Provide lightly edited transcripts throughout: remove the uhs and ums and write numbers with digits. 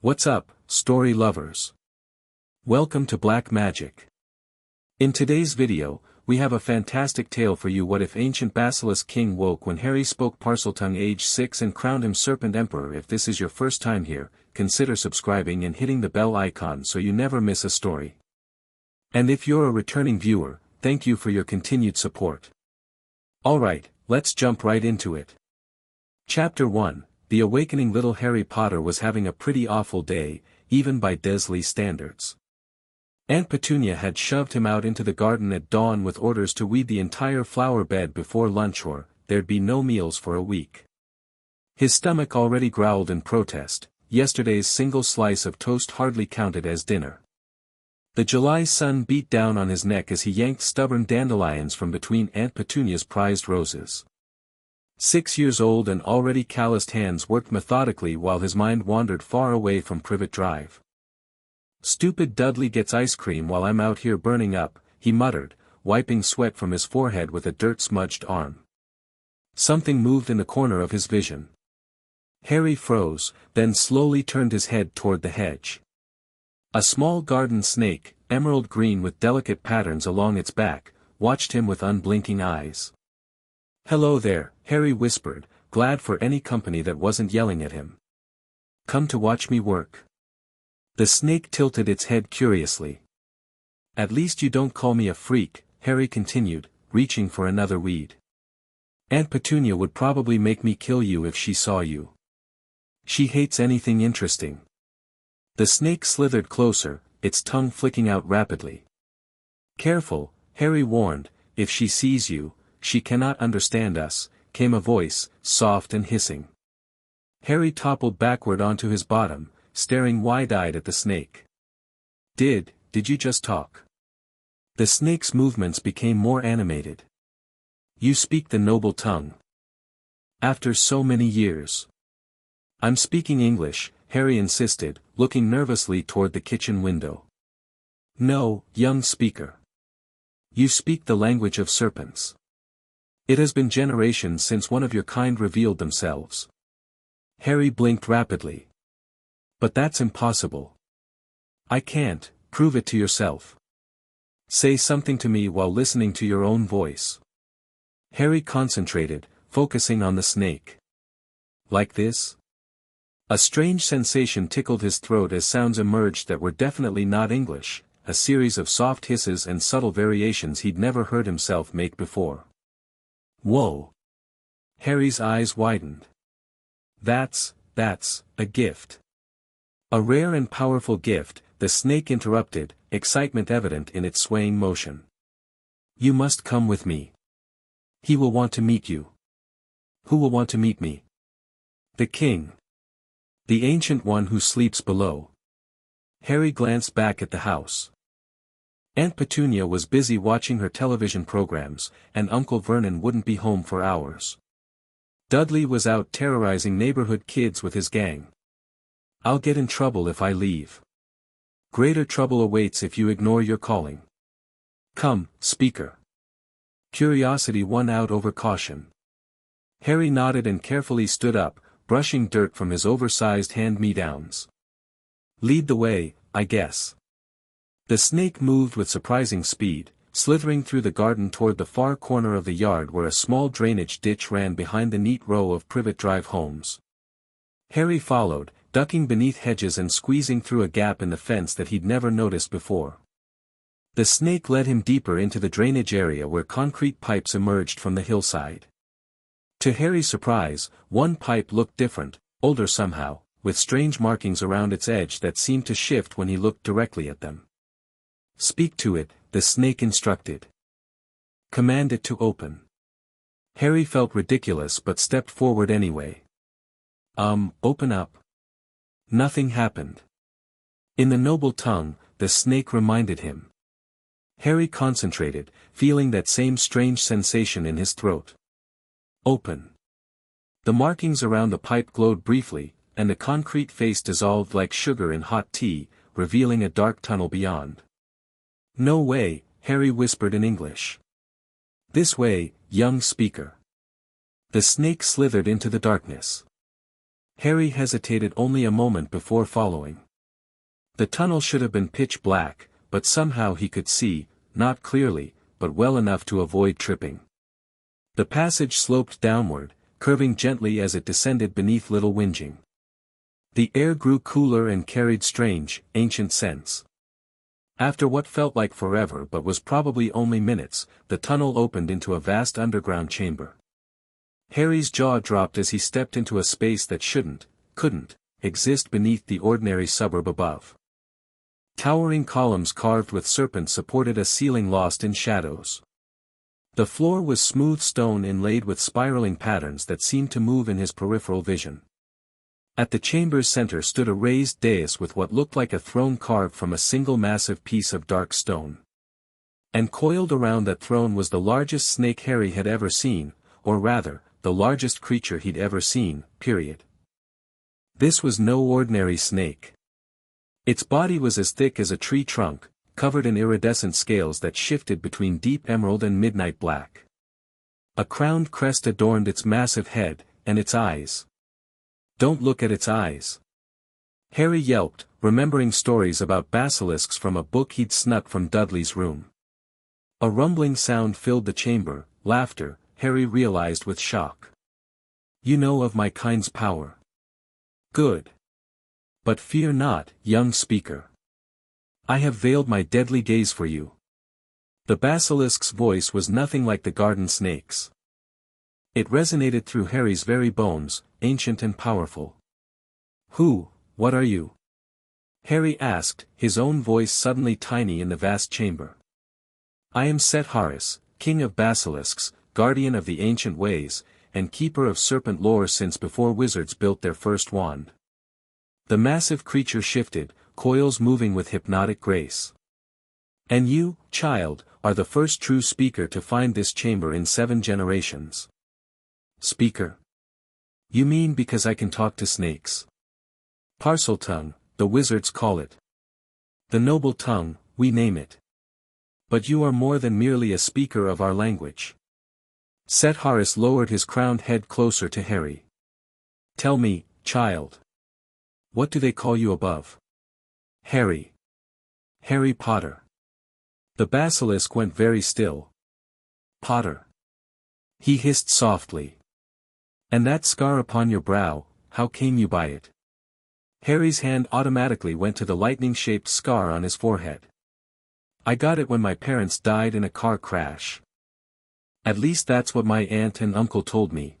What's up, story lovers? Welcome to Black Magic. In today's video, we have a fantastic tale for you. What if ancient Basilisk king woke when Harry spoke Parseltongue age 6 and crowned him Serpent Emperor? If this is your first time here, consider subscribing and hitting the bell icon so you never miss a story. And if you're a returning viewer, thank you for your continued support. Alright, let's jump right into it. Chapter 1. The awakening. Little Harry Potter was having a pretty awful day, even by Dursley standards. Aunt Petunia had shoved him out into the garden at dawn with orders to weed the entire flower bed before lunch or there'd be no meals for a week. His stomach already growled in protest. Yesterday's single slice of toast hardly counted as dinner. The July sun beat down on his neck as he yanked stubborn dandelions from between Aunt Petunia's prized roses. 6 years old and already calloused hands worked methodically while his mind wandered far away from Privet Drive. "Stupid Dudley gets ice cream while I'm out here burning up," he muttered, wiping sweat from his forehead with a dirt-smudged arm. Something moved in the corner of his vision. Harry froze, then slowly turned his head toward the hedge. A small garden snake, emerald green with delicate patterns along its back, watched him with unblinking eyes. "Hello there," Harry whispered, glad for any company that wasn't yelling at him. "Come to watch me work?" The snake tilted its head curiously. "At least you don't call me a freak," Harry continued, reaching for another weed. "Aunt Petunia would probably make me kill you if she saw you. She hates anything interesting." The snake slithered closer, its tongue flicking out rapidly. "Careful," Harry warned, "if she sees you, she cannot understand us," came a voice, soft and hissing. Harry toppled backward onto his bottom, staring wide-eyed at the snake. Did you just talk?" The snake's movements became more animated. "You speak the noble tongue. After so many years." "I'm speaking English," Harry insisted, looking nervously toward the kitchen window. "No, young speaker. You speak the language of serpents. It has been generations since one of your kind revealed themselves." Harry blinked rapidly. "But that's impossible." "I can't. Prove it to yourself. Say something to me while listening to your own voice." Harry concentrated, focusing on the snake. "Like this?" A strange sensation tickled his throat as sounds emerged that were definitely not English, a series of soft hisses and subtle variations he'd never heard himself make before. "Whoa!" Harry's eyes widened. That's a gift." "A rare and powerful gift," the snake interrupted, excitement evident in its swaying motion. "You must come with me. He will want to meet you." "Who will want to meet me?" "The king. The ancient one who sleeps below." Harry glanced back at the house. Aunt Petunia was busy watching her television programs, and Uncle Vernon wouldn't be home for hours. Dudley was out terrorizing neighborhood kids with his gang. "I'll get in trouble if I leave. Greater trouble awaits if you ignore your calling. Come, speaker." Curiosity won out over caution. Harry nodded and carefully stood up, brushing dirt from his oversized hand-me-downs. "Lead the way, I guess." The snake moved with surprising speed, slithering through the garden toward the far corner of the yard where a small drainage ditch ran behind the neat row of Privet Drive homes. Harry followed, ducking beneath hedges and squeezing through a gap in the fence that he'd never noticed before. The snake led him deeper into the drainage area where concrete pipes emerged from the hillside. To Harry's surprise, one pipe looked different, older somehow, with strange markings around its edge that seemed to shift when he looked directly at them. "Speak to it," the snake instructed. "Command it to open." Harry felt ridiculous but stepped forward anyway. Open up." Nothing happened. "In the noble tongue," the snake reminded him. Harry concentrated, feeling that same strange sensation in his throat. "Open." The markings around the pipe glowed briefly, and the concrete face dissolved like sugar in hot tea, revealing a dark tunnel beyond. "No way," Harry whispered in English. "This way, young speaker." The snake slithered into the darkness. Harry hesitated only a moment before following. The tunnel should have been pitch black, but somehow he could see, not clearly, but well enough to avoid tripping. The passage sloped downward, curving gently as it descended beneath Little Whinging. The air grew cooler and carried strange, ancient scents. After what felt like forever but was probably only minutes, the tunnel opened into a vast underground chamber. Harry's jaw dropped as he stepped into a space that couldn't, exist beneath the ordinary suburb above. Towering columns carved with serpent supported a ceiling lost in shadows. The floor was smooth stone inlaid with spiraling patterns that seemed to move in his peripheral vision. At the chamber's center stood a raised dais with what looked like a throne carved from a single massive piece of dark stone. And coiled around that throne was the largest snake Harry had ever seen, or rather, the largest creature he'd ever seen, period. This was no ordinary snake. Its body was as thick as a tree trunk, covered in iridescent scales that shifted between deep emerald and midnight black. A crowned crest adorned its massive head, and its eyes. "Don't look at its eyes!" Harry yelped, remembering stories about basilisks from a book he'd snuck from Dudley's room. A rumbling sound filled the chamber, laughter, Harry realized with shock. "You know of my kind's power. Good. But fear not, young speaker. I have veiled my deadly gaze for you." The basilisk's voice was nothing like the garden snake's. It resonated through Harry's very bones, ancient and powerful. What are you?" Harry asked, his own voice suddenly tiny in the vast chamber. "I am Serpent, king of basilisks, guardian of the ancient ways, and keeper of serpent lore since before wizards built their first wand." The massive creature shifted, coils moving with hypnotic grace. "And you, child, are the first true speaker to find this chamber in 7 generations. "Speaker? You mean because I can talk to snakes?" "Parseltongue, the wizards call it. The noble tongue, we name it. But you are more than merely a speaker of our language." Serpent lowered his crowned head closer to Harry. "Tell me, child. What do they call you above?" "Harry. Harry Potter." The basilisk went very still. "Potter?" he hissed softly. "And that scar upon your brow, how came you by it?" Harry's hand automatically went to the lightning-shaped scar on his forehead. "I got it when my parents died in a car crash. At least that's what my aunt and uncle told me."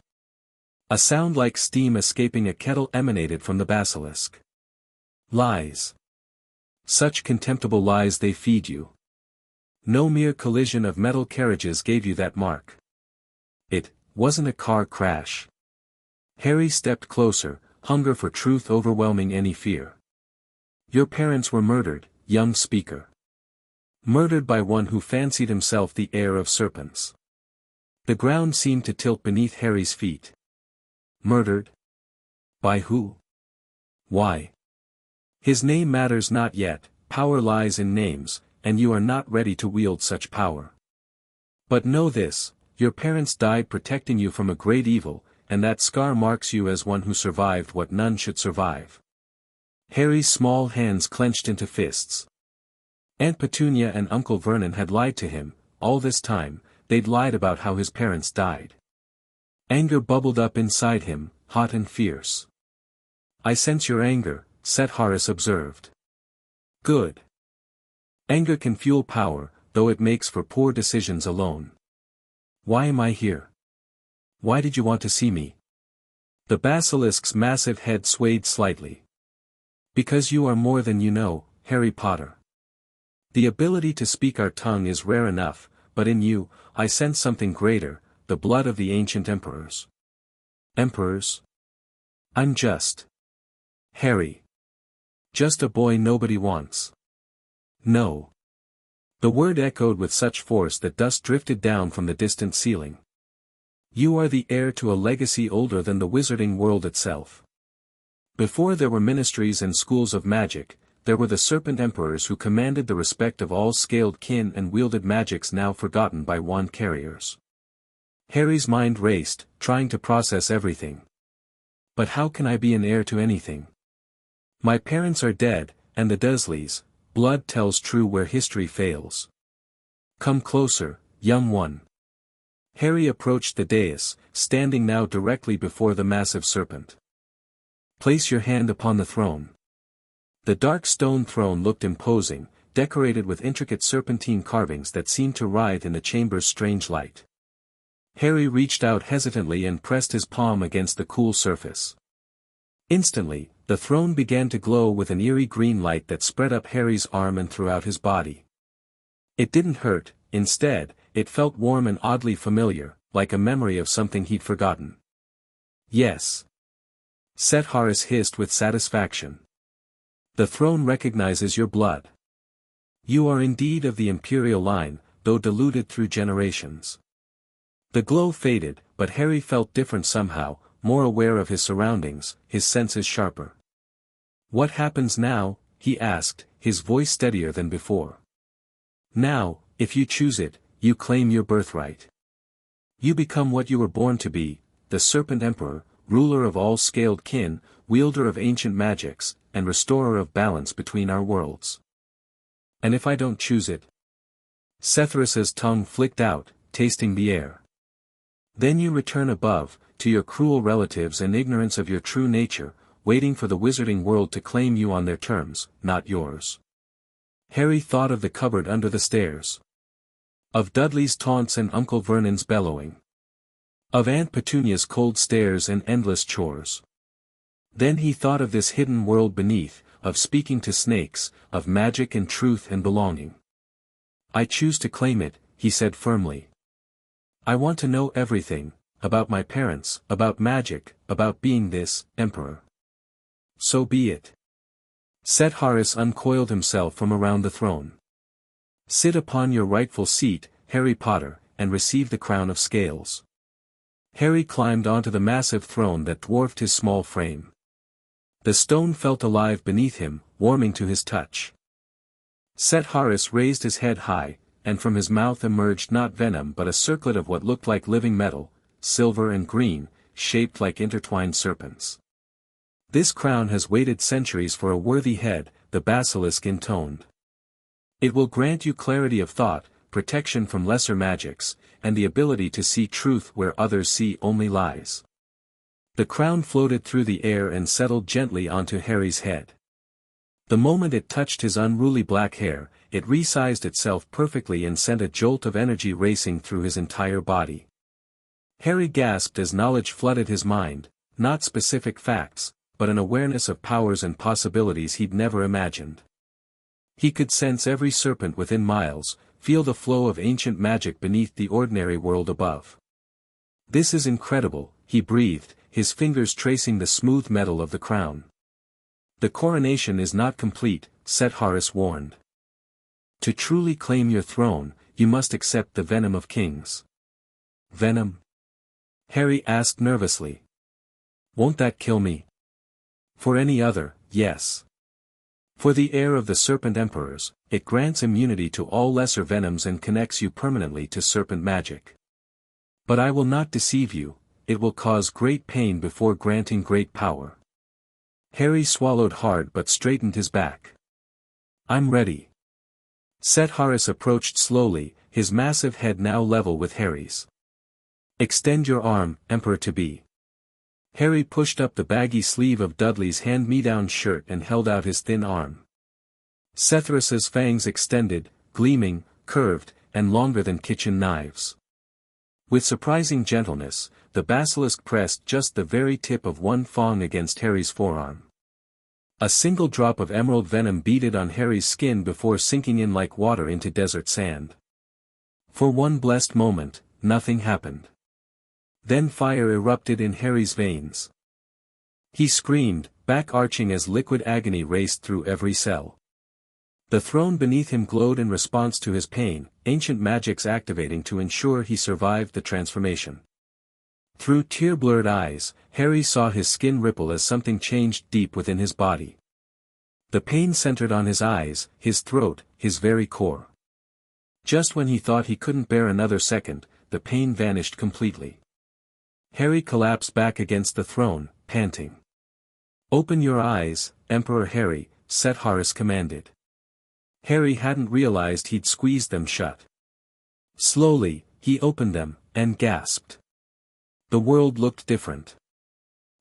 A sound like steam escaping a kettle emanated from the basilisk. "Lies. Such contemptible lies they feed you. No mere collision of metal carriages gave you that mark. It wasn't a car crash." Harry stepped closer, hunger for truth overwhelming any fear. "Your parents were murdered, young speaker. Murdered by one who fancied himself the heir of serpents." The ground seemed to tilt beneath Harry's feet. "Murdered? By who? Why?" "His name matters not yet, power lies in names, and you are not ready to wield such power. But know this, your parents died protecting you from a great evil, and that scar marks you as one who survived what none should survive." Harry's small hands clenched into fists. Aunt Petunia and Uncle Vernon had lied to him, all this time, they'd lied about how his parents died. Anger bubbled up inside him, hot and fierce. "I sense your anger," Serpent observed. "Good. Anger can fuel power, though it makes for poor decisions alone. Why am I here? Why did you want to see me?" The basilisk's massive head swayed slightly. "Because you are more than you know, Harry Potter. The ability to speak our tongue is rare enough, but in you, I sense something greater, the blood of the ancient emperors." "Emperors? I'm just Harry. Just a boy nobody wants." "No." The word echoed with such force that dust drifted down from the distant ceiling. "You are the heir to a legacy older than the wizarding world itself. Before there were ministries and schools of magic, there were the serpent emperors who commanded the respect of all scaled kin and wielded magics now forgotten by wand carriers." Harry's mind raced, trying to process everything. But how can I be an heir to anything? My parents are dead, and the Dursleys, blood tells true where history fails. Come closer, young one. Harry approached the dais, standing now directly before the massive serpent. Place your hand upon the throne. The dark stone throne looked imposing, decorated with intricate serpentine carvings that seemed to writhe in the chamber's strange light. Harry reached out hesitantly and pressed his palm against the cool surface. Instantly, the throne began to glow with an eerie green light that spread up Harry's arm and throughout his body. It didn't hurt, instead, it felt warm and oddly familiar, like a memory of something he'd forgotten. Yes. Set Horace hissed with satisfaction. The throne recognizes your blood. You are indeed of the imperial line, though diluted through generations. The glow faded, but Harry felt different somehow, more aware of his surroundings, his senses sharper. What happens now? He asked, his voice steadier than before. Now, if you choose it, you claim your birthright. You become what you were born to be, the Serpent Emperor, ruler of all scaled kin, wielder of ancient magics, and restorer of balance between our worlds. And if I don't choose it? Severus's tongue flicked out, tasting the air. Then you return above, to your cruel relatives and ignorance of your true nature, waiting for the wizarding world to claim you on their terms, not yours. Harry thought of the cupboard under the stairs. Of Dudley's taunts and Uncle Vernon's bellowing. Of Aunt Petunia's cold stares and endless chores. Then he thought of this hidden world beneath, of speaking to snakes, of magic and truth and belonging. I choose to claim it, he said firmly. I want to know everything, about my parents, about magic, about being this, Emperor. So be it. Set Horace uncoiled himself from around the throne. Sit upon your rightful seat, Harry Potter, and receive the crown of scales. Harry climbed onto the massive throne that dwarfed his small frame. The stone felt alive beneath him, warming to his touch. Set Horace raised his head high, and from his mouth emerged not venom but a circlet of what looked like living metal, silver and green, shaped like intertwined serpents. This crown has waited centuries for a worthy head, the Basilisk intoned. It will grant you clarity of thought, protection from lesser magics, and the ability to see truth where others see only lies. The crown floated through the air and settled gently onto Harry's head. The moment it touched his unruly black hair, it resized itself perfectly and sent a jolt of energy racing through his entire body. Harry gasped as knowledge flooded his mind, not specific facts, but an awareness of powers and possibilities he'd never imagined. He could sense every serpent within miles, feel the flow of ancient magic beneath the ordinary world above. This is incredible, he breathed, his fingers tracing the smooth metal of the crown. The coronation is not complete, Set Horace warned. To truly claim your throne, you must accept the venom of kings. Venom? Harry asked nervously. Won't that kill me? For any other, yes. For the heir of the Serpent Emperors, it grants immunity to all lesser venoms and connects you permanently to serpent magic. But I will not deceive you, it will cause great pain before granting great power. Harry swallowed hard but straightened his back. I'm ready. Set Horace approached slowly, his massive head now level with Harry's. Extend your arm, Emperor-to-be. Harry pushed up the baggy sleeve of Dudley's hand-me-down shirt and held out his thin arm. Severus's fangs extended, gleaming, curved, and longer than kitchen knives. With surprising gentleness, the basilisk pressed just the very tip of one fang against Harry's forearm. A single drop of emerald venom beaded on Harry's skin before sinking in like water into desert sand. For one blessed moment, nothing happened. Then fire erupted in Harry's veins. He screamed, back arching as liquid agony raced through every cell. The throne beneath him glowed in response to his pain, ancient magics activating to ensure he survived the transformation. Through tear-blurred eyes, Harry saw his skin ripple as something changed deep within his body. The pain centered on his eyes, his throat, his very core. Just when he thought he couldn't bear another second, the pain vanished completely. Harry collapsed back against the throne, panting. "Open your eyes, Emperor Harry," Set-Horus commanded. Harry hadn't realized he'd squeezed them shut. Slowly, he opened them, and gasped. The world looked different.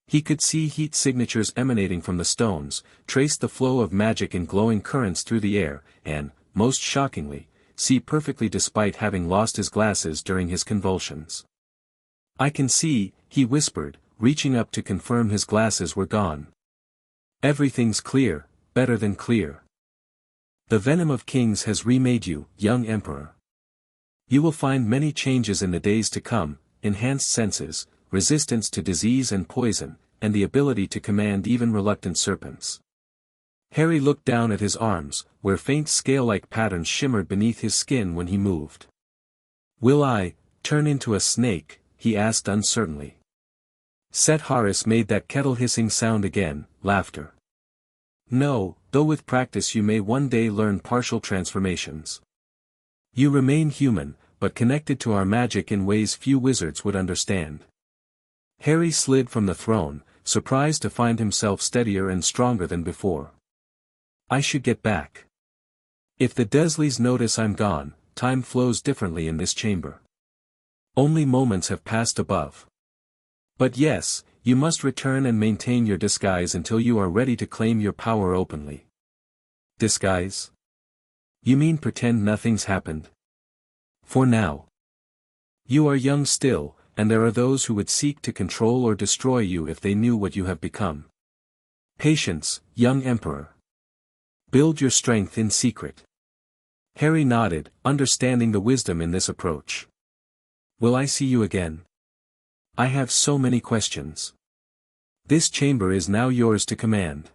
He could see heat signatures emanating from the stones, trace the flow of magic in glowing currents through the air, and, most shockingly, see perfectly despite having lost his glasses during his convulsions. "I can see," he whispered, reaching up to confirm his glasses were gone. "Everything's clear, better than clear. The venom of kings has remade you, young emperor. You will find many changes in the days to come, enhanced senses, resistance to disease and poison, and the ability to command even reluctant serpents." Harry looked down at his arms, where faint scale-like patterns shimmered beneath his skin when he moved. "Will I turn into a snake?" he asked uncertainly. Set-Horus made that kettle-hissing sound again, laughter. "No, though with practice you may one day learn partial transformations. You remain human, but connected to our magic in ways few wizards would understand." Harry slid from the throne, surprised to find himself steadier and stronger than before. "I should get back. If the Dursleys notice I'm gone, time flows differently in this chamber. Only moments have passed above. But yes, you must return and maintain your disguise until you are ready to claim your power openly." "Disguise? You mean pretend nothing's happened?" "For now. You are young still, and there are those who would seek to control or destroy you if they knew what you have become. Patience, young emperor. Build your strength in secret." Harry nodded, understanding the wisdom in this approach. "Will I see you again? I have so many questions. This chamber is now yours to command.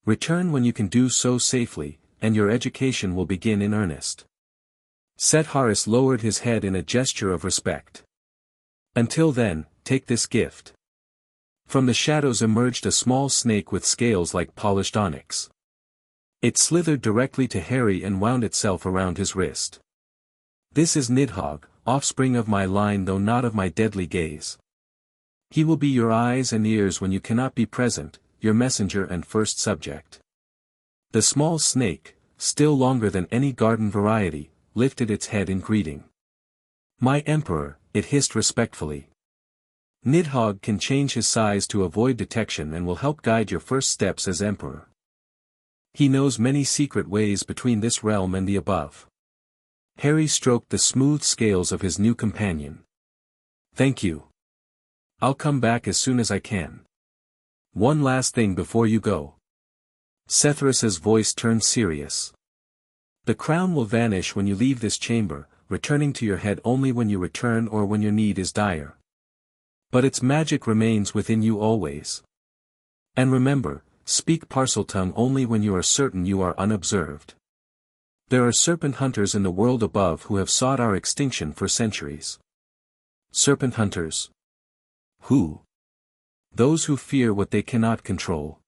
Return when you can do so safely, and your education will begin in earnest." Set-Horus lowered his head in a gesture of respect. "Until then, take this gift." From the shadows emerged a small snake with scales like polished onyx. It slithered directly to Harry and wound itself around his wrist. "This is Nidhogg, offspring of my line though not of my deadly gaze. He will be your eyes and ears when you cannot be present, your messenger and first subject." The small snake, still longer than any garden variety, lifted its head in greeting. "My emperor," it hissed respectfully. "Nidhogg can change his size to avoid detection and will help guide your first steps as emperor. He knows many secret ways between this realm and the above." Harry stroked the smooth scales of his new companion. "Thank you. I'll come back as soon as I can. One last thing before you go." Set-Horus's voice turned serious. "The crown will vanish when you leave this chamber, returning to your head only when you return or when your need is dire. But its magic remains within you always. And remember, speak Parseltongue only when you are certain you are unobserved. There are serpent hunters in the world above who have sought our extinction for centuries." "Serpent hunters? Who?" "Those who fear what they cannot control.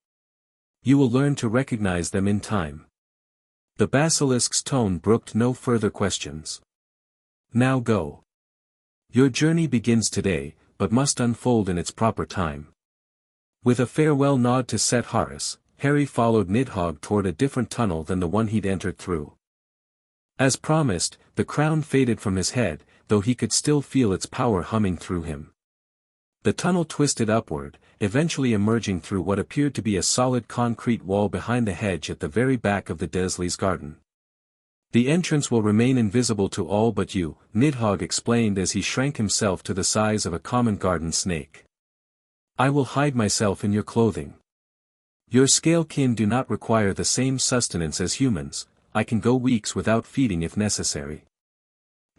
You will learn to recognize them in time." The basilisk's tone brooked no further questions. "Now go. Your journey begins today, but must unfold in its proper time." With a farewell nod to Set-Horus, Harry followed Nidhogg toward a different tunnel than the one he'd entered through. As promised, the crown faded from his head, though he could still feel its power humming through him. The tunnel twisted upward, eventually emerging through what appeared to be a solid concrete wall behind the hedge at the very back of the Dursleys' garden. "The entrance will remain invisible to all but you," Nidhogg explained as he shrank himself to the size of a common garden snake. "I will hide myself in your clothing. Your scale kin do not require the same sustenance as humans. I can go weeks without feeding if necessary."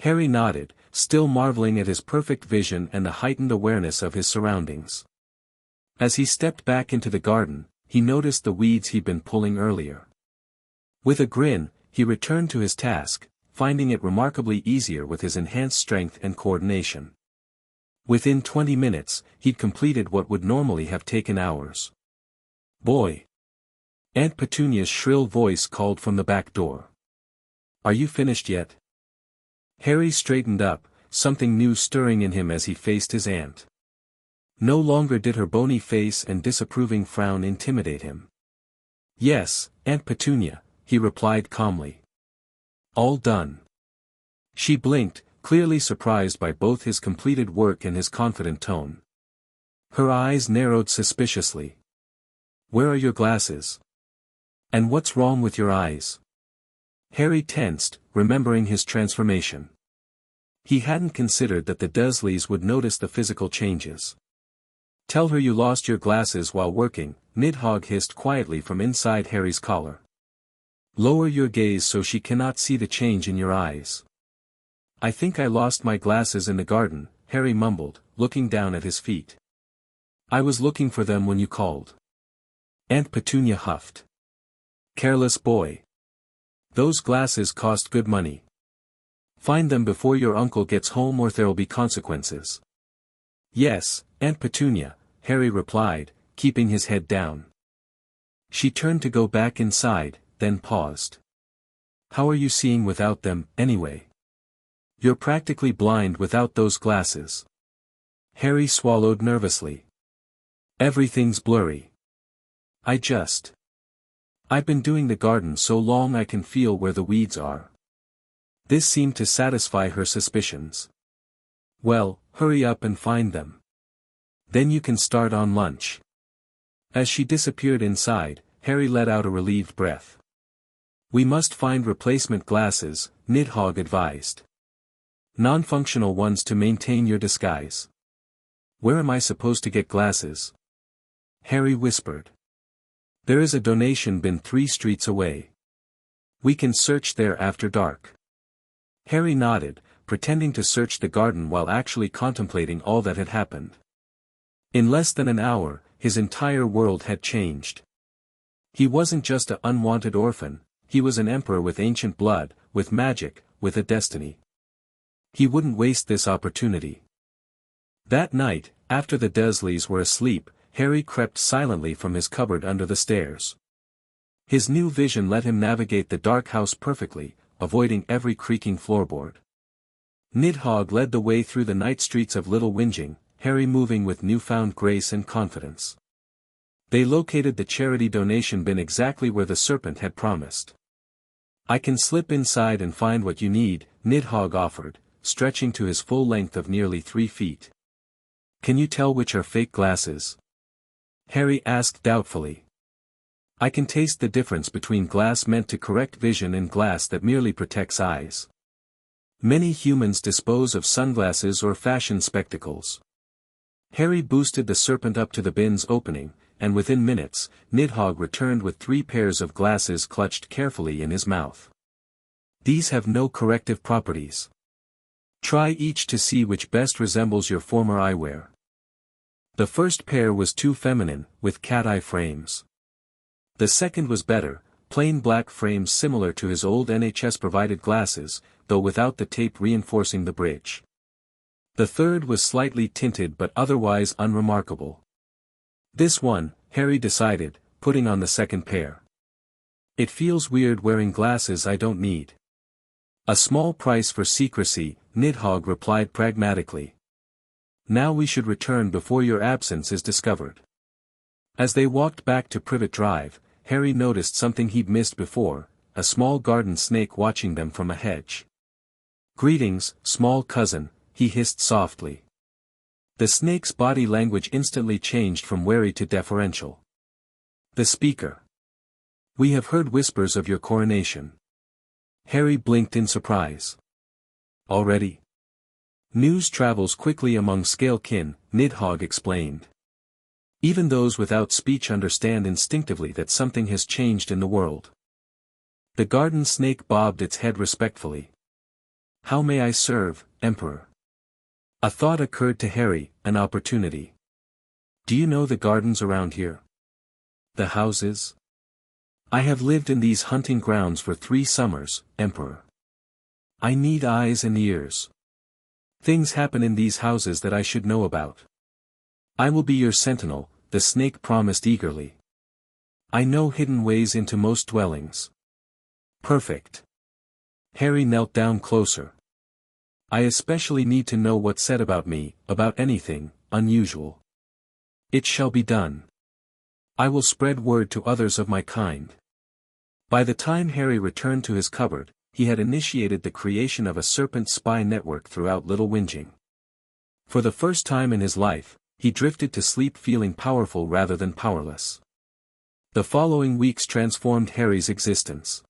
Harry nodded, still marveling at his perfect vision and the heightened awareness of his surroundings. As he stepped back into the garden, he noticed the weeds he'd been pulling earlier. With a grin, he returned to his task, finding it remarkably easier with his enhanced strength and coordination. Within 20 minutes, he'd completed what would normally have taken hours. "Boy!" Aunt Petunia's shrill voice called from the back door. "Are you finished yet?" Harry straightened up, something new stirring in him as he faced his aunt. No longer did her bony face and disapproving frown intimidate him. "Yes, Aunt Petunia," he replied calmly. "All done." She blinked, clearly surprised by both his completed work and his confident tone. Her eyes narrowed suspiciously. "Where are your glasses? And what's wrong with your eyes?" Harry tensed, remembering his transformation. He hadn't considered that the Dursleys would notice the physical changes. "Tell her you lost your glasses while working," Nidhogg hissed quietly from inside Harry's collar. "Lower your gaze so she cannot see the change in your eyes." "I think I lost my glasses in the garden," Harry mumbled, looking down at his feet. "I was looking for them when you called." Aunt Petunia huffed. "Careless boy. Those glasses cost good money. Find them before your uncle gets home or there'll be consequences." "Yes, Aunt Petunia," Harry replied, keeping his head down. She turned to go back inside, then paused. "How are you seeing without them, anyway? You're practically blind without those glasses." Harry swallowed nervously. "Everything's blurry. I've been doing the garden so long I can feel where the weeds are." This seemed to satisfy her suspicions. "Well, hurry up and find them. Then you can start on lunch." As she disappeared inside, Harry let out a relieved breath. "We must find replacement glasses," Nidhogg advised. "Non-functional ones to maintain your disguise." "Where am I supposed to get glasses?" Harry whispered. "There is a donation bin 3 streets away. We can search there after dark." Harry nodded, pretending to search the garden while actually contemplating all that had happened. In less than an hour, his entire world had changed. He wasn't just an unwanted orphan, he was an emperor with ancient blood, with magic, with a destiny. He wouldn't waste this opportunity. That night, after the Dursleys were asleep, Harry crept silently from his cupboard under the stairs. His new vision let him navigate the dark house perfectly, avoiding every creaking floorboard. Nidhogg led the way through the night streets of Little Whinging, Harry moving with newfound grace and confidence. They located the charity donation bin exactly where the Serpent had promised. "I can slip inside and find what you need," Nidhogg offered, stretching to his full length of nearly 3 feet. "Can you tell which are fake glasses?" Harry asked doubtfully. "I can taste the difference between glass meant to correct vision and glass that merely protects eyes. Many humans dispose of sunglasses or fashion spectacles." Harry boosted the Serpent up to the bin's opening, and within minutes, Nidhogg returned with 3 pairs of glasses clutched carefully in his mouth. "These have no corrective properties. Try each to see which best resembles your former eyewear." The first pair was too feminine, with cat-eye frames. The second was better, plain black frames similar to his old NHS-provided glasses, though without the tape reinforcing the bridge. The third was slightly tinted but otherwise unremarkable. "This one," Harry decided, putting on the second pair. "It feels weird wearing glasses I don't need." "A small price for secrecy," Nidhogg replied pragmatically. "Now we should return before your absence is discovered." As they walked back to Privet Drive, Harry noticed something he'd missed before, a small garden snake watching them from a hedge. "Greetings, small cousin," he hissed softly. The snake's body language instantly changed from wary to deferential. "The speaker. We have heard whispers of your coronation." Harry blinked in surprise. "Already?" "News travels quickly among scalekin," Nidhogg explained. "Even those without speech understand instinctively that something has changed in the world." The garden snake bobbed its head respectfully. "How may I serve, Emperor?" A thought occurred to Harry, an opportunity. "Do you know the gardens around here? The houses? I have lived in these hunting grounds for 3 summers, Emperor. I need eyes and ears. Things happen in these houses that I should know about." "I will be your sentinel," the snake promised eagerly. "I know hidden ways into most dwellings." "Perfect." Harry knelt down closer. "I especially need to know what's said about me, about anything unusual." It shall be done. I will spread word to others of my kind. By the time Harry returned to his cupboard, he had initiated the creation of a serpent spy network throughout Little Whinging. For the first time in his life, he drifted to sleep feeling powerful rather than powerless. The following weeks transformed Harry's existence.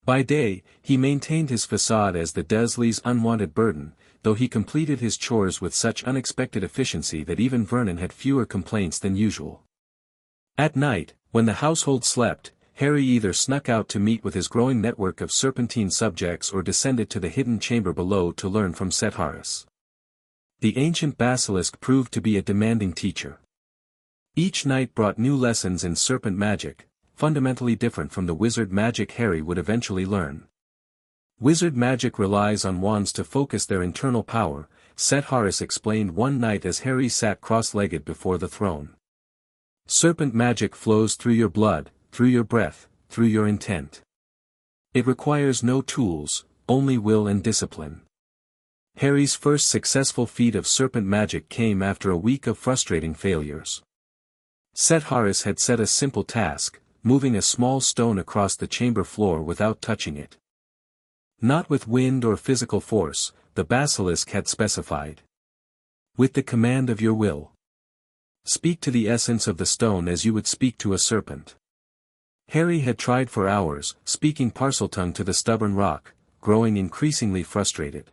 By day, he maintained his facade as the Dursleys' unwanted burden, though he completed his chores with such unexpected efficiency that even Vernon had fewer complaints than usual. At night, when the household slept, Harry either snuck out to meet with his growing network of serpentine subjects or descended to the hidden chamber below to learn from Serpent. The ancient basilisk proved to be a demanding teacher. Each night brought new lessons in serpent magic, fundamentally different from the wizard magic Harry would eventually learn. Wizard magic relies on wands to focus their internal power, Serpent explained one night as Harry sat cross-legged before the throne. Serpent magic flows through your blood, through your breath, through your intent. It requires no tools, only will and discipline. Harry's first successful feat of serpent magic came after a week of frustrating failures. Serpent had set a simple task, moving a small stone across the chamber floor without touching it. Not with wind or physical force, the basilisk had specified. With the command of your will. Speak to the essence of the stone as you would speak to a serpent. Harry had tried for hours, speaking Parseltongue to the stubborn rock, growing increasingly frustrated.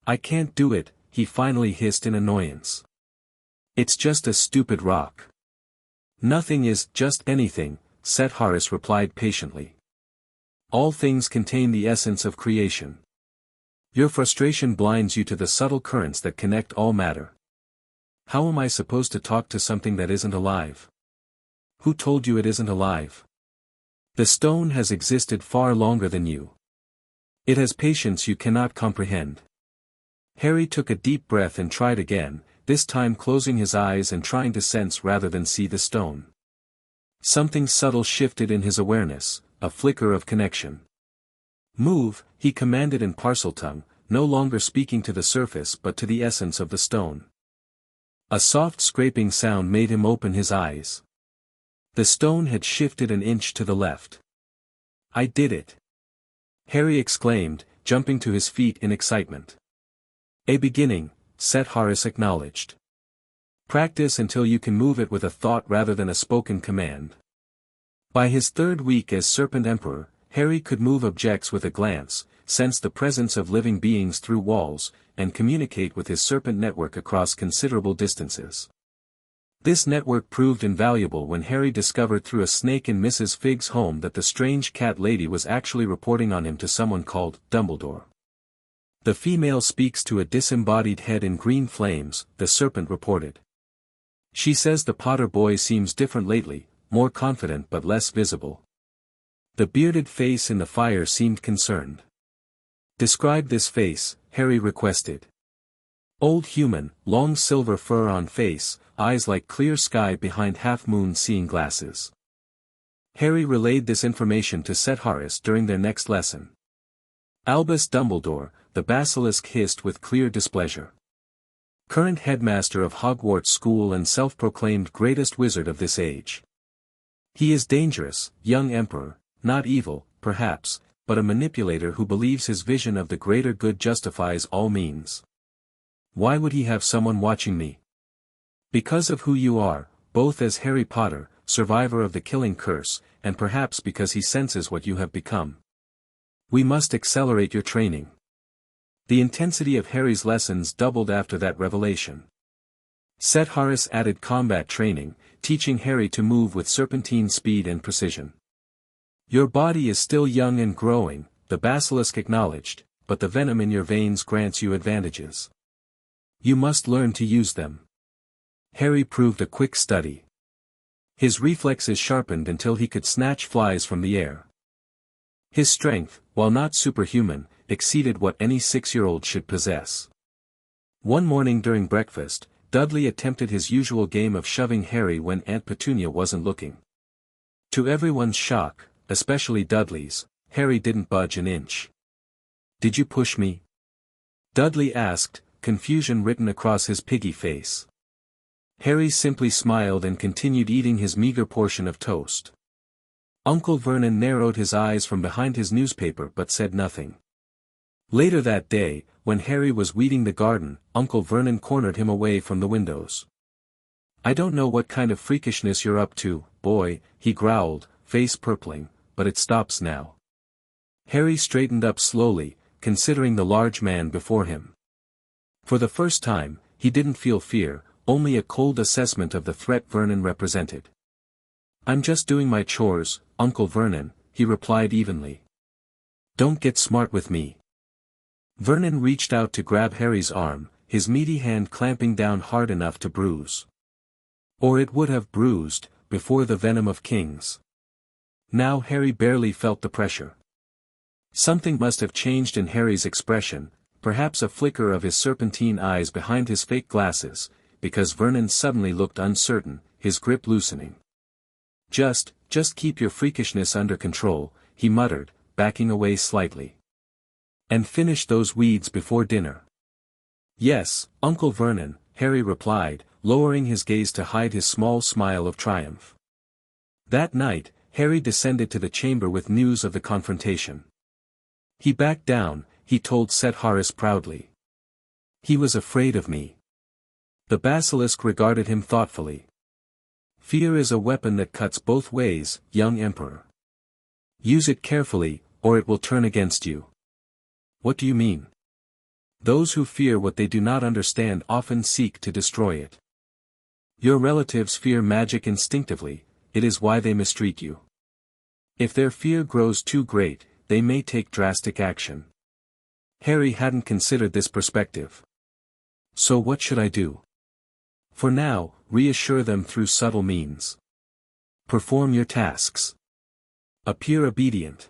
I can't do it, he finally hissed in annoyance. It's just a stupid rock. Nothing is just anything, Serpent replied patiently. All things contain the essence of creation. Your frustration blinds you to the subtle currents that connect all matter. How am I supposed to talk to something that isn't alive? Who told you it isn't alive? The stone has existed far longer than you. It has patience you cannot comprehend. Harry took a deep breath and tried again, this time closing his eyes and trying to sense rather than see the stone. Something subtle shifted in his awareness, a flicker of connection. Move, he commanded in Parseltongue, no longer speaking to the surface but to the essence of the stone. A soft scraping sound made him open his eyes. The stone had shifted an inch to the left. I did it! Harry exclaimed, jumping to his feet in excitement. A beginning, Serpent acknowledged. Practice until you can move it with a thought rather than a spoken command. By his third week as Serpent Emperor, Harry could move objects with a glance, sense the presence of living beings through walls, and communicate with his serpent network across considerable distances. This network proved invaluable when Harry discovered through a snake in Mrs. Fig's home that the strange cat lady was actually reporting on him to someone called Dumbledore. The female speaks to a disembodied head in green flames, the serpent reported. She says the Potter boy seems different lately, more confident but less visible. The bearded face in the fire seemed concerned. Describe this face, Harry requested. Old human, long silver fur on face, eyes like clear sky behind half-moon seeing glasses. Harry relayed this information to Serpent during their next lesson. Albus Dumbledore, the basilisk hissed with clear displeasure. Current headmaster of Hogwarts School and self-proclaimed greatest wizard of this age. He is dangerous, young emperor, not evil, perhaps, but a manipulator who believes his vision of the greater good justifies all means. Why would he have someone watching me? Because of who you are, both as Harry Potter, survivor of the killing curse, and perhaps because he senses what you have become. We must accelerate your training. The intensity of Harry's lessons doubled after that revelation. Serpent added combat training, teaching Harry to move with serpentine speed and precision. Your body is still young and growing, the basilisk acknowledged, but the venom in your veins grants you advantages. You must learn to use them. Harry proved a quick study. His reflexes sharpened until he could snatch flies from the air. His strength, while not superhuman, exceeded what any 6-year-old should possess. One morning during breakfast, Dudley attempted his usual game of shoving Harry when Aunt Petunia wasn't looking. To everyone's shock, especially Dudley's, Harry didn't budge an inch. Did you push me? Dudley asked, confusion written across his piggy face. Harry simply smiled and continued eating his meager portion of toast. Uncle Vernon narrowed his eyes from behind his newspaper but said nothing. Later that day, when Harry was weeding the garden, Uncle Vernon cornered him away from the windows. "I don't know what kind of freakishness you're up to, boy," he growled, face purpling, "but it stops now." Harry straightened up slowly, considering the large man before him. For the first time, he didn't feel fear, only a cold assessment of the threat Vernon represented. "I'm just doing my chores, Uncle Vernon," he replied evenly. "Don't get smart with me." Vernon reached out to grab Harry's arm, his meaty hand clamping down hard enough to bruise. Or it would have bruised, before the venom of kings. Now Harry barely felt the pressure. Something must have changed in Harry's expression, perhaps a flicker of his serpentine eyes behind his fake glasses, because Vernon suddenly looked uncertain, his grip loosening. Just keep your freakishness under control," he muttered, backing away slightly. "And finish those weeds before dinner." "Yes, Uncle Vernon," Harry replied, lowering his gaze to hide his small smile of triumph. That night, Harry descended to the chamber with news of the confrontation. "He backed down," he told Set Harris proudly. "He was afraid of me." The Basilisk regarded him thoughtfully. "Fear is a weapon that cuts both ways, young Emperor. Use it carefully, or it will turn against you." "What do you mean?" "Those who fear what they do not understand often seek to destroy it. Your relatives fear magic instinctively, it is why they mistreat you. If their fear grows too great, they may take drastic action." Harry hadn't considered this perspective. "So what should I do?" "For now, reassure them through subtle means. Perform your tasks. Appear obedient.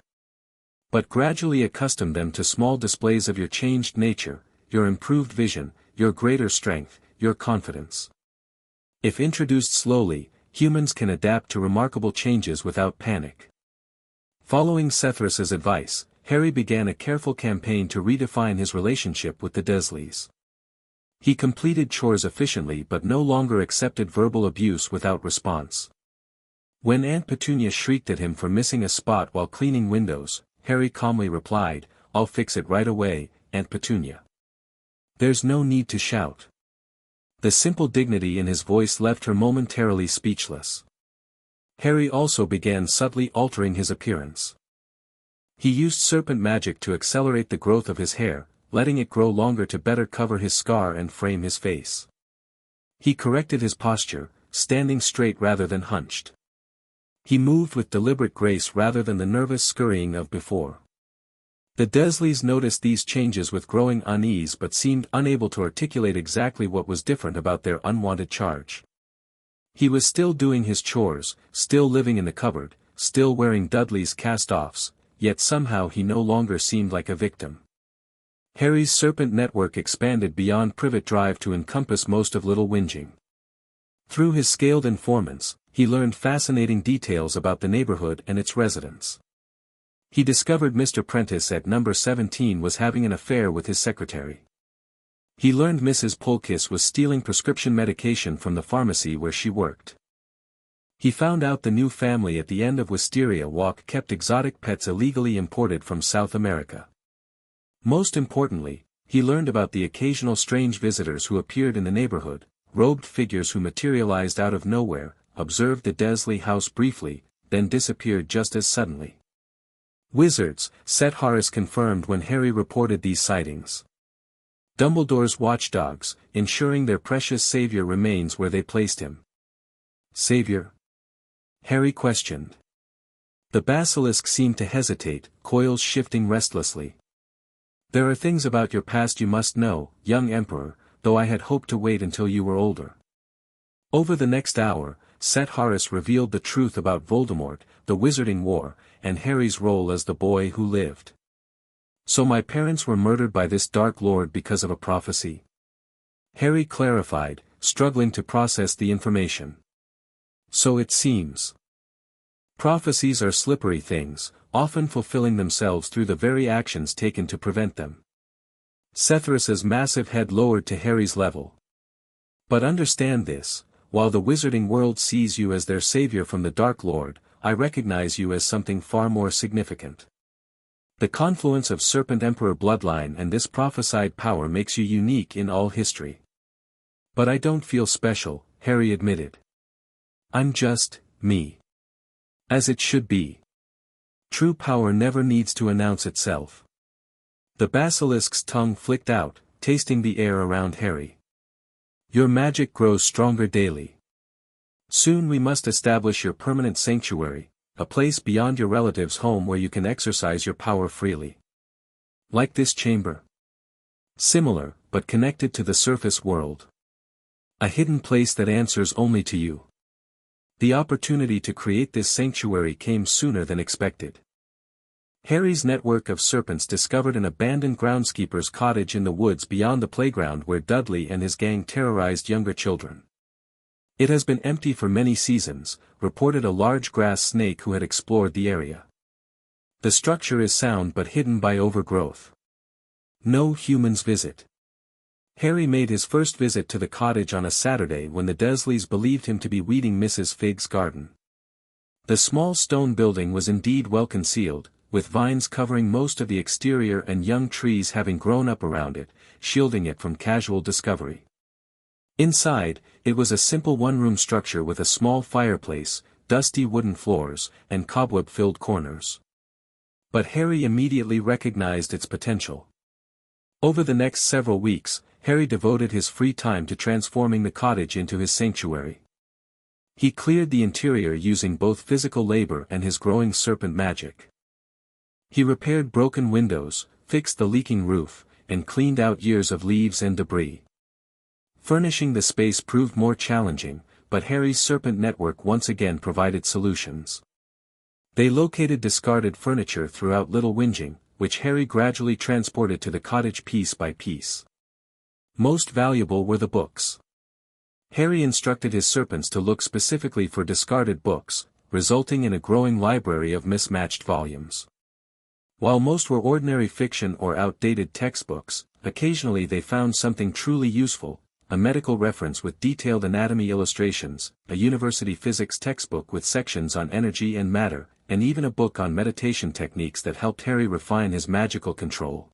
But gradually accustom them to small displays of your changed nature, your improved vision, your greater strength, your confidence. If introduced slowly, humans can adapt to remarkable changes without panic." Following Sethrus's advice, Harry began a careful campaign to redefine his relationship with the Dursleys. He completed chores efficiently but no longer accepted verbal abuse without response. When Aunt Petunia shrieked at him for missing a spot while cleaning windows, Harry calmly replied, "I'll fix it right away, Aunt Petunia." There's no need to shout. The simple dignity in his voice left her momentarily speechless. Harry also began subtly altering his appearance. He used serpent magic to accelerate the growth of his hair, letting it grow longer to better cover his scar and frame his face. He corrected his posture, standing straight rather than hunched. He moved with deliberate grace rather than the nervous scurrying of before. The Dursleys noticed these changes with growing unease but seemed unable to articulate exactly what was different about their unwanted charge. He was still doing his chores, still living in the cupboard, still wearing Dudley's cast-offs, yet somehow he no longer seemed like a victim. Harry's serpent network expanded beyond Privet Drive to encompass most of Little Whinging. Through his scaled informants, he learned fascinating details about the neighborhood and its residents. He discovered Mr. Prentice at number 17 was having an affair with his secretary. He learned Mrs. Polkiss was stealing prescription medication from the pharmacy where she worked. He found out the new family at the end of Wisteria Walk kept exotic pets illegally imported from South America. Most importantly, he learned about the occasional strange visitors who appeared in the neighborhood, robed figures who materialized out of nowhere, observed the Dursley house briefly, then disappeared just as suddenly. Wizards, Set Harris confirmed when Harry reported these sightings. Dumbledore's watchdogs, ensuring their precious savior remains where they placed him. Savior? Harry questioned. The basilisk seemed to hesitate, coils shifting restlessly. There are things about your past you must know, young Emperor, though I had hoped to wait until you were older. Over the next hour, Set Harris revealed the truth about Voldemort, the Wizarding War, and Harry's role as the boy who lived. So my parents were murdered by this Dark Lord because of a prophecy? Harry clarified, struggling to process the information. So it seems. Prophecies are slippery things, often fulfilling themselves through the very actions taken to prevent them. Sethrus's massive head lowered to Harry's level. But understand this, while the wizarding world sees you as their savior from the Dark Lord, I recognize you as something far more significant. The confluence of Serpent Emperor bloodline and this prophesied power makes you unique in all history. But I don't feel special, Harry admitted. I'm just, me. As it should be. True power never needs to announce itself. The basilisk's tongue flicked out, tasting the air around Harry. Your magic grows stronger daily. Soon we must establish your permanent sanctuary, a place beyond your relatives' home where you can exercise your power freely. Like this chamber. Similar, but connected to the surface world. A hidden place that answers only to you. The opportunity to create this sanctuary came sooner than expected. Harry's network of serpents discovered an abandoned groundskeeper's cottage in the woods beyond the playground where Dudley and his gang terrorized younger children. It has been empty for many seasons, reported a large grass snake who had explored the area. The structure is sound but hidden by overgrowth. No humans visit. Harry made his first visit to the cottage on a Saturday when the Dursleys believed him to be weeding Mrs. Fig's garden. The small stone building was indeed well concealed, with vines covering most of the exterior and young trees having grown up around it, shielding it from casual discovery. Inside, it was a simple one-room structure with a small fireplace, dusty wooden floors, and cobweb-filled corners. But Harry immediately recognized its potential. Over the next several weeks, Harry devoted his free time to transforming the cottage into his sanctuary. He cleared the interior using both physical labor and his growing serpent magic. He repaired broken windows, fixed the leaking roof, and cleaned out years of leaves and debris. Furnishing the space proved more challenging, but Harry's serpent network once again provided solutions. They located discarded furniture throughout Little Whinging, which Harry gradually transported to the cottage piece by piece. Most valuable were the books. Harry instructed his serpents to look specifically for discarded books, resulting in a growing library of mismatched volumes. While most were ordinary fiction or outdated textbooks, occasionally they found something truly useful, a medical reference with detailed anatomy illustrations, a university physics textbook with sections on energy and matter, and even a book on meditation techniques that helped Harry refine his magical control.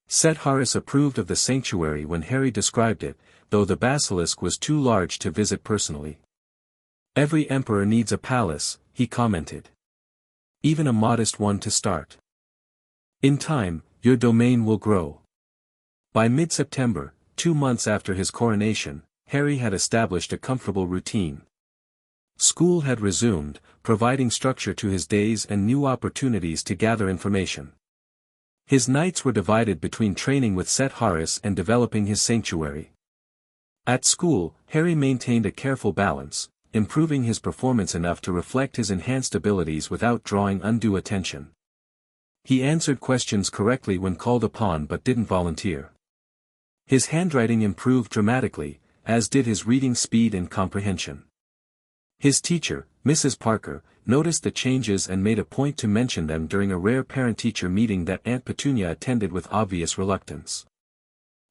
Set Harris approved of the sanctuary when Harry described it, though the basilisk was too large to visit personally. Every emperor needs a palace, he commented. Even a modest one to start. In time, your domain will grow. By mid-September, 2 months after his coronation, Harry had established a comfortable routine. School had resumed, providing structure to his days and new opportunities to gather information. His nights were divided between training with Set Harris and developing his sanctuary. At school, Harry maintained a careful balance, improving his performance enough to reflect his enhanced abilities without drawing undue attention. He answered questions correctly when called upon but didn't volunteer. His handwriting improved dramatically, as did his reading speed and comprehension. His teacher, Mrs. Parker, noticed the changes and made a point to mention them during a rare parent-teacher meeting that Aunt Petunia attended with obvious reluctance.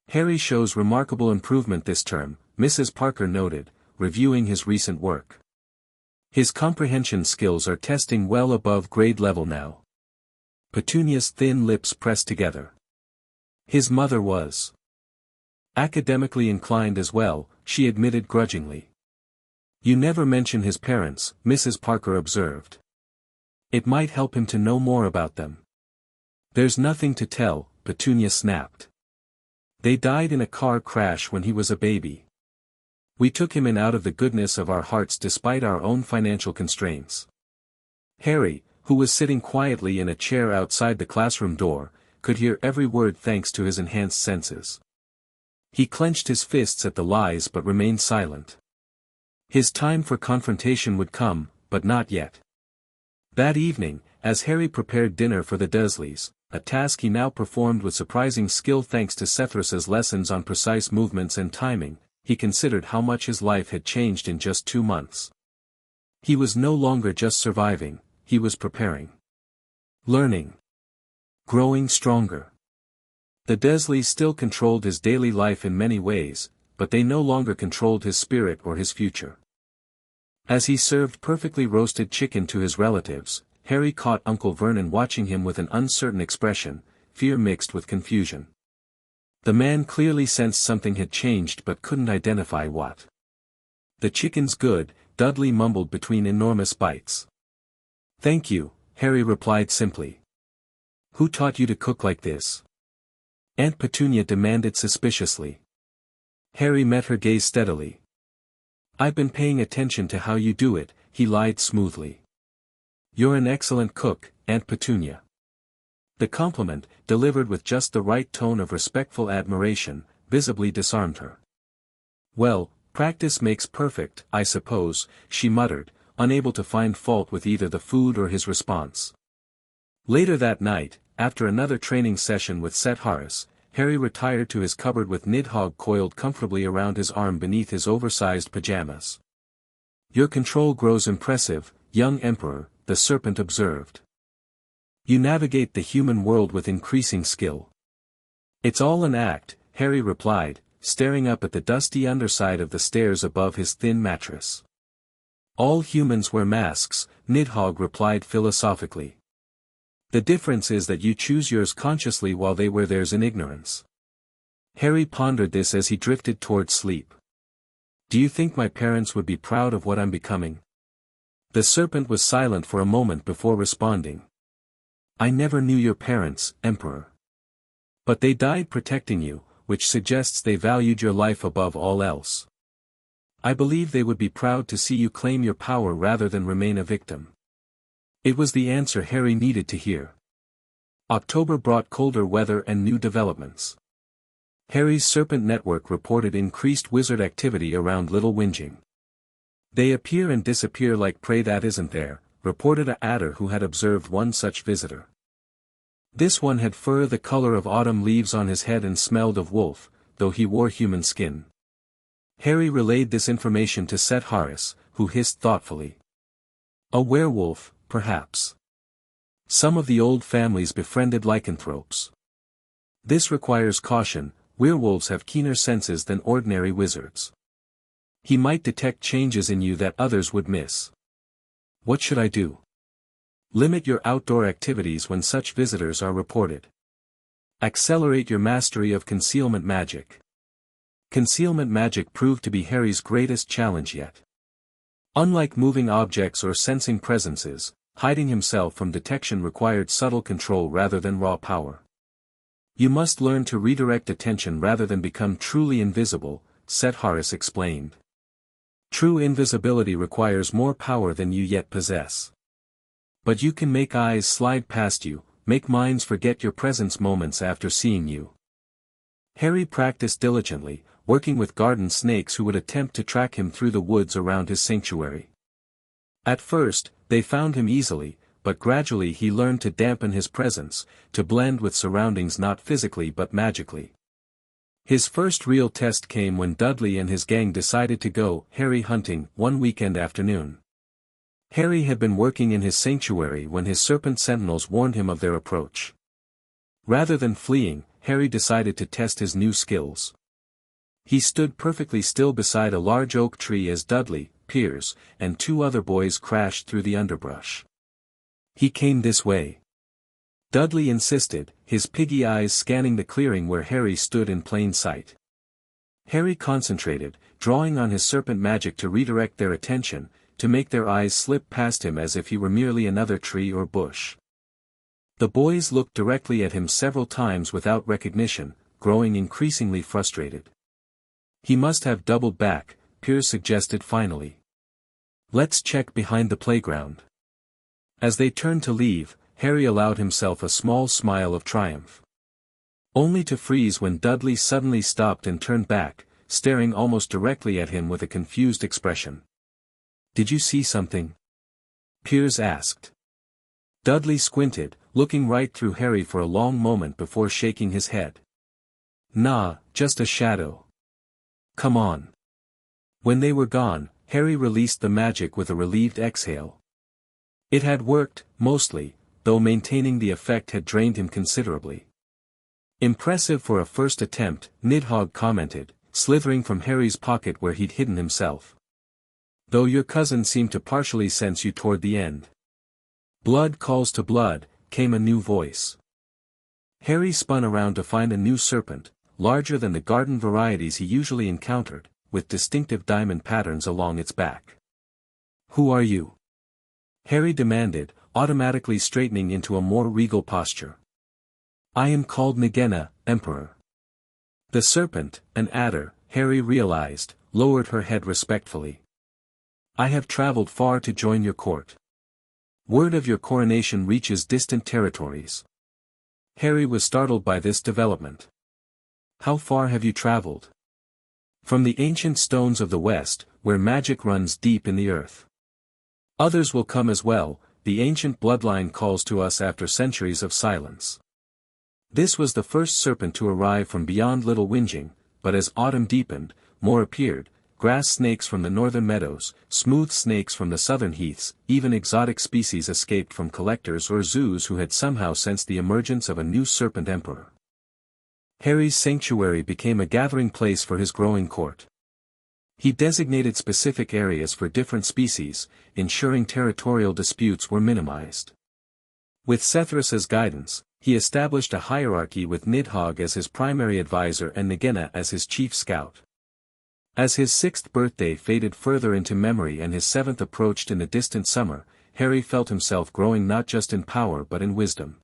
Harry shows remarkable improvement this term, Mrs. Parker noted, reviewing his recent work. His comprehension skills are testing well above grade level now. Petunia's thin lips pressed together. His mother was academically inclined as well, she admitted grudgingly. You never mention his parents, Mrs. Parker observed. It might help him to know more about them. There's nothing to tell, Petunia snapped. They died in a car crash when he was a baby. We took him in out of the goodness of our hearts despite our own financial constraints. Harry, who was sitting quietly in a chair outside the classroom door, could hear every word thanks to his enhanced senses. He clenched his fists at the lies but remained silent. His time for confrontation would come, but not yet. That evening, as Harry prepared dinner for the Dursleys, a task he now performed with surprising skill thanks to Sethrus's lessons on precise movements and timing, he considered how much his life had changed in just 2 months. He was no longer just surviving, he was preparing. Learning. Growing stronger. The Dursleys still controlled his daily life in many ways, but they no longer controlled his spirit or his future. As he served perfectly roasted chicken to his relatives, Harry caught Uncle Vernon watching him with an uncertain expression, fear mixed with confusion. The man clearly sensed something had changed but couldn't identify what. "The chicken's good," Dudley mumbled between enormous bites. "Thank you," Harry replied simply. "Who taught you to cook like this?" Aunt Petunia demanded suspiciously. Harry met her gaze steadily. "I've been paying attention to how you do it," he lied smoothly. "You're an excellent cook, Aunt Petunia." The compliment, delivered with just the right tone of respectful admiration, visibly disarmed her. "Well, practice makes perfect, I suppose," she muttered, unable to find fault with either the food or his response. Later that night, after another training session with Set Harris, Harry retired to his cupboard with Nidhogg coiled comfortably around his arm beneath his oversized pajamas. "Your control grows impressive, young Emperor," the Serpent observed. "You navigate the human world with increasing skill." "It's all an act," Harry replied, staring up at the dusty underside of the stairs above his thin mattress. "All humans wear masks," Nidhogg replied philosophically. "The difference is that you choose yours consciously while they wear theirs in ignorance." Harry pondered this as he drifted toward sleep. "Do you think my parents would be proud of what I'm becoming?" The Serpent was silent for a moment before responding. "I never knew your parents, Emperor. But they died protecting you, which suggests they valued your life above all else. I believe they would be proud to see you claim your power rather than remain a victim." It was the answer Harry needed to hear. October brought colder weather and new developments. Harry's Serpent network reported increased wizard activity around Little Whinging. "They appear and disappear like prey that isn't there," reported a adder who had observed one such visitor. This one had fur the color of autumn leaves on his head and smelled of wolf, though he wore human skin. Harry relayed this information to Set Harris, who hissed thoughtfully. "A werewolf, perhaps. Some of the old families befriended lycanthropes. This requires caution, werewolves have keener senses than ordinary wizards. He might detect changes in you that others would miss. What should I do?" "Limit your outdoor activities when such visitors are reported. Accelerate your mastery of concealment magic." Concealment magic proved to be Harry's greatest challenge yet. Unlike moving objects or sensing presences, hiding himself from detection required subtle control rather than raw power. "You must learn to redirect attention rather than become truly invisible," Set Harris explained. "True invisibility requires more power than you yet possess. But you can make eyes slide past you, make minds forget your presence moments after seeing you." Harry practiced diligently, working with garden snakes who would attempt to track him through the woods around his sanctuary. At first, they found him easily, but gradually he learned to dampen his presence, to blend with surroundings not physically but magically. His first real test came when Dudley and his gang decided to go Harry hunting one weekend afternoon. Harry had been working in his sanctuary when his Serpent sentinels warned him of their approach. Rather than fleeing, Harry decided to test his new skills. He stood perfectly still beside a large oak tree as Dudley, Piers, and two other boys crashed through the underbrush. "He came this way," Dudley insisted, his piggy eyes scanning the clearing where Harry stood in plain sight. Harry concentrated, drawing on his Serpent magic to redirect their attention, to make their eyes slip past him as if he were merely another tree or bush. The boys looked directly at him several times without recognition, growing increasingly frustrated. "He must have doubled back," Piers suggested finally. "Let's check behind the playground." As they turned to leave, Harry allowed himself a small smile of triumph. Only to freeze when Dudley suddenly stopped and turned back, staring almost directly at him with a confused expression. "Did you see something?" Piers asked. Dudley squinted, looking right through Harry for a long moment before shaking his head. "Nah, just a shadow. Come on." When they were gone, Harry released the magic with a relieved exhale. It had worked, mostly, though maintaining the effect had drained him considerably. "Impressive for a first attempt," Nidhogg commented, slithering from Harry's pocket where he'd hidden himself. Though your cousin seemed to partially sense you toward the end. Blood calls to blood, came a new voice. Harry spun around to find a new serpent, larger than the garden varieties he usually encountered, with distinctive diamond patterns along its back. Who are you? Harry demanded, automatically straightening into a more regal posture. I am called Nagena, Emperor. The serpent, an adder, Harry realized, lowered her head respectfully. I have traveled far to join your court. Word of your coronation reaches distant territories. Harry was startled by this development. How far have you traveled? From the ancient stones of the West, where magic runs deep in the earth. Others will come as well, the ancient bloodline calls to us after centuries of silence. This was the first serpent to arrive from beyond Little Whinging, but as autumn deepened, more appeared, grass snakes from the northern meadows, smooth snakes from the southern heaths, even exotic species escaped from collectors or zoos who had somehow sensed the emergence of a new serpent emperor. Harry's sanctuary became a gathering place for his growing court. He designated specific areas for different species, ensuring territorial disputes were minimized. With Sethrus's guidance, he established a hierarchy with Nidhogg as his primary advisor and Nagena as his chief scout. As his 6th birthday faded further into memory and his 7th approached in the distant summer, Harry felt himself growing not just in power but in wisdom.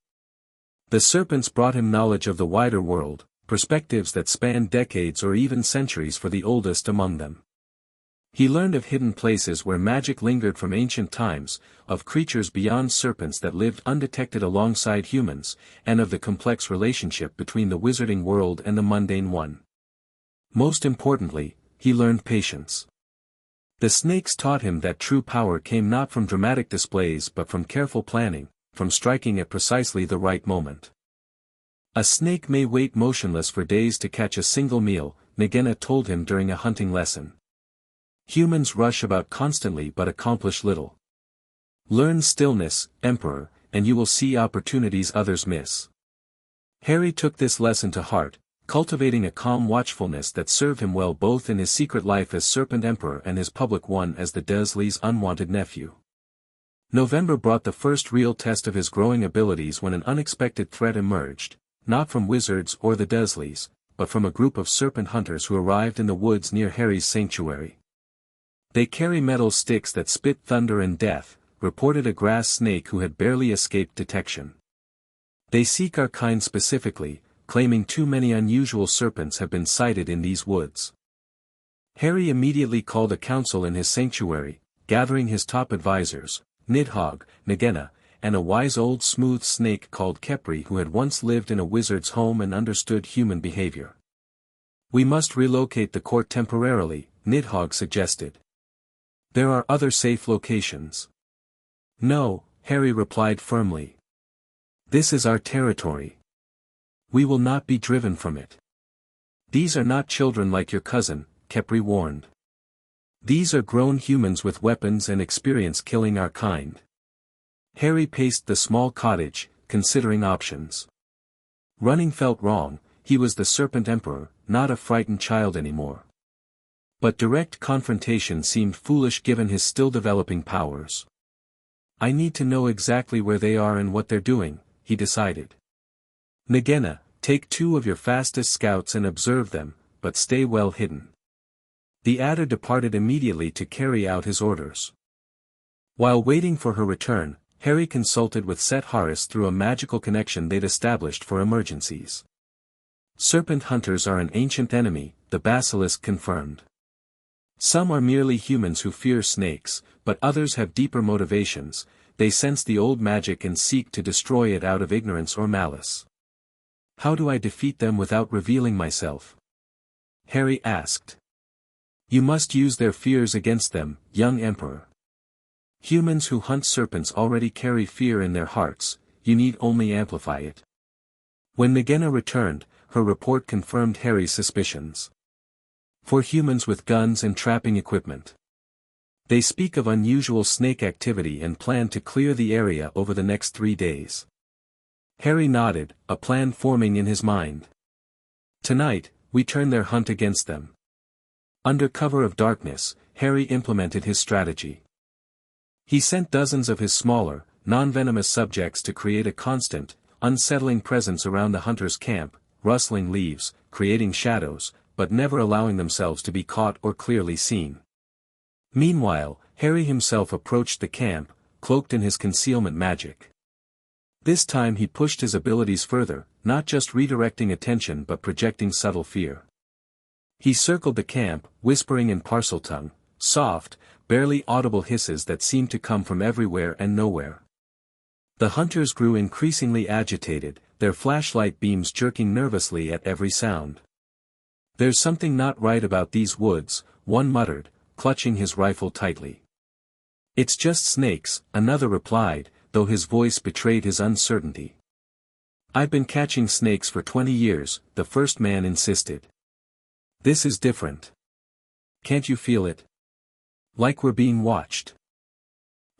The serpents brought him knowledge of the wider world, perspectives that spanned decades or even centuries for the oldest among them. He learned of hidden places where magic lingered from ancient times, of creatures beyond serpents that lived undetected alongside humans, and of the complex relationship between the wizarding world and the mundane one. Most importantly, he learned patience. The snakes taught him that true power came not from dramatic displays but from careful planning, from striking at precisely the right moment. A snake may wait motionless for days to catch a single meal, Nagena told him during a hunting lesson. Humans rush about constantly but accomplish little. Learn stillness, Emperor, and you will see opportunities others miss. Harry took this lesson to heart, cultivating a calm watchfulness that served him well both in his secret life as Serpent Emperor and his public one as the Dursleys' unwanted nephew. November brought the first real test of his growing abilities when an unexpected threat emerged, not from wizards or the Dursleys, but from a group of serpent hunters who arrived in the woods near Harry's sanctuary. They carry metal sticks that spit thunder and death, reported a grass snake who had barely escaped detection. They seek our kind specifically, claiming too many unusual serpents have been sighted in these woods. Harry immediately called a council in his sanctuary, gathering his top advisors, Nidhogg, Nagena, and a wise old smooth snake called Khepri who had once lived in a wizard's home and understood human behavior. We must relocate the court temporarily, Nidhogg suggested. There are other safe locations. No, Harry replied firmly. This is our territory. We will not be driven from it. These are not children like your cousin, Khepri warned. These are grown humans with weapons and experience killing our kind. Harry paced the small cottage, considering options. Running felt wrong, he was the Serpent Emperor, not a frightened child anymore. But direct confrontation seemed foolish given his still developing powers. I need to know exactly where they are and what they're doing, he decided. Nagena, take 2 of your fastest scouts and observe them, but stay well hidden. The adder departed immediately to carry out his orders. While waiting for her return, Harry consulted with Set Harris through a magical connection they'd established for emergencies. Serpent hunters are an ancient enemy, the Basilisk confirmed. Some are merely humans who fear snakes, but others have deeper motivations, they sense the old magic and seek to destroy it out of ignorance or malice. How do I defeat them without revealing myself? Harry asked. You must use their fears against them, young Emperor. Humans who hunt serpents already carry fear in their hearts, you need only amplify it. When Nagena returned, her report confirmed Harry's suspicions. For humans with guns and trapping equipment. They speak of unusual snake activity and plan to clear the area over the next 3 days. Harry nodded, a plan forming in his mind. Tonight, we turn their hunt against them. Under cover of darkness, Harry implemented his strategy. He sent dozens of his smaller, non-venomous subjects to create a constant, unsettling presence around the hunter's camp, rustling leaves, creating shadows, but never allowing themselves to be caught or clearly seen. Meanwhile, Harry himself approached the camp, cloaked in his concealment magic. This time he pushed his abilities further, not just redirecting attention but projecting subtle fear. He circled the camp, whispering in Parseltongue, soft, barely audible hisses that seemed to come from everywhere and nowhere. The hunters grew increasingly agitated, their flashlight beams jerking nervously at every sound. "There's something not right about these woods," one muttered, clutching his rifle tightly. "It's just snakes," another replied, though his voice betrayed his uncertainty. "I've been catching snakes for 20 years, the first man insisted. "This is different. Can't you feel it? Like we're being watched."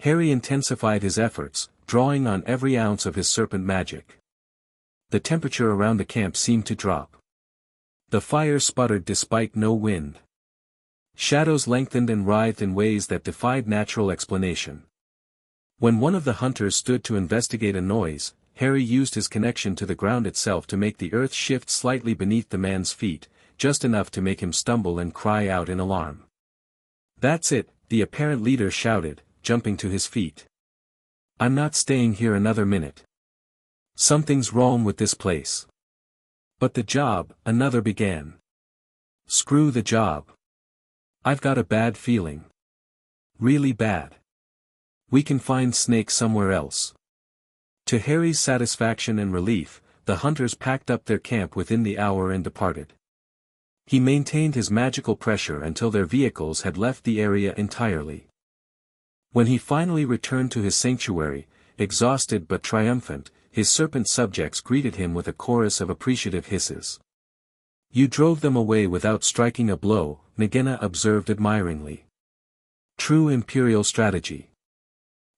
Harry intensified his efforts, drawing on every ounce of his serpent magic. The temperature around the camp seemed to drop. The fire sputtered despite no wind. Shadows lengthened and writhed in ways that defied natural explanation. When one of the hunters stood to investigate a noise, Harry used his connection to the ground itself to make the earth shift slightly beneath the man's feet, just enough to make him stumble and cry out in alarm. "That's it," the apparent leader shouted, jumping to his feet. "I'm not staying here another minute. Something's wrong with this place." "But the job," another began. "Screw the job. I've got a bad feeling. Really bad. We can find snakes somewhere else." To Harry's satisfaction and relief, the hunters packed up their camp within the hour and departed. He maintained his magical pressure until their vehicles had left the area entirely. When he finally returned to his sanctuary, exhausted but triumphant, his serpent subjects greeted him with a chorus of appreciative hisses. "You drove them away without striking a blow," Nagina observed admiringly. "True imperial strategy."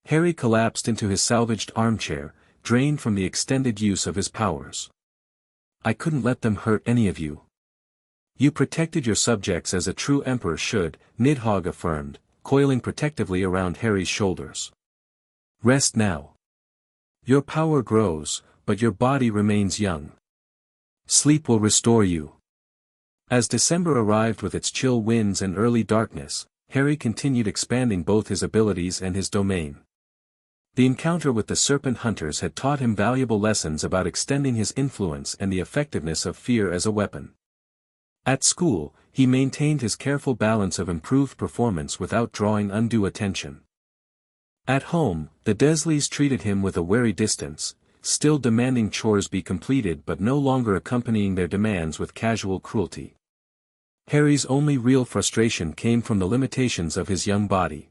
Harry collapsed into his salvaged armchair, drained from the extended use of his powers. "I couldn't let them hurt any of you." "You protected your subjects as a true emperor should," Nidhogg affirmed, coiling protectively around Harry's shoulders. "Rest now. Your power grows, but your body remains young. Sleep will restore you." As December arrived with its chill winds and early darkness, Harry continued expanding both his abilities and his domain. The encounter with the serpent hunters had taught him valuable lessons about extending his influence and the effectiveness of fear as a weapon. At school, he maintained his careful balance of improved performance without drawing undue attention. At home, the Dursleys treated him with a wary distance, still demanding chores be completed but no longer accompanying their demands with casual cruelty. Harry's only real frustration came from the limitations of his young body.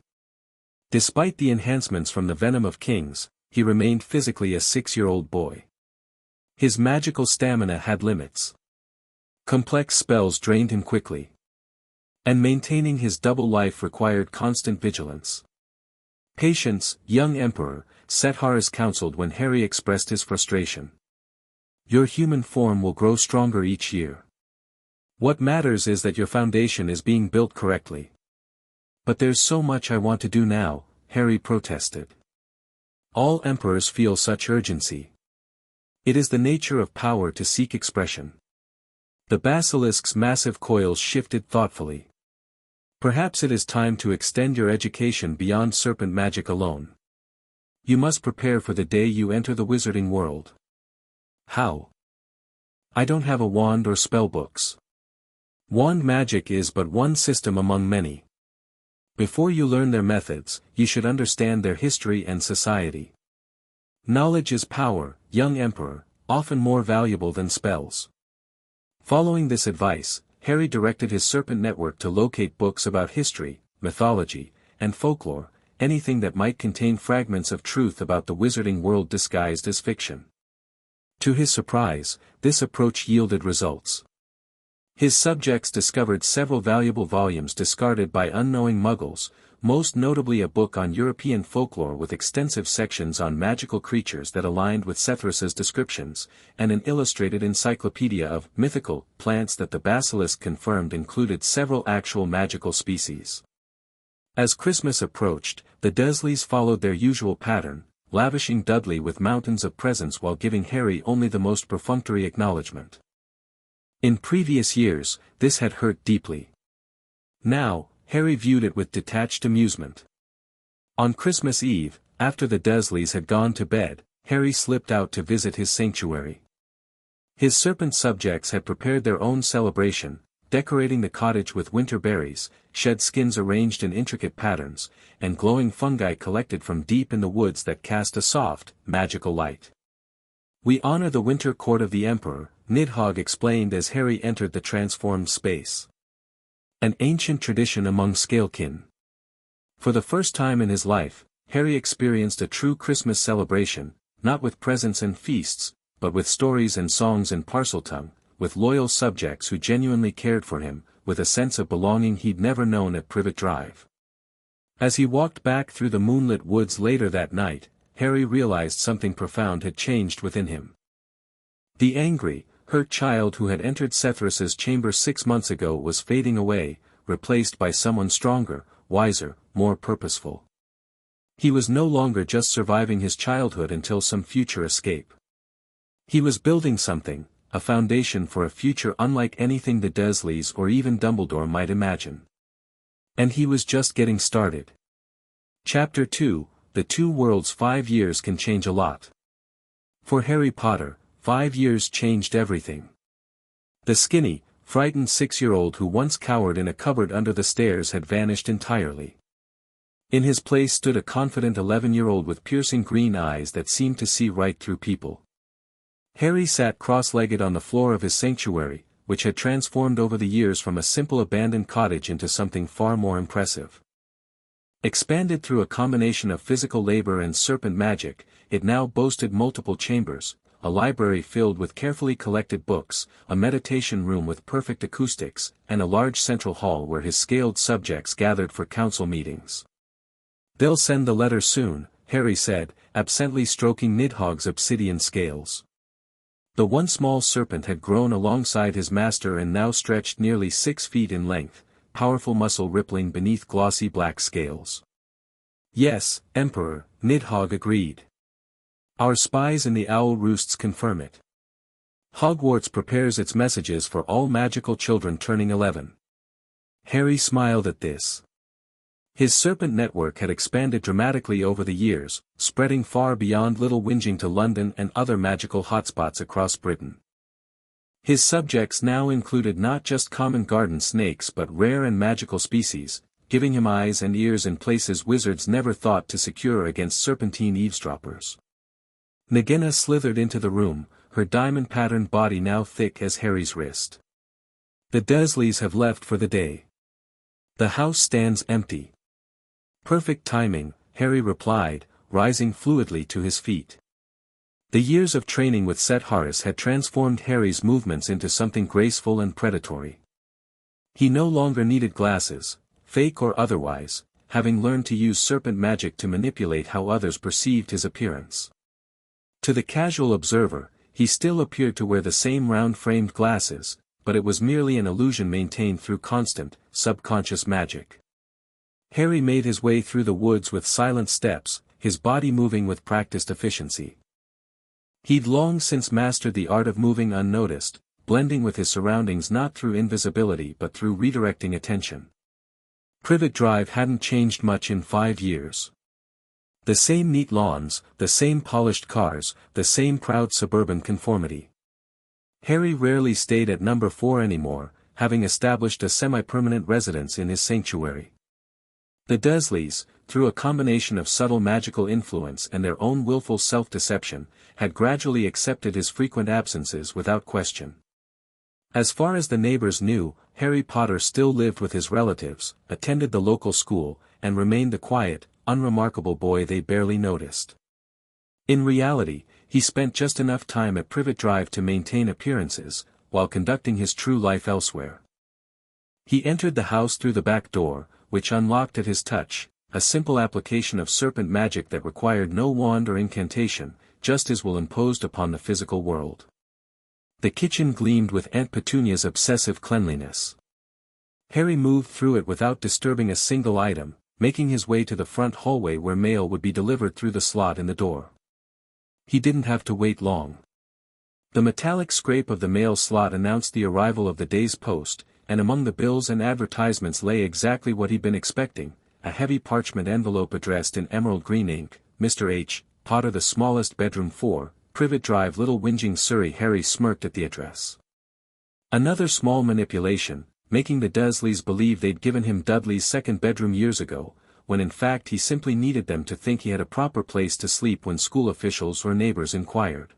Despite the enhancements from the venom of kings, he remained physically a 6-year-old boy. His magical stamina had limits. Complex spells drained him quickly. And maintaining his double life required constant vigilance. "Patience, young emperor," Setharis counseled when Harry expressed his frustration. "Your human form will grow stronger each year. What matters is that your foundation is being built correctly." "But there's so much I want to do now," Harry protested. "All emperors feel such urgency. It is the nature of power to seek expression." The basilisk's massive coils shifted thoughtfully. "Perhaps it is time to extend your education beyond serpent magic alone. You must prepare for the day you enter the wizarding world." "How?" "I don't have a wand or spellbooks. Wand magic is but one system among many. Before you learn their methods, you should understand their history and society. Knowledge is power, young emperor, often more valuable than spells." Following this advice, Harry directed his serpent network to locate books about history, mythology, and folklore, anything that might contain fragments of truth about the wizarding world disguised as fiction. To his surprise, this approach yielded results. His subjects discovered several valuable volumes discarded by unknowing muggles, most notably a book on European folklore with extensive sections on magical creatures that aligned with Sethrus's descriptions, and an illustrated encyclopedia of mythical plants that the Basilisk confirmed included several actual magical species. As Christmas approached, the Dursleys followed their usual pattern, lavishing Dudley with mountains of presents while giving Harry only the most perfunctory acknowledgement. In previous years, this had hurt deeply. Now, Harry viewed it with detached amusement. On Christmas Eve, after the Dursleys had gone to bed, Harry slipped out to visit his sanctuary. His Serpent subjects had prepared their own celebration, decorating the cottage with winter berries, shed skins arranged in intricate patterns, and glowing fungi collected from deep in the woods that cast a soft, magical light. "We honor the winter court of the Emperor," Nidhogg explained as Harry entered the transformed space. An ancient tradition among Scalekin. For the first time in his life, Harry experienced a true Christmas celebration, not with presents and feasts, but with stories and songs in Parseltongue, with loyal subjects who genuinely cared for him, with a sense of belonging he'd never known at Privet Drive. As he walked back through the moonlit woods later that night, Harry realized something profound had changed within him. The angry, hurt child who had entered Sethrus's chamber 6 months ago was fading away, replaced by someone stronger, wiser, more purposeful. He was no longer just surviving his childhood until some future escape. He was building something, a foundation for a future unlike anything the Dursleys or even Dumbledore might imagine. And he was just getting started. Chapter 2, The Two Worlds. 5 years can change a lot. For Harry Potter, 5 years changed everything. The skinny, frightened 6-year-old who once cowered in a cupboard under the stairs had vanished entirely. In his place stood a confident 11-year-old with piercing green eyes that seemed to see right through people. Harry sat cross-legged on the floor of his sanctuary, which had transformed over the years from a simple abandoned cottage into something far more impressive. Expanded through a combination of physical labor and serpent magic, it now boasted multiple chambers, a library filled with carefully collected books, a meditation room with perfect acoustics, and a large central hall where his scaled subjects gathered for council meetings. "They'll send the letter soon," Harry said, absently stroking Nidhogg's obsidian scales. The one small serpent had grown alongside his master and now stretched nearly 6 feet in length, powerful muscle rippling beneath glossy black scales. "Yes, Emperor," Nidhogg agreed. "Our spies in the owl roosts confirm it. Hogwarts prepares its messages for all magical children turning 11. Harry smiled at this. His serpent network had expanded dramatically over the years, spreading far beyond Little Whinging to London and other magical hotspots across Britain. His subjects now included not just common garden snakes but rare and magical species, giving him eyes and ears in places wizards never thought to secure against serpentine eavesdroppers. Nagina slithered into the room, her diamond-patterned body now thick as Harry's wrist. "The Dursleys have left for the day. The house stands empty." "Perfect timing," Harry replied, rising fluidly to his feet. The years of training with Set Harris had transformed Harry's movements into something graceful and predatory. He no longer needed glasses, fake or otherwise, having learned to use serpent magic to manipulate how others perceived his appearance. To the casual observer, he still appeared to wear the same round-framed glasses, but it was merely an illusion maintained through constant, subconscious magic. Harry made his way through the woods with silent steps, his body moving with practiced efficiency. He'd long since mastered the art of moving unnoticed, blending with his surroundings not through invisibility but through redirecting attention. Privet Drive hadn't changed much in 5 years. The same neat lawns, the same polished cars, the same proud suburban conformity. Harry rarely stayed at number 4 anymore, having established a semi-permanent residence in his sanctuary. The Dursleys, through a combination of subtle magical influence and their own willful self-deception, had gradually accepted his frequent absences without question. As far as the neighbors knew, Harry Potter still lived with his relatives, attended the local school, and remained the quiet, unremarkable boy they barely noticed. In reality, he spent just enough time at Privet Drive to maintain appearances, while conducting his true life elsewhere. He entered the house through the back door, which unlocked at his touch, a simple application of serpent magic that required no wand or incantation, just as will imposed upon the physical world. The kitchen gleamed with Aunt Petunia's obsessive cleanliness. Harry moved through it without disturbing a single item, making his way to the front hallway where mail would be delivered through the slot in the door. He didn't have to wait long. The metallic scrape of the mail slot announced the arrival of the day's post, and among the bills and advertisements lay exactly what he'd been expecting, a heavy parchment envelope addressed in emerald green ink, Mr. H. Potter, the smallest bedroom 4, Privet Drive, Little Whinging, Surrey. Harry smirked at the address. Another small manipulation, making the Dursleys believe they'd given him Dudley's second bedroom years ago, when in fact he simply needed them to think he had a proper place to sleep when school officials or neighbors inquired.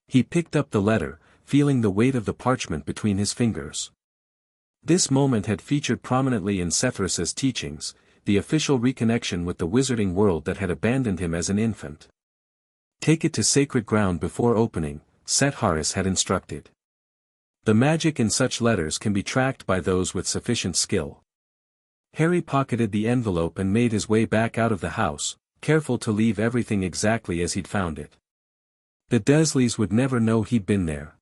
He picked up the letter, feeling the weight of the parchment between his fingers. This moment had featured prominently in Severus's teachings, the official reconnection with the wizarding world that had abandoned him as an infant. Take it to sacred ground before opening, Severus had instructed. The magic in such letters can be tracked by those with sufficient skill. Harry pocketed the envelope and made his way back out of the house, careful to leave everything exactly as he'd found it. The Dursleys would never know he'd been there.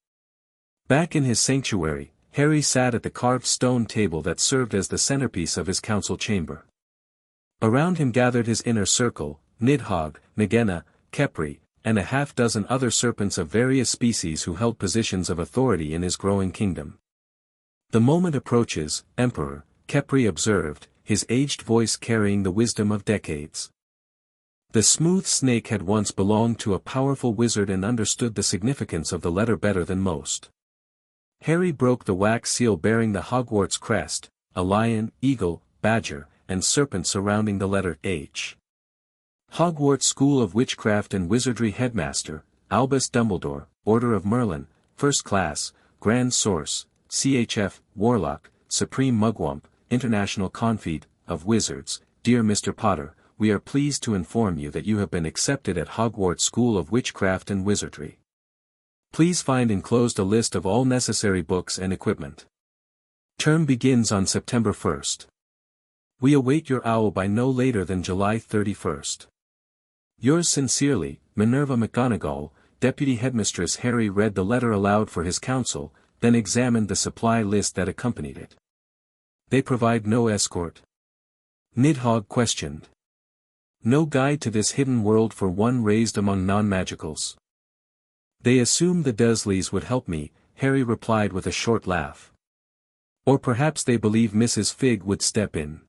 Back in his sanctuary, Harry sat at the carved stone table that served as the centerpiece of his council chamber. Around him gathered his inner circle, Nidhogg, Nagina, Khepri, and a half-dozen other serpents of various species who held positions of authority in his growing kingdom. "The moment approaches, Emperor," Khepri observed, his aged voice carrying the wisdom of decades. The smooth snake had once belonged to a powerful wizard and understood the significance of the letter better than most. Harry broke the wax seal bearing the Hogwarts crest, a lion, eagle, badger, and serpent surrounding the letter H. Hogwarts School of Witchcraft and Wizardry Headmaster, Albus Dumbledore, Order of Merlin, First Class, Grand Source, CHF, Warlock, Supreme Mugwump, International Confeet, of Wizards. Dear Mr. Potter, we are pleased to inform you that you have been accepted at Hogwarts School of Witchcraft and Wizardry. Please find enclosed a list of all necessary books and equipment. Term begins on September 1st. We await your owl by no later than July 31st. Yours sincerely, Minerva McGonagall, Deputy Headmistress. Harry read the letter aloud for his council, then examined the supply list that accompanied it. They provide no escort? Nidhogg questioned. No guide to this hidden world for one raised among non-magicals. They assumed the Dursleys would help me, Harry replied with a short laugh. Or perhaps they believe Mrs. Fig would step in.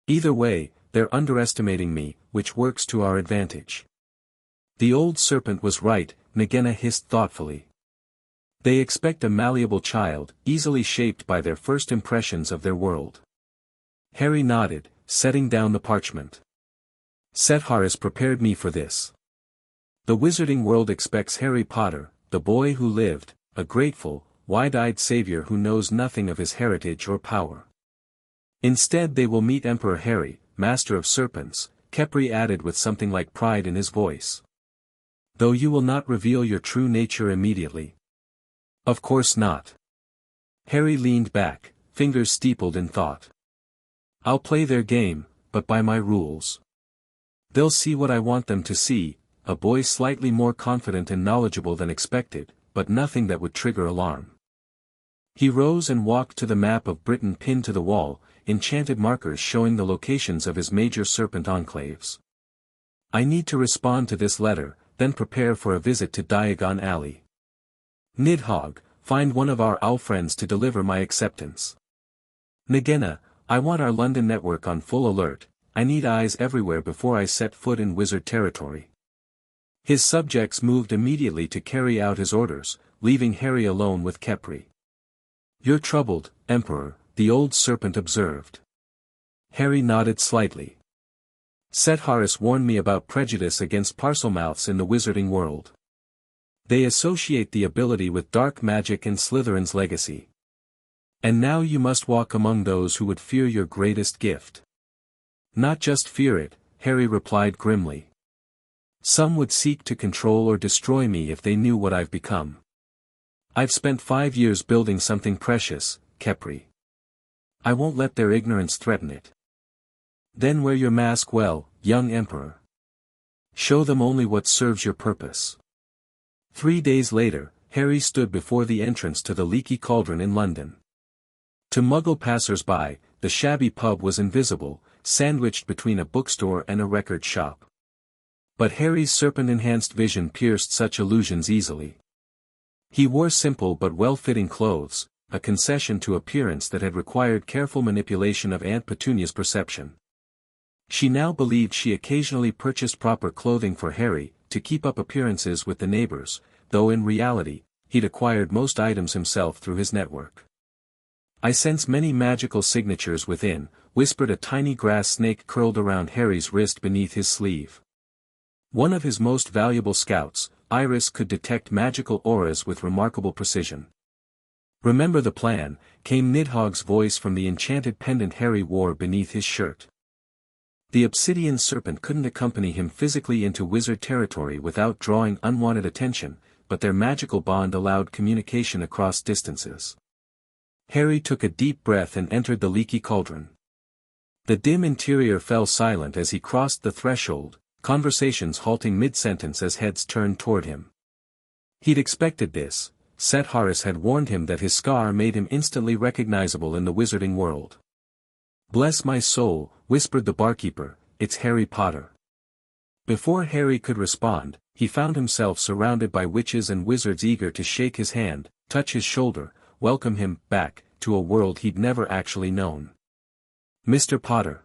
Either way, they're underestimating me, which works to our advantage. The old serpent was right, Nagina hissed thoughtfully. They expect a malleable child, easily shaped by their first impressions of their world. Harry nodded, setting down the parchment. Severus prepared me for this. The wizarding world expects Harry Potter, the boy who lived, a grateful, wide-eyed savior who knows nothing of his heritage or power. Instead they will meet Emperor Harry, Master of Serpents, Khepri added with something like pride in his voice. Though you will not reveal your true nature immediately. Of course not. Harry leaned back, fingers steepled in thought. I'll play their game, but by my rules. They'll see what I want them to see, a boy slightly more confident and knowledgeable than expected, but nothing that would trigger alarm. He rose and walked to the map of Britain pinned to the wall, enchanted markers showing the locations of his major serpent enclaves. I need to respond to this letter, then prepare for a visit to Diagon Alley. Nidhogg, find one of our owl friends to deliver my acceptance. Nagina, I want our London network on full alert, I need eyes everywhere before I set foot in wizard territory. His subjects moved immediately to carry out his orders, leaving Harry alone with Khepri. You're troubled, Emperor, the old serpent observed. Harry nodded slightly. Severus warned me about prejudice against Parselmouths in the wizarding world. They associate the ability with dark magic and Slytherin's legacy. And now you must walk among those who would fear your greatest gift. Not just fear it, Harry replied grimly. Some would seek to control or destroy me if they knew what I've become. I've spent 5 years building something precious, Khepri. I won't let their ignorance threaten it. Then wear your mask well, young Emperor. Show them only what serves your purpose. 3 days later, Harry stood before the entrance to the Leaky Cauldron in London. To Muggle passers-by, the shabby pub was invisible, sandwiched between a bookstore and a record shop. But Harry's serpent-enhanced vision pierced such illusions easily. He wore simple but well-fitting clothes, a concession to appearance that had required careful manipulation of Aunt Petunia's perception. She now believed she occasionally purchased proper clothing for Harry, to keep up appearances with the neighbors, though in reality, he'd acquired most items himself through his network. I sense many magical signatures within, whispered a tiny grass snake curled around Harry's wrist beneath his sleeve. One of his most valuable scouts, Iris, could detect magical auras with remarkable precision. Remember the plan, came Nidhogg's voice from the enchanted pendant Harry wore beneath his shirt. The obsidian serpent couldn't accompany him physically into wizard territory without drawing unwanted attention, but their magical bond allowed communication across distances. Harry took a deep breath and entered the Leaky Cauldron. The dim interior fell silent as he crossed the threshold, conversations halting mid-sentence as heads turned toward him. He'd expected this. Set Harris had warned him that his scar made him instantly recognizable in the wizarding world. "Bless my soul," whispered the barkeeper, "it's Harry Potter." Before Harry could respond, he found himself surrounded by witches and wizards eager to shake his hand, touch his shoulder, welcome him back to a world he'd never actually known. "Mr. Potter.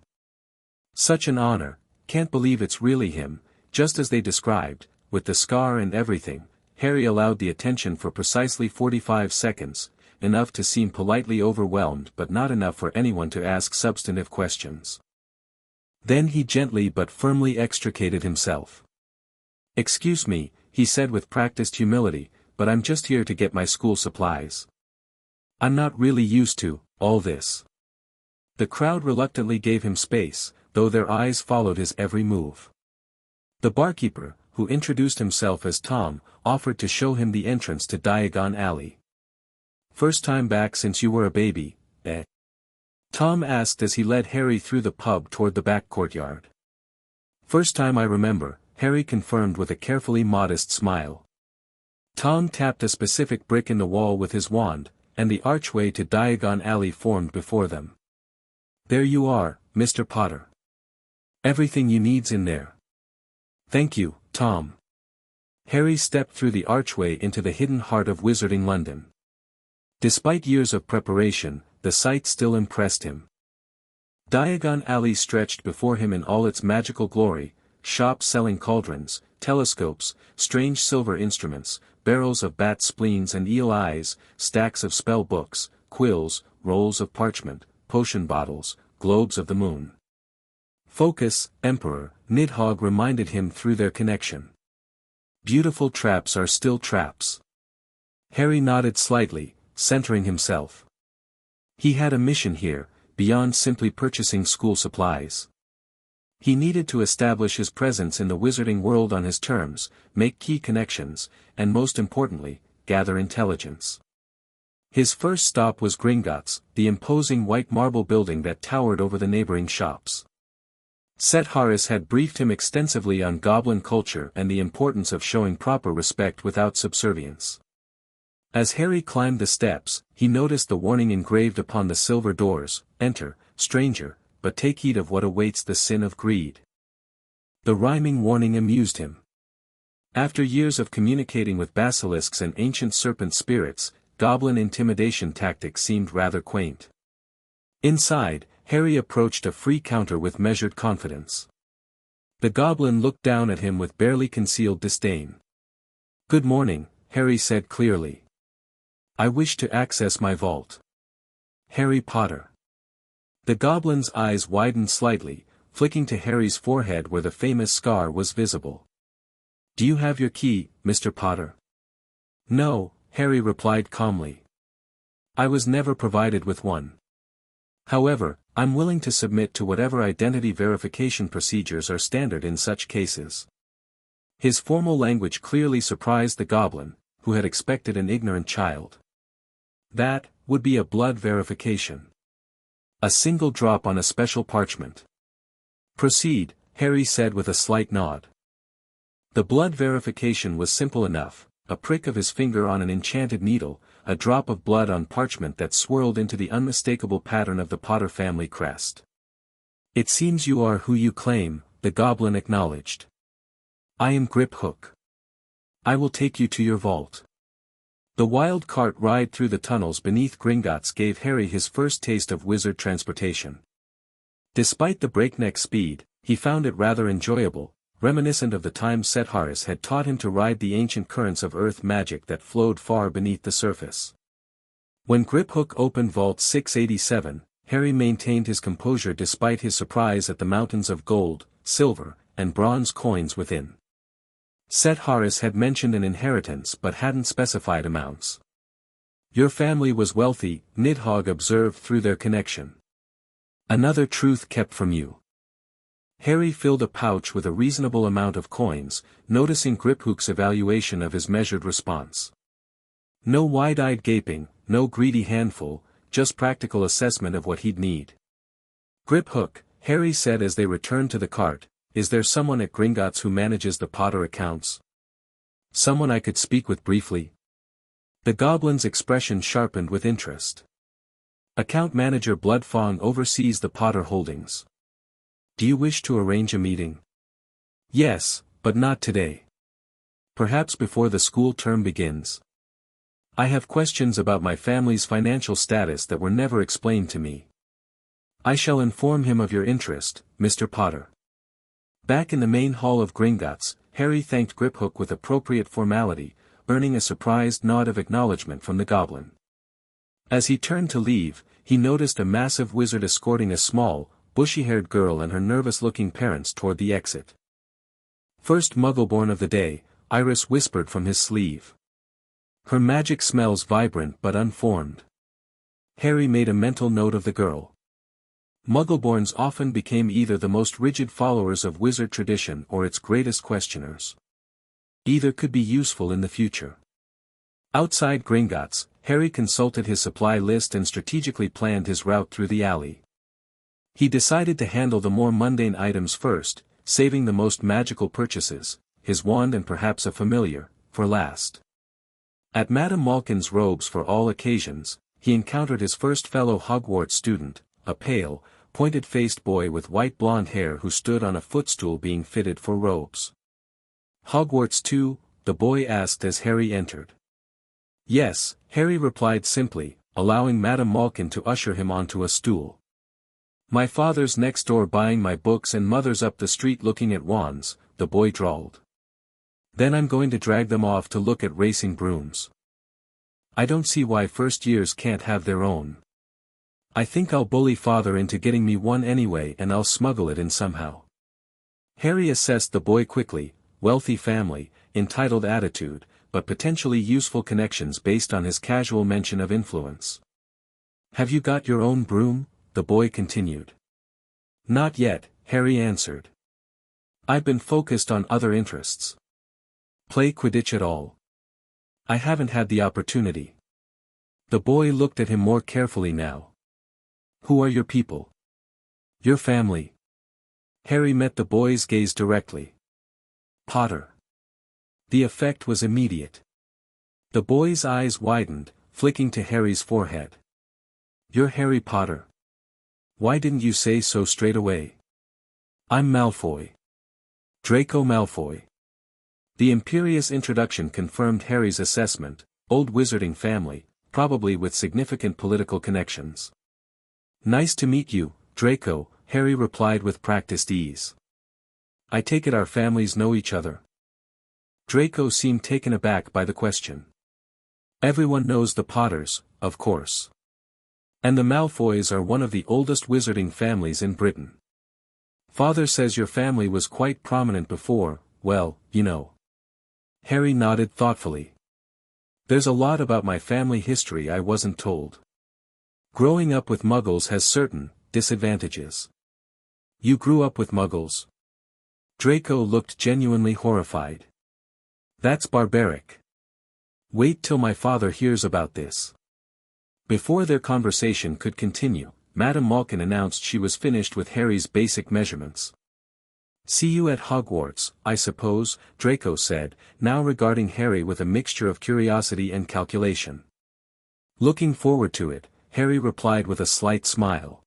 Such an honor, can't believe it's really him," just as they described, with the scar and everything. Harry allowed the attention for precisely 45 seconds, enough to seem politely overwhelmed but not enough for anyone to ask substantive questions. Then he gently but firmly extricated himself. "Excuse me," he said with practiced humility, "but I'm just here to get my school supplies. I'm not really used to all this." The crowd reluctantly gave him space, though their eyes followed his every move. The barkeeper, who introduced himself as Tom, offered to show him the entrance to Diagon Alley. "First time back since you were a baby, eh?" Tom asked as he led Harry through the pub toward the back courtyard. "First time I remember," Harry confirmed with a carefully modest smile. Tom tapped a specific brick in the wall with his wand, and the archway to Diagon Alley formed before them. "There you are, Mr. Potter. Everything you need's in there." "Thank you, Tom." Harry stepped through the archway into the hidden heart of wizarding London. Despite years of preparation, the sight still impressed him. Diagon Alley stretched before him in all its magical glory, shops selling cauldrons, telescopes, strange silver instruments, barrels of bat spleens and eel eyes, stacks of spell books, quills, rolls of parchment, potion bottles, globes of the moon. "Focus, Emperor," Nidhogg reminded him through their connection. "Beautiful traps are still traps." Harry nodded slightly, centering himself. He had a mission here, beyond simply purchasing school supplies. He needed to establish his presence in the wizarding world on his terms, make key connections, and most importantly, gather intelligence. His first stop was Gringotts, the imposing white marble building that towered over the neighboring shops. Set Harris had briefed him extensively on goblin culture and the importance of showing proper respect without subservience. As Harry climbed the steps, he noticed the warning engraved upon the silver doors, "Enter, stranger, but take heed of what awaits the sin of greed." The rhyming warning amused him. After years of communicating with basilisks and ancient serpent spirits, goblin intimidation tactics seemed rather quaint. Inside, Harry approached a free counter with measured confidence. The goblin looked down at him with barely concealed disdain. "Good morning," Harry said clearly. "I wish to access my vault. Harry Potter." The goblin's eyes widened slightly, flicking to Harry's forehead where the famous scar was visible. "Do you have your key, Mr. Potter?" "No," Harry replied calmly. "I was never provided with one. However, I'm willing to submit to whatever identity verification procedures are standard in such cases." His formal language clearly surprised the goblin, who had expected an ignorant child. "That would be a blood verification." A single drop on a special parchment. Proceed, Harry said with a slight nod. The blood verification was simple enough, a prick of his finger on an enchanted needle, a drop of blood on parchment that swirled into the unmistakable pattern of the Potter family crest. It seems you are who you claim, the goblin acknowledged. I am Grip Hook. I will take you to your vault. The wild cart ride through the tunnels beneath Gringotts gave Harry his first taste of wizard transportation. Despite the breakneck speed, he found it rather enjoyable, reminiscent of the time Setharis had taught him to ride the ancient currents of earth magic that flowed far beneath the surface. When Griphook opened Vault 687, Harry maintained his composure despite his surprise at the mountains of gold, silver, and bronze coins within. Setharis had mentioned an inheritance but hadn't specified amounts. Your family was wealthy, Nidhogg observed through their connection. Another truth kept from you. Harry filled a pouch with a reasonable amount of coins, noticing Griphook's evaluation of his measured response. No wide-eyed gaping, no greedy handful, just practical assessment of what he'd need. Griphook, Harry said as they returned to the cart, is there someone at Gringotts who manages the Potter accounts? Someone I could speak with briefly? The goblin's expression sharpened with interest. Account manager Bloodfang oversees the Potter holdings. Do you wish to arrange a meeting? Yes, but not today. Perhaps before the school term begins. I have questions about my family's financial status that were never explained to me. I shall inform him of your interest, Mr. Potter. Back in the main hall of Gringotts, Harry thanked Griphook with appropriate formality, earning a surprised nod of acknowledgement from the goblin. As he turned to leave, he noticed a massive wizard escorting a small, bushy-haired girl and her nervous-looking parents toward the exit. First Muggleborn of the day, Iris whispered from his sleeve. Her magic smells vibrant but unformed. Harry made a mental note of the girl. Muggleborns often became either the most rigid followers of wizard tradition or its greatest questioners. Either could be useful in the future. Outside Gringotts, Harry consulted his supply list and strategically planned his route through the alley. He decided to handle the more mundane items first, saving the most magical purchases, his wand and perhaps a familiar, for last. At Madame Malkin's robes for all occasions, he encountered his first fellow Hogwarts student, a pale, pointed-faced boy with white blonde hair who stood on a footstool being fitted for robes. Hogwarts too? The boy asked as Harry entered. Yes, Harry replied simply, allowing Madame Malkin to usher him onto a stool. My father's next door buying my books and mother's up the street looking at wands, the boy drawled. Then I'm going to drag them off to look at racing brooms. I don't see why first years can't have their own. I think I'll bully father into getting me one anyway and I'll smuggle it in somehow. Harry assessed the boy quickly, wealthy family, entitled attitude, but potentially useful connections based on his casual mention of influence. Have you got your own broom? The boy continued. Not yet, Harry answered. I've been focused on other interests. Play Quidditch at all? I haven't had the opportunity. The boy looked at him more carefully now. Who are your people? Your family. Harry met the boy's gaze directly. Potter. The effect was immediate. The boy's eyes widened, flicking to Harry's forehead. You're Harry Potter. Why didn't you say so straight away? I'm Malfoy. Draco Malfoy. The imperious introduction confirmed Harry's assessment, old wizarding family, probably with significant political connections. Nice to meet you, Draco, Harry replied with practiced ease. I take it our families know each other. Draco seemed taken aback by the question. Everyone knows the Potters, of course. And the Malfoys are one of the oldest wizarding families in Britain. Father says your family was quite prominent before, well, you know. Harry nodded thoughtfully. There's a lot about my family history I wasn't told. Growing up with Muggles has certain disadvantages. You grew up with Muggles? Draco looked genuinely horrified. That's barbaric. Wait till my father hears about this. Before their conversation could continue, Madame Malkin announced she was finished with Harry's basic measurements. "See you at Hogwarts, I suppose," Draco said, now regarding Harry with a mixture of curiosity and calculation. "Looking forward to it," Harry replied with a slight smile.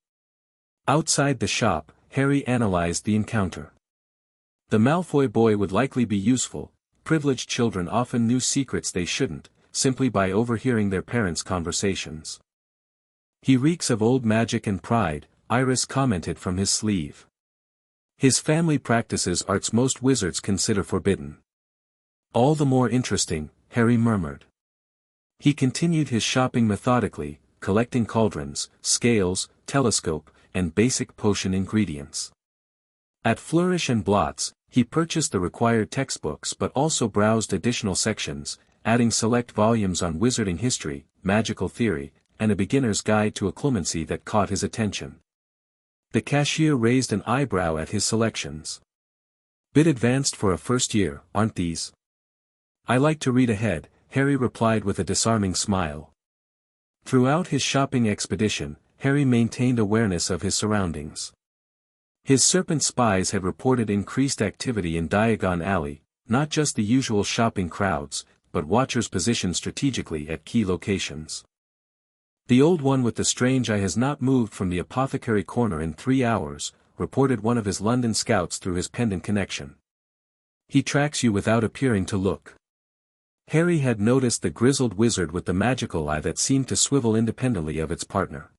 Outside the shop, Harry analyzed the encounter. The Malfoy boy would likely be useful. Privileged children often knew secrets they shouldn't, simply by overhearing their parents' conversations. "He reeks of old magic and pride," Iris commented from his sleeve. "His family practices arts most wizards consider forbidden." "All the more interesting," Harry murmured. He continued his shopping methodically, collecting cauldrons, scales, telescope, and basic potion ingredients. At Flourish and Blots, he purchased the required textbooks but also browsed additional sections, adding select volumes on wizarding history, magical theory, and a beginner's guide to occlumency that caught his attention. The cashier raised an eyebrow at his selections. "Bit advanced for a first year, aren't these?" "I like to read ahead," Harry replied with a disarming smile. Throughout his shopping expedition, Harry maintained awareness of his surroundings. His Serpent spies had reported increased activity in Diagon Alley, not just the usual shopping crowds, but watchers positioned strategically at key locations. "The old one with the strange eye has not moved from the apothecary corner in 3 hours, reported one of his London scouts through his pendant connection. "He tracks you without appearing to look." Harry had noticed the grizzled wizard with the magical eye that seemed to swivel independently of its partner.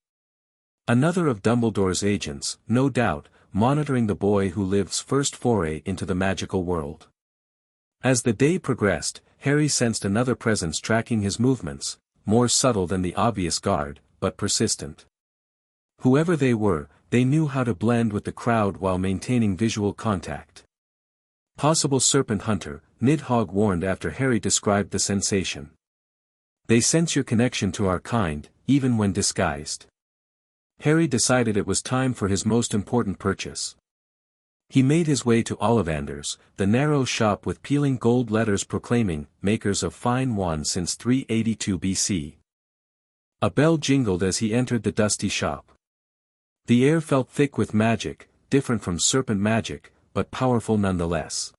Another of Dumbledore's agents, no doubt, monitoring the boy who lives first foray into the magical world. As the day progressed, Harry sensed another presence tracking his movements, more subtle than the obvious guard, but persistent. Whoever they were, they knew how to blend with the crowd while maintaining visual contact. "Possible serpent hunter," Nidhogg warned after Harry described the sensation. "They sense your connection to our kind, even when disguised." Harry decided it was time for his most important purchase. He made his way to Ollivander's, the narrow shop with peeling gold letters proclaiming, "Makers of fine wands since 382 BC. A bell jingled as he entered the dusty shop. The air felt thick with magic, different from serpent magic, but powerful nonetheless.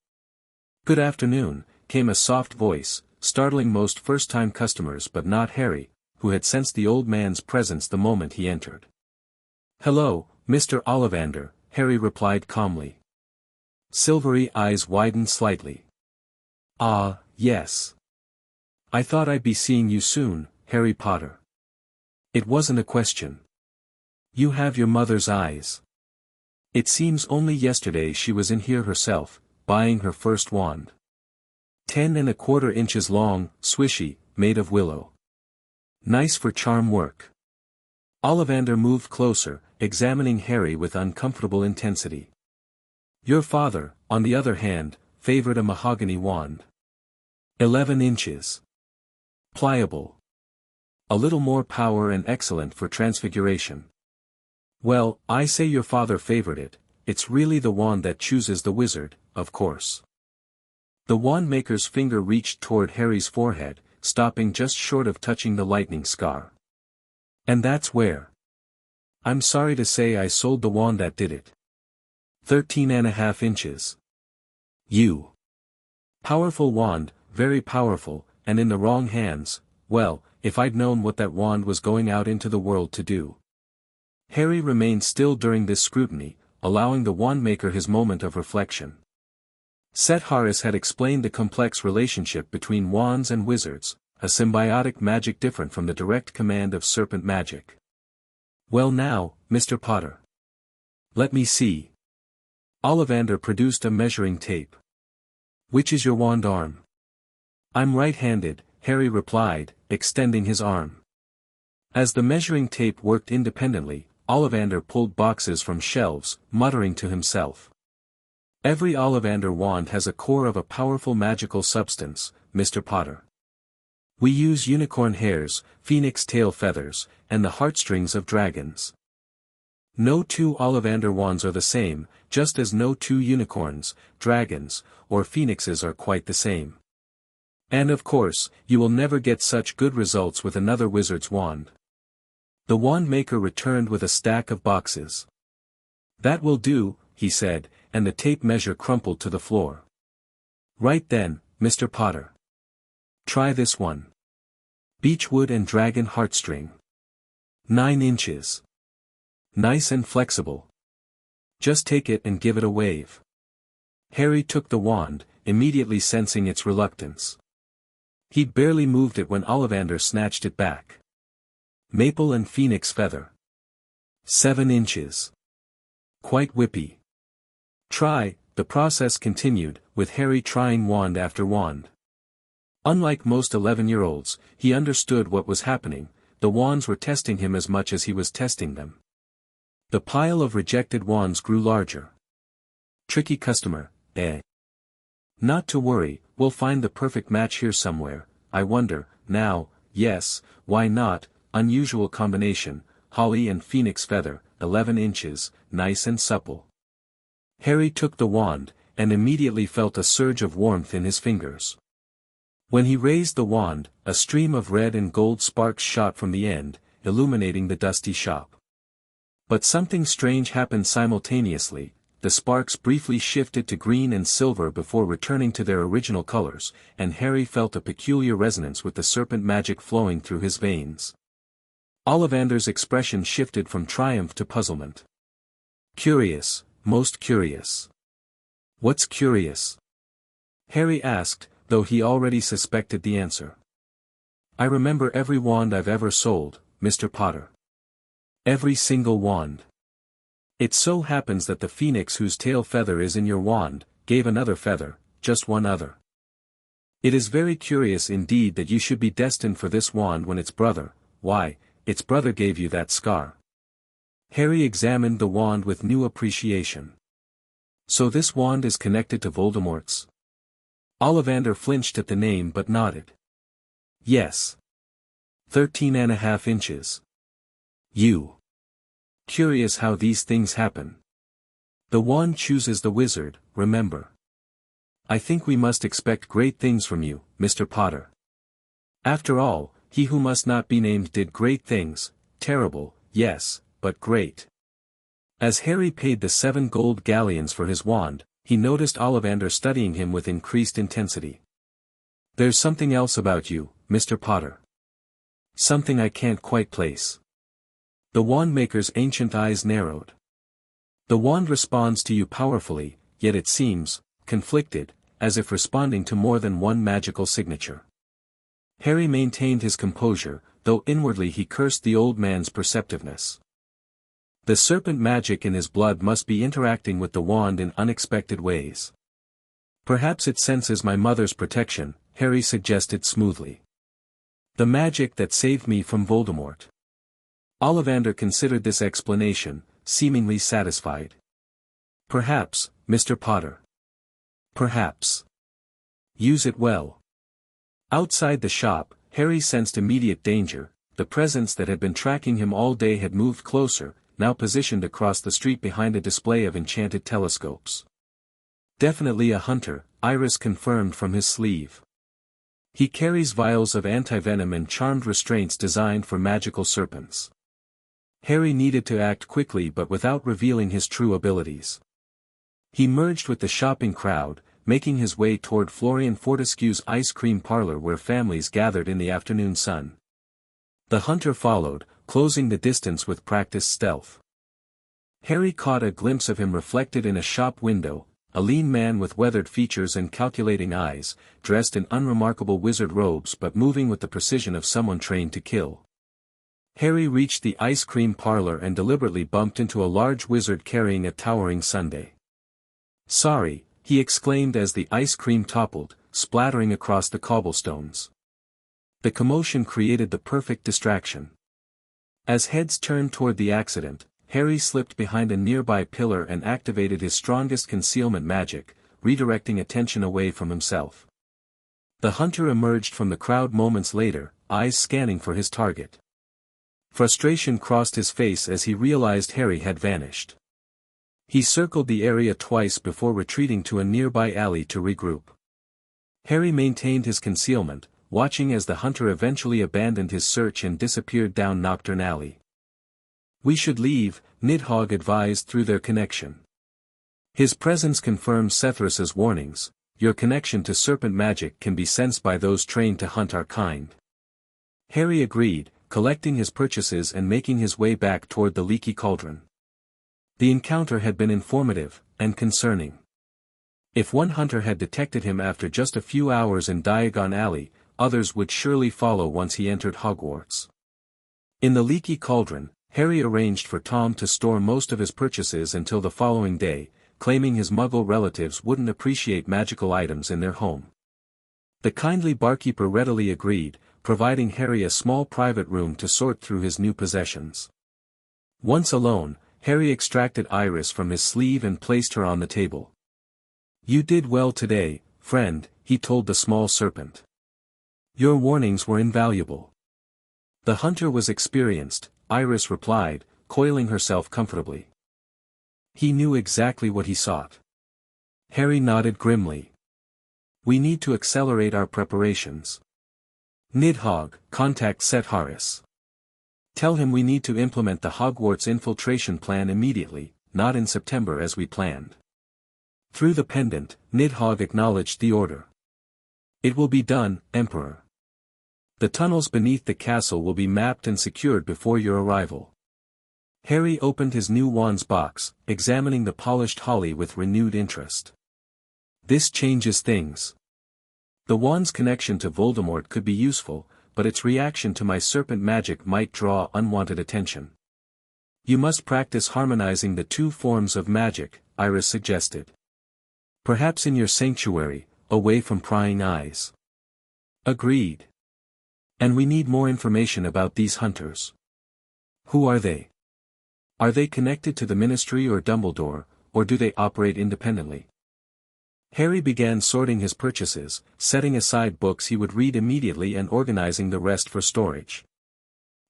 "Good afternoon," came a soft voice, startling most first-time customers but not Harry, who had sensed the old man's presence the moment he entered. "Hello, Mr. Ollivander," Harry replied calmly. Silvery eyes widened slightly. "Ah, yes. I thought I'd be seeing you soon, Harry Potter." "It wasn't a question. You have your mother's eyes. It seems only yesterday she was in here herself, buying her first wand. 10¼ inches long, swishy, made of willow. Nice for charm work." Ollivander moved closer, examining Harry with uncomfortable intensity. "Your father, on the other hand, favored a mahogany wand. 11 inches. Pliable. A little more power and excellent for transfiguration." "Well, I say your father favored it, it's really the wand that chooses the wizard, of course." The wand maker's finger reached toward Harry's forehead, stopping just short of touching the lightning scar. "And that's where. I'm sorry to say I sold the wand that did it. 13½ inches. You. Powerful wand, very powerful, and in the wrong hands, well, if I'd known what that wand was going out into the world to do." Harry remained still during this scrutiny, allowing the wandmaker his moment of reflection. Set Harris had explained the complex relationship between wands and wizards, a symbiotic magic different from the direct command of serpent magic. "Well now, Mr. Potter. Let me see." Ollivander produced a measuring tape. "Which is your wand arm?" "I'm right-handed," Harry replied, extending his arm. As the measuring tape worked independently, Ollivander pulled boxes from shelves, muttering to himself. "Every Ollivander wand has a core of a powerful magical substance, Mr. Potter. We use unicorn hairs, phoenix tail feathers, and the heartstrings of dragons. No two Ollivander wands are the same, just as no two unicorns, dragons, or phoenixes are quite the same. And of course, you will never get such good results with another wizard's wand. The wand maker returned with a stack of boxes. "That will do," he said, and the tape measure crumpled to the floor. "Right then, Mr. Potter. Try this one. Beechwood and dragon heartstring. 9 inches. Nice and flexible. Just take it and give it a wave." Harry took the wand, immediately sensing its reluctance. He'd barely moved it when Ollivander snatched it back. "Maple and phoenix feather. 7 inches. Quite whippy." "Try," the process continued, with Harry trying wand after wand. Unlike most 11-year-olds, he understood what was happening. The wands were testing him as much as he was testing them. The pile of rejected wands grew larger. "Tricky customer, eh? Not to worry, we'll find the perfect match here somewhere. I wonder, now, yes, why not, unusual combination, holly and phoenix feather, 11 inches, nice and supple." Harry took the wand, and immediately felt a surge of warmth in his fingers. When he raised the wand, a stream of red and gold sparks shot from the end, illuminating the dusty shop. But something strange happened simultaneously. The sparks briefly shifted to green and silver before returning to their original colors, and Harry felt a peculiar resonance with the serpent magic flowing through his veins. Ollivander's expression shifted from triumph to puzzlement. "Curious, most curious." "What's curious?" Harry asked, though he already suspected the answer. "I remember every wand I've ever sold, Mr. Potter. Every single wand. It so happens that the phoenix whose tail feather is in your wand, gave another feather, just one other. It is very curious indeed that you should be destined for this wand when its brother, why, its brother gave you that scar." Harry examined the wand with new appreciation. "So this wand is connected to Voldemort's?" Ollivander flinched at the name but nodded. "Yes. 13.5 inches. You. Curious how these things happen. The wand chooses the wizard, remember. I think we must expect great things from you, Mr. Potter. After all, he who must not be named did great things, terrible, yes, but great." As Harry paid the 7 gold galleons for his wand, he noticed Ollivander studying him with increased intensity. "There's something else about you, Mr. Potter. Something I can't quite place." The wand-maker's ancient eyes narrowed. "The wand responds to you powerfully, yet it seems, conflicted, as if responding to more than one magical signature." Harry maintained his composure, though inwardly he cursed the old man's perceptiveness. The serpent magic in his blood must be interacting with the wand in unexpected ways. "Perhaps it senses my mother's protection," Harry suggested smoothly. "The magic that saved me from Voldemort." Ollivander considered this explanation, seemingly satisfied. "Perhaps, Mr. Potter. Perhaps. Use it well." Outside the shop, Harry sensed immediate danger. The presence that had been tracking him all day had moved closer, now positioned across the street behind a display of enchanted telescopes. "Definitely a hunter," Iris confirmed from his sleeve. "He carries vials of antivenom and charmed restraints designed for magical serpents." Harry needed to act quickly but without revealing his true abilities. He merged with the shopping crowd, making his way toward Florian Fortescue's ice cream parlor where families gathered in the afternoon sun. The hunter followed, closing the distance with practiced stealth. Harry caught a glimpse of him reflected in a shop window, a lean man with weathered features and calculating eyes, dressed in unremarkable wizard robes but moving with the precision of someone trained to kill. Harry reached the ice cream parlor and deliberately bumped into a large wizard carrying a towering sundae. "Sorry," he exclaimed as the ice cream toppled, splattering across the cobblestones. The commotion created the perfect distraction. As heads turned toward the accident, Harry slipped behind a nearby pillar and activated his strongest concealment magic, redirecting attention away from himself. The hunter emerged from the crowd moments later, eyes scanning for his target. Frustration crossed his face as he realized Harry had vanished. He circled the area twice before retreating to a nearby alley to regroup. Harry maintained his concealment, watching as the hunter eventually abandoned his search and disappeared down Nocturne Alley. We should leave, Nidhogg advised through their connection. His presence confirmed Sethrus's warnings. Your connection to serpent magic can be sensed by those trained to hunt our kind. Harry agreed, collecting his purchases and making his way back toward the leaky cauldron. The encounter had been informative, and concerning. If one hunter had detected him after just a few hours in Diagon Alley, others would surely follow once he entered Hogwarts. In the leaky cauldron, Harry arranged for Tom to store most of his purchases until the following day, claiming his Muggle relatives wouldn't appreciate magical items in their home. The kindly barkeeper readily agreed, providing Harry a small private room to sort through his new possessions. Once alone, Harry extracted Iris from his sleeve and placed her on the table. "You did well today, friend," he told the small serpent. "Your warnings were invaluable." "The hunter was experienced," Iris replied, coiling herself comfortably. "He knew exactly what he sought." Harry nodded grimly. "We need to accelerate our preparations. Nidhogg, contact Sethrus. Tell him we need to implement the Hogwarts infiltration plan immediately, not in September as we planned." Through the pendant, Nidhogg acknowledged the order. "It will be done, Emperor. The tunnels beneath the castle will be mapped and secured before your arrival." Harry opened his new wand's box, examining the polished holly with renewed interest. "This changes things. The wand's connection to Voldemort could be useful, but its reaction to my serpent magic might draw unwanted attention." "You must practice harmonizing the two forms of magic," Iris suggested. "Perhaps in your sanctuary, away from prying eyes." "Agreed. And we need more information about these hunters. Who are they? Are they connected to the Ministry or Dumbledore, or do they operate independently?" Harry began sorting his purchases, setting aside books he would read immediately and organizing the rest for storage.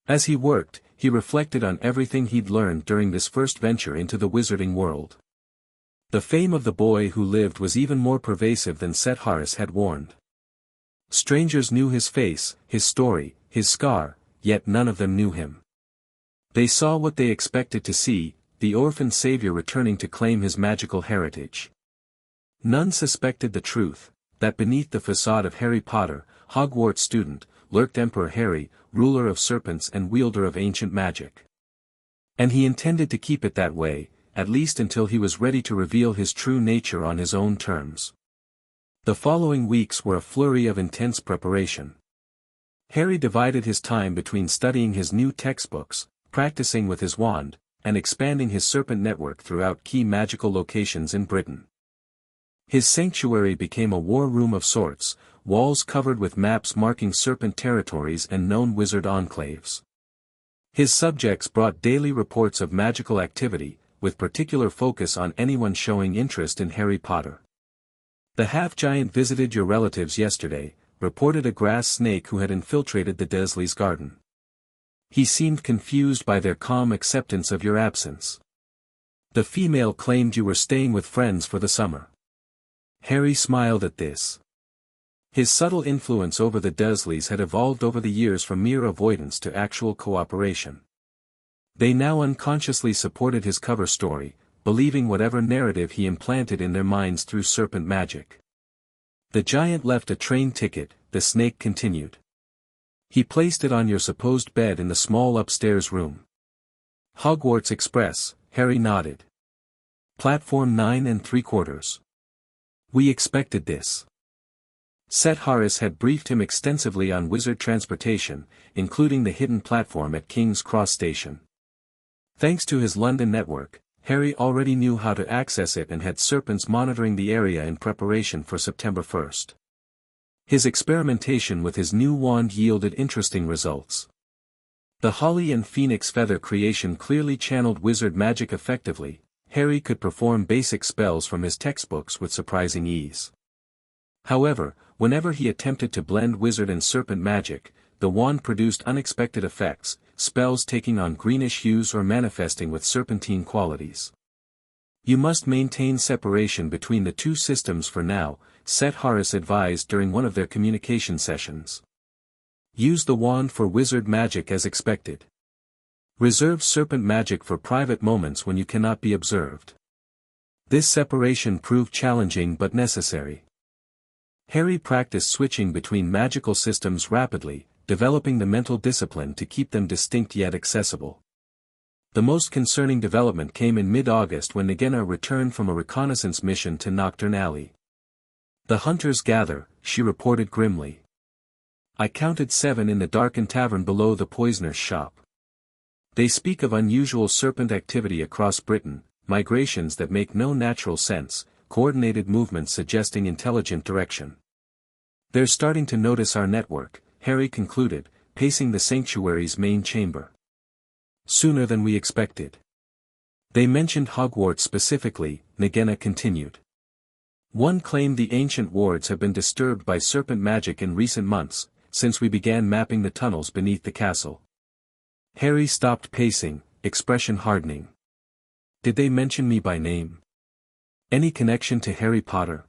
As he worked, he reflected on everything he'd learned during this first venture into the wizarding world. The fame of the boy who lived was even more pervasive than Sethrus had warned. Strangers knew his face, his story, his scar, yet none of them knew him. They saw what they expected to see, the orphan savior returning to claim his magical heritage. None suspected the truth, that beneath the facade of Harry Potter, Hogwarts student, lurked Emperor Harry, ruler of serpents and wielder of ancient magic. And he intended to keep it that way, at least until he was ready to reveal his true nature on his own terms. The following weeks were a flurry of intense preparation. Harry divided his time between studying his new textbooks, practicing with his wand, and expanding his serpent network throughout key magical locations in Britain. His sanctuary became a war room of sorts, walls covered with maps marking serpent territories and known wizard enclaves. His subjects brought daily reports of magical activity, with particular focus on anyone showing interest in Harry Potter. "The half-giant visited your relatives yesterday," reported a grass snake who had infiltrated the Dursleys' garden. "He seemed confused by their calm acceptance of your absence. The female claimed you were staying with friends for the summer." Harry smiled at this. His subtle influence over the Dursleys had evolved over the years from mere avoidance to actual cooperation. They now unconsciously supported his cover story, believing whatever narrative he implanted in their minds through serpent magic. "The giant left a train ticket," the snake continued. "He placed it on your supposed bed in the small upstairs room." "Hogwarts Express," Harry nodded. "Platform 9 3/4. We expected this." Sethrus had briefed him extensively on wizard transportation, including the hidden platform at King's Cross Station. Thanks to his London network, Harry already knew how to access it and had serpents monitoring the area in preparation for September 1st. His experimentation with his new wand yielded interesting results. The holly and phoenix feather creation clearly channeled wizard magic effectively. Harry could perform basic spells from his textbooks with surprising ease. However, whenever he attempted to blend wizard and serpent magic, the wand produced unexpected effects, spells taking on greenish hues or manifesting with serpentine qualities. "You must maintain separation between the two systems for now," Sethrus advised during one of their communication sessions. "Use the wand for wizard magic as expected. Reserve serpent magic for private moments when you cannot be observed. This separation proved challenging but necessary. Harry practiced switching between magical systems rapidly, developing the mental discipline to keep them distinct yet accessible. The most concerning development came in mid-August when Nagina returned from a reconnaissance mission to Nocturne Alley. "The hunters gather," she reported grimly. "I counted 7 in the darkened tavern below the poisoner's shop. They speak of unusual serpent activity across Britain, migrations that make no natural sense, coordinated movements suggesting intelligent direction. They're starting to notice our network," Harry concluded, pacing the sanctuary's main chamber. "Sooner than we expected." "They mentioned Hogwarts specifically," Nagina continued. "One claimed the ancient wards have been disturbed by serpent magic in recent months, since we began mapping the tunnels beneath the castle." Harry stopped pacing, expression hardening. "Did they mention me by name? Any connection to Harry Potter?"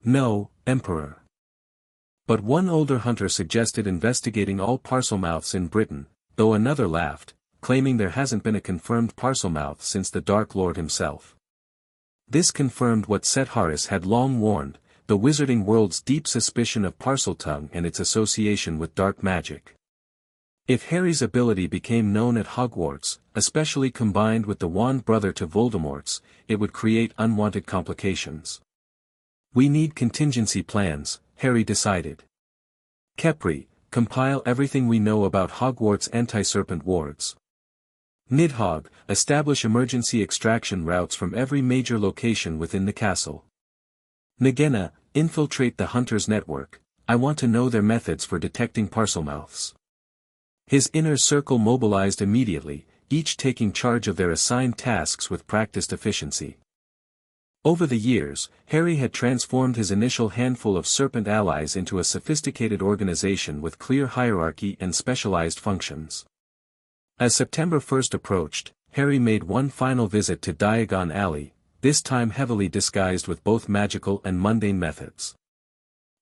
"No, Emperor. But one older hunter suggested investigating all Parselmouths in Britain, though another laughed, claiming there hasn't been a confirmed Parselmouth since the Dark Lord himself." This confirmed what Set Harris had long warned, the wizarding world's deep suspicion of Parseltongue and its association with dark magic. If Harry's ability became known at Hogwarts, especially combined with the wand brother to Voldemort's, it would create unwanted complications. "We need contingency plans," Harry decided. "Khepri, compile everything we know about Hogwarts anti-serpent wards. Nidhogg, establish emergency extraction routes from every major location within the castle. Nagina, infiltrate the hunters' network. I want to know their methods for detecting Parselmouths." His inner circle mobilized immediately, each taking charge of their assigned tasks with practiced efficiency. Over the years, Harry had transformed his initial handful of serpent allies into a sophisticated organization with clear hierarchy and specialized functions. As September 1st approached, Harry made one final visit to Diagon Alley, this time heavily disguised with both magical and mundane methods.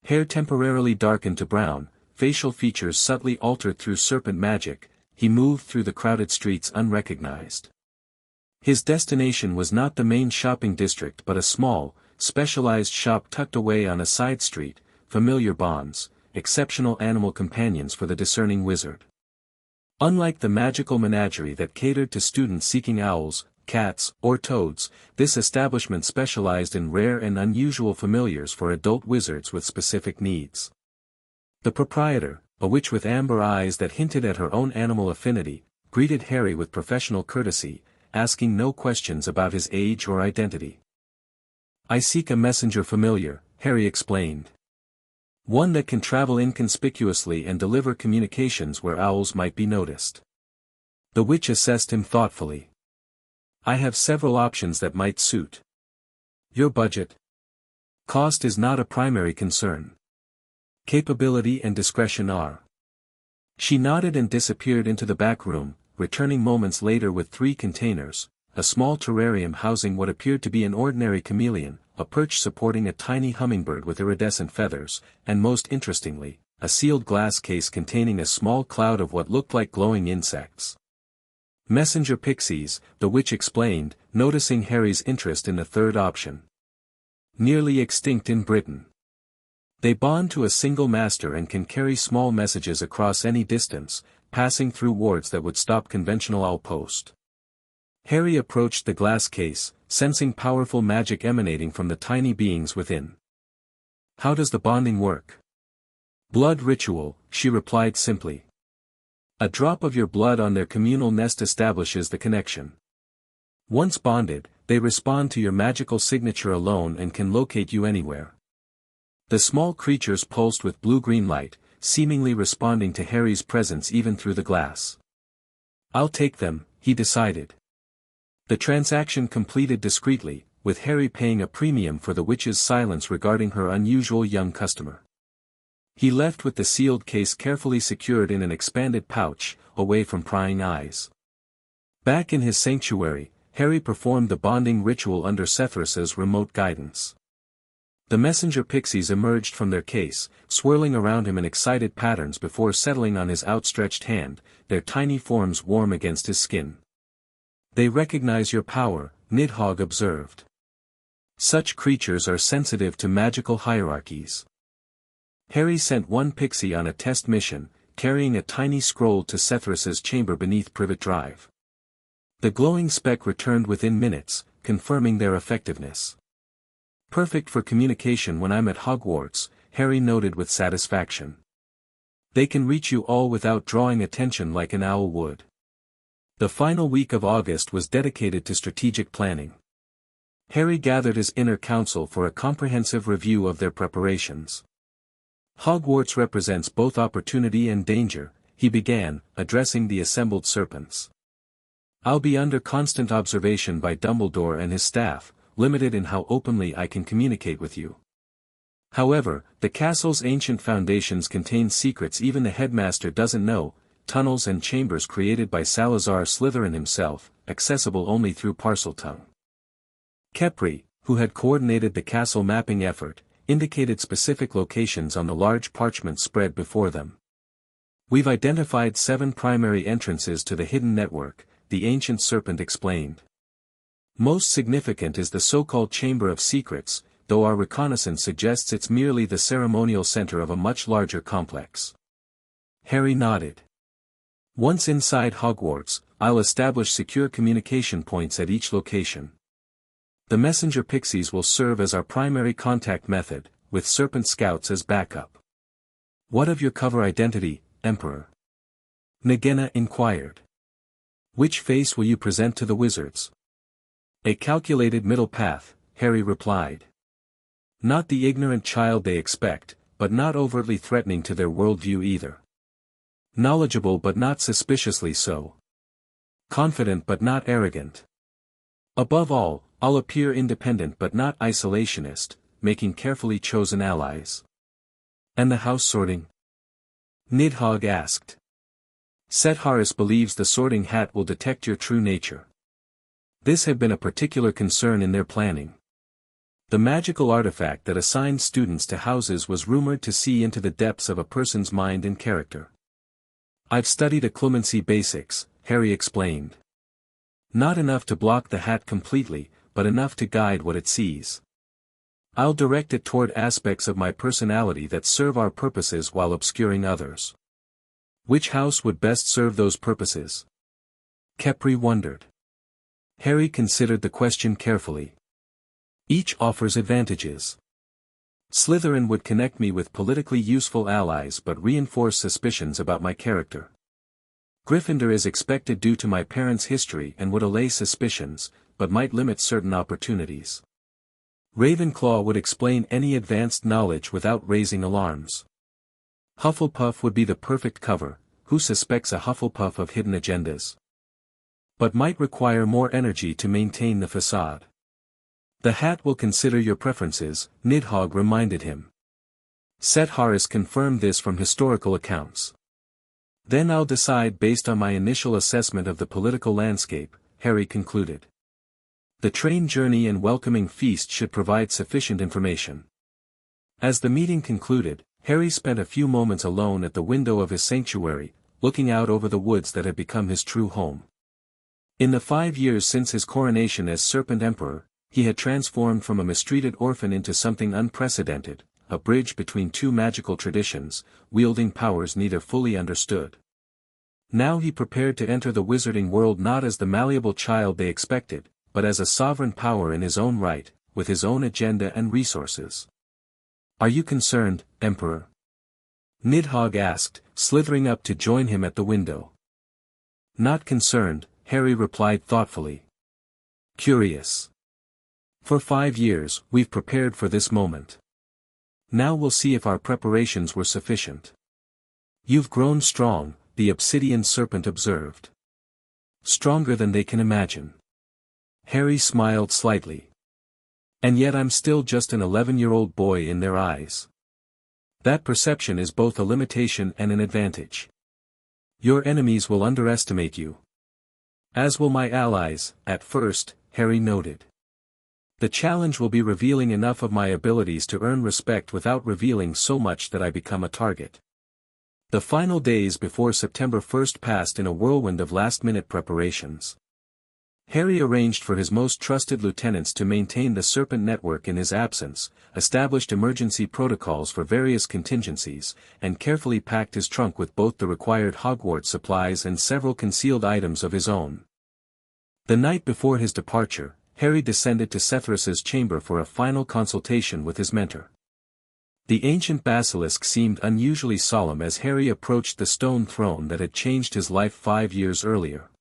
Hair temporarily darkened to brown, facial features subtly altered through serpent magic, he moved through the crowded streets unrecognized. His destination was not the main shopping district but a small, specialized shop tucked away on a side street, familiar bonds, exceptional animal companions for the discerning wizard. Unlike the magical menagerie that catered to students seeking owls, cats, or toads, this establishment specialized in rare and unusual familiars for adult wizards with specific needs. The proprietor, a witch with amber eyes that hinted at her own animal affinity, greeted Harry with professional courtesy, asking no questions about his age or identity. "I seek a messenger familiar," Harry explained. "One that can travel inconspicuously and deliver communications where owls might be noticed." The witch assessed him thoughtfully. "I have several options that might suit. Your budget?" "Cost is not a primary concern. Capability and discretion are." She nodded and disappeared into the back room, returning moments later with 3 containers, a small terrarium housing what appeared to be an ordinary chameleon, a perch supporting a tiny hummingbird with iridescent feathers, and most interestingly, a sealed glass case containing a small cloud of what looked like glowing insects. "Messenger pixies," the witch explained, noticing Harry's interest in the third option. "Nearly extinct in Britain. They bond to a single master and can carry small messages across any distance, passing through wards that would stop conventional outpost." Harry approached the glass case, sensing powerful magic emanating from the tiny beings within. "How does the bonding work?" "Blood ritual," she replied simply. "A drop of your blood on their communal nest establishes the connection. Once bonded, they respond to your magical signature alone and can locate you anywhere." The small creatures pulsed with blue-green light, seemingly responding to Harry's presence even through the glass. "I'll take them," he decided. The transaction completed discreetly, with Harry paying a premium for the witch's silence regarding her unusual young customer. He left with the sealed case carefully secured in an expanded pouch, away from prying eyes. Back in his sanctuary, Harry performed the bonding ritual under Sethrus's remote guidance. The messenger pixies emerged from their case, swirling around him in excited patterns before settling on his outstretched hand, their tiny forms warm against his skin. "They recognize your power," Nidhogg observed. "Such creatures are sensitive to magical hierarchies." Harry sent one pixie on a test mission, carrying a tiny scroll to Sethrus's chamber beneath Privet Drive. The glowing speck returned within minutes, confirming their effectiveness. "Perfect for communication when I'm at Hogwarts," Harry noted with satisfaction. "They can reach you all without drawing attention like an owl would." The final week of August was dedicated to strategic planning. Harry gathered his inner council for a comprehensive review of their preparations. "Hogwarts represents both opportunity and danger," he began, addressing the assembled serpents. "I'll be under constant observation by Dumbledore and his staff, limited in how openly I can communicate with you. However, the castle's ancient foundations contain secrets even the headmaster doesn't know, tunnels and chambers created by Salazar Slytherin himself, accessible only through Parseltongue." Khepri, who had coordinated the castle mapping effort, indicated specific locations on the large parchment spread before them. "We've identified 7 primary entrances to the hidden network," the ancient serpent explained. "Most significant is the so-called Chamber of Secrets, though our reconnaissance suggests it's merely the ceremonial center of a much larger complex." Harry nodded. "Once inside Hogwarts, I'll establish secure communication points at each location. The messenger pixies will serve as our primary contact method, with serpent scouts as backup." "What of your cover identity, Emperor?" Nagina inquired. "Which face will you present to the wizards?" "A calculated middle path," Harry replied. "Not the ignorant child they expect, but not overtly threatening to their worldview either. Knowledgeable but not suspiciously so. Confident but not arrogant. Above all, I'll appear independent but not isolationist, making carefully chosen allies." "And the house sorting?" Nidhogg asked. "Set Harris believes the sorting hat will detect your true nature." This had been a particular concern in their planning. The magical artifact that assigned students to houses was rumored to see into the depths of a person's mind and character. "I've studied occlumency basics," Harry explained. "Not enough to block the hat completely, but enough to guide what it sees. I'll direct it toward aspects of my personality that serve our purposes while obscuring others." "Which house would best serve those purposes?" Khepri wondered. Harry considered the question carefully. "Each offers advantages. Slytherin would connect me with politically useful allies but reinforce suspicions about my character. Gryffindor is expected due to my parents' history and would allay suspicions, but might limit certain opportunities. Ravenclaw would explain any advanced knowledge without raising alarms. Hufflepuff would be the perfect cover, who suspects a Hufflepuff of hidden agendas? But might require more energy to maintain the facade. The hat will consider your preferences," Nidhogg reminded him. Set Harris confirmed this from historical accounts. "Then I'll decide based on my initial assessment of the political landscape," Harry concluded. "The train journey and welcoming feast should provide sufficient information." As the meeting concluded, Harry spent a few moments alone at the window of his sanctuary, looking out over the woods that had become his true home. In the 5 years since his coronation as Serpent Emperor, he had transformed from a mistreated orphan into something unprecedented, a bridge between two magical traditions, wielding powers neither fully understood. Now he prepared to enter the wizarding world not as the malleable child they expected, but as a sovereign power in his own right, with his own agenda and resources. "Are you concerned, Emperor?" Nidhogg asked, slithering up to join him at the window. "Not concerned," Harry replied thoughtfully. "Curious. For 5 years, we've prepared for this moment. Now we'll see if our preparations were sufficient." "You've grown strong," the obsidian serpent observed. "Stronger than they can imagine." Harry smiled slightly. "And yet I'm still just an 11-year-old boy in their eyes. That perception is both a limitation and an advantage. Your enemies will underestimate you. As will my allies, at first," Harry noted. The challenge will be revealing enough of my abilities to earn respect without revealing so much that I become a target. The final days before September 1st passed in a whirlwind of last-minute preparations. Harry arranged for his most trusted lieutenants to maintain the Serpent network in his absence, established emergency protocols for various contingencies, and carefully packed his trunk with both the required Hogwarts supplies and several concealed items of his own. The night before his departure, Harry descended to Sethrus's chamber for a final consultation with his mentor. The ancient basilisk seemed unusually solemn as Harry approached the stone throne that had changed his life 5 years earlier.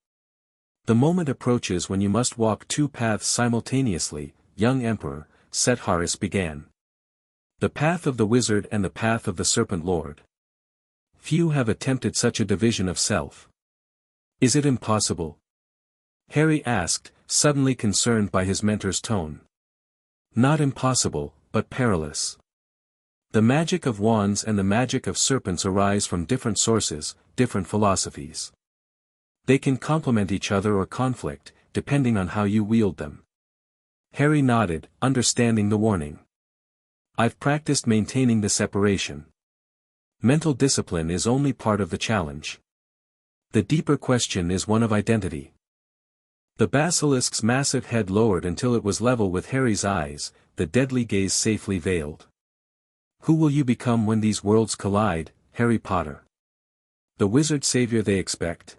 The moment approaches when you must walk two paths simultaneously, young Emperor, Sethrus began. The path of the wizard and the path of the Serpent Lord. Few have attempted such a division of self. Is it impossible? Harry asked, suddenly concerned by his mentor's tone. Not impossible, but perilous. The magic of wands and the magic of serpents arise from different sources, different philosophies. They can complement each other or conflict, depending on how you wield them. Harry nodded, understanding the warning. I've practiced maintaining the separation. Mental discipline is only part of the challenge. The deeper question is one of identity. The basilisk's massive head lowered until it was level with Harry's eyes, the deadly gaze safely veiled. Who will you become when these worlds collide, Harry Potter? The wizard savior they expect?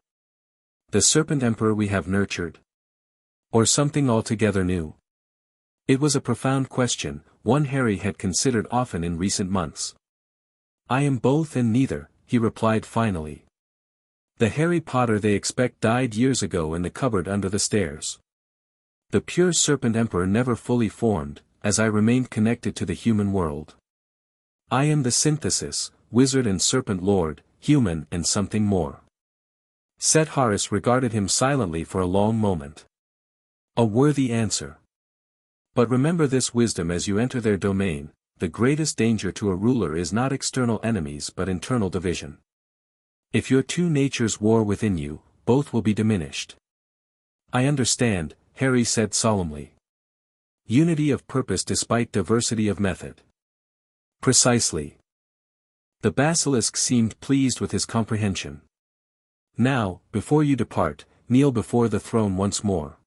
The Serpent Emperor we have nurtured? Or something altogether new? It was a profound question, one Harry had considered often in recent months. I am both and neither, he replied finally. The Harry Potter they expect died years ago in the cupboard under the stairs. The pure Serpent Emperor never fully formed, as I remained connected to the human world. I am the synthesis, wizard and Serpent Lord, human and something more. Sethrus regarded him silently for a long moment. A worthy answer. But remember this wisdom as you enter their domain, the greatest danger to a ruler is not external enemies but internal division. If your two natures war within you, both will be diminished. I understand, Harry said solemnly. Unity of purpose despite diversity of method. Precisely. The basilisk seemed pleased with his comprehension. Now, before you depart, kneel before the throne once more.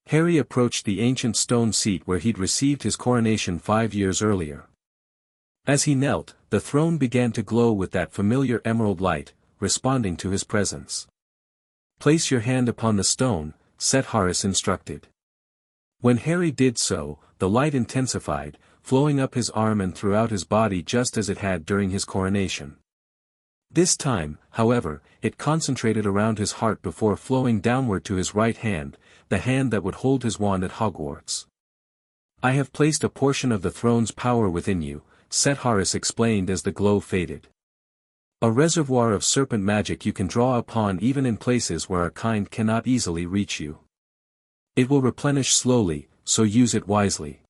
Harry approached the ancient stone seat where he'd received his coronation 5 years earlier. As he knelt, the throne began to glow with that familiar emerald light, responding to his presence. Place your hand upon the stone, Sethrus instructed. When Harry did so, the light intensified, flowing up his arm and throughout his body just as it had during his coronation. This time, however, it concentrated around his heart before flowing downward to his right hand, the hand that would hold his wand at Hogwarts. I have placed a portion of the throne's power within you, Sethrus explained as the glow faded. A reservoir of serpent magic you can draw upon even in places where our kind cannot easily reach you. It will replenish slowly, so use it wisely.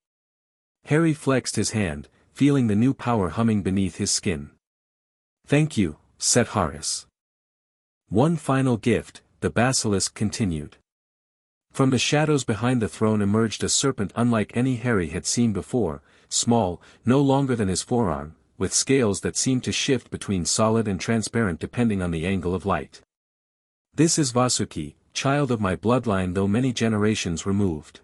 Harry flexed his hand, feeling the new power humming beneath his skin. Thank you, Sethrus. One final gift, the basilisk continued. From the shadows behind the throne emerged a serpent unlike any Harry had seen before, small, no longer than his forearm, with scales that seemed to shift between solid and transparent depending on the angle of light. This is Vasuki, child of my bloodline though many generations removed.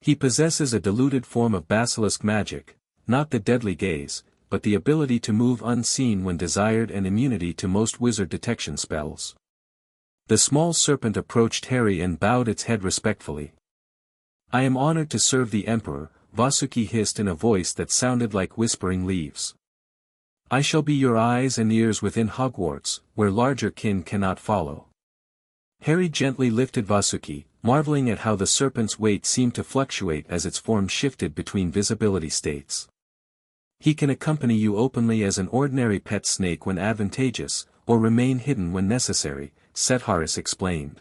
He possesses a diluted form of basilisk magic, not the deadly gaze, but the ability to move unseen when desired and immunity to most wizard detection spells. The small serpent approached Harry and bowed its head respectfully. I am honored to serve the Emperor, Vasuki hissed in a voice that sounded like whispering leaves. I shall be your eyes and ears within Hogwarts, where larger kin cannot follow. Harry gently lifted Vasuki, marveling at how the serpent's weight seemed to fluctuate as its form shifted between visibility states. He can accompany you openly as an ordinary pet snake when advantageous, or remain hidden when necessary, Sethrus explained.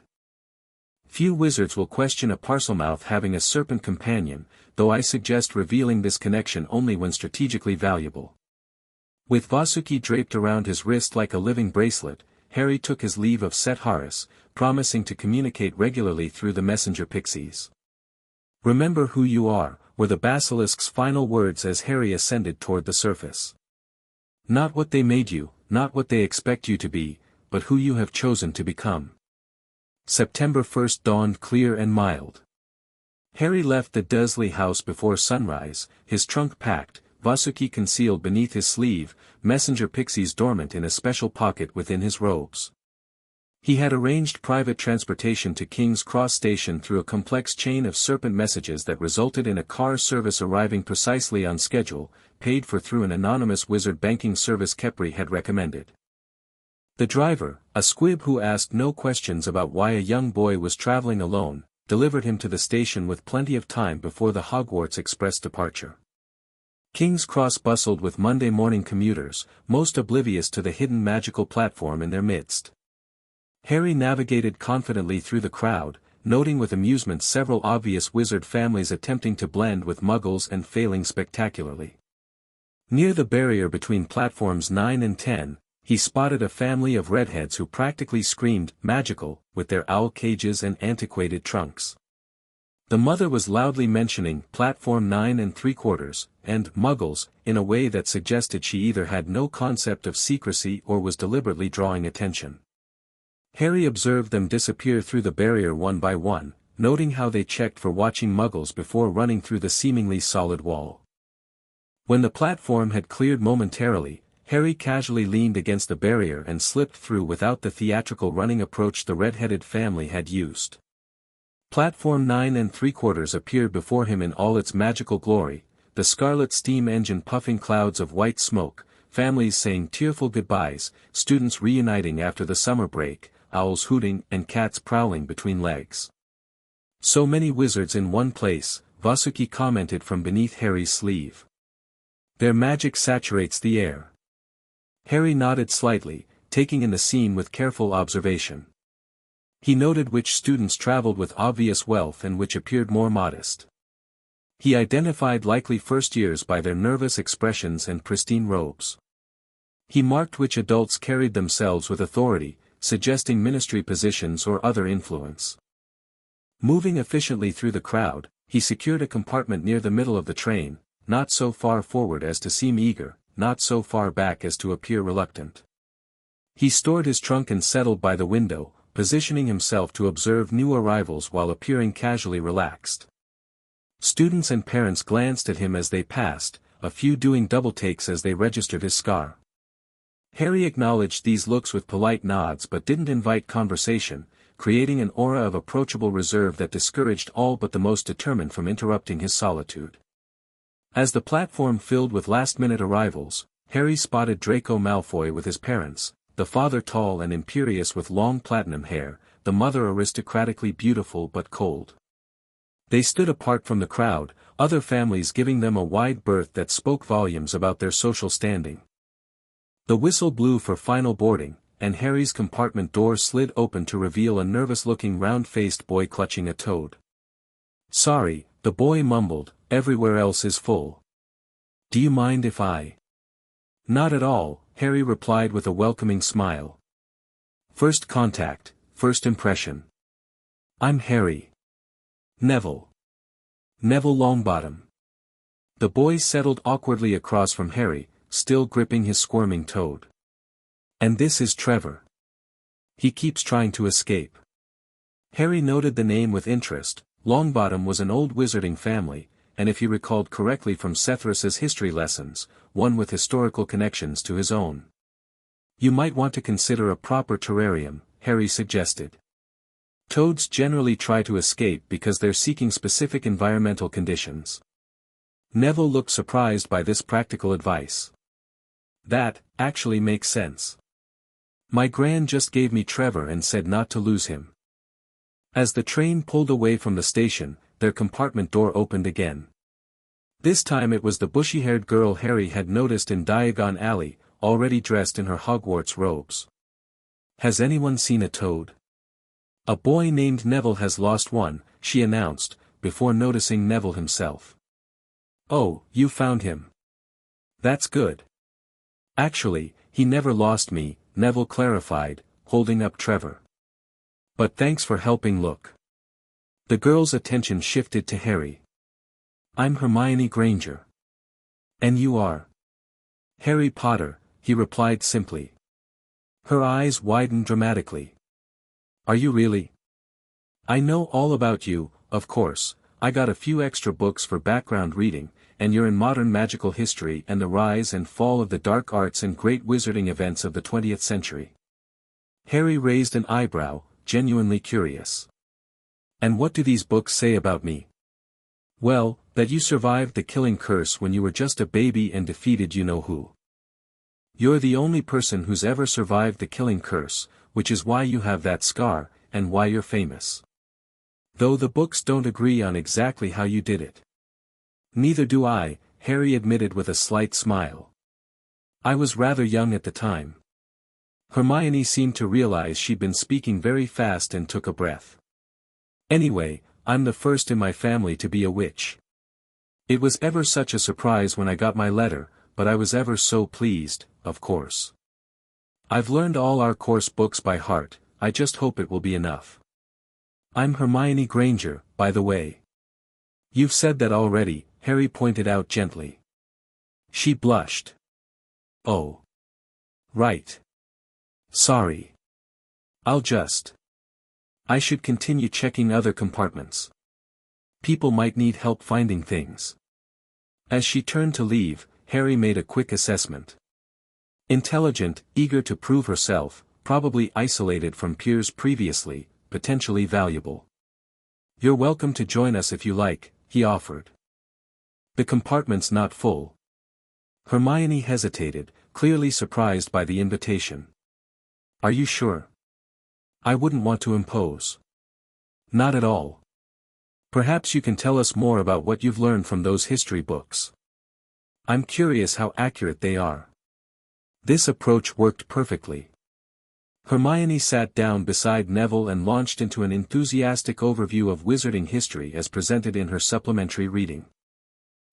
Few wizards will question a Parselmouth having a serpent companion, though I suggest revealing this connection only when strategically valuable. With Vasuki draped around his wrist like a living bracelet, Harry took his leave of Sethrus, promising to communicate regularly through the messenger pixies. Remember who you are, were the Basilisk's final words as Harry ascended toward the surface. Not what they made you, not what they expect you to be, but who you have chosen to become. September 1st dawned clear and mild. Harry left the Dursley house before sunrise, his trunk packed, Vasuki concealed beneath his sleeve, messenger pixies dormant in a special pocket within his robes. He had arranged private transportation to King's Cross Station through a complex chain of Serpent messages that resulted in a car service arriving precisely on schedule, paid for through an anonymous wizard banking service Khepri had recommended. The driver, a squib who asked no questions about why a young boy was traveling alone, delivered him to the station with plenty of time before the Hogwarts Express departure. King's Cross bustled with Monday morning commuters, most oblivious to the hidden magical platform in their midst. Harry navigated confidently through the crowd, noting with amusement several obvious wizard families attempting to blend with muggles and failing spectacularly. Near the barrier between platforms 9 and 10, he spotted a family of redheads who practically screamed "magical" with their owl cages and antiquated trunks. The mother was loudly mentioning platform 9 3/4 and muggles in a way that suggested she either had no concept of secrecy or was deliberately drawing attention. Harry observed them disappear through the barrier one by one, noting how they checked for watching muggles before running through the seemingly solid wall. When the platform had cleared momentarily, Harry casually leaned against the barrier and slipped through without the theatrical running approach the red-headed family had used. Platform 9 3/4 appeared before him in all its magical glory, the scarlet steam engine puffing clouds of white smoke, families saying tearful goodbyes, students reuniting after the summer break, owls hooting and cats prowling between legs. So many wizards in one place, Vasuki commented from beneath Harry's sleeve. Their magic saturates the air. Harry nodded slightly, taking in the scene with careful observation. He noted which students traveled with obvious wealth and which appeared more modest. He identified likely first years by their nervous expressions and pristine robes. He marked which adults carried themselves with authority, suggesting ministry positions or other influence. Moving efficiently through the crowd, he secured a compartment near the middle of the train, not so far forward as to seem eager, not so far back as to appear reluctant. He stored his trunk and settled by the window, positioning himself to observe new arrivals while appearing casually relaxed. Students and parents glanced at him as they passed, a few doing double takes as they registered his scar. Harry acknowledged these looks with polite nods but didn't invite conversation, creating an aura of approachable reserve that discouraged all but the most determined from interrupting his solitude. As the platform filled with last-minute arrivals, Harry spotted Draco Malfoy with his parents, the father tall and imperious with long platinum hair, the mother aristocratically beautiful but cold. They stood apart from the crowd, other families giving them a wide berth that spoke volumes about their social standing. The whistle blew for final boarding, and Harry's compartment door slid open to reveal a nervous-looking round-faced boy clutching a toad. "Sorry," the boy mumbled, "everywhere else is full. Do you mind if I—" "Not at all," Harry replied with a welcoming smile. "First contact, first impression. I'm Harry. Neville. Neville Longbottom." The boy settled awkwardly across from Harry, still gripping his squirming toad. "And this is Trevor. He keeps trying to escape." Harry noted the name with interest. Longbottom was an old wizarding family, and if he recalled correctly from Sethrus's history lessons, one with historical connections to his own. "You might want to consider a proper terrarium," Harry suggested. Toads generally try to escape because they're seeking specific environmental conditions. Neville looked surprised by this practical advice. "That, actually makes sense. My gran just gave me Trevor and said not to lose him." As the train pulled away from the station, their compartment door opened again. This time it was the bushy-haired girl Harry had noticed in Diagon Alley, already dressed in her Hogwarts robes. "Has anyone seen a toad? A boy named Neville has lost one," she announced, before noticing Neville himself. "Oh, you found him. That's good." "Actually, he never lost me," Neville clarified, holding up Trevor. "But thanks for helping look." The girl's attention shifted to Harry. "I'm Hermione Granger." "And you are?" "Harry Potter," he replied simply. Her eyes widened dramatically. "Are you really?" "I know all about you, of course. I got a few extra books for background reading, and you're in modern magical history and the rise and fall of the dark arts and great wizarding events of the 20th century." Harry raised an eyebrow, genuinely curious. "And what do these books say about me?" "Well, that you survived the killing curse when you were just a baby and defeated you-know-who. You're the only person who's ever survived the killing curse, which is why you have that scar, and why you're famous. Though the books don't agree on exactly how you did it." "Neither do I," Harry admitted with a slight smile. "I was rather young at the time." Hermione seemed to realize she'd been speaking very fast and took a breath. "Anyway, I'm the first in my family to be a witch. It was ever such a surprise when I got my letter, but I was ever so pleased, of course. I've learned all our course books by heart, I just hope it will be enough. I'm Hermione Granger, by the way." "You've said that already," Harry pointed out gently. She blushed. "Oh. Right. Sorry. I should continue checking other compartments. People might need help finding things." As she turned to leave, Harry made a quick assessment. Intelligent, eager to prove herself, probably isolated from peers previously, potentially valuable. "You're welcome to join us if you like," he offered. "The compartment's not full." Hermione hesitated, clearly surprised by the invitation. "Are you sure?" "I wouldn't want to impose." "Not at all. Perhaps you can tell us more about what you've learned from those history books. I'm curious how accurate they are." This approach worked perfectly. Hermione sat down beside Neville and launched into an enthusiastic overview of wizarding history as presented in her supplementary reading.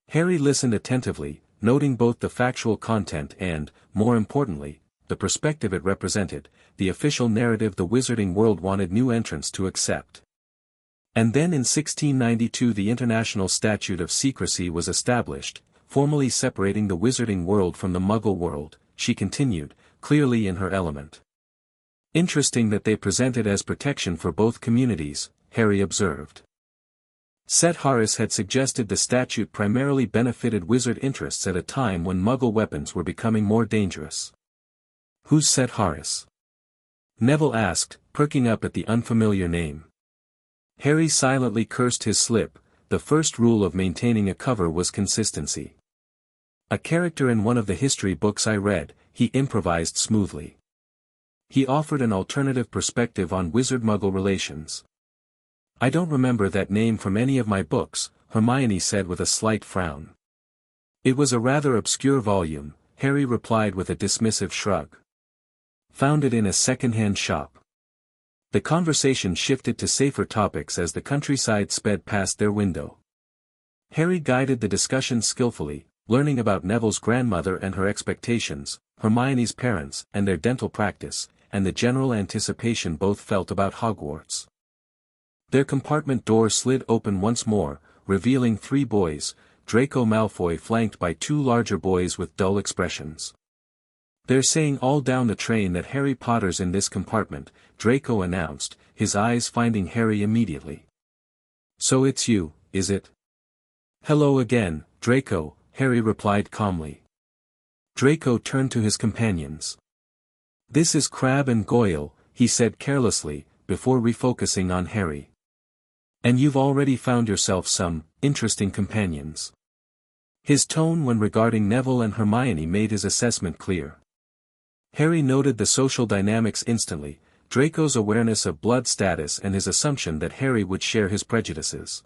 Harry listened attentively, noting both the factual content and, more importantly, the perspective it represented, the official narrative the wizarding world wanted new entrants to accept. And then in 1692 the International Statute of Secrecy was established, formally separating the wizarding world from the Muggle world, she continued, clearly in her element. "Interesting that they present it as protection for both communities," Harry observed. Set Harris had suggested the statute primarily benefited wizard interests at a time when Muggle weapons were becoming more dangerous. "Who's Set Harris?" Neville asked, perking up at the unfamiliar name. Harry silently cursed his slip. The first rule of maintaining a cover was consistency. "A character in one of the history books I read," he improvised smoothly. He offered an alternative perspective on wizard-muggle relations. "I don't remember that name from any of my books," Hermione said with a slight frown. "It was a rather obscure volume," Harry replied with a dismissive shrug. "Found it in a second-hand shop." The conversation shifted to safer topics as the countryside sped past their window. Harry guided the discussion skillfully, learning about Neville's grandmother and her expectations, Hermione's parents and their dental practice, and the general anticipation both felt about Hogwarts. Their compartment door slid open once more, revealing three boys, Draco Malfoy flanked by two larger boys with dull expressions. "They're saying all down the train that Harry Potter's in this compartment," Draco announced, his eyes finding Harry immediately. "So it's you, is it?" "Hello again, Draco," Harry replied calmly. Draco turned to his companions. "This is Crabbe and Goyle," he said carelessly, before refocusing on Harry. "And you've already found yourself some interesting companions." His tone when regarding Neville and Hermione made his assessment clear. Harry noted the social dynamics instantly, Draco's awareness of blood status and his assumption that Harry would share his prejudices.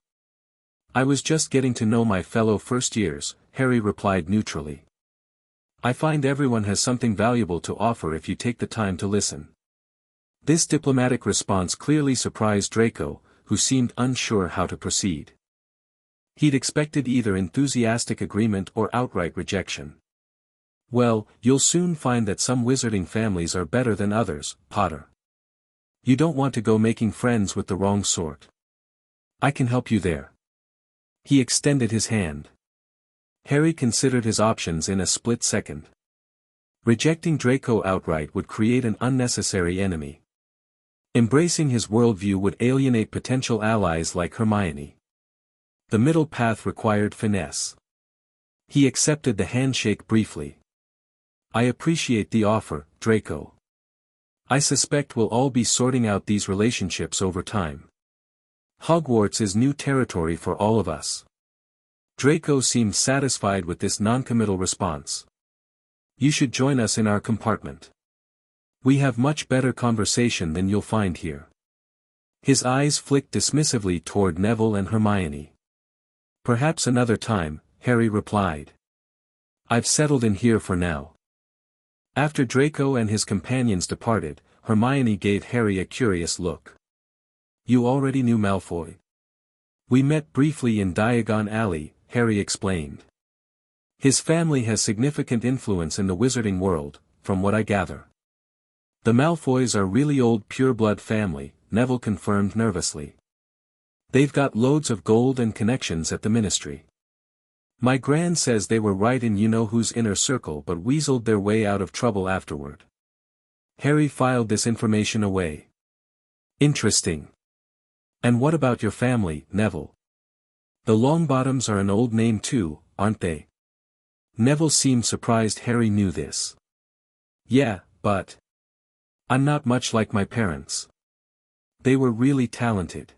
"I was just getting to know my fellow first-years," Harry replied neutrally. "I find everyone has something valuable to offer if you take the time to listen." This diplomatic response clearly surprised Draco, who seemed unsure how to proceed. He'd expected either enthusiastic agreement or outright rejection. "Well, you'll soon find that some wizarding families are better than others, Potter. You don't want to go making friends with the wrong sort." I can help you there. He extended his hand. Harry considered his options in a split second. Rejecting Draco outright would create an unnecessary enemy. Embracing his worldview would alienate potential allies like Hermione. The middle path required finesse. He accepted the handshake briefly. I appreciate the offer, Draco. I suspect we'll all be sorting out these relationships over time. Hogwarts is new territory for all of us. Draco seemed satisfied with this noncommittal response. You should join us in our compartment. We have much better conversation than you'll find here. His eyes flicked dismissively toward Neville and Hermione. Perhaps another time, Harry replied. I've settled in here for now. After Draco and his companions departed, Hermione gave Harry a curious look. You already knew Malfoy? We met briefly in Diagon Alley, Harry explained. His family has significant influence in the wizarding world, from what I gather. The Malfoys are really old pure-blood family, Neville confirmed nervously. They've got loads of gold and connections at the Ministry. My gran says they were right in you-know-who's inner circle but weaseled their way out of trouble afterward. Harry filed this information away. Interesting. And what about your family, Neville? The Longbottoms are an old name too, aren't they? Neville seemed surprised Harry knew this. Yeah, but I'm not much like my parents. They were really talented.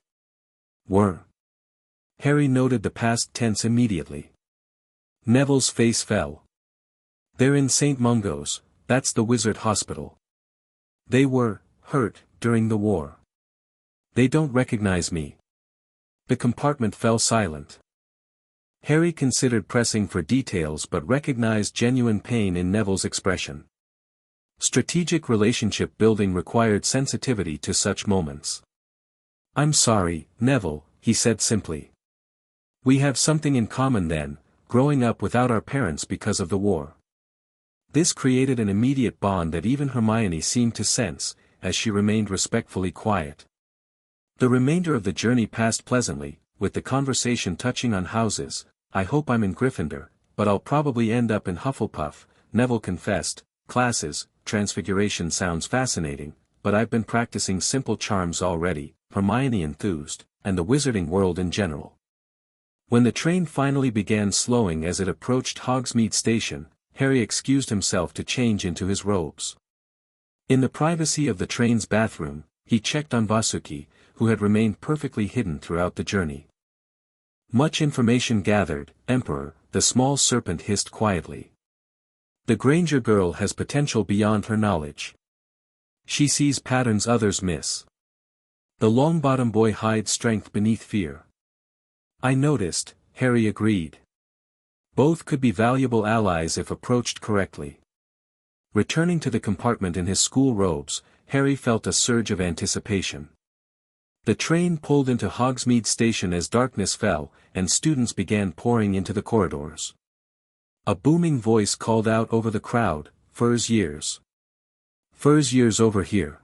Were. Harry noted the past tense immediately. Neville's face fell. They're in St. Mungo's, that's the wizard hospital. They were hurt during the war. They don't recognize me. The compartment fell silent. Harry considered pressing for details but recognized genuine pain in Neville's expression. Strategic relationship building required sensitivity to such moments. I'm sorry, Neville, he said simply. We have something in common then, growing up without our parents because of the war. This created an immediate bond that even Hermione seemed to sense, as she remained respectfully quiet. The remainder of the journey passed pleasantly, with the conversation touching on houses. I hope I'm in Gryffindor, but I'll probably end up in Hufflepuff, Neville confessed. Classes, Transfiguration sounds fascinating, but I've been practicing simple charms already, Hermione enthused, and the wizarding world in general. When the train finally began slowing as it approached Hogsmeade Station, Harry excused himself to change into his robes. In the privacy of the train's bathroom, he checked on Vasuki, who had remained perfectly hidden throughout the journey. Much information gathered, Emperor, the small serpent hissed quietly. The Granger girl has potential beyond her knowledge. She sees patterns others miss. The Longbottom boy hides strength beneath fear. I noticed, Harry agreed. Both could be valuable allies if approached correctly. Returning to the compartment in his school robes, Harry felt a surge of anticipation. The train pulled into Hogsmeade Station as darkness fell, and students began pouring into the corridors. A booming voice called out over the crowd, Fur's years. Fur's years over here.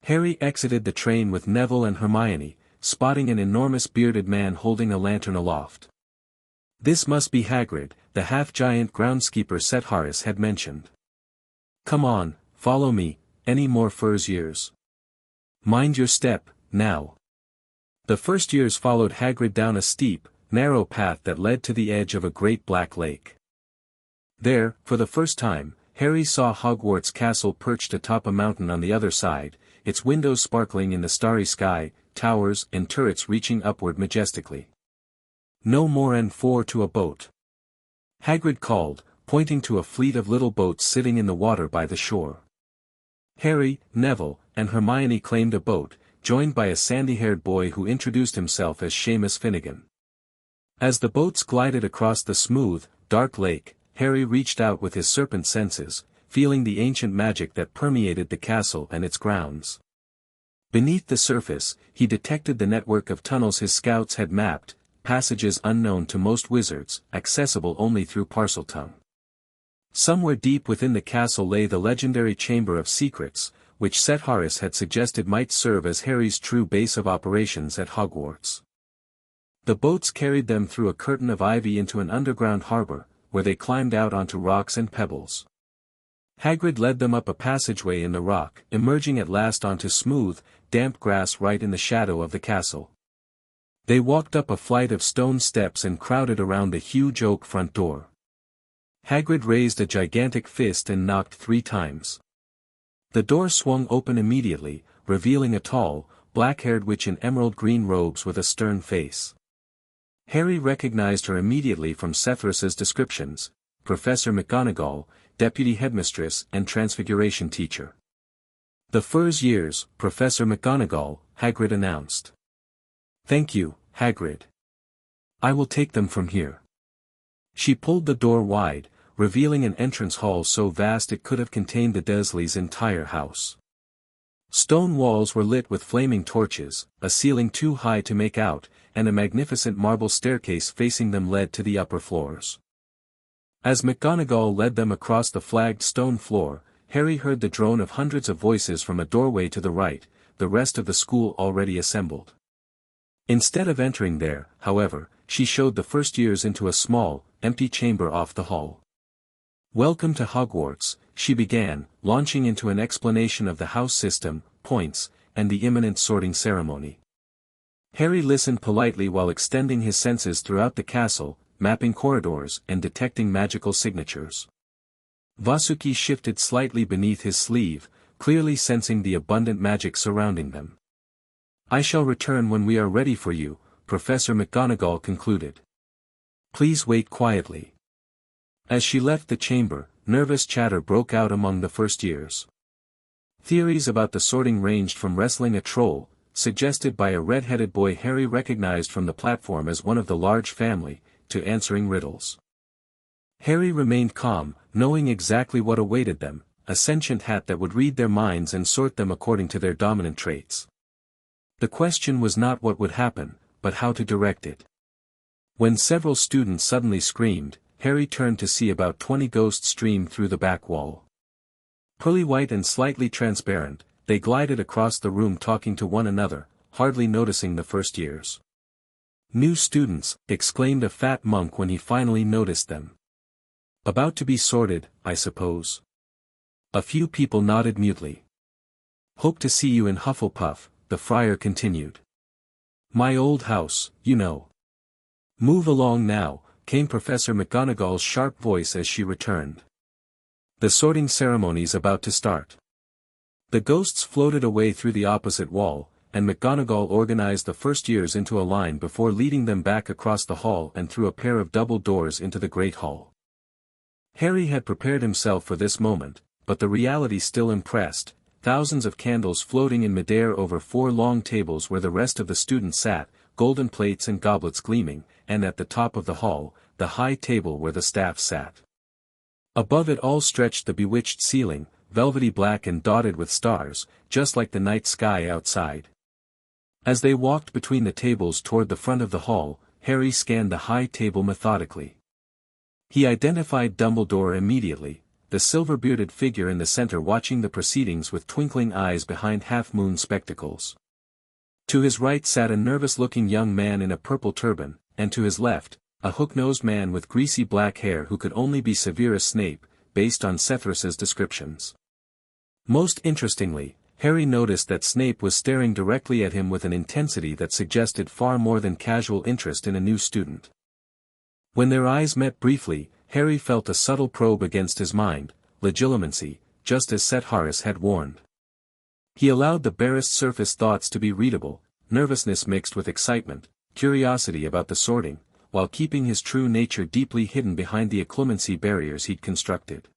Harry exited the train with Neville and Hermione, spotting an enormous bearded man holding a lantern aloft. This must be Hagrid, the half-giant groundskeeper Setharis had mentioned. Come on, follow me, any more Fur's years? Mind your step, now. The first years followed Hagrid down a steep, narrow path that led to the edge of a great black lake. There, for the first time, Harry saw Hogwarts Castle perched atop a mountain on the other side, its windows sparkling in the starry sky, towers and turrets reaching upward majestically. No more N4 to a boat. Hagrid called, pointing to a fleet of little boats sitting in the water by the shore. Harry, Neville, and Hermione claimed a boat, joined by a sandy-haired boy who introduced himself as Seamus Finnegan. As the boats glided across the smooth, dark lake, Harry reached out with his serpent senses, feeling the ancient magic that permeated the castle and its grounds. Beneath the surface, he detected the network of tunnels his scouts had mapped, passages unknown to most wizards, accessible only through Parseltongue. Somewhere deep within the castle lay the legendary Chamber of Secrets, which Setharis had suggested might serve as Harry's true base of operations at Hogwarts. The boats carried them through a curtain of ivy into an underground harbor, where they climbed out onto rocks and pebbles. Hagrid led them up a passageway in the rock, emerging at last onto smooth, damp grass right in the shadow of the castle. They walked up a flight of stone steps and crowded around the huge oak front door. Hagrid raised a gigantic fist and knocked 3 times. The door swung open immediately, revealing a tall, black-haired witch in emerald-green robes with a stern face. Harry recognized her immediately from Severus's descriptions: Professor McGonagall, Deputy Headmistress and Transfiguration Teacher. "The Fur's years, Professor McGonagall," Hagrid announced. "Thank you, Hagrid. I will take them from here." She pulled the door wide, revealing an entrance hall so vast it could have contained the Dursleys' entire house. Stone walls were lit with flaming torches, a ceiling too high to make out, and a magnificent marble staircase facing them led to the upper floors. As McGonagall led them across the flagged stone floor, Harry heard the drone of hundreds of voices from a doorway to the right, the rest of the school already assembled. Instead of entering there, however, she showed the first years into a small, empty chamber off the hall. "Welcome to Hogwarts," she began, launching into an explanation of the house system, points, and the imminent sorting ceremony. Harry listened politely while extending his senses throughout the castle, mapping corridors and detecting magical signatures. Vasuki shifted slightly beneath his sleeve, clearly sensing the abundant magic surrounding them. "I shall return when we are ready for you," Professor McGonagall concluded. "Please wait quietly." As she left the chamber, nervous chatter broke out among the first years. Theories about the sorting ranged from wrestling a troll, suggested by a red-headed boy Harry recognized from the platform as one of the large family, to answering riddles. Harry remained calm, knowing exactly what awaited them: a sentient hat that would read their minds and sort them according to their dominant traits. The question was not what would happen, but how to direct it. When several students suddenly screamed, Harry turned to see about 20 ghosts stream through the back wall. Pearly white and slightly transparent, they glided across the room talking to one another, hardly noticing the first years. "New students," exclaimed a fat monk when he finally noticed them. "About to be sorted, I suppose?" A few people nodded mutely. "Hope to see you in Hufflepuff," the friar continued. "My old house, you know." "Move along now," came Professor McGonagall's sharp voice as she returned. "The sorting ceremony's about to start." The ghosts floated away through the opposite wall, and McGonagall organized the first years into a line before leading them back across the hall and through a pair of double doors into the Great Hall. Harry had prepared himself for this moment, but the reality still impressed: thousands of candles floating in midair over 4 long tables where the rest of the students sat, golden plates and goblets gleaming, and at the top of the hall, the high table where the staff sat. Above it all stretched the bewitched ceiling, velvety black and dotted with stars, just like the night sky outside. As they walked between the tables toward the front of the hall, Harry scanned the high table methodically. He identified Dumbledore immediately, the silver-bearded figure in the center watching the proceedings with twinkling eyes behind half-moon spectacles. To his right sat a nervous-looking young man in a purple turban, and to his left, a hook-nosed man with greasy black hair who could only be Severus Snape, based on Severus's descriptions. Most interestingly, Harry noticed that Snape was staring directly at him with an intensity that suggested far more than casual interest in a new student. When their eyes met briefly, Harry felt a subtle probe against his mind, legilimency, just as Set Harris had warned. He allowed the barest surface thoughts to be readable, nervousness mixed with excitement, curiosity about the sorting, while keeping his true nature deeply hidden behind the occlumency barriers he'd constructed.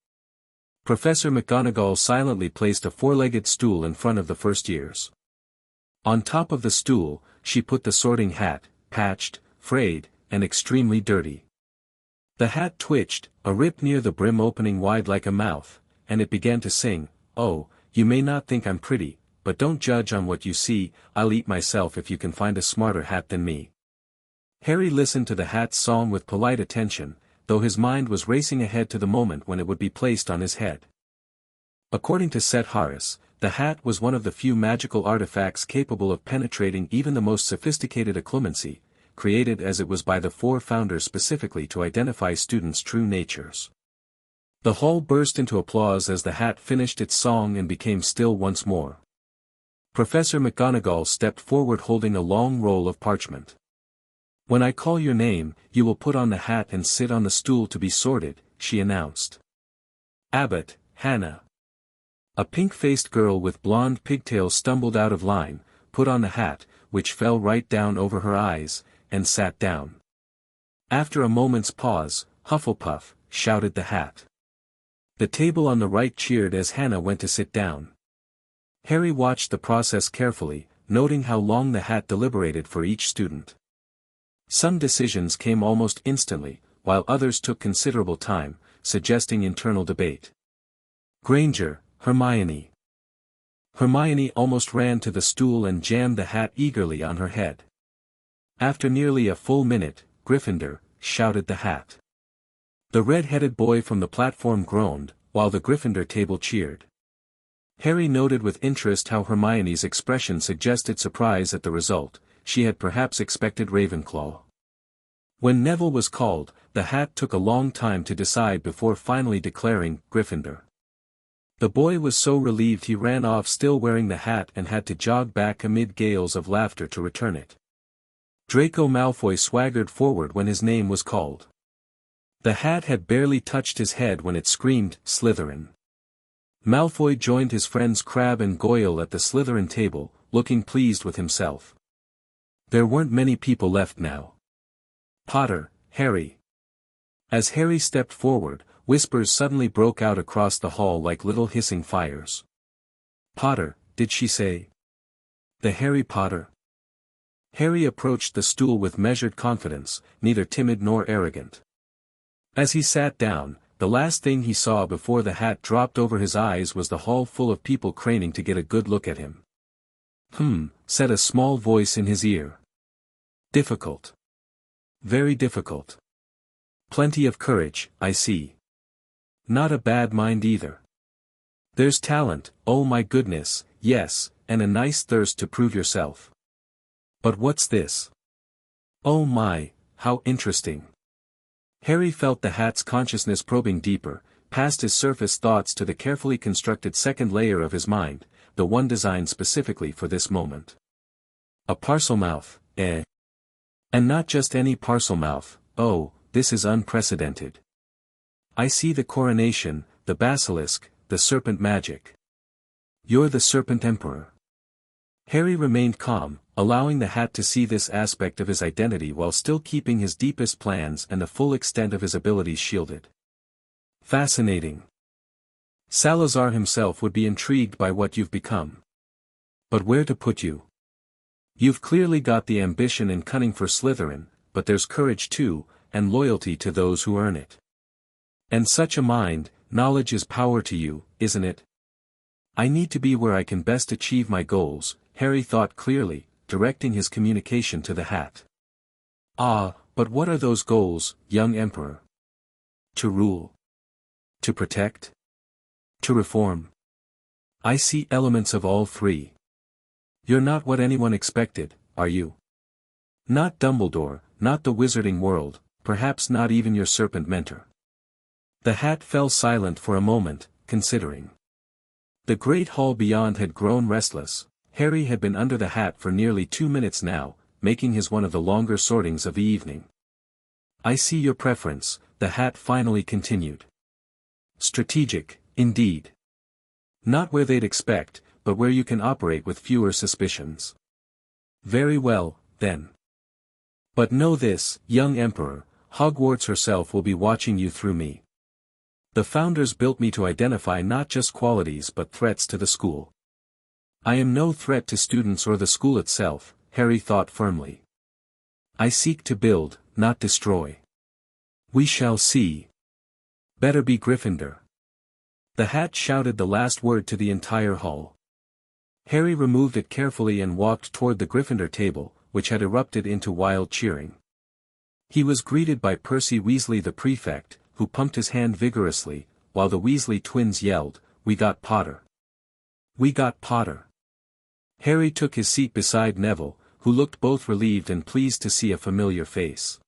Professor McGonagall silently placed a 4-legged stool in front of the first years. On top of the stool, she put the sorting hat, patched, frayed, and extremely dirty. The hat twitched, a rip near the brim opening wide like a mouth, and it began to sing, "Oh, you may not think I'm pretty, but don't judge on what you see, I'll eat myself if you can find a smarter hat than me." Harry listened to the hat's song with polite attention, though his mind was racing ahead to the moment when it would be placed on his head. According to Set Harris, the hat was one of the few magical artifacts capable of penetrating even the most sophisticated occlumency, created as it was by the four founders specifically to identify students' true natures. The hall burst into applause as the hat finished its song and became still once more. Professor McGonagall stepped forward holding a long roll of parchment. "When I call your name, you will put on the hat and sit on the stool to be sorted," she announced. "Abbott, Hannah." A pink-faced girl with blonde pigtails stumbled out of line, put on the hat, which fell right down over her eyes, and sat down. After a moment's pause, "Hufflepuff," shouted the hat. The table on the right cheered as Hannah went to sit down. Harry watched the process carefully, noting how long the hat deliberated for each student. Some decisions came almost instantly, while others took considerable time, suggesting internal debate. Granger, Hermione. Hermione almost ran to the stool and jammed the hat eagerly on her head. After nearly a full minute, Gryffindor, shouted the hat. The red-headed boy from the platform groaned, while the Gryffindor table cheered. Harry noted with interest how Hermione's expression suggested surprise at the result. She had perhaps expected Ravenclaw. When Neville was called, the hat took a long time to decide before finally declaring Gryffindor. The boy was so relieved he ran off still wearing the hat and had to jog back amid gales of laughter to return it. Draco Malfoy swaggered forward when his name was called. The hat had barely touched his head when it screamed, "Slytherin." Malfoy joined his friends Crabbe and Goyle at the Slytherin table, looking pleased with himself. There weren't many people left now. "Potter, Harry." As Harry stepped forward, whispers suddenly broke out across the hall like little hissing fires. "Potter, did she say? The Harry Potter?" Harry approached the stool with measured confidence, neither timid nor arrogant. As he sat down, the last thing he saw before the hat dropped over his eyes was the hall full of people craning to get a good look at him. Said a small voice in his ear. "Difficult. Very difficult. Plenty of courage, I see. Not a bad mind either. There's talent, oh my goodness, yes, and a nice thirst to prove yourself. But what's this? Oh my, how interesting." Harry felt the hat's consciousness probing deeper, past his surface thoughts to the carefully constructed second layer of his mind, the one designed specifically for this moment. A Parselmouth, eh? And not just any Parselmouth, oh, this is unprecedented. I see the coronation, the basilisk, the serpent magic. You're the Serpent Emperor. Harry remained calm, allowing the hat to see this aspect of his identity while still keeping his deepest plans and the full extent of his abilities shielded. Fascinating. Salazar himself would be intrigued by what you've become. But where to put you? You've clearly got the ambition and cunning for Slytherin, but there's courage too, and loyalty to those who earn it. And such a mind, knowledge is power to you, isn't it? I need to be where I can best achieve my goals, Harry thought clearly, directing his communication to the hat. Ah, but what are those goals, young Emperor? To rule? To protect? To reform? I see elements of all three. You're not what anyone expected, are you? Not Dumbledore, not the wizarding world, perhaps not even your serpent mentor. The hat fell silent for a moment, considering. The great hall beyond had grown restless. Harry had been under the hat for nearly 2 minutes now, making his one of the longer sortings of the evening. I see your preference, the hat finally continued. Strategic, indeed. Not where they'd expect, but where you can operate with fewer suspicions. Very well, then. But know this, young Emperor, Hogwarts herself will be watching you through me. The founders built me to identify not just qualities but threats to the school. I am no threat to students or the school itself, Harry thought firmly. I seek to build, not destroy. We shall see. Better be Gryffindor. The hat shouted the last word to the entire hall. Harry removed it carefully and walked toward the Gryffindor table, which had erupted into wild cheering. He was greeted by Percy Weasley the prefect, who pumped his hand vigorously, while the Weasley twins yelled, "We got Potter! We got Potter!" Harry took his seat beside Neville, who looked both relieved and pleased to see a familiar face.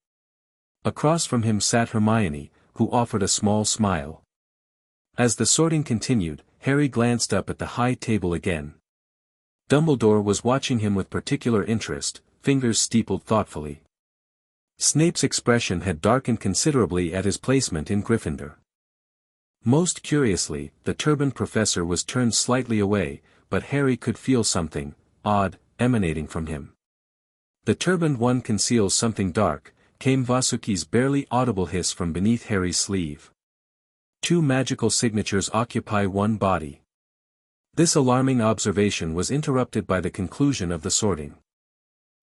Across from him sat Hermione, who offered a small smile. As the sorting continued, Harry glanced up at the high table again. Dumbledore was watching him with particular interest, fingers steepled thoughtfully. Snape's expression had darkened considerably at his placement in Gryffindor. Most curiously, the turbaned professor was turned slightly away, but Harry could feel something odd emanating from him. The turbaned one conceals something dark, came Vasuki's barely audible hiss from beneath Harry's sleeve. 2 magical signatures occupy one body. This alarming observation was interrupted by the conclusion of the sorting.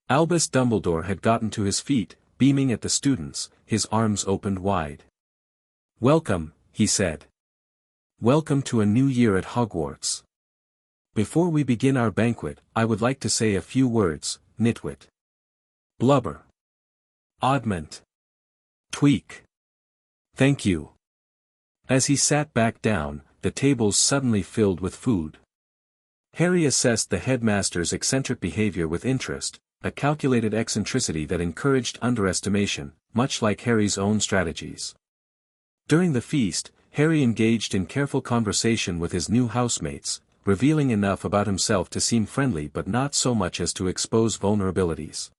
Albus Dumbledore had gotten to his feet, beaming at the students, his arms opened wide. "Welcome," he said. "Welcome to a new year at Hogwarts. Before we begin our banquet, I would like to say a few words, nitwit. Blubber. Oddment. Tweak. Thank you." As he sat back down, the tables suddenly filled with food. Harry assessed the headmaster's eccentric behavior with interest, a calculated eccentricity that encouraged underestimation, much like Harry's own strategies. During the feast, Harry engaged in careful conversation with his new housemates, revealing enough about himself to seem friendly but not so much as to expose vulnerabilities.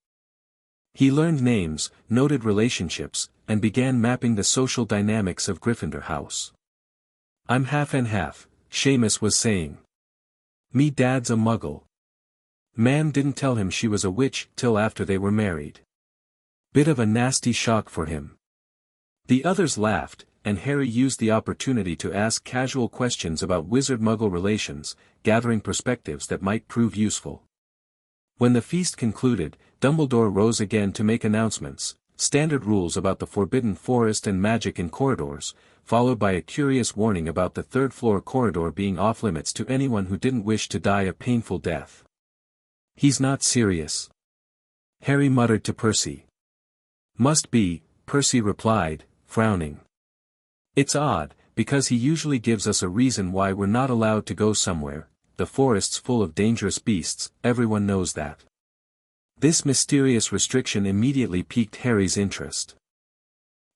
He learned names, noted relationships, and began mapping the social dynamics of Gryffindor House. "I'm half and half," Seamus was saying. "Me dad's a muggle. Mam didn't tell him she was a witch till after they were married. Bit of a nasty shock for him." The others laughed, and Harry used the opportunity to ask casual questions about wizard-muggle relations, gathering perspectives that might prove useful. When the feast concluded, Dumbledore rose again to make announcements, standard rules about the Forbidden Forest and magic in corridors, followed by a curious warning about the third-floor corridor being off-limits to anyone who didn't wish to die a painful death. "He's not serious," Harry muttered to Percy. "Must be," Percy replied, frowning. "It's odd, because he usually gives us a reason why we're not allowed to go somewhere. The forest's full of dangerous beasts, everyone knows that." This mysterious restriction immediately piqued Harry's interest.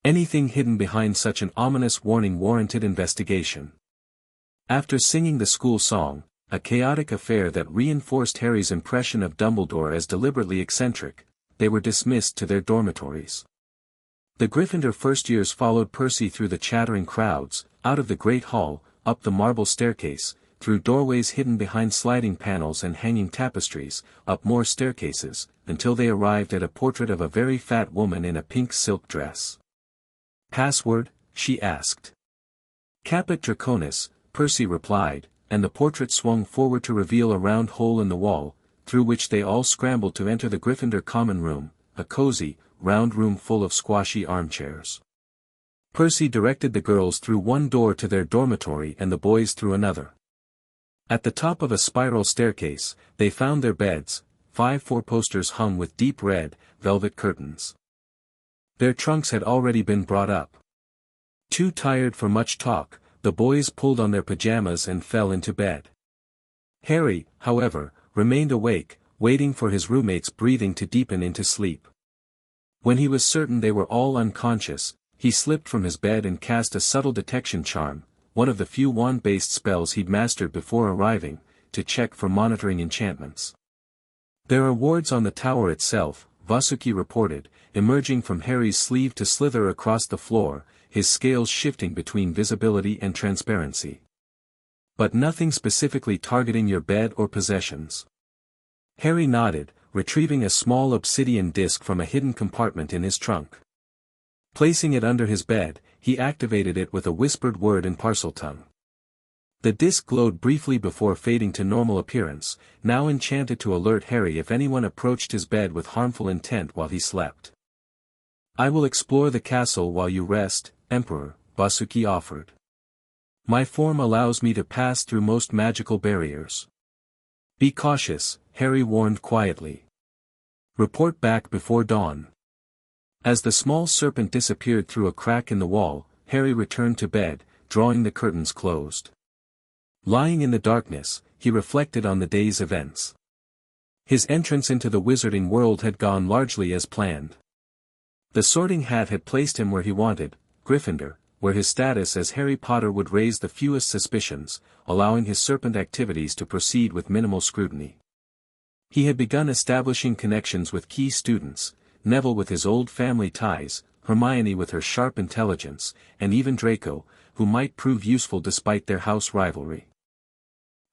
Anything hidden behind such an ominous warning warranted investigation. After singing the school song, a chaotic affair that reinforced Harry's impression of Dumbledore as deliberately eccentric, they were dismissed to their dormitories. The Gryffindor first-years followed Percy through the chattering crowds, out of the great hall, up the marble staircase, through doorways hidden behind sliding panels and hanging tapestries, up more staircases, until they arrived at a portrait of a very fat woman in a pink silk dress. "Password?" she asked. "Caput Draconis," Percy replied, and the portrait swung forward to reveal a round hole in the wall, through which they all scrambled to enter the Gryffindor common room, a cozy, round room full of squashy armchairs. Percy directed the girls through one door to their dormitory and the boys through another. At the top of a spiral staircase, they found their beds, 5 four-posters hung with deep red, velvet curtains. Their trunks had already been brought up. Too tired for much talk, the boys pulled on their pajamas and fell into bed. Harry, however, remained awake, waiting for his roommates' breathing to deepen into sleep. When he was certain they were all unconscious, he slipped from his bed and cast a subtle detection charm, one of the few wand-based spells he'd mastered before arriving, to check for monitoring enchantments. "There are wards on the tower itself," Vasuki reported, emerging from Harry's sleeve to slither across the floor, his scales shifting between visibility and transparency. "But nothing specifically targeting your bed or possessions." Harry nodded, retrieving a small obsidian disc from a hidden compartment in his trunk. Placing it under his bed, he activated it with a whispered word in Parseltongue. The disc glowed briefly before fading to normal appearance, now enchanted to alert Harry if anyone approached his bed with harmful intent while he slept. "I will explore the castle while you rest, Emperor," Vasuki offered. "My form allows me to pass through most magical barriers." "Be cautious," Harry warned quietly. "Report back before dawn." As the small serpent disappeared through a crack in the wall, Harry returned to bed, drawing the curtains closed. Lying in the darkness, he reflected on the day's events. His entrance into the wizarding world had gone largely as planned. The Sorting Hat had placed him where he wanted, Gryffindor, where his status as Harry Potter would raise the fewest suspicions, allowing his serpent activities to proceed with minimal scrutiny. He had begun establishing connections with key students, Neville with his old family ties, Hermione with her sharp intelligence, and even Draco, who might prove useful despite their house rivalry.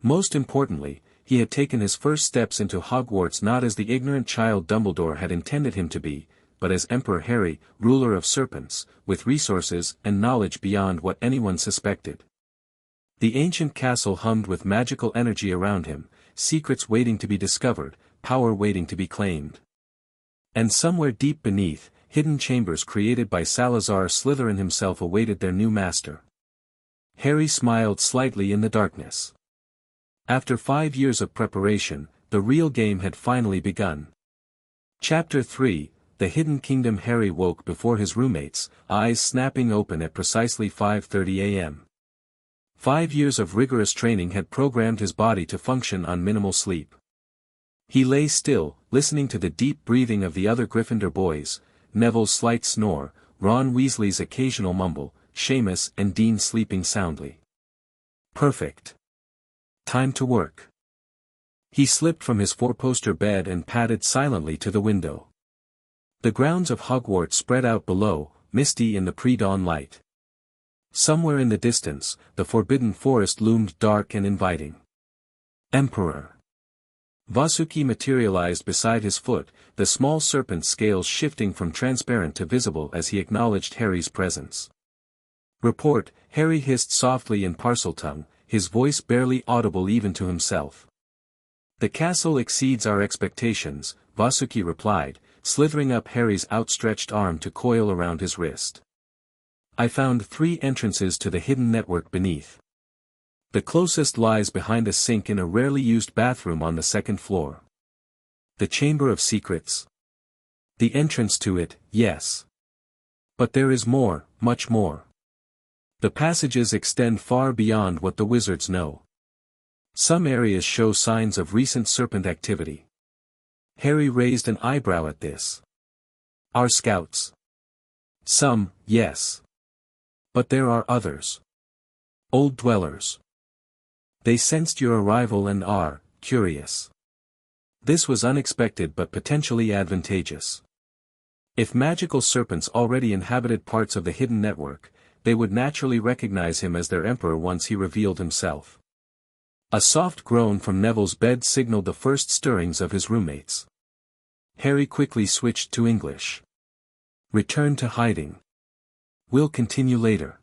Most importantly, he had taken his first steps into Hogwarts not as the ignorant child Dumbledore had intended him to be, but as Emperor Harry, ruler of serpents, with resources and knowledge beyond what anyone suspected. The ancient castle hummed with magical energy around him, secrets waiting to be discovered, power waiting to be claimed. And somewhere deep beneath, hidden chambers created by Salazar Slytherin himself awaited their new master. Harry smiled slightly in the darkness. After 5 years of preparation, the real game had finally begun. Chapter 3, The Hidden Kingdom. Harry woke before his roommates, eyes snapping open at precisely 5:30 a.m. 5 years of rigorous training had programmed his body to function on minimal sleep. He lay still, listening to the deep breathing of the other Gryffindor boys, Neville's slight snore, Ron Weasley's occasional mumble, Seamus and Dean sleeping soundly. Perfect. Time to work. He slipped from his four-poster bed and padded silently to the window. The grounds of Hogwarts spread out below, misty in the pre-dawn light. Somewhere in the distance, the Forbidden Forest loomed dark and inviting. Emperor. Vasuki materialized beside his foot, the small serpent scales shifting from transparent to visible as he acknowledged Harry's presence. Report, Harry hissed softly in Parseltongue, his voice barely audible even to himself. The castle exceeds our expectations, Vasuki replied, slithering up Harry's outstretched arm to coil around his wrist. I found 3 entrances to the hidden network beneath. The closest lies behind a sink in a rarely used bathroom on the 2nd floor. The Chamber of Secrets. The entrance to it, yes. But there is more, much more. The passages extend far beyond what the wizards know. Some areas show signs of recent serpent activity. Harry raised an eyebrow at this. Our scouts. Some, yes. But there are others. Old dwellers. They sensed your arrival and are curious. This was unexpected but potentially advantageous. If magical serpents already inhabited parts of the hidden network, they would naturally recognize him as their emperor once he revealed himself. A soft groan from Neville's bed signaled the first stirrings of his roommates. Harry quickly switched to English. Return to hiding. We'll continue later.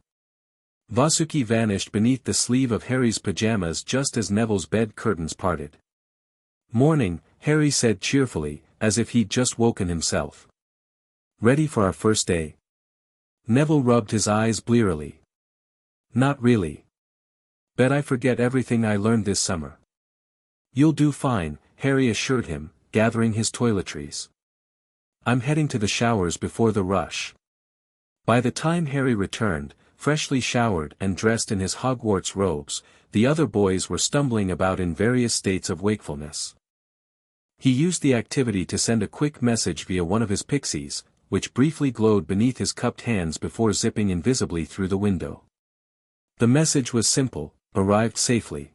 Vasuki vanished beneath the sleeve of Harry's pajamas just as Neville's bed curtains parted. Morning, Harry said cheerfully, as if he'd just woken himself. Ready for our first day? Neville rubbed his eyes blearily. Not really. Bet I forget everything I learned this summer. You'll do fine, Harry assured him, gathering his toiletries. I'm heading to the showers before the rush. By the time Harry returned, freshly showered and dressed in his Hogwarts robes, the other boys were stumbling about in various states of wakefulness. He used the activity to send a quick message via one of his pixies, which briefly glowed beneath his cupped hands before zipping invisibly through the window. The message was simple, arrived safely.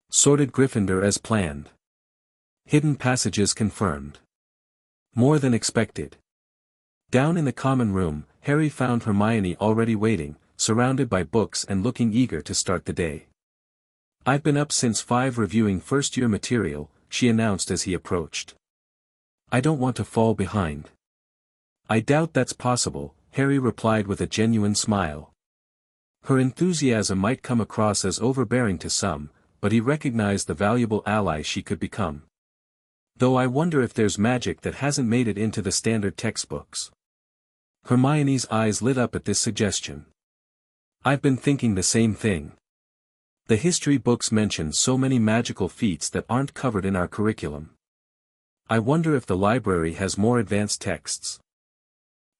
Sorted Gryffindor as planned. Hidden passages confirmed. More than expected. Down in the common room, Harry found Hermione already waiting, surrounded by books and looking eager to start the day. I've been up since 5 reviewing first-year material, she announced as he approached. I don't want to fall behind. I doubt that's possible, Harry replied with a genuine smile. Her enthusiasm might come across as overbearing to some, but he recognized the valuable ally she could become. Though I wonder if there's magic that hasn't made it into the standard textbooks. Hermione's eyes lit up at this suggestion. I've been thinking the same thing. The history books mention so many magical feats that aren't covered in our curriculum. I wonder if the library has more advanced texts.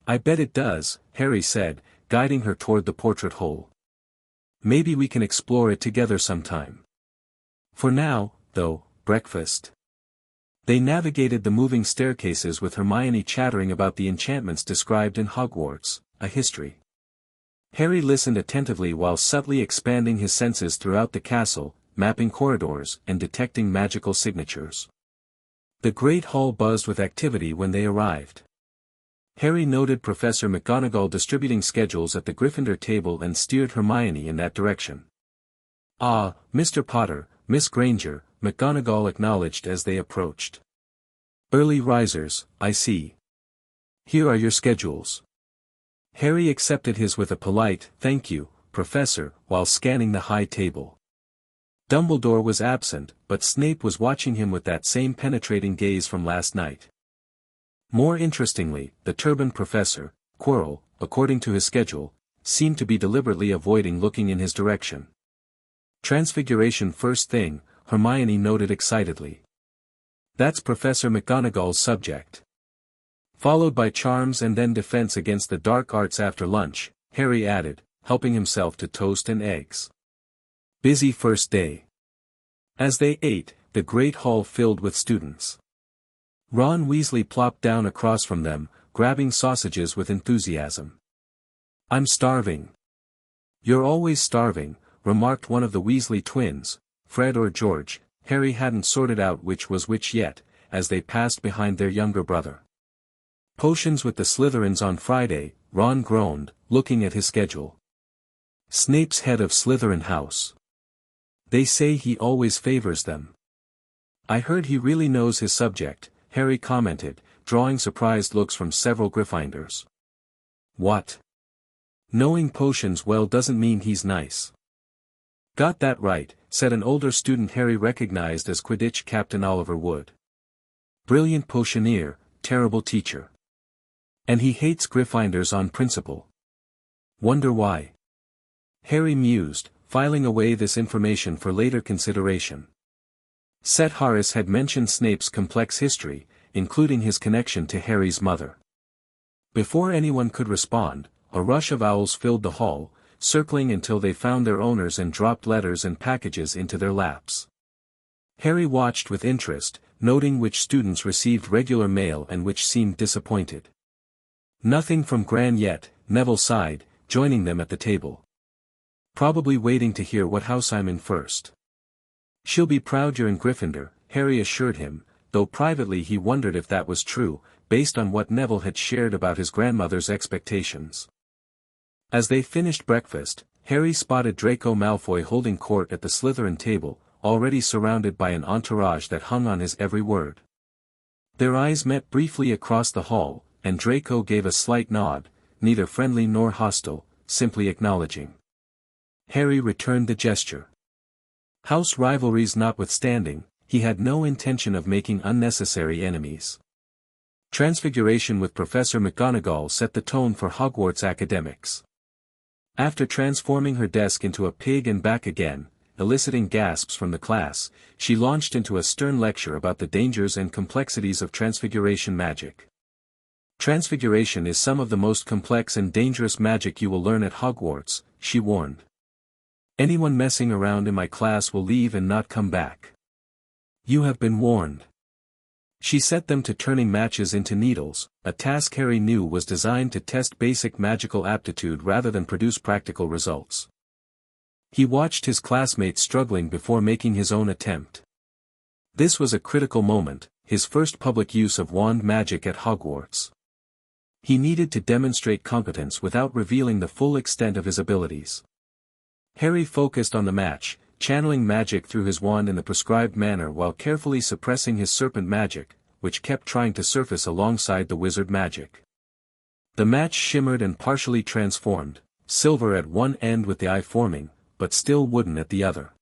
I bet it does, Harry said, guiding her toward the portrait hole. Maybe we can explore it together sometime. For now, though, breakfast. They navigated the moving staircases with Hermione chattering about the enchantments described in Hogwarts, a history. Harry listened attentively while subtly expanding his senses throughout the castle, mapping corridors and detecting magical signatures. The Great Hall buzzed with activity when they arrived. Harry noted Professor McGonagall distributing schedules at the Gryffindor table and steered Hermione in that direction. "Ah, Mr. Potter, Miss Granger," McGonagall acknowledged as they approached. "Early risers, I see. Here are your schedules." Harry accepted his with a polite, "Thank you, Professor," while scanning the high table. Dumbledore was absent, but Snape was watching him with that same penetrating gaze from last night. More interestingly, the turbaned Professor, Quirrell, according to his schedule, seemed to be deliberately avoiding looking in his direction. "Transfiguration first thing," Hermione noted excitedly. "That's Professor McGonagall's subject." "Followed by charms and then defense against the dark arts after lunch," Harry added, helping himself to toast and eggs. Busy first day. As they ate, the great hall filled with students. Ron Weasley plopped down across from them, grabbing sausages with enthusiasm. "I'm starving." "You're always starving," remarked one of the Weasley twins, Fred or George. Harry hadn't sorted out which was which yet, as they passed behind their younger brother. "Potions with the Slytherins on Friday," Ron groaned, looking at his schedule. "Snape's head of Slytherin House. They say he always favors them." "I heard he really knows his subject," Harry commented, drawing surprised looks from several Gryffindors. "What? Knowing potions well doesn't mean he's nice." "Got that right," said an older student Harry recognized as Quidditch Captain Oliver Wood. "Brilliant potioneer, terrible teacher. And he hates Gryffindors on principle. Wonder why?" Harry mused, filing away this information for later consideration. Set Harris had mentioned Snape's complex history, including his connection to Harry's mother. Before anyone could respond, a rush of owls filled the hall, circling until they found their owners and dropped letters and packages into their laps. Harry watched with interest, noting which students received regular mail and which seemed disappointed. "Nothing from Gran yet," Neville sighed, joining them at the table. "Probably waiting to hear what house I'm in first." "She'll be proud you're in Gryffindor," Harry assured him, though privately he wondered if that was true, based on what Neville had shared about his grandmother's expectations. As they finished breakfast, Harry spotted Draco Malfoy holding court at the Slytherin table, already surrounded by an entourage that hung on his every word. Their eyes met briefly across the hall, and Draco gave a slight nod, neither friendly nor hostile, simply acknowledging. Harry returned the gesture. House rivalries notwithstanding, he had no intention of making unnecessary enemies. Transfiguration with Professor McGonagall set the tone for Hogwarts academics. After transforming her desk into a pig and back again, eliciting gasps from the class, she launched into a stern lecture about the dangers and complexities of transfiguration magic. "Transfiguration is some of the most complex and dangerous magic you will learn at Hogwarts," she warned. "Anyone messing around in my class will leave and not come back. You have been warned." She set them to turning matches into needles, a task Harry knew was designed to test basic magical aptitude rather than produce practical results. He watched his classmates struggling before making his own attempt. This was a critical moment, his first public use of wand magic at Hogwarts. He needed to demonstrate competence without revealing the full extent of his abilities. Harry focused on the match, channeling magic through his wand in the prescribed manner while carefully suppressing his serpent magic, which kept trying to surface alongside the wizard magic. The match shimmered and partially transformed, silver at one end with the eye forming, but still wooden at the other.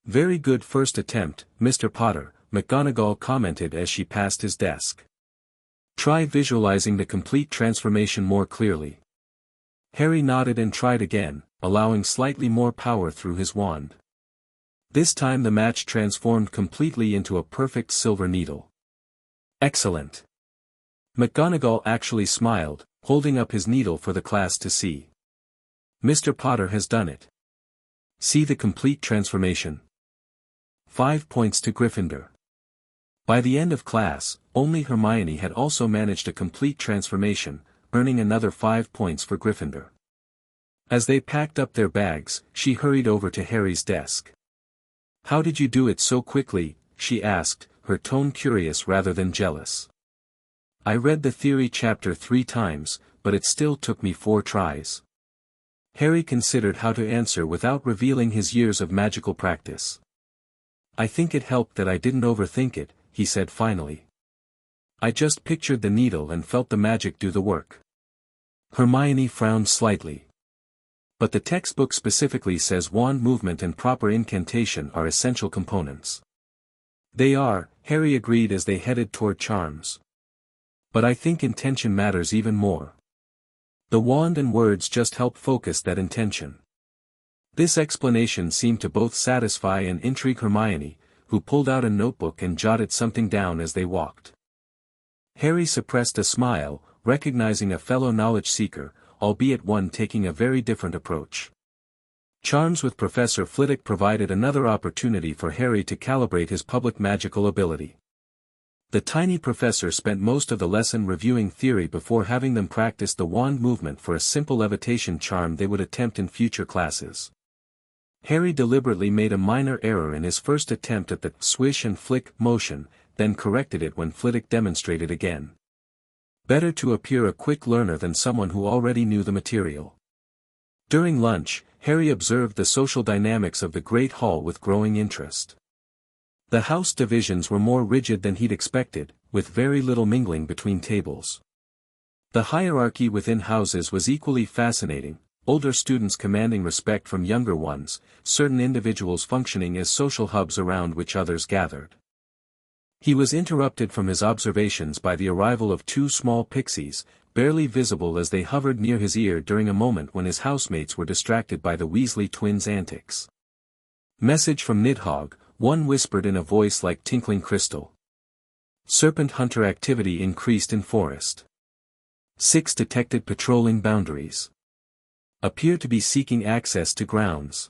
"Very good first attempt, Mr. Potter," McGonagall commented as she passed his desk. "Try visualizing the complete transformation more clearly." Harry nodded and tried again, allowing slightly more power through his wand. This time the match transformed completely into a perfect silver needle. "Excellent." McGonagall actually smiled, holding up his needle for the class to see. "Mr. Potter has done it. See the complete transformation. 5 points to Gryffindor." By the end of class, only Hermione had also managed a complete transformation, earning another 5 points for Gryffindor. As they packed up their bags, she hurried over to Harry's desk. "How did you do it so quickly?" she asked, her tone curious rather than jealous. "I read the theory chapter 3 times, but it still took me 4 tries." Harry considered how to answer without revealing his years of magical practice. "I think it helped that I didn't overthink it," he said finally. "I just pictured the needle and felt the magic do the work." Hermione frowned slightly. "But the textbook specifically says wand movement and proper incantation are essential components." "They are," Harry agreed as they headed toward charms. "But I think intention matters even more. The wand and words just help focus that intention." This explanation seemed to both satisfy and intrigue Hermione, who pulled out a notebook and jotted something down as they walked. Harry suppressed a smile, recognizing a fellow knowledge seeker, albeit one taking a very different approach. Charms with Professor Flitwick provided another opportunity for Harry to calibrate his public magical ability. The tiny professor spent most of the lesson reviewing theory before having them practice the wand movement for a simple levitation charm they would attempt in future classes. Harry deliberately made a minor error in his first attempt at the swish and flick motion, then corrected it when Flitwick demonstrated again. Better to appear a quick learner than someone who already knew the material. During lunch, Harry observed the social dynamics of the Great Hall with growing interest. The house divisions were more rigid than he'd expected, with very little mingling between tables. The hierarchy within houses was equally fascinating, older students commanding respect from younger ones, certain individuals functioning as social hubs around which others gathered. He was interrupted from his observations by the arrival of 2 small pixies, barely visible as they hovered near his ear during a moment when his housemates were distracted by the Weasley twins' antics. "Message from Nidhogg," one whispered in a voice like tinkling crystal. "Serpent hunter activity increased in forest. 6 detected patrolling boundaries. Appear to be seeking access to grounds."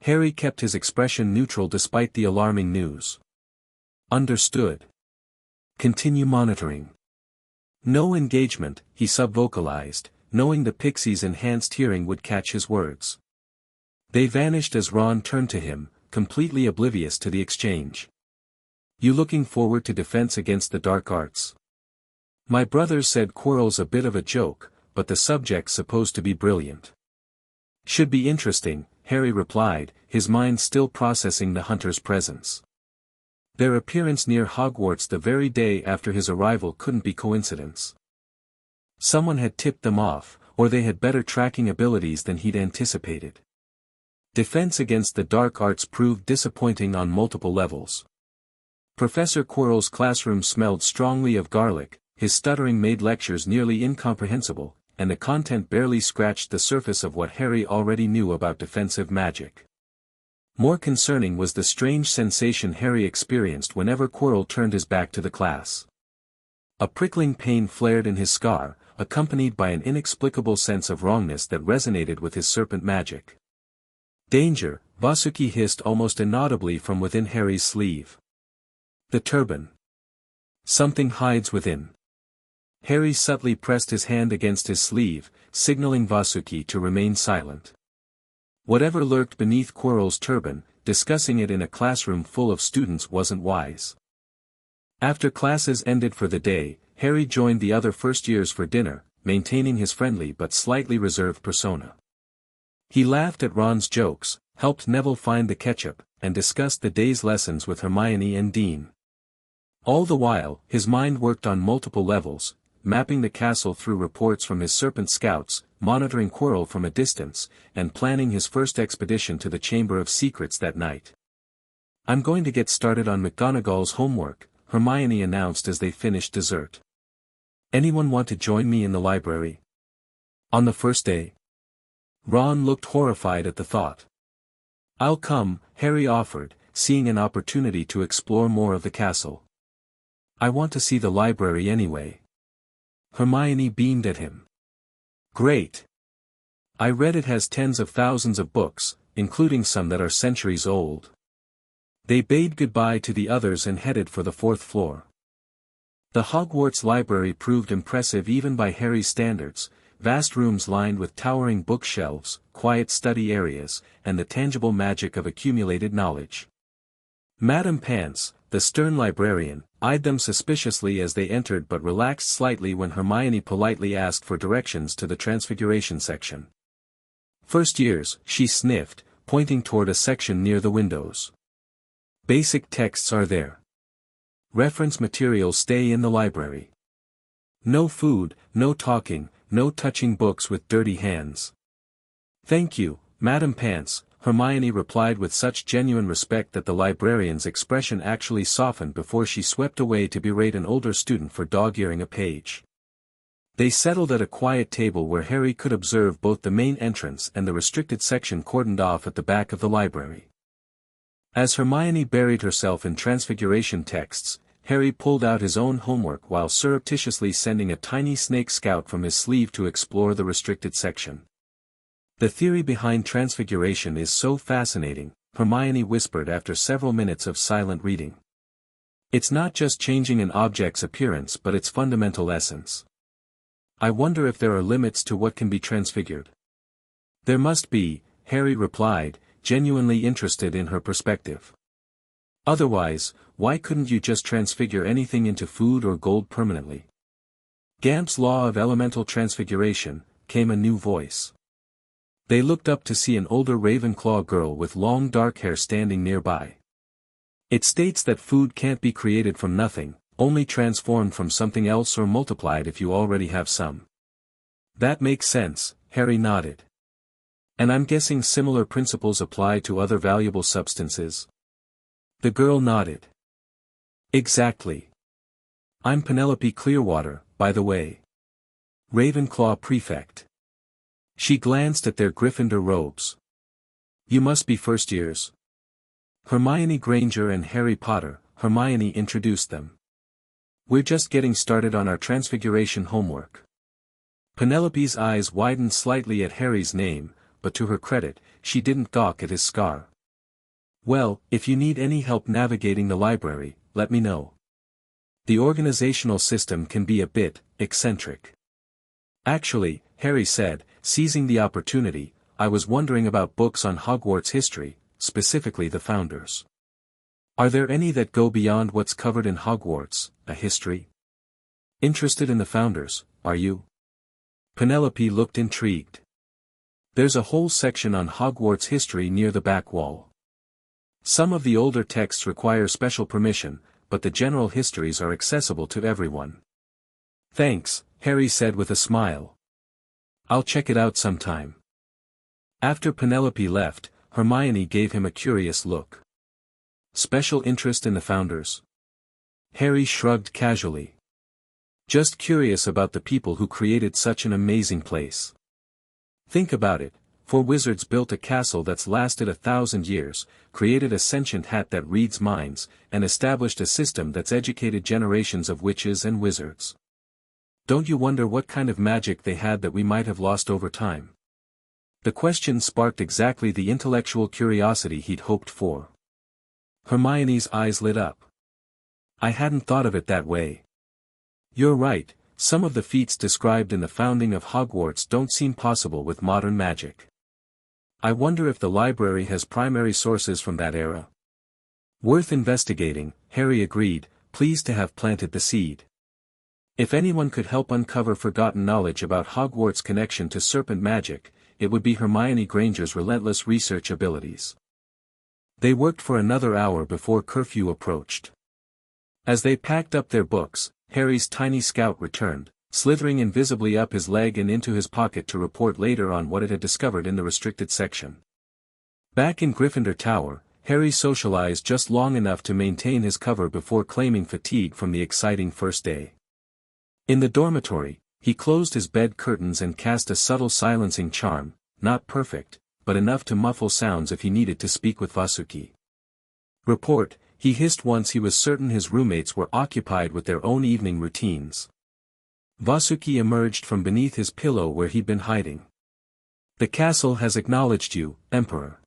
Harry kept his expression neutral despite the alarming news. "Understood. Continue monitoring." "No engagement," he subvocalized, knowing the pixies' enhanced hearing would catch his words. They vanished as Ron turned to him, completely oblivious to the exchange. "You looking forward to defense against the dark arts?" "My brothers said Quirrell's a bit of a joke, but the subject's supposed to be brilliant." "Should be interesting," Harry replied, his mind still processing the hunter's presence. Their appearance near Hogwarts the very day after his arrival couldn't be coincidence. Someone had tipped them off, or they had better tracking abilities than he'd anticipated. Defense against the dark arts proved disappointing on multiple levels. Professor Quirrell's classroom smelled strongly of garlic, his stuttering made lectures nearly incomprehensible, and the content barely scratched the surface of what Harry already knew about defensive magic. More concerning was the strange sensation Harry experienced whenever Quirrell turned his back to the class. A prickling pain flared in his scar, accompanied by an inexplicable sense of wrongness that resonated with his serpent magic. "Danger," Vasuki hissed almost inaudibly from within Harry's sleeve. "The turban. Something hides within." Harry subtly pressed his hand against his sleeve, signaling Vasuki to remain silent. Whatever lurked beneath Quirrell's turban, discussing it in a classroom full of students wasn't wise. After classes ended for the day, Harry joined the other first-years for dinner, maintaining his friendly but slightly reserved persona. He laughed at Ron's jokes, helped Neville find the ketchup, and discussed the day's lessons with Hermione and Dean. All the while, his mind worked on multiple levels, mapping the castle through reports from his Serpent scouts, monitoring Quirrell from a distance, and planning his first expedition to the Chamber of Secrets that night. "I'm going to get started on McGonagall's homework," Hermione announced as they finished dessert. "Anyone want to join me in the library?" "On the first day?" Ron looked horrified at the thought. "I'll come," Harry offered, seeing an opportunity to explore more of the castle. "I want to see the library anyway." Hermione beamed at him. "Great. I read it has tens of thousands of books, including some that are centuries old." They bade goodbye to the others and headed for the fourth floor. The Hogwarts library proved impressive even by Harry's standards, vast rooms lined with towering bookshelves, quiet study areas, and the tangible magic of accumulated knowledge. Madame Pants, the stern librarian, eyed them suspiciously as they entered but relaxed slightly when Hermione politely asked for directions to the Transfiguration section. First years, she sniffed, pointing toward a section near the windows. Basic texts are there. Reference materials stay in the library. No food, no talking, no touching books with dirty hands. Thank you, Madame Pants, Hermione replied with such genuine respect that the librarian's expression actually softened before she swept away to berate an older student for dog-earing a page. They settled at a quiet table where Harry could observe both the main entrance and the restricted section cordoned off at the back of the library. As Hermione buried herself in Transfiguration texts, Harry pulled out his own homework while surreptitiously sending a tiny snake scout from his sleeve to explore the restricted section. The theory behind Transfiguration is so fascinating, Hermione whispered after several minutes of silent reading. It's not just changing an object's appearance but its fundamental essence. I wonder if there are limits to what can be transfigured. There must be, Harry replied, genuinely interested in her perspective. Otherwise, why couldn't you just transfigure anything into food or gold permanently? Gamp's law of elemental transfiguration, came a new voice. They looked up to see an older Ravenclaw girl with long dark hair standing nearby. It states that food can't be created from nothing, only transformed from something else or multiplied if you already have some. That makes sense, Harry nodded. And I'm guessing similar principles apply to other valuable substances? The girl nodded. Exactly. I'm Penelope Clearwater, by the way. Ravenclaw prefect. She glanced at their Gryffindor robes. You must be first years. Hermione Granger and Harry Potter, Hermione introduced them. We're just getting started on our Transfiguration homework. Penelope's eyes widened slightly at Harry's name, but to her credit, she didn't gawk at his scar. Well, if you need any help navigating the library, let me know. The organizational system can be a bit eccentric. Actually, Harry said, seizing the opportunity, I was wondering about books on Hogwarts history, specifically the founders. Are there any that go beyond what's covered in Hogwarts, a history? Interested in the founders, are you? Penelope looked intrigued. There's a whole section on Hogwarts history near the back wall. Some of the older texts require special permission, but the general histories are accessible to everyone. Thanks, Harry said with a smile. I'll check it out sometime. After Penelope left, Hermione gave him a curious look. Special interest in the founders? Harry shrugged casually. Just curious about the people who created such an amazing place. Think about it. 4 wizards built a castle that's lasted 1,000 years, created a sentient hat that reads minds, and established a system that's educated generations of witches and wizards. Don't you wonder what kind of magic they had that we might have lost over time? The question sparked exactly the intellectual curiosity he'd hoped for. Hermione's eyes lit up. I hadn't thought of it that way. You're right, some of the feats described in the founding of Hogwarts don't seem possible with modern magic. I wonder if the library has primary sources from that era. Worth investigating, Harry agreed, pleased to have planted the seed. If anyone could help uncover forgotten knowledge about Hogwarts' connection to serpent magic, it would be Hermione Granger's relentless research abilities. They worked for another hour before curfew approached. As they packed up their books, Harry's tiny scout returned, slithering invisibly up his leg and into his pocket to report later on what it had discovered in the restricted section. Back in Gryffindor Tower, Harry socialized just long enough to maintain his cover before claiming fatigue from the exciting first day. In the dormitory, he closed his bed curtains and cast a subtle silencing charm, not perfect, but enough to muffle sounds if he needed to speak with Vasuki. Report, he hissed once he was certain his roommates were occupied with their own evening routines. Vasuki emerged from beneath his pillow where he'd been hiding. The castle has acknowledged you, Emperor.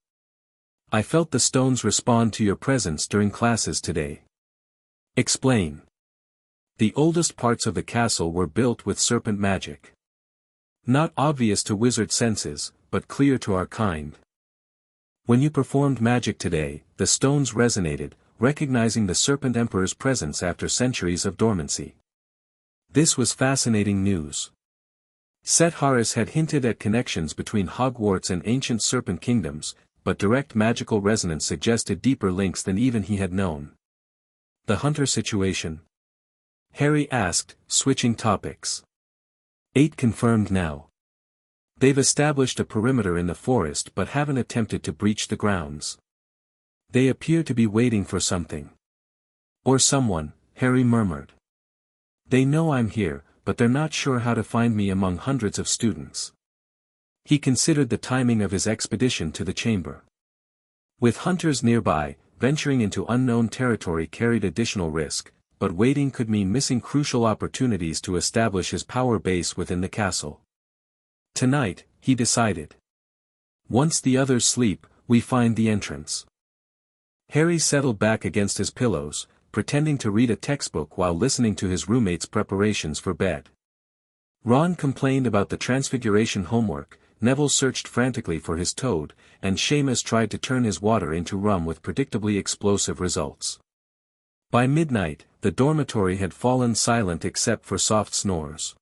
I felt the stones respond to your presence during classes today. Explain. The oldest parts of the castle were built with serpent magic. Not obvious to wizard senses, but clear to our kind. When you performed magic today, the stones resonated, recognizing the Serpent Emperor's presence after centuries of dormancy. This was fascinating news. Set Harris had hinted at connections between Hogwarts and ancient serpent kingdoms, but direct magical resonance suggested deeper links than even he had known. The hunter situation? Harry asked, switching topics. 8 confirmed now. They've established a perimeter in the forest but haven't attempted to breach the grounds. They appear to be waiting for something. Or someone, Harry murmured. They know I'm here, but they're not sure how to find me among hundreds of students. He considered the timing of his expedition to the chamber. With hunters nearby, venturing into unknown territory carried additional risk, but waiting could mean missing crucial opportunities to establish his power base within the castle. Tonight, he decided. Once the others sleep, we find the entrance. Harry settled back against his pillows, pretending to read a textbook while listening to his roommate's preparations for bed. Ron complained about the Transfiguration homework, Neville searched frantically for his toad, and Seamus tried to turn his water into rum with predictably explosive results. By midnight, the dormitory had fallen silent except for soft snores.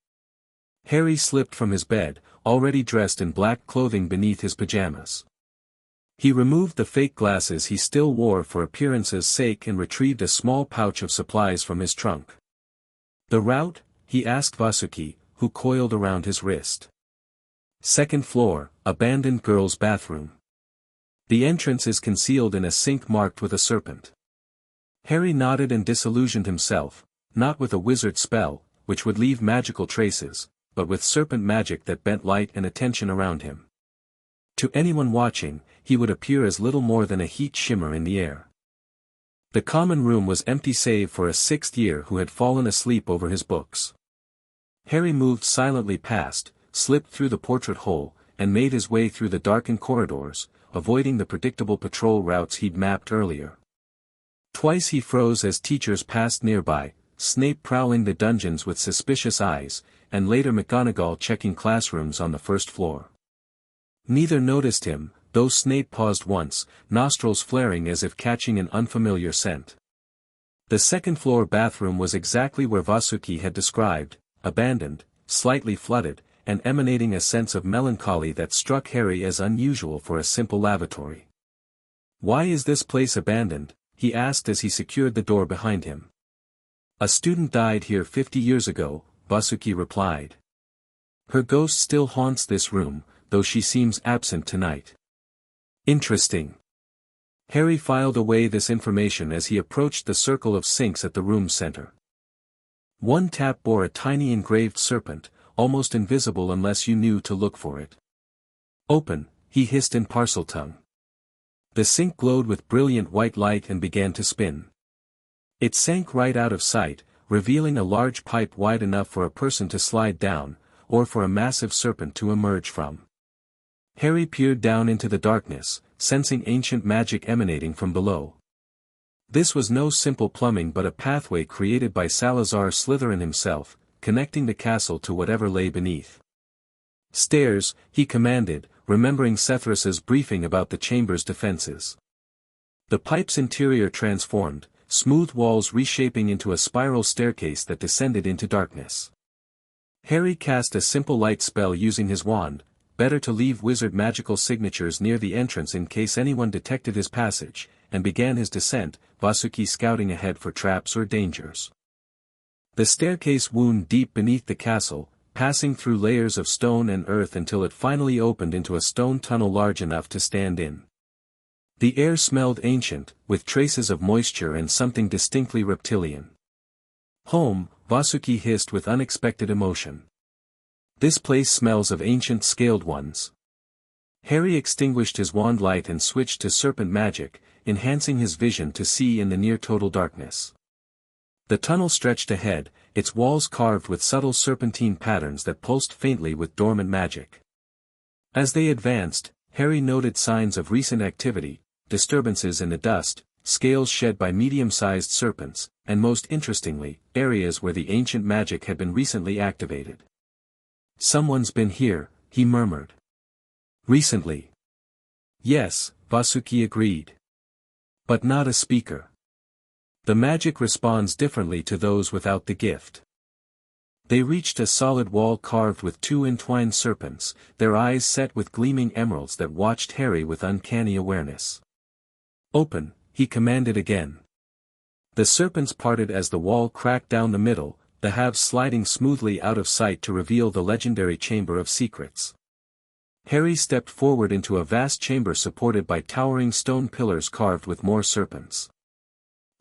Harry slipped from his bed, already dressed in black clothing beneath his pajamas. He removed the fake glasses he still wore for appearance's sake and retrieved a small pouch of supplies from his trunk. The route? He asked Vasuki, who coiled around his wrist. 2nd floor, abandoned girls' bathroom. The entrance is concealed in a sink marked with a serpent. Harry nodded and disillusioned himself, not with a wizard spell, which would leave magical traces, but with serpent magic that bent light and attention around him. To anyone watching, he would appear as little more than a heat shimmer in the air. The common room was empty save for a 6th year who had fallen asleep over his books. Harry moved silently past, slipped through the portrait hole, and made his way through the darkened corridors, avoiding the predictable patrol routes he'd mapped earlier. Twice he froze as teachers passed nearby, Snape prowling the dungeons with suspicious eyes, and later McGonagall checking classrooms on the 1st floor. Neither noticed him, though Snape paused once, nostrils flaring as if catching an unfamiliar scent. The 2nd floor bathroom was exactly where Vasuki had described, abandoned, slightly flooded, and emanating a sense of melancholy that struck Harry as unusual for a simple lavatory. "Why is this place abandoned?" he asked as he secured the door behind him. "A student died here 50 years ago," Vasuki replied. "Her ghost still haunts this room, though she seems absent tonight." Interesting. Harry filed away this information as he approached the circle of sinks at the room's center. One tap bore a tiny engraved serpent, almost invisible unless you knew to look for it. "Open," he hissed in Parseltongue. The sink glowed with brilliant white light and began to spin. It sank right out of sight, revealing a large pipe wide enough for a person to slide down, or for a massive serpent to emerge from. Harry peered down into the darkness, sensing ancient magic emanating from below. This was no simple plumbing but a pathway created by Salazar Slytherin himself, connecting the castle to whatever lay beneath. "Stairs," he commanded, remembering Sethrus's briefing about the chamber's defenses. The pipe's interior transformed, smooth walls reshaping into a spiral staircase that descended into darkness. Harry cast a simple light spell using his wand, better to leave wizard magical signatures near the entrance in case anyone detected his passage, and began his descent, Vasuki scouting ahead for traps or dangers. The staircase wound deep beneath the castle, passing through layers of stone and earth until it finally opened into a stone tunnel large enough to stand in. The air smelled ancient, with traces of moisture and something distinctly reptilian. "Home," Vasuki hissed with unexpected emotion. "This place smells of ancient scaled ones." Harry extinguished his wand light and switched to serpent magic, enhancing his vision to see in the near-total darkness. The tunnel stretched ahead, its walls carved with subtle serpentine patterns that pulsed faintly with dormant magic. As they advanced, Harry noted signs of recent activity, disturbances in the dust, scales shed by medium-sized serpents, and most interestingly, areas where the ancient magic had been recently activated. "Someone's been here," he murmured. "Recently?" "Yes," Vasuki agreed. "But not a speaker. The magic responds differently to those without the gift." They reached a solid wall carved with two entwined serpents, their eyes set with gleaming emeralds that watched Harry with uncanny awareness. "Open," he commanded again. The serpents parted as the wall cracked down the middle, the halves sliding smoothly out of sight to reveal the legendary Chamber of Secrets. Harry stepped forward into a vast chamber supported by towering stone pillars carved with more serpents.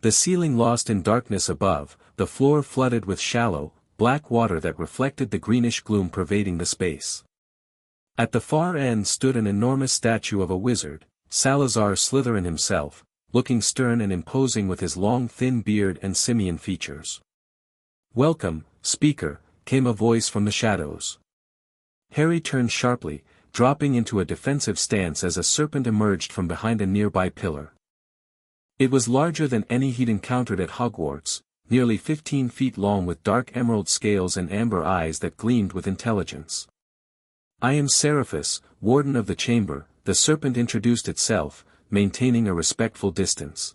The ceiling lost in darkness above, the floor flooded with shallow, black water that reflected the greenish gloom pervading the space. At the far end stood an enormous statue of a wizard, Salazar Slytherin himself, looking stern and imposing with his long thin beard and simian features. "Welcome, speaker," came a voice from the shadows. Harry turned sharply, dropping into a defensive stance as a serpent emerged from behind a nearby pillar. It was larger than any he'd encountered at Hogwarts, nearly 15 feet long with dark emerald scales and amber eyes that gleamed with intelligence. "I am Seraphis, warden of the chamber," the serpent introduced itself, maintaining a respectful distance.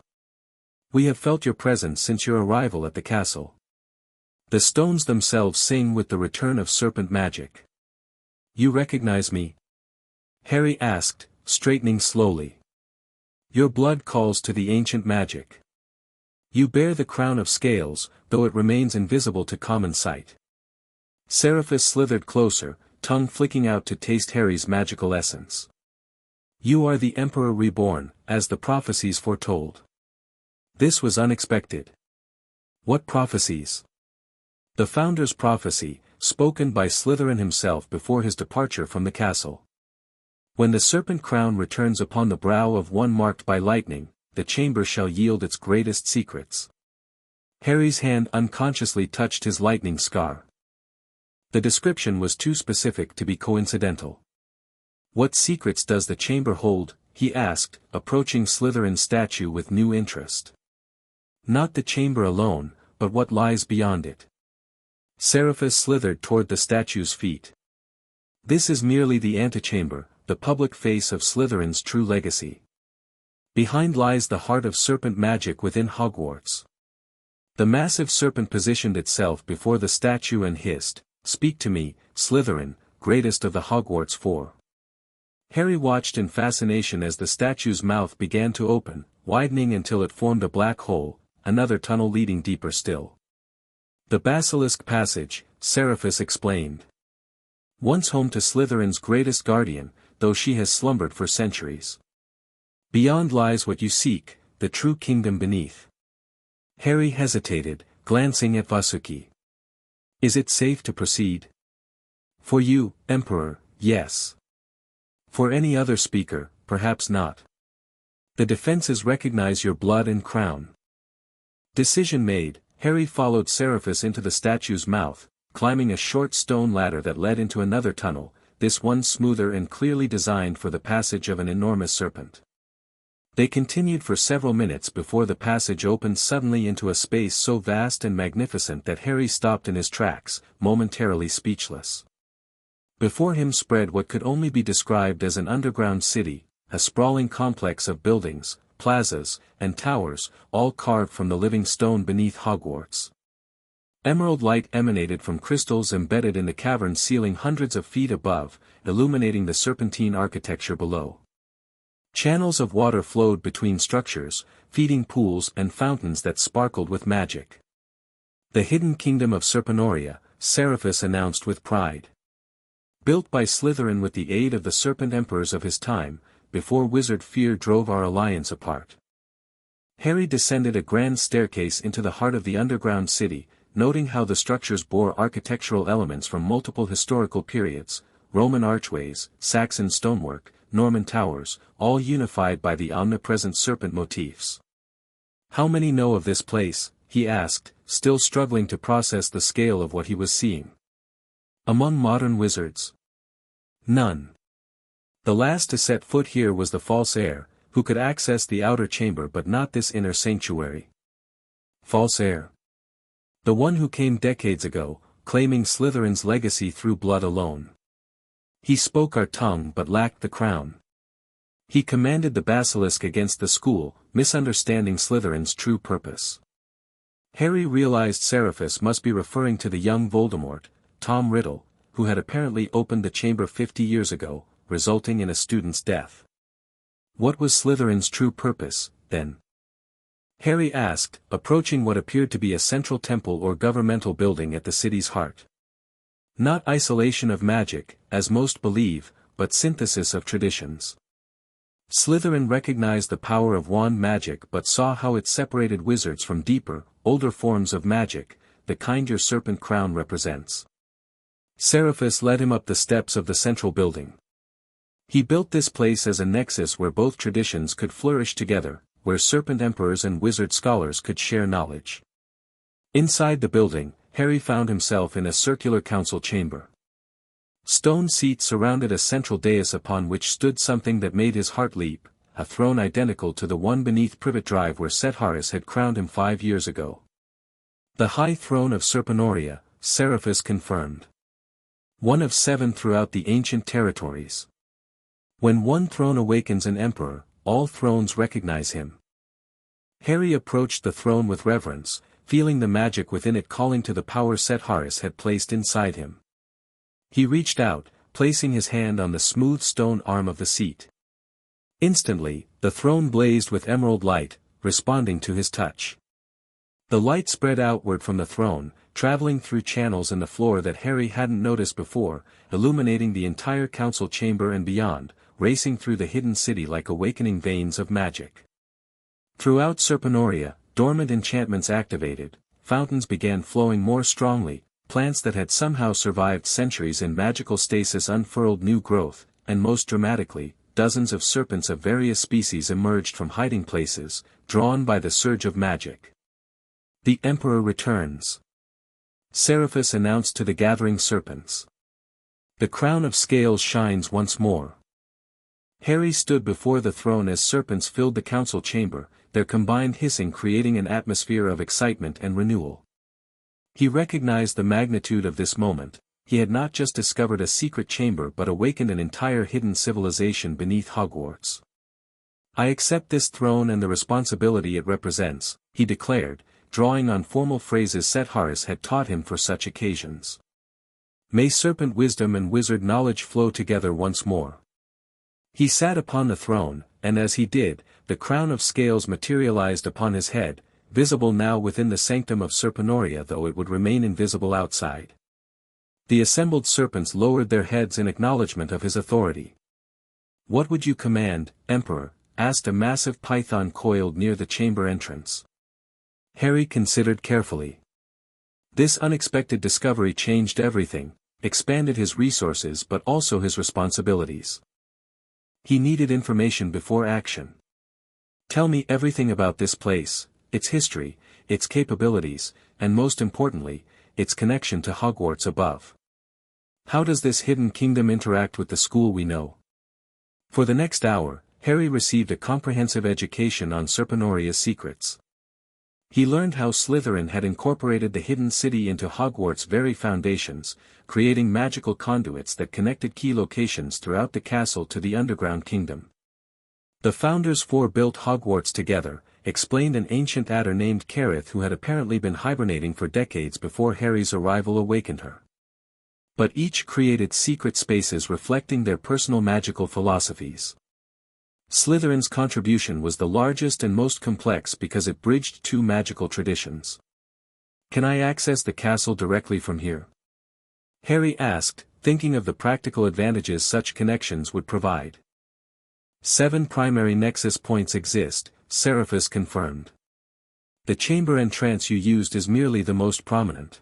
"We have felt your presence since your arrival at the castle. The stones themselves sing with the return of serpent magic." "You recognize me?" Harry asked, straightening slowly. "Your blood calls to the ancient magic. You bear the crown of scales, though it remains invisible to common sight." Seraphis slithered closer, tongue flicking out to taste Harry's magical essence. "You are the Emperor reborn, as the prophecies foretold." This was unexpected. "What prophecies?" "The Founder's prophecy, spoken by Slytherin himself before his departure from the castle. When the serpent crown returns upon the brow of one marked by lightning, the chamber shall yield its greatest secrets." Harry's hand unconsciously touched his lightning scar. The description was too specific to be coincidental. "What secrets does the chamber hold?" he asked, approaching Slytherin's statue with new interest. "Not the chamber alone, but what lies beyond it." Seraphis slithered toward the statue's feet. "This is merely the antechamber, the public face of Slytherin's true legacy. Behind lies the heart of serpent magic within Hogwarts." The massive serpent positioned itself before the statue and hissed, "Speak to me, Slytherin, greatest of the Hogwarts Four." Harry watched in fascination as the statue's mouth began to open, widening until it formed a black hole, another tunnel leading deeper still. "The Basilisk Passage," Seraphis explained. "Once home to Slytherin's greatest guardian, though she has slumbered for centuries. Beyond lies what you seek, the true kingdom beneath." Harry hesitated, glancing at Vasuki. "Is it safe to proceed?" "For you, Emperor, yes. For any other speaker, perhaps not. The defenses recognize your blood and crown." Decision made, Harry followed Seraphis into the statue's mouth, climbing a short stone ladder that led into another tunnel, this one smoother and clearly designed for the passage of an enormous serpent. They continued for several minutes before the passage opened suddenly into a space so vast and magnificent that Harry stopped in his tracks, momentarily speechless. Before him spread what could only be described as an underground city, a sprawling complex of buildings, plazas, and towers, all carved from the living stone beneath Hogwarts. Emerald light emanated from crystals embedded in the cavern ceiling hundreds of feet above, illuminating the serpentine architecture below. Channels of water flowed between structures, feeding pools and fountains that sparkled with magic. "The hidden kingdom of Serpenoria," Seraphis announced with pride. "Built by Slytherin with the aid of the serpent emperors of his time, before wizard fear drove our alliance apart." Harry descended a grand staircase into the heart of the underground city, noting how the structures bore architectural elements from multiple historical periods, Roman archways, Saxon stonework, Norman towers, all unified by the omnipresent serpent motifs. "How many know of this place?" he asked, still struggling to process the scale of what he was seeing. "Among modern wizards?" "None. The last to set foot here was the false heir, who could access the outer chamber but not this inner sanctuary. False heir. The one who came decades ago, claiming Slytherin's legacy through blood alone. He spoke our tongue but lacked the crown. He commanded the Basilisk against the school, misunderstanding Slytherin's true purpose. Harry realized Seraphis must be referring to the young Voldemort, Tom Riddle, who had apparently opened the chamber 50 years ago, resulting in a student's death. What was Slytherin's true purpose, then? Harry asked, approaching what appeared to be a central temple or governmental building at the city's heart. Not isolation of magic, as most believe, but synthesis of traditions. Slytherin recognized the power of wand magic but saw how it separated wizards from deeper, older forms of magic, the kind your serpent crown represents. Seraphis led him up the steps of the central building. He built this place as a nexus where both traditions could flourish together, where serpent emperors and wizard scholars could share knowledge. Inside the building, Harry found himself in a circular council chamber. Stone seats surrounded a central dais upon which stood something that made his heart leap, a throne identical to the one beneath Privet Drive where Set Harris had crowned him 5 years ago. The high throne of Serpenoria, Seraphis confirmed. One of 7 throughout the ancient territories. When one throne awakens an emperor, all thrones recognize him. Harry approached the throne with reverence, feeling the magic within it calling to the power Set Harris had placed inside him. He reached out, placing his hand on the smooth stone arm of the seat. Instantly, the throne blazed with emerald light, responding to his touch. The light spread outward from the throne, traveling through channels in the floor that Harry hadn't noticed before, illuminating the entire council chamber and beyond, racing through the hidden city like awakening veins of magic. Throughout Serpenoria, dormant enchantments activated, fountains began flowing more strongly, plants that had somehow survived centuries in magical stasis unfurled new growth, and most dramatically, dozens of serpents of various species emerged from hiding places, drawn by the surge of magic. The Emperor returns. Seraphis announced to the gathering serpents. The crown of scales shines once more. Harry stood before the throne as serpents filled the council chamber, their combined hissing creating an atmosphere of excitement and renewal. He recognized the magnitude of this moment. He had not just discovered a secret chamber but awakened an entire hidden civilization beneath Hogwarts. I accept this throne and the responsibility it represents, he declared, drawing on formal phrases Set Harris had taught him for such occasions. May serpent wisdom and wizard knowledge flow together once more. He sat upon the throne, and as he did, the crown of scales materialized upon his head, visible now within the sanctum of Serpenoria though it would remain invisible outside. The assembled serpents lowered their heads in acknowledgement of his authority. What would you command, Emperor? Asked a massive python coiled near the chamber entrance. Harry considered carefully. This unexpected discovery changed everything, expanded his resources but also his responsibilities. He needed information before action. Tell me everything about this place, its history, its capabilities, and most importantly, its connection to Hogwarts above. How does this hidden kingdom interact with the school we know? For the next hour, Harry received a comprehensive education on Serpenoria's secrets. He learned how Slytherin had incorporated the hidden city into Hogwarts' very foundations, creating magical conduits that connected key locations throughout the castle to the underground kingdom. The Founders Four built Hogwarts together, explained an ancient adder named Carith who had apparently been hibernating for decades before Harry's arrival awakened her. But each created secret spaces reflecting their personal magical philosophies. Slytherin's contribution was the largest and most complex because it bridged 2 magical traditions. Can I access the castle directly from here? Harry asked, thinking of the practical advantages such connections would provide. 7 primary nexus points exist, Seraphis confirmed. The chamber and trance you used is merely the most prominent.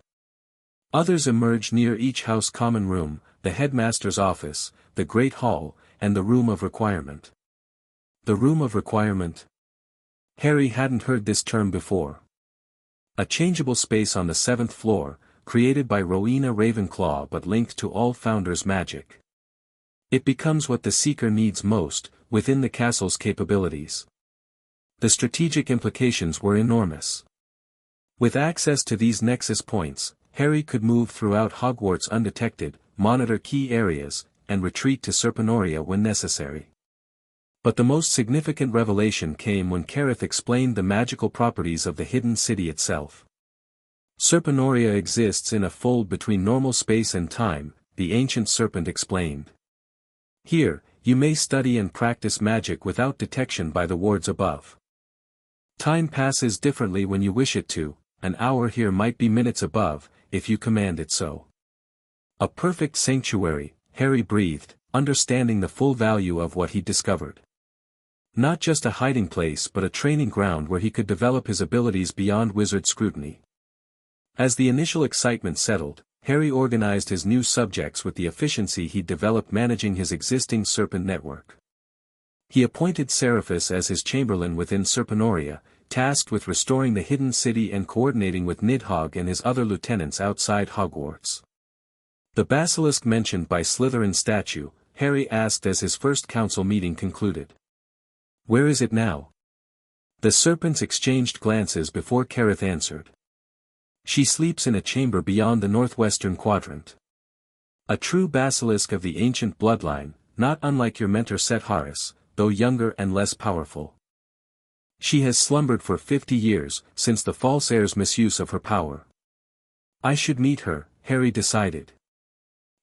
Others emerge near each house common room, the headmaster's office, the Great Hall, and the Room of Requirement. The Room of Requirement? Harry hadn't heard this term before. A changeable space on the 7th floor, created by Rowena Ravenclaw but linked to all Founders' magic. It becomes what the Seeker needs most, within the castle's capabilities. The strategic implications were enormous. With access to these nexus points, Harry could move throughout Hogwarts undetected, monitor key areas, and retreat to Serpenoria when necessary. But the most significant revelation came when Kareth explained the magical properties of the hidden city itself. Serpenoria exists in a fold between normal space and time, the ancient serpent explained. Here, you may study and practice magic without detection by the wards above. Time passes differently when you wish it to, an hour here might be minutes above, if you command it so. A perfect sanctuary, Harry breathed, understanding the full value of what he discovered. Not just a hiding place but a training ground where he could develop his abilities beyond wizard scrutiny. As the initial excitement settled, Harry organized his new subjects with the efficiency he'd developed managing his existing serpent network. He appointed Seraphus as his chamberlain within Serpenoria, tasked with restoring the hidden city and coordinating with Nidhogg and his other lieutenants outside Hogwarts. The basilisk mentioned by Slytherin's statue, Harry asked as his first council meeting concluded. "Where is it now?" The serpents exchanged glances before Kareth answered. "She sleeps in a chamber beyond the northwestern quadrant. A true basilisk of the ancient bloodline, not unlike your mentor Setharis, though younger and less powerful. She has slumbered for 50 years, since the false heir's misuse of her power." I should meet her, Harry decided.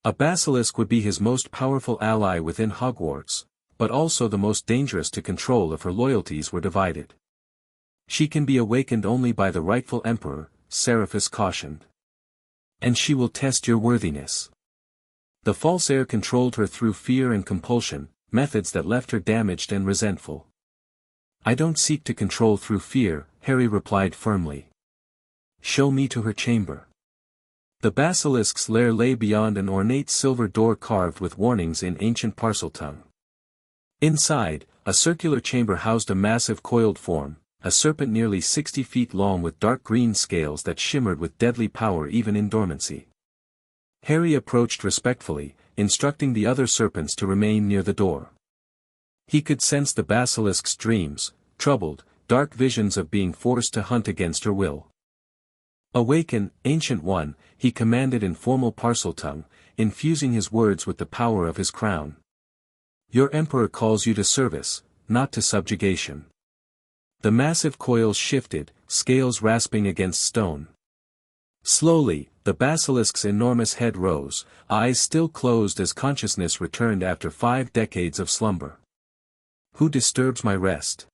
A basilisk would be his most powerful ally within Hogwarts, but also the most dangerous to control if her loyalties were divided. "She can be awakened only by the rightful emperor," Seraphus cautioned. "And she will test your worthiness." The false heir controlled her through fear and compulsion, methods that left her damaged and resentful. "I don't seek to control through fear," Harry replied firmly. "Show me to her chamber." The basilisk's lair lay beyond an ornate silver door carved with warnings in ancient Parseltongue. Inside, a circular chamber housed a massive coiled form, a serpent nearly 60 feet long with dark green scales that shimmered with deadly power even in dormancy. Harry approached respectfully, instructing the other serpents to remain near the door. He could sense the basilisk's dreams, troubled, dark visions of being forced to hunt against her will. "Awaken, Ancient One," he commanded in formal Parseltongue, infusing his words with the power of his crown. "Your emperor calls you to service, not to subjugation." The massive coils shifted, scales rasping against stone. Slowly, the basilisk's enormous head rose, eyes still closed as consciousness returned after 5 decades of slumber. "Who disturbs my rest?"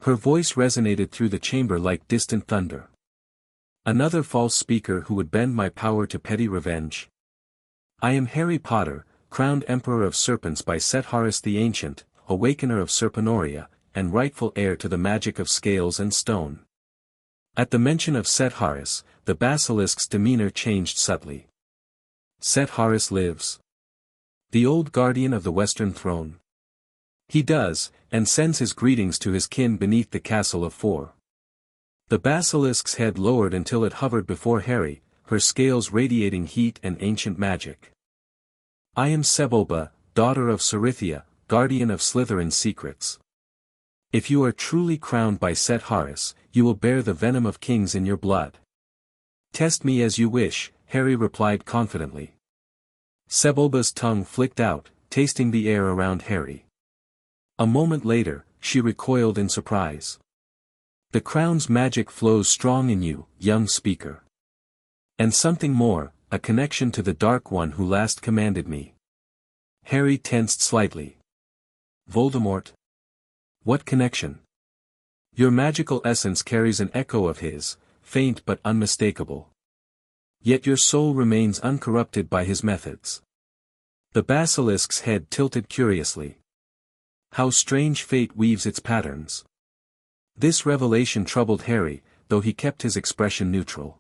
Her voice resonated through the chamber like distant thunder. "Another false speaker who would bend my power to petty revenge? I am Harry Potter, crowned Emperor of Serpents by Setharis the Ancient, Awakener of Serpenoria, and rightful heir to the magic of scales and stone." At the mention of Setharis, the basilisk's demeanor changed subtly. "Setharis lives. The old guardian of the Western Throne. He does, and sends his greetings to his kin beneath the Castle of Four." The basilisk's head lowered until it hovered before Harry, her scales radiating heat and ancient magic. "I am Sebulba, daughter of Cerithia, guardian of Slytherin's secrets. If you are truly crowned by Setharis, you will bear the venom of kings in your blood." "Test me as you wish," Harry replied confidently. Sebulba's tongue flicked out, tasting the air around Harry. A moment later, she recoiled in surprise. "The crown's magic flows strong in you, young speaker. And something more, a connection to the Dark One who last commanded me." Harry tensed slightly. "Voldemort? What connection?" "Your magical essence carries an echo of his, faint but unmistakable. Yet your soul remains uncorrupted by his methods." The basilisk's head tilted curiously. How strange fate weaves its patterns. This revelation troubled Harry, though he kept his expression neutral.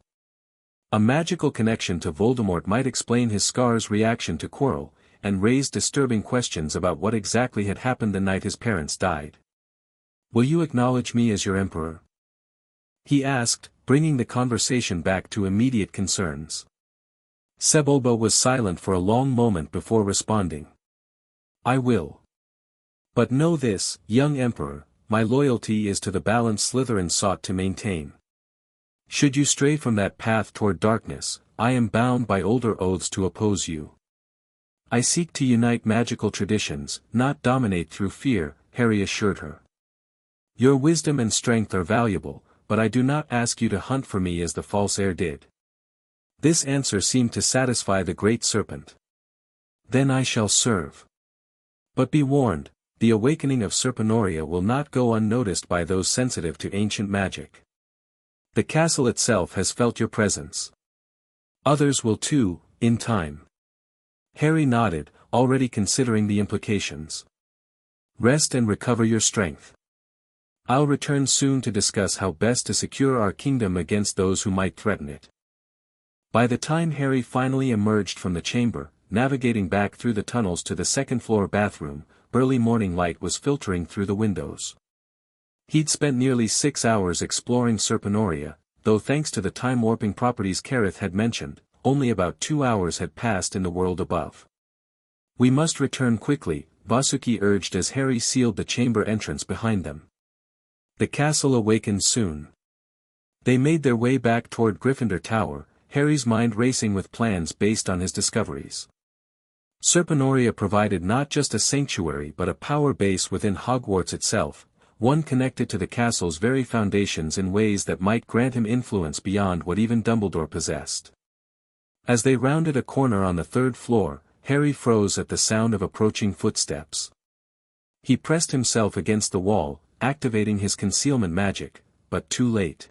A magical connection to Voldemort might explain his scar's reaction to Quirrell, and raise disturbing questions about what exactly had happened the night his parents died. "Will you acknowledge me as your emperor?" he asked, bringing the conversation back to immediate concerns. Sebulba was silent for a long moment before responding. "I will. But know this, young Emperor, my loyalty is to the balance Slytherin sought to maintain. Should you stray from that path toward darkness, I am bound by older oaths to oppose you. I seek to unite magical traditions, not dominate through fear, Harry assured her. Your wisdom and strength are valuable, but I do not ask you to hunt for me as the false heir did. This answer seemed to satisfy the great serpent. Then I shall serve. But be warned, the awakening of Serpenoria will not go unnoticed by those sensitive to ancient magic. The castle itself has felt your presence. Others will too, in time. Harry nodded, already considering the implications. Rest and recover your strength. I'll return soon to discuss how best to secure our kingdom against those who might threaten it. By the time Harry finally emerged from the chamber, navigating back through the tunnels to the second-floor bathroom, early morning light was filtering through the windows. He'd spent nearly 6 hours exploring Serpenoria, though thanks to the time-warping properties Kareth had mentioned, only about 2 hours had passed in the world above. We must return quickly, Vasuki urged as Harry sealed the chamber entrance behind them. The castle awakened soon. They made their way back toward Gryffindor Tower, Harry's mind racing with plans based on his discoveries. Serpenoria provided not just a sanctuary but a power base within Hogwarts itself, one connected to the castle's very foundations in ways that might grant him influence beyond what even Dumbledore possessed. As they rounded a corner on the 3rd floor, Harry froze at the sound of approaching footsteps. He pressed himself against the wall, activating his concealment magic, but too late.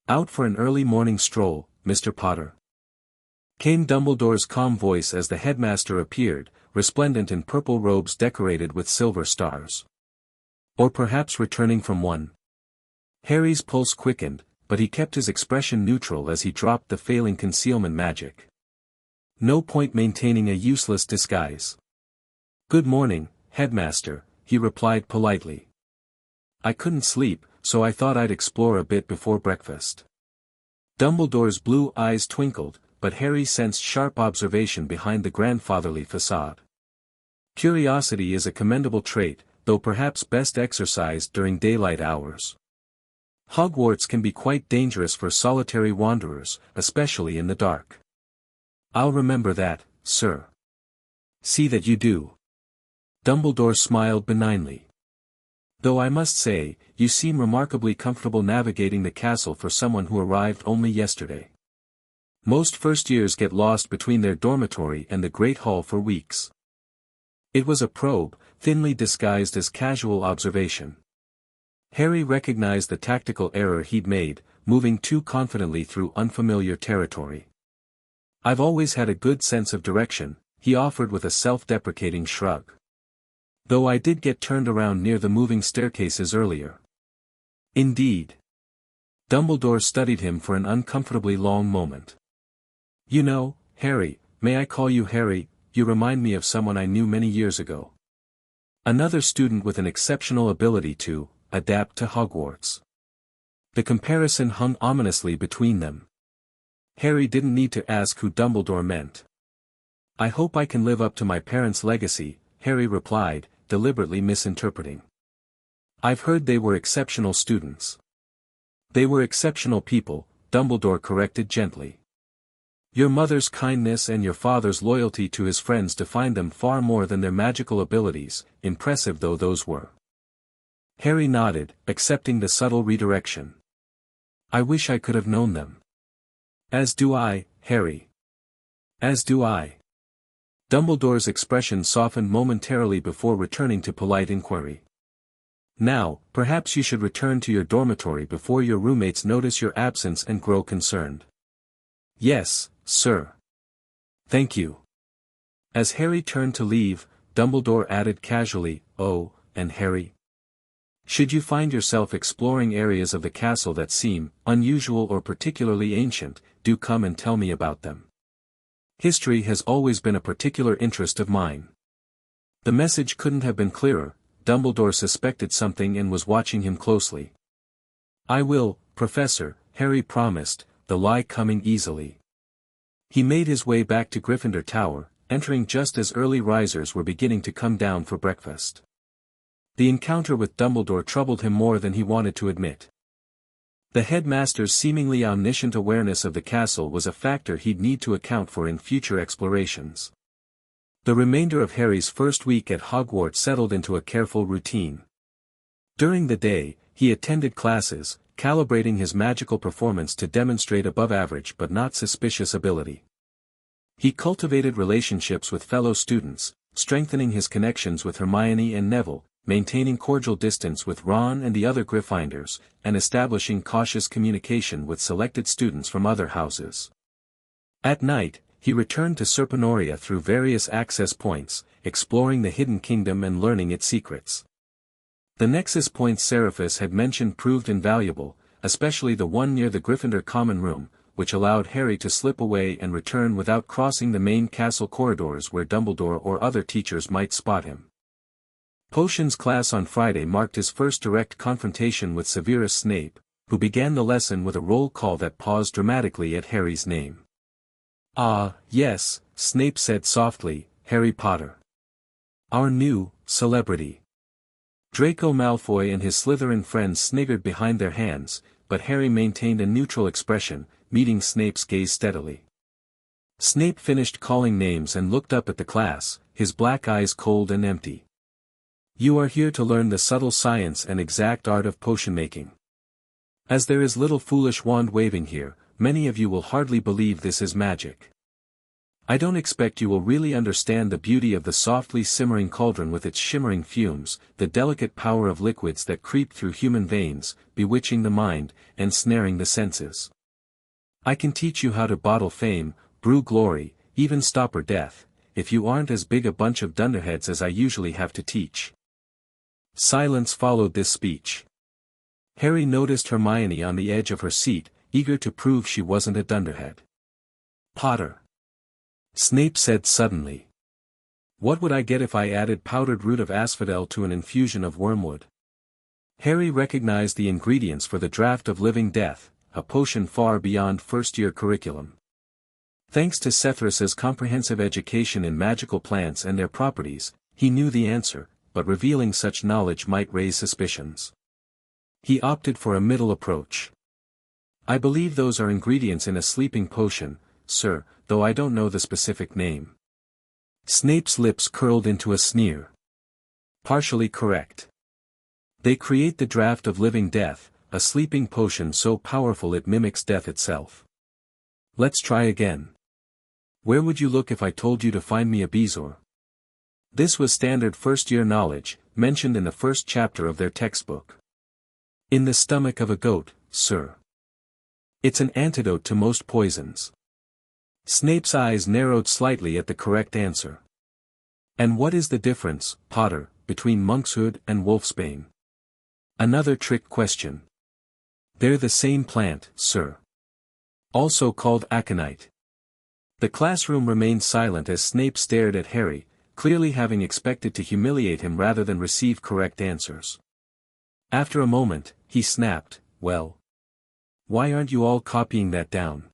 Out for an early morning stroll, Mr. Potter? Came Dumbledore's calm voice as the headmaster appeared, resplendent in purple robes decorated with silver stars. Or perhaps returning from one. Harry's pulse quickened, but he kept his expression neutral as he dropped the failing concealment magic. No point maintaining a useless disguise. Good morning, headmaster, he replied politely. I couldn't sleep, so I thought I'd explore a bit before breakfast. Dumbledore's blue eyes twinkled, but Harry sensed sharp observation behind the grandfatherly facade. Curiosity is a commendable trait, though perhaps best exercised during daylight hours. Hogwarts can be quite dangerous for solitary wanderers, especially in the dark. I'll remember that, sir. See that you do. Dumbledore smiled benignly. Though I must say, you seem remarkably comfortable navigating the castle for someone who arrived only yesterday. Most first-years get lost between their dormitory and the Great Hall for weeks. It was a probe, thinly disguised as casual observation. Harry recognized the tactical error he'd made, moving too confidently through unfamiliar territory. I've always had a good sense of direction, he offered with a self-deprecating shrug. Though I did get turned around near the moving staircases earlier. Indeed. Dumbledore studied him for an uncomfortably long moment. You know, Harry, may I call you Harry, you remind me of someone I knew many years ago. Another student with an exceptional ability to adapt to Hogwarts. The comparison hung ominously between them. Harry didn't need to ask who Dumbledore meant. I hope I can live up to my parents' legacy, Harry replied, deliberately misinterpreting. I've heard they were exceptional students. They were exceptional people, Dumbledore corrected gently. Your mother's kindness and your father's loyalty to his friends defined them far more than their magical abilities, impressive though those were. Harry nodded, accepting the subtle redirection. I wish I could have known them. As do I, Harry. As do I. Dumbledore's expression softened momentarily before returning to polite inquiry. Now, perhaps you should return to your dormitory before your roommates notice your absence and grow concerned. Yes, sir. Thank you. As Harry turned to leave, Dumbledore added casually, oh, and Harry. Should you find yourself exploring areas of the castle that seem unusual or particularly ancient, do come and tell me about them. History has always been a particular interest of mine. The message couldn't have been clearer, Dumbledore suspected something and was watching him closely. I will, Professor, Harry promised, the lie coming easily. He made his way back to Gryffindor Tower, entering just as early risers were beginning to come down for breakfast. The encounter with Dumbledore troubled him more than he wanted to admit. The headmaster's seemingly omniscient awareness of the castle was a factor he'd need to account for in future explorations. The remainder of Harry's first week at Hogwarts settled into a careful routine. During the day, he attended classes, calibrating his magical performance to demonstrate above-average but not suspicious ability. He cultivated relationships with fellow students, strengthening his connections with Hermione and Neville, maintaining cordial distance with Ron and the other Gryffindors, and establishing cautious communication with selected students from other houses. At night, he returned to Serpenoria through various access points, exploring the Hidden Kingdom and learning its secrets. The nexus points Seraphis had mentioned proved invaluable, especially the one near the Gryffindor common room, which allowed Harry to slip away and return without crossing the main castle corridors where Dumbledore or other teachers might spot him. Potions class on Friday marked his first direct confrontation with Severus Snape, who began the lesson with a roll call that paused dramatically at Harry's name. "Ah, yes," Snape said softly, "Harry Potter. Our new celebrity." Draco Malfoy and his Slytherin friends sniggered behind their hands, but Harry maintained a neutral expression, meeting Snape's gaze steadily. Snape finished calling names and looked up at the class, his black eyes cold and empty. "You are here to learn the subtle science and exact art of potion-making. As there is little foolish wand-waving here, many of you will hardly believe this is magic. I don't expect you will really understand the beauty of the softly simmering cauldron with its shimmering fumes, the delicate power of liquids that creep through human veins, bewitching the mind, and snaring the senses. I can teach you how to bottle fame, brew glory, even stopper death, if you aren't as big a bunch of dunderheads as I usually have to teach." Silence followed this speech. Harry noticed Hermione on the edge of her seat, eager to prove she wasn't a dunderhead. "Potter," Snape said suddenly. "What would I get if I added powdered root of asphodel to an infusion of wormwood?" Harry recognized the ingredients for the draught of living death, a potion far beyond first-year curriculum. Thanks to Severus's comprehensive education in magical plants and their properties, he knew the answer, but revealing such knowledge might raise suspicions. He opted for a middle approach. "I believe those are ingredients in a sleeping potion, sir, though I don't know the specific name." Snape's lips curled into a sneer. "Partially correct. They create the draught of living death, a sleeping potion so powerful it mimics death itself. Let's try again. Where would you look if I told you to find me a bezoar?" This was standard first-year knowledge, mentioned in the first chapter of their textbook. "In the stomach of a goat, sir. It's an antidote to most poisons." Snape's eyes narrowed slightly at the correct answer. "And what is the difference, Potter, between monkshood and wolfsbane?" Another trick question. "They're the same plant, sir. Also called aconite." The classroom remained silent as Snape stared at Harry, clearly having expected to humiliate him rather than receive correct answers. After a moment, he snapped, "Well, why aren't you all copying that down?"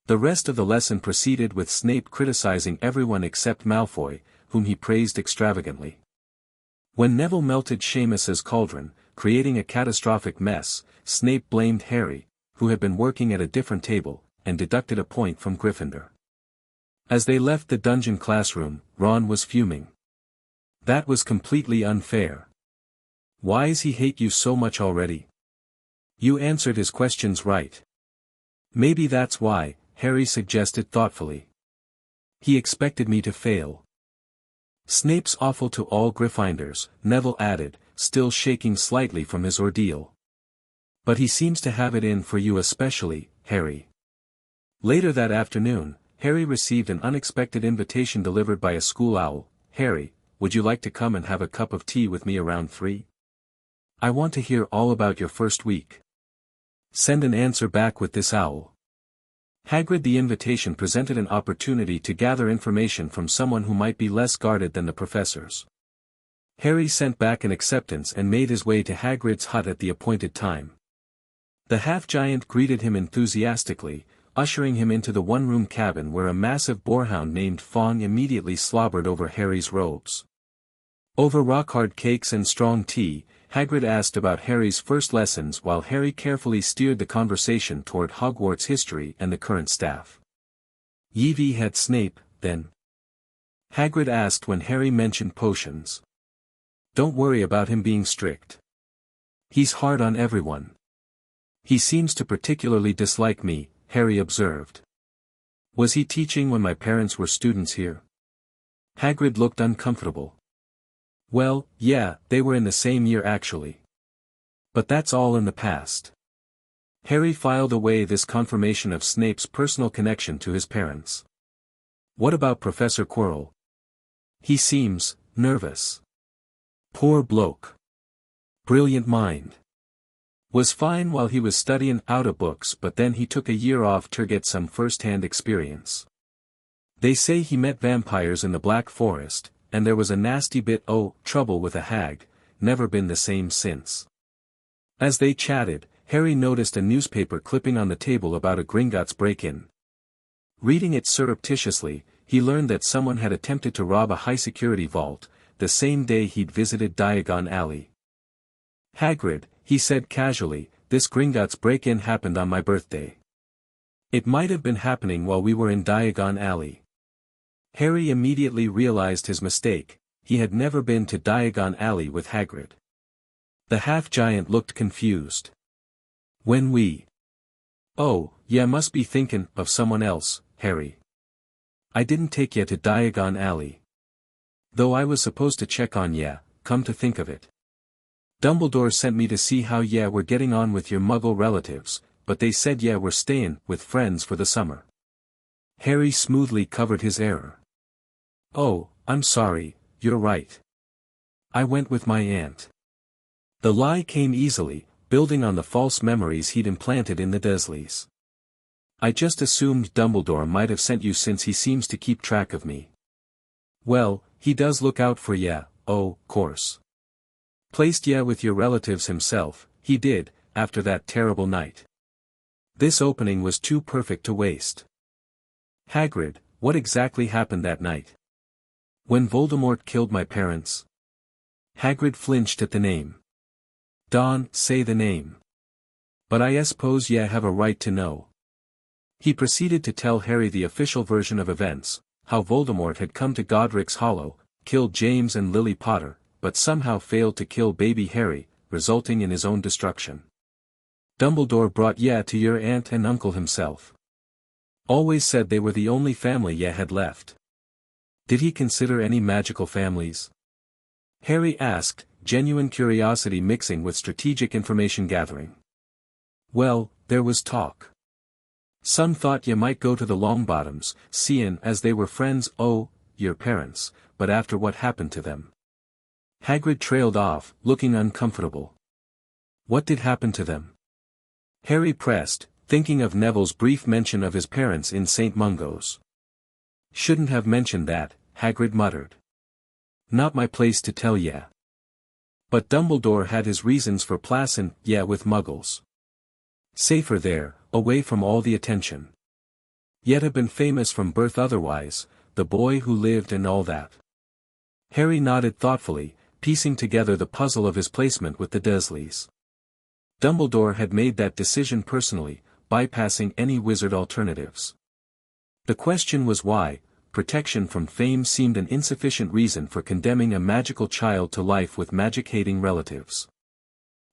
The rest of the lesson proceeded with Snape criticizing everyone except Malfoy, whom he praised extravagantly. When Neville melted Seamus's cauldron, creating a catastrophic mess, Snape blamed Harry, who had been working at a different table, and deducted a point from Gryffindor. As they left the dungeon classroom, Ron was fuming. "That was completely unfair. Why's he hate you so much already? You answered his questions right." "Maybe that's why," Harry suggested thoughtfully. "He expected me to fail." "Snape's awful to all Gryffindors," Neville added, still shaking slightly from his ordeal. "But he seems to have it in for you especially, Harry." Later that afternoon, Harry received an unexpected invitation delivered by a school owl. "Harry, would you like to come and have a cup of tea with me around 3? I want to hear all about your first week. Send an answer back with this owl." Hagrid. The invitation presented an opportunity to gather information from someone who might be less guarded than the professors. Harry sent back an acceptance and made his way to Hagrid's hut at the appointed time. The half-giant greeted him enthusiastically, ushering him into the one-room cabin where a massive boarhound named Fawn immediately slobbered over Harry's robes. Over rock-hard cakes and strong tea, Hagrid asked about Harry's first lessons while Harry carefully steered the conversation toward Hogwarts history and the current staff. "Ye've had Snape, then?" Hagrid asked when Harry mentioned potions. "Don't worry about him being strict. He's hard on everyone. He seems to particularly dislike me," Harry observed. "Was he teaching when my parents were students here?" Hagrid looked uncomfortable. "Well, yeah, they were in the same year actually. But that's all in the past." Harry filed away this confirmation of Snape's personal connection to his parents. "What about Professor Quirrell? He seems nervous." "Poor bloke. Brilliant mind. Was fine while he was studying out of books, but then he took a year off to get some first-hand experience. They say he met vampires in the Black Forest, and there was a nasty bit trouble with a hag, never been the same since." As they chatted, Harry noticed a newspaper clipping on the table about a Gringotts break-in. Reading it surreptitiously, he learned that someone had attempted to rob a high-security vault, the same day he'd visited Diagon Alley. "Hagrid," he said casually, "this Gringotts break-in happened on my birthday. It might have been happening while we were in Diagon Alley." Harry immediately realized his mistake. He had never been to Diagon Alley with Hagrid. The half-giant looked confused. "When we..." "Oh, yeah, must be thinkin' of someone else, Harry. I didn't take ya to Diagon Alley. Though I was supposed to check on ya, come to think of it. Dumbledore sent me to see how ya were getting on with your Muggle relatives, but they said ya were stayin' with friends for the summer." Harry smoothly covered his error. "Oh, I'm sorry, you're right. I went with my aunt." The lie came easily, building on the false memories he'd implanted in the Dursleys. "I just assumed Dumbledore might have sent you since he seems to keep track of me." "Well, he does look out for ya, course. Placed ya with your relatives himself, he did, after that terrible night. This opening was too perfect to waste." "Hagrid, what exactly happened that night?" "When Voldemort killed my parents." Hagrid flinched at the name. "Don't say the name. But I suppose ya have a right to know." He proceeded to tell Harry the official version of events, how Voldemort had come to Godric's Hollow, killed James and Lily Potter, but somehow failed to kill baby Harry, resulting in his own destruction. "Dumbledore brought ya to your aunt and uncle himself. Always said they were the only family ya had left." "Did he consider any magical families?" Harry asked, genuine curiosity mixing with strategic information gathering. "Well, there was talk. Some thought ya might go to the Longbottoms, seein' as they were friends your parents, but after what happened to them." Hagrid trailed off, looking uncomfortable. "What did happen to them?" Harry pressed, thinking of Neville's brief mention of his parents in St. Mungo's. "Shouldn't have mentioned that," Hagrid muttered. "Not my place to tell ya. But Dumbledore had his reasons for placin' ya with Muggles. Safer there, away from all the attention. Yet have been famous from birth otherwise, the boy who lived and all that." Harry nodded thoughtfully, piecing together the puzzle of his placement with the Dursleys. Dumbledore had made that decision personally, bypassing any wizard alternatives. The question was why. Protection from fame seemed an insufficient reason for condemning a magical child to life with magic-hating relatives.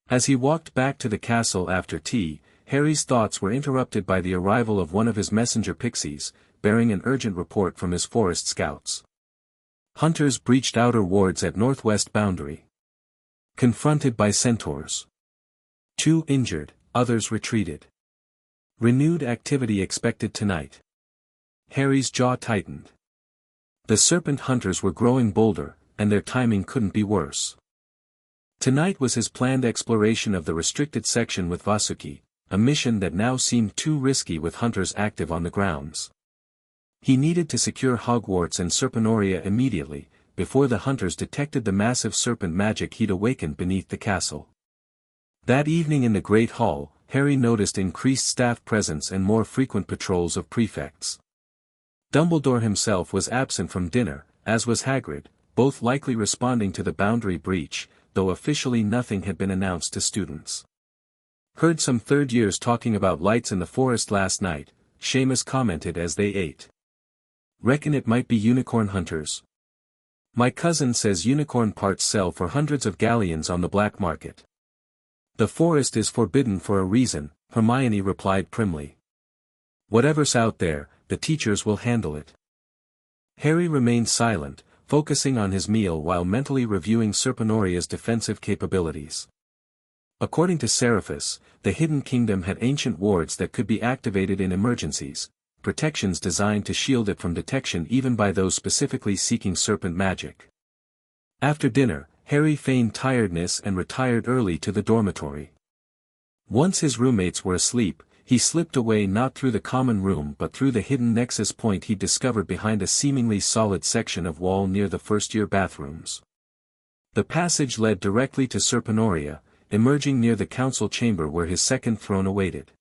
As he walked back to the castle after tea, Harry's thoughts were interrupted by the arrival of one of his messenger pixies, bearing an urgent report from his forest scouts. Hunters breached outer wards at northwest boundary. Confronted by centaurs. 2 injured, others retreated. Renewed activity expected tonight. Harry's jaw tightened. The Serpent hunters were growing bolder, and their timing couldn't be worse. Tonight was his planned exploration of the restricted section with Vasuki, a mission that now seemed too risky with hunters active on the grounds. He needed to secure Hogwarts and Serpenoria immediately, before the hunters detected the massive serpent magic he'd awakened beneath the castle. That evening in the Great Hall, Harry noticed increased staff presence and more frequent patrols of prefects. Dumbledore himself was absent from dinner, as was Hagrid, both likely responding to the boundary breach, though officially nothing had been announced to students. "Heard some third years talking about lights in the forest last night," Seamus commented as they ate. "Reckon it might be unicorn hunters. My cousin says unicorn parts sell for hundreds of galleons on the black market." "The forest is forbidden for a reason," Hermione replied primly. "Whatever's out there, the teachers will handle it." Harry remained silent, focusing on his meal while mentally reviewing Serpentoria's defensive capabilities. According to Seraphus, the Hidden Kingdom had ancient wards that could be activated in emergencies, protections designed to shield it from detection even by those specifically seeking serpent magic. After dinner, Harry feigned tiredness and retired early to the dormitory. Once his roommates were asleep, he slipped away not through the common room but through the hidden nexus point he'd discovered behind a seemingly solid section of wall near the first-year bathrooms. The passage led directly to Serpentoria, emerging near the council chamber where his second throne awaited.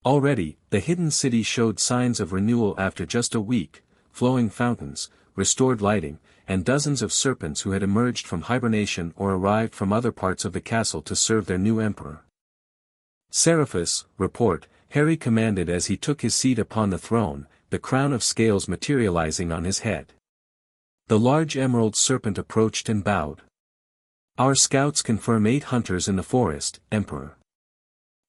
Already, the hidden city showed signs of renewal after just a week: flowing fountains, restored lighting, and dozens of serpents who had emerged from hibernation or arrived from other parts of the castle to serve their new emperor. "Seraphus, report," Harry commanded as he took his seat upon the throne, the crown of scales materializing on his head. The large emerald serpent approached and bowed. "Our scouts confirm 8 hunters in the forest, Emperor.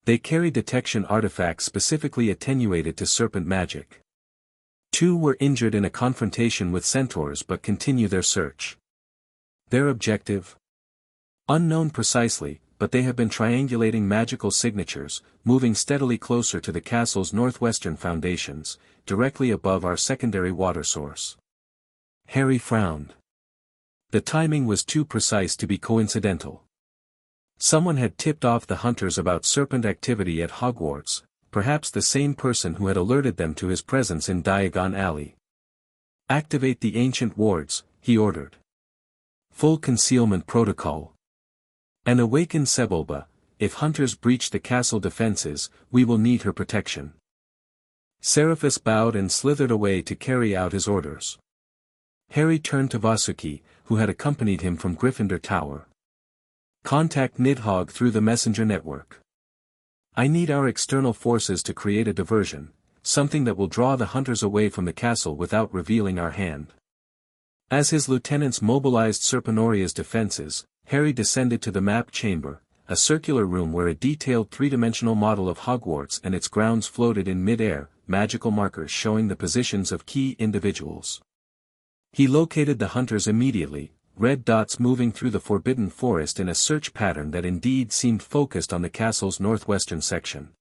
They carry detection artifacts specifically attenuated to serpent magic. 2 were injured in a confrontation with centaurs but continue their search. Their objective? Unknown precisely, but they have been triangulating magical signatures, moving steadily closer to the castle's northwestern foundations, directly above our secondary water source." Harry frowned. The timing was too precise to be coincidental. Someone had tipped off the hunters about serpent activity at Hogwarts, perhaps the same person who had alerted them to his presence in Diagon Alley. "Activate the ancient wards," he ordered. "Full concealment protocol. And awaken Sebulba. If hunters breach the castle defenses, we will need her protection." Seraphus bowed and slithered away to carry out his orders. Harry turned to Vasuki, who had accompanied him from Gryffindor Tower. "Contact Nidhogg through the messenger network. I need our external forces to create a diversion, something that will draw the hunters away from the castle without revealing our hand." As his lieutenants mobilized Serpentoria's defenses, Harry descended to the map chamber, a circular room where a detailed 3-dimensional model of Hogwarts and its grounds floated in mid-air, magical markers showing the positions of key individuals. He located the hunters immediately, red dots moving through the forbidden forest in a search pattern that indeed seemed focused on the castle's northwestern section.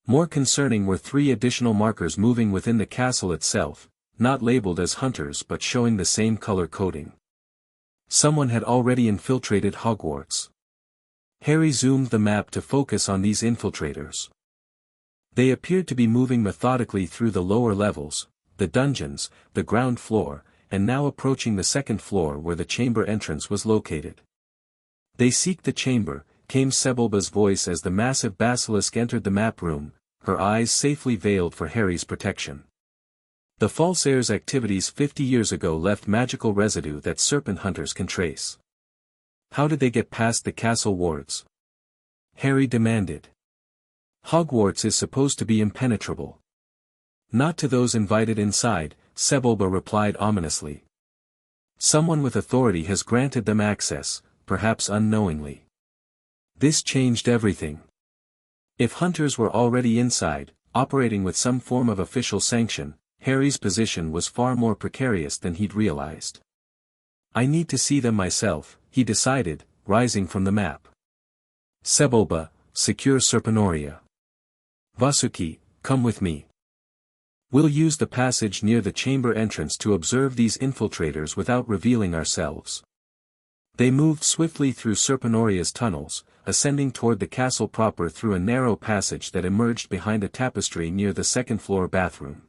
More concerning were 3 additional markers moving within the castle itself, not labeled as hunters but showing the same color coding. Someone had already infiltrated Hogwarts. Harry zoomed the map to focus on these infiltrators. They appeared to be moving methodically through the lower levels, the dungeons, the ground floor, and now approaching the second floor where the chamber entrance was located. "They seek the chamber," came Sebulba's voice as the massive basilisk entered the map room, her eyes safely veiled for Harry's protection. "The false heir's activities 50 years ago left magical residue that serpent hunters can trace. How did they get past the castle wards?" Harry demanded. "Hogwarts is supposed to be impenetrable." "Not to those invited inside," Sebulba replied ominously. "Someone with authority has granted them access, perhaps unknowingly. This changed everything. If hunters were already inside, operating with some form of official sanction, Harry's position was far more precarious than he'd realized. "I need to see them myself," he decided, rising from the map. "Sebulba, secure Serpentoria. Vasuki, come with me. We'll use the passage near the chamber entrance to observe these infiltrators without revealing ourselves." They moved swiftly through Serpentoria's tunnels, ascending toward the castle proper through a narrow passage that emerged behind a tapestry near the second-floor bathroom.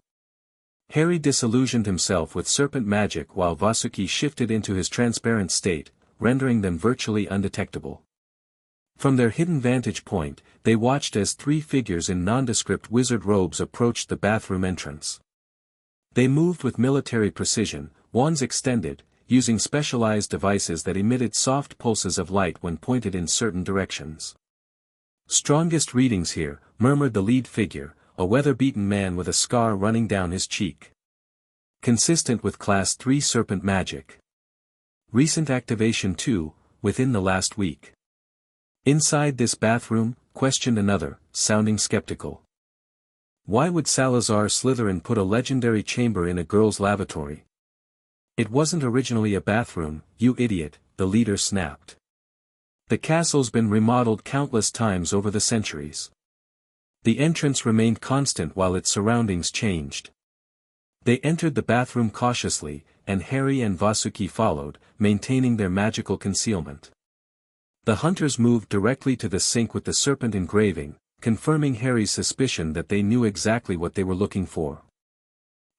Harry disillusioned himself with serpent magic while Vasuki shifted into his transparent state, rendering them virtually undetectable. From their hidden vantage point, they watched as 3 figures in nondescript wizard robes approached the bathroom entrance. They moved with military precision, wands extended, using specialized devices that emitted soft pulses of light when pointed in certain directions. "Strongest readings here," murmured the lead figure, a weather-beaten man with a scar running down his cheek. "Consistent with Class 3 Serpent magic. Recent activation too, within the last week." "Inside this bathroom?" questioned another, sounding skeptical. "Why would Salazar Slytherin put a legendary chamber in a girl's lavatory?" "It wasn't originally a bathroom, you idiot," the leader snapped. "The castle's been remodeled countless times over the centuries. The entrance remained constant while its surroundings changed." They entered the bathroom cautiously, and Harry and Vasuki followed, maintaining their magical concealment. The hunters moved directly to the sink with the serpent engraving, confirming Harry's suspicion that they knew exactly what they were looking for.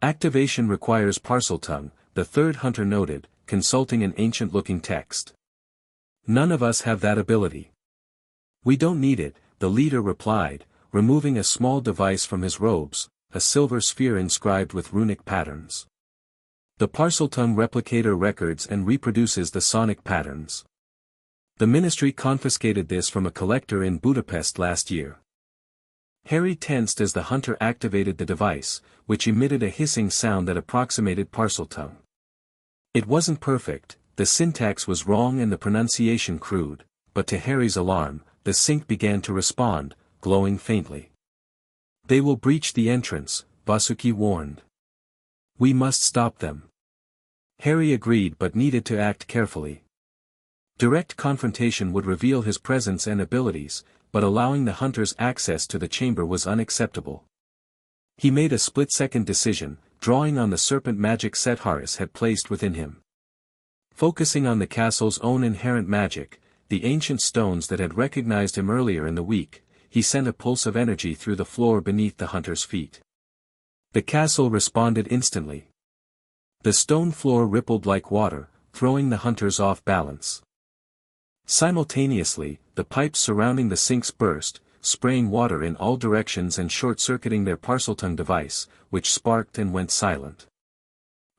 "Activation requires Parseltongue," the third hunter noted, consulting an ancient-looking text. "None of us have that ability." "We don't need it," the leader replied, removing a small device from his robes, a silver sphere inscribed with runic patterns. "The Parseltongue replicator records and reproduces the sonic patterns. The Ministry confiscated this from a collector in Budapest last year." Harry tensed as the hunter activated the device, which emitted a hissing sound that approximated Parseltongue. It wasn't perfect, the syntax was wrong and the pronunciation crude, but to Harry's alarm, the sync began to respond, glowing faintly. "They will breach the entrance," Vasuki warned. "We must stop them." Harry agreed but needed to act carefully. Direct confrontation would reveal his presence and abilities, but allowing the hunters access to the chamber was unacceptable. He made a split-second decision, drawing on the serpent magic set Harris had placed within him. Focusing on the castle's own inherent magic, the ancient stones that had recognized him earlier in the week, he sent a pulse of energy through the floor beneath the hunter's feet. The castle responded instantly. The stone floor rippled like water, throwing the hunters off balance. Simultaneously, the pipes surrounding the sinks burst, spraying water in all directions and short-circuiting their Parseltongue device, which sparked and went silent.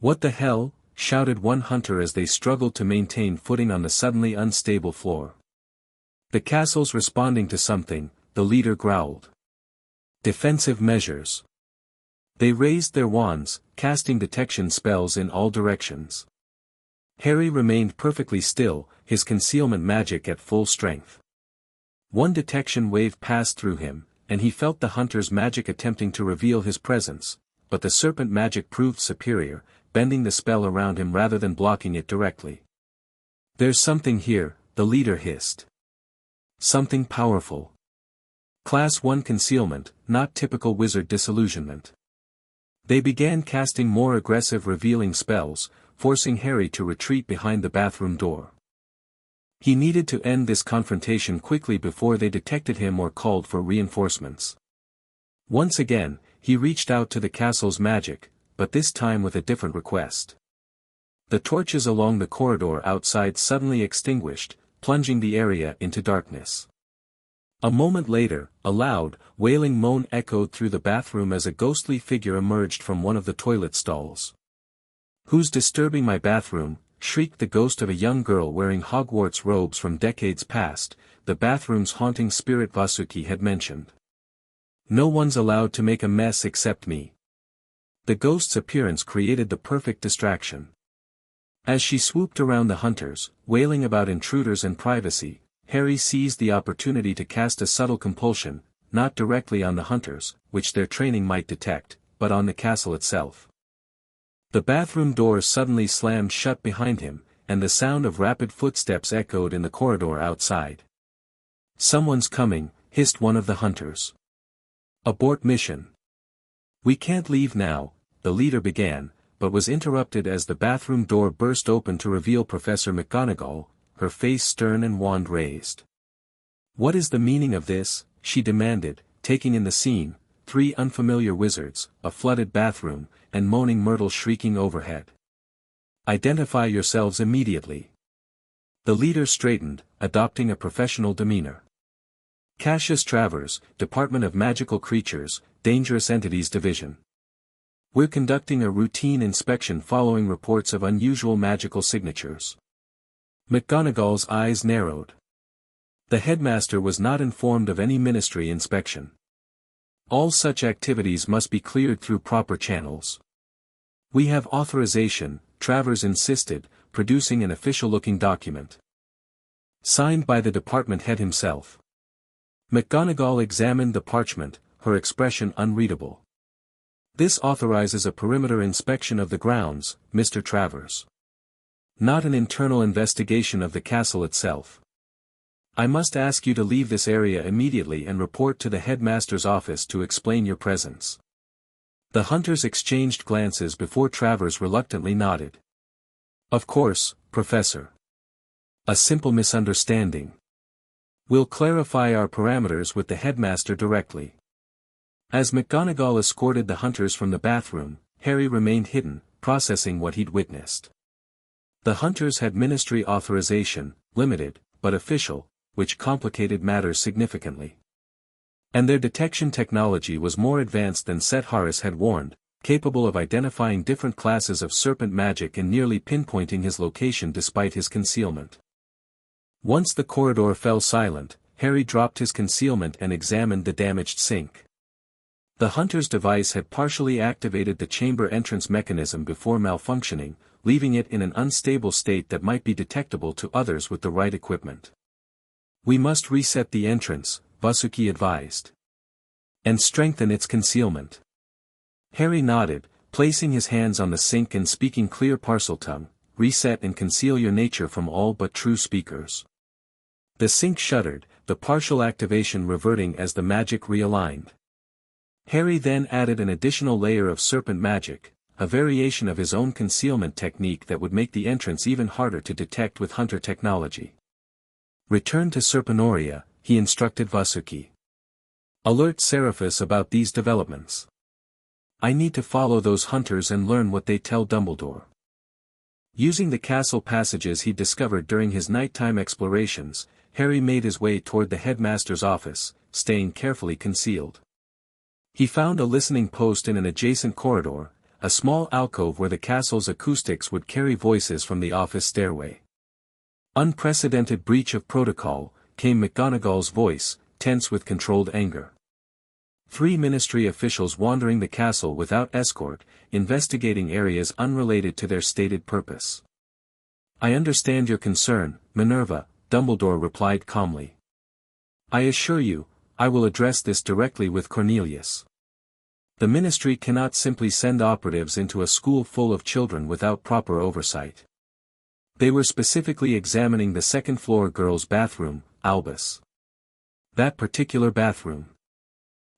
"What the hell?" shouted one hunter as they struggled to maintain footing on the suddenly unstable floor. "The castle's responding to something," the leader growled. "Defensive measures." They raised their wands, casting detection spells in all directions. Harry remained perfectly still, his concealment magic at full strength. One detection wave passed through him, and he felt the hunter's magic attempting to reveal his presence, but the serpent magic proved superior, bending the spell around him rather than blocking it directly. "There's something here," the leader hissed. "Something powerful. Class 1 concealment, not typical wizard disillusionment." They began casting more aggressive revealing spells, forcing Harry to retreat behind the bathroom door. He needed to end this confrontation quickly before they detected him or called for reinforcements. Once again, he reached out to the castle's magic, but this time with a different request. The torches along the corridor outside suddenly extinguished, plunging the area into darkness. A moment later, a loud, wailing moan echoed through the bathroom as a ghostly figure emerged from one of the toilet stalls. "Who's disturbing my bathroom?" shrieked the ghost of a young girl wearing Hogwarts robes from decades past, the bathroom's haunting spirit Vasuki had mentioned. "No one's allowed to make a mess except me." The ghost's appearance created the perfect distraction. As she swooped around the hunters, wailing about intruders and privacy, Harry seized the opportunity to cast a subtle compulsion, not directly on the hunters, which their training might detect, but on the castle itself. The bathroom door suddenly slammed shut behind him, and the sound of rapid footsteps echoed in the corridor outside. "Someone's coming," hissed one of the hunters. "Abort mission." "We can't leave now," the leader began, but was interrupted as the bathroom door burst open to reveal Professor McGonagall, her face stern and wand raised. "What is the meaning of this?" she demanded, taking in the scene, 3 unfamiliar wizards, a flooded bathroom, and moaning Myrtle shrieking overhead. "Identify yourselves immediately." The leader straightened, adopting a professional demeanor. "Cassius Travers, Department of Magical Creatures, Dangerous Entities Division." We're conducting a routine inspection following reports of unusual magical signatures. McGonagall's eyes narrowed. The headmaster was not informed of any ministry inspection. All such activities must be cleared through proper channels. We have authorization, Travers insisted, producing an official-looking document. Signed by the department head himself. McGonagall examined the parchment, her expression unreadable. This authorizes a perimeter inspection of the grounds, Mr. Travers. Not an internal investigation of the castle itself. I must ask you to leave this area immediately and report to the headmaster's office to explain your presence. The hunters exchanged glances before Travers reluctantly nodded. Of course, Professor. A simple misunderstanding. We'll clarify our parameters with the headmaster directly. As McGonagall escorted the hunters from the bathroom, Harry remained hidden, processing what he'd witnessed. The hunters had ministry authorization, limited, but official, which complicated matters significantly. And their detection technology was more advanced than Set Harris had warned, capable of identifying different classes of serpent magic and nearly pinpointing his location despite his concealment. Once the corridor fell silent, Harry dropped his concealment and examined the damaged sink. The hunter's device had partially activated the chamber entrance mechanism before malfunctioning, leaving it in an unstable state that might be detectable to others with the right equipment. We must reset the entrance, Basilisk advised. And strengthen its concealment. Harry nodded, placing his hands on the sink and speaking clear Parseltongue, reset and conceal your nature from all but true speakers. The sink shuddered, the partial activation reverting as the magic realigned. Harry then added an additional layer of serpent magic, a variation of his own concealment technique that would make the entrance even harder to detect with hunter technology. Return to Serpentoria, he instructed Basilisk. Alert Seraphis about these developments. I need to follow those hunters and learn what they tell Dumbledore. Using the castle passages he discovered during his nighttime explorations, Harry made his way toward the headmaster's office, staying carefully concealed. He found a listening post in an adjacent corridor, a small alcove where the castle's acoustics would carry voices from the office stairway. Unprecedented breach of protocol, came McGonagall's voice, tense with controlled anger. 3 ministry officials wandering the castle without escort, investigating areas unrelated to their stated purpose. I understand your concern, Minerva, Dumbledore replied calmly. I assure you, I will address this directly with Cornelius. The ministry cannot simply send operatives into a school full of children without proper oversight. They were specifically examining the second-floor girls' bathroom, Albus. That particular bathroom.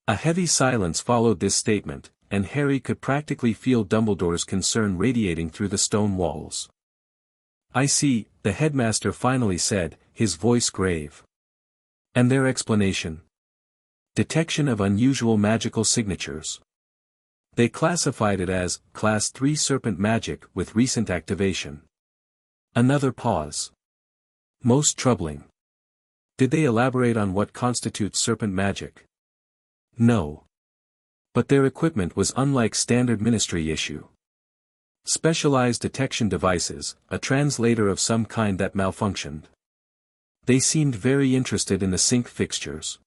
A heavy silence followed this statement, and Harry could practically feel Dumbledore's concern radiating through the stone walls. I see, the headmaster finally said, his voice grave. And their explanation? Detection of unusual magical signatures. They classified it as, Class 3 Serpent Magic with recent activation. Another pause. Most troubling. Did they elaborate on what constitutes serpent magic? No. But their equipment was unlike standard ministry issue. Specialized detection devices, a translator of some kind that malfunctioned. They seemed very interested in the sink fixtures.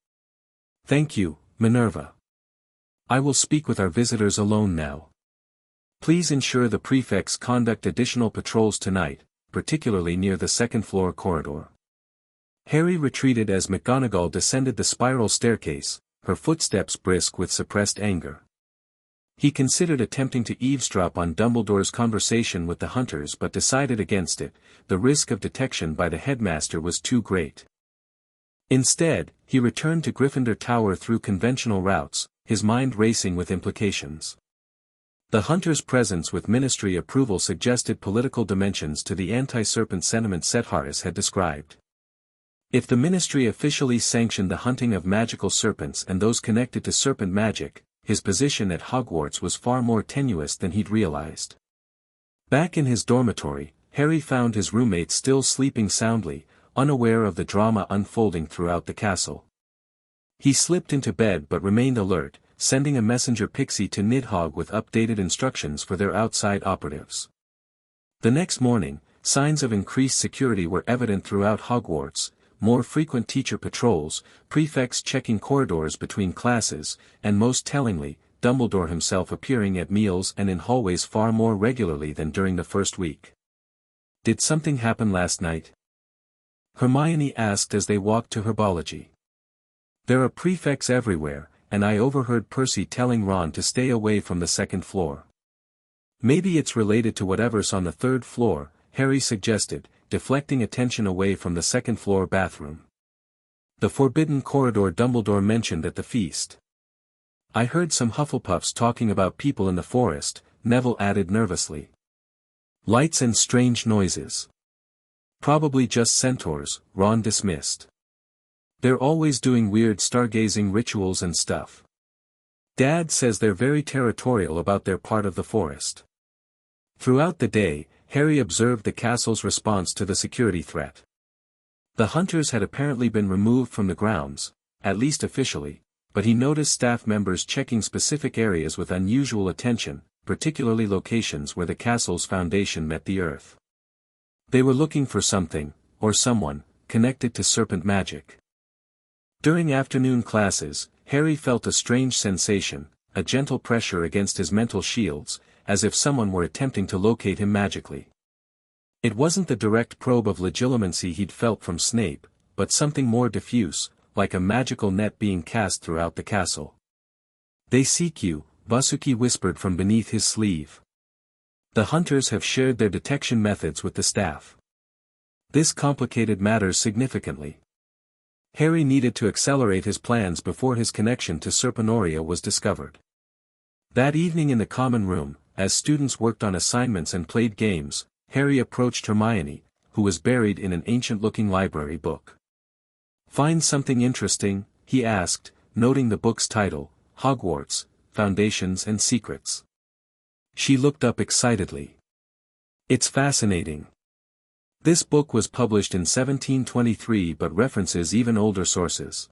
Thank you, Minerva. I will speak with our visitors alone now. Please ensure the prefects conduct additional patrols tonight, particularly near the second-floor corridor. Harry retreated as McGonagall descended the spiral staircase, her footsteps brisk with suppressed anger. He considered attempting to eavesdrop on Dumbledore's conversation with the hunters but decided against it, the risk of detection by the headmaster was too great. Instead, he returned to Gryffindor Tower through conventional routes, his mind racing with implications. The hunters' presence with ministry approval suggested political dimensions to the anti-serpent sentiment Set Harris had described. If the ministry officially sanctioned the hunting of magical serpents and those connected to serpent magic, his position at Hogwarts was far more tenuous than he'd realized. Back in his dormitory, Harry found his roommates still sleeping soundly, unaware of the drama unfolding throughout the castle. He slipped into bed but remained alert, sending a messenger pixie to Nidhogg with updated instructions for their outside operatives. The next morning, signs of increased security were evident throughout Hogwarts, more frequent teacher patrols, prefects checking corridors between classes, and most tellingly, Dumbledore himself appearing at meals and in hallways far more regularly than during the first week. "Did something happen last night?" Hermione asked as they walked to herbology. "There are prefects everywhere, and I overheard Percy telling Ron to stay away from the second floor." "Maybe it's related to whatever's on the third floor," Harry suggested, deflecting attention away from the second-floor bathroom. "The forbidden corridor Dumbledore mentioned at the feast." "I heard some Hufflepuffs talking about people in the forest," Neville added nervously. "Lights and strange noises." "Probably just centaurs," Ron dismissed. "They're always doing weird stargazing rituals and stuff. Dad says they're very territorial about their part of the forest." Throughout the day, Harry observed the castle's response to the security threat. The hunters had apparently been removed from the grounds, at least officially, but he noticed staff members checking specific areas with unusual attention, particularly locations where the castle's foundation met the earth. They were looking for something, or someone, connected to serpent magic. During afternoon classes, Harry felt a strange sensation, a gentle pressure against his mental shields, as if someone were attempting to locate him magically. It wasn't the direct probe of legilimency he'd felt from Snape, but something more diffuse, like a magical net being cast throughout the castle. "They seek you," Vasuki whispered from beneath his sleeve. "The hunters have shared their detection methods with the staff." This complicated matters significantly. Harry needed to accelerate his plans before his connection to Serpenoria was discovered. That evening in the common room, as students worked on assignments and played games, Harry approached Hermione, who was buried in an ancient-looking library book. "Find something interesting?" he asked, noting the book's title, Hogwarts, Foundations and Secrets. She looked up excitedly. "It's fascinating. This book was published in 1723 but references even older sources.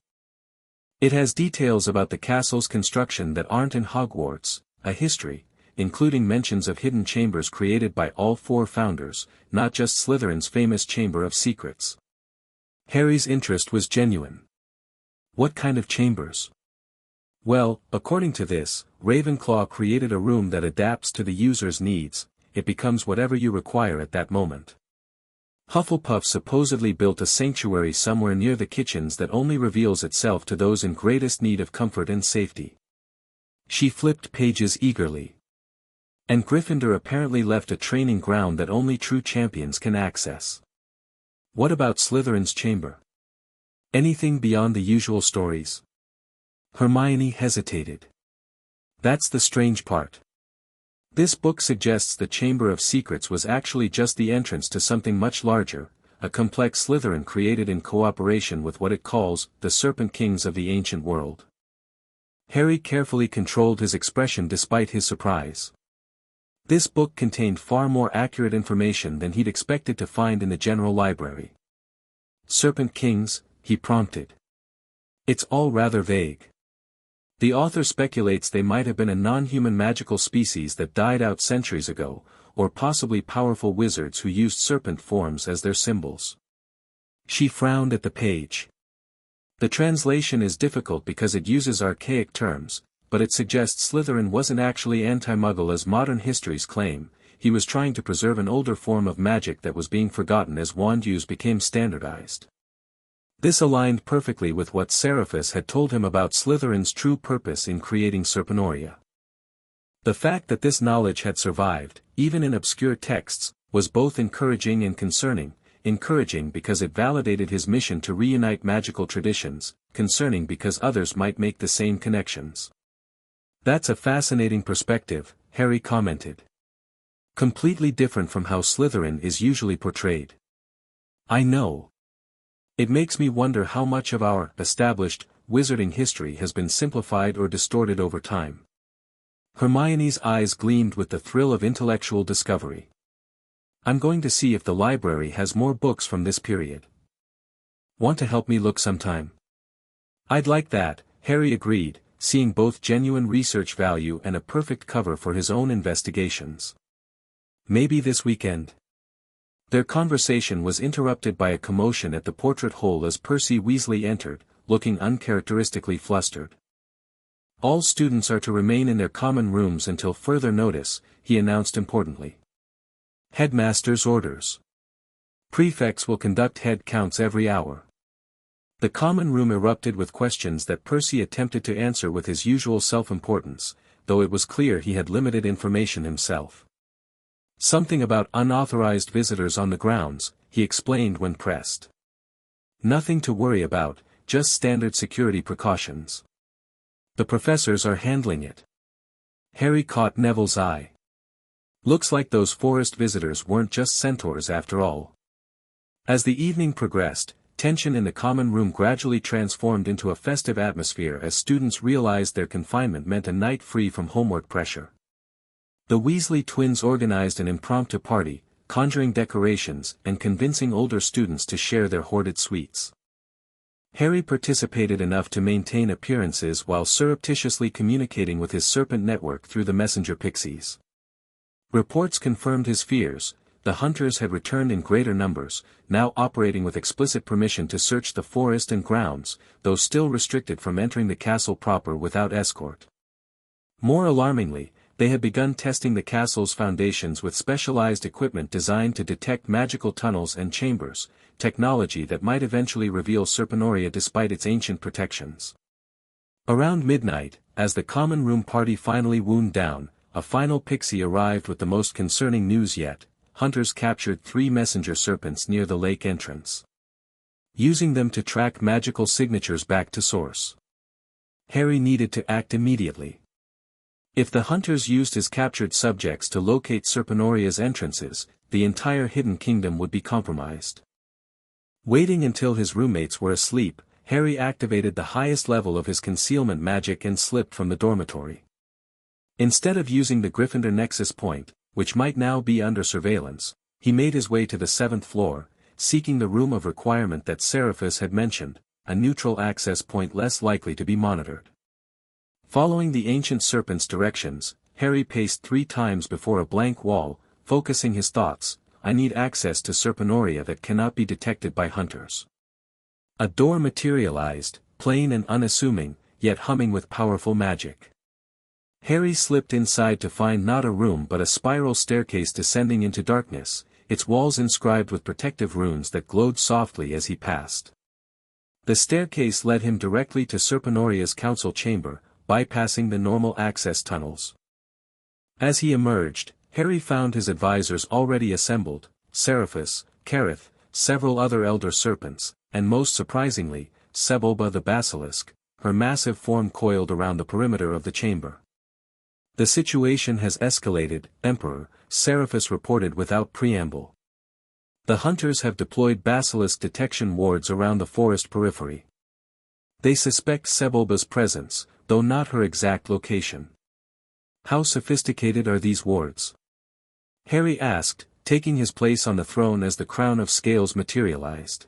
It has details about the castle's construction that aren't in Hogwarts, a history, including mentions of hidden chambers created by all four founders, not just Slytherin's famous Chamber of Secrets." Harry's interest was genuine. "What kind of chambers?" "Well, according to this, Ravenclaw created a room that adapts to the user's needs, it becomes whatever you require at that moment. Hufflepuff supposedly built a sanctuary somewhere near the kitchens that only reveals itself to those in greatest need of comfort and safety." She flipped pages eagerly. "And Gryffindor apparently left a training ground that only true champions can access." "What about Slytherin's chamber? Anything beyond the usual stories?" Hermione hesitated. "That's the strange part. This book suggests the Chamber of Secrets was actually just the entrance to something much larger, a complex Slytherin created in cooperation with what it calls the Serpent Kings of the ancient world." Harry carefully controlled his expression despite his surprise. This book contained far more accurate information than he'd expected to find in the general library. "Serpent Kings?" he prompted. "It's all rather vague. The author speculates they might have been a non-human magical species that died out centuries ago, or possibly powerful wizards who used serpent forms as their symbols." She frowned at the page. "The translation is difficult because it uses archaic terms, but it suggests Slytherin wasn't actually anti-Muggle as modern histories claim. He was trying to preserve an older form of magic that was being forgotten as wand use became standardized." This aligned perfectly with what Seraphis had told him about Slytherin's true purpose in creating Serpenoria. The fact that this knowledge had survived, even in obscure texts, was both encouraging and concerning. Encouraging because it validated his mission to reunite magical traditions, concerning because others might make the same connections. "That's a fascinating perspective," Harry commented. "Completely different from how Slytherin is usually portrayed." "I know. It makes me wonder how much of our established wizarding history has been simplified or distorted over time." Hermione's eyes gleamed with the thrill of intellectual discovery. "I'm going to see if the library has more books from this period. Want to help me look sometime?" "I'd like that," Harry agreed, seeing both genuine research value and a perfect cover for his own investigations. Maybe this weekend? Their conversation was interrupted by a commotion at the portrait hole as Percy Weasley entered, looking uncharacteristically flustered. "All students are to remain in their common rooms until further notice," he announced importantly. "Headmaster's orders. Prefects will conduct head counts every hour." The common room erupted with questions that Percy attempted to answer with his usual self-importance, though it was clear he had limited information himself. "Something about unauthorized visitors on the grounds," he explained when pressed. "Nothing to worry about, just standard security precautions. The professors are handling it." Harry caught Neville's eye. "Looks like those forest visitors weren't just centaurs after all." As the evening progressed, tension in the common room gradually transformed into a festive atmosphere as students realized their confinement meant a night free from homework pressure. The Weasley twins organized an impromptu party, conjuring decorations and convincing older students to share their hoarded sweets. Harry participated enough to maintain appearances while surreptitiously communicating with his Serpent network through the messenger pixies. Reports confirmed his fears. The hunters had returned in greater numbers, now operating with explicit permission to search the forest and grounds, though still restricted from entering the castle proper without escort. More alarmingly, they had begun testing the castle's foundations with specialized equipment designed to detect magical tunnels and chambers, technology that might eventually reveal Serpenoria despite its ancient protections. Around midnight, as the common room party finally wound down, a final pixie arrived with the most concerning news yet. Hunters captured 3 messenger serpents near the lake entrance, using them to track magical signatures back to source. Harry needed to act immediately. If the hunters used his captured subjects to locate Serpenoria's entrances, the entire Hidden Kingdom would be compromised. Waiting until his roommates were asleep, Harry activated the highest level of his concealment magic and slipped from the dormitory. Instead of using the Gryffindor Nexus Point, which might now be under surveillance, he made his way to the 7th floor, seeking the room of requirement that Seraphus had mentioned, a neutral access point less likely to be monitored. Following the ancient serpent's directions, Harry paced 3 times before a blank wall, focusing his thoughts. "I need access to Serpenoria that cannot be detected by hunters." A door materialized, plain and unassuming, yet humming with powerful magic. Harry slipped inside to find not a room but a spiral staircase descending into darkness, its walls inscribed with protective runes that glowed softly as he passed. The staircase led him directly to Serpenoria's council chamber, bypassing the normal access tunnels. As he emerged, Harry found his advisors already assembled, Seraphus, Kareth, several other elder serpents, and most surprisingly, Sebulba the Basilisk, her massive form coiled around the perimeter of the chamber. "The situation has escalated, Emperor," Seraphus reported without preamble. "The hunters have deployed basilisk detection wards around the forest periphery. They suspect Sebulba's presence, though not her exact location." "How sophisticated are these wards?" Harry asked, taking his place on the throne as the crown of scales materialized.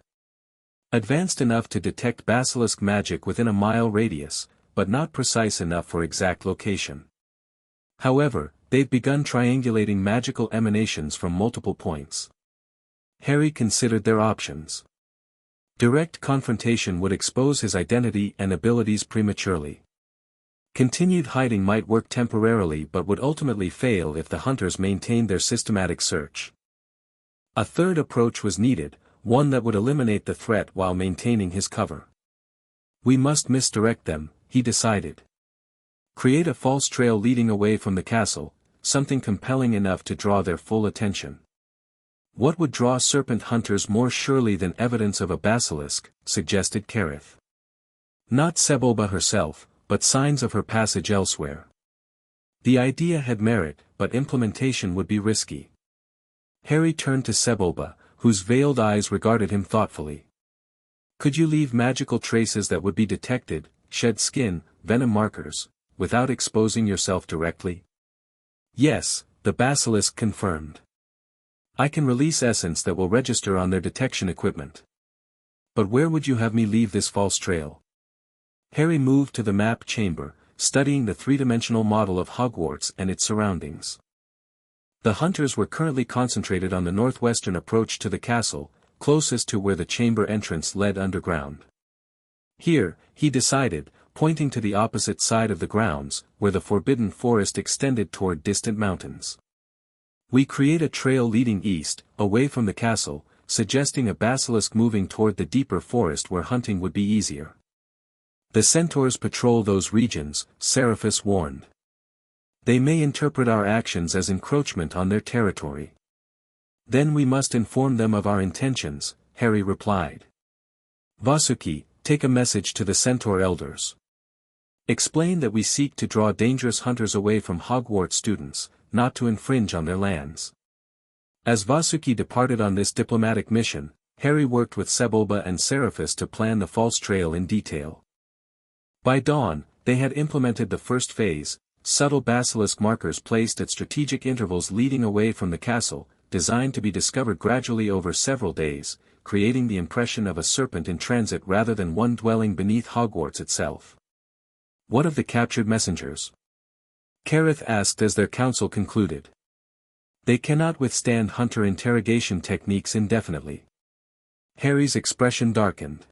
"Advanced enough to detect basilisk magic within a mile radius, but not precise enough for exact location. However, they've begun triangulating magical emanations from multiple points." Harry considered their options. Direct confrontation would expose his identity and abilities prematurely. Continued hiding might work temporarily but would ultimately fail if the hunters maintained their systematic search. A third approach was needed, one that would eliminate the threat while maintaining his cover. "We must misdirect them," he decided. "Create a false trail leading away from the castle, something compelling enough to draw their full attention." "What would draw serpent hunters more surely than evidence of a basilisk?" suggested Kareth. "Not Sebulba herself, but signs of her passage elsewhere." The idea had merit, but implementation would be risky. Harry turned to Sebulba, whose veiled eyes regarded him thoughtfully. "Could you leave magical traces that would be detected, shed skin, venom markers, without exposing yourself directly?" "Yes," the basilisk confirmed. "I can release essence that will register on their detection equipment." "But where would you have me leave this false trail?" Harry moved to the map chamber, studying the three-dimensional model of Hogwarts and its surroundings. The hunters were currently concentrated on the northwestern approach to the castle, closest to where the chamber entrance led underground. Here, he decided, pointing to the opposite side of the grounds, where the forbidden forest extended toward distant mountains. We create a trail leading east, away from the castle, suggesting a basilisk moving toward the deeper forest where hunting would be easier. The centaurs patrol those regions, Seraphis warned. They may interpret our actions as encroachment on their territory. Then we must inform them of our intentions, Harry replied. Vasuki, take a message to the centaur elders. Explain that we seek to draw dangerous hunters away from Hogwarts students, not to infringe on their lands. As Vasuki departed on this diplomatic mission, Harry worked with Sebulba and Seraphis to plan the false trail in detail. By dawn, they had implemented the first phase, subtle basilisk markers placed at strategic intervals leading away from the castle, designed to be discovered gradually over several days, creating the impression of a serpent in transit rather than one dwelling beneath Hogwarts itself. What of the captured messengers? Kareth asked as their council concluded. They cannot withstand hunter interrogation techniques indefinitely. Harry's expression darkened.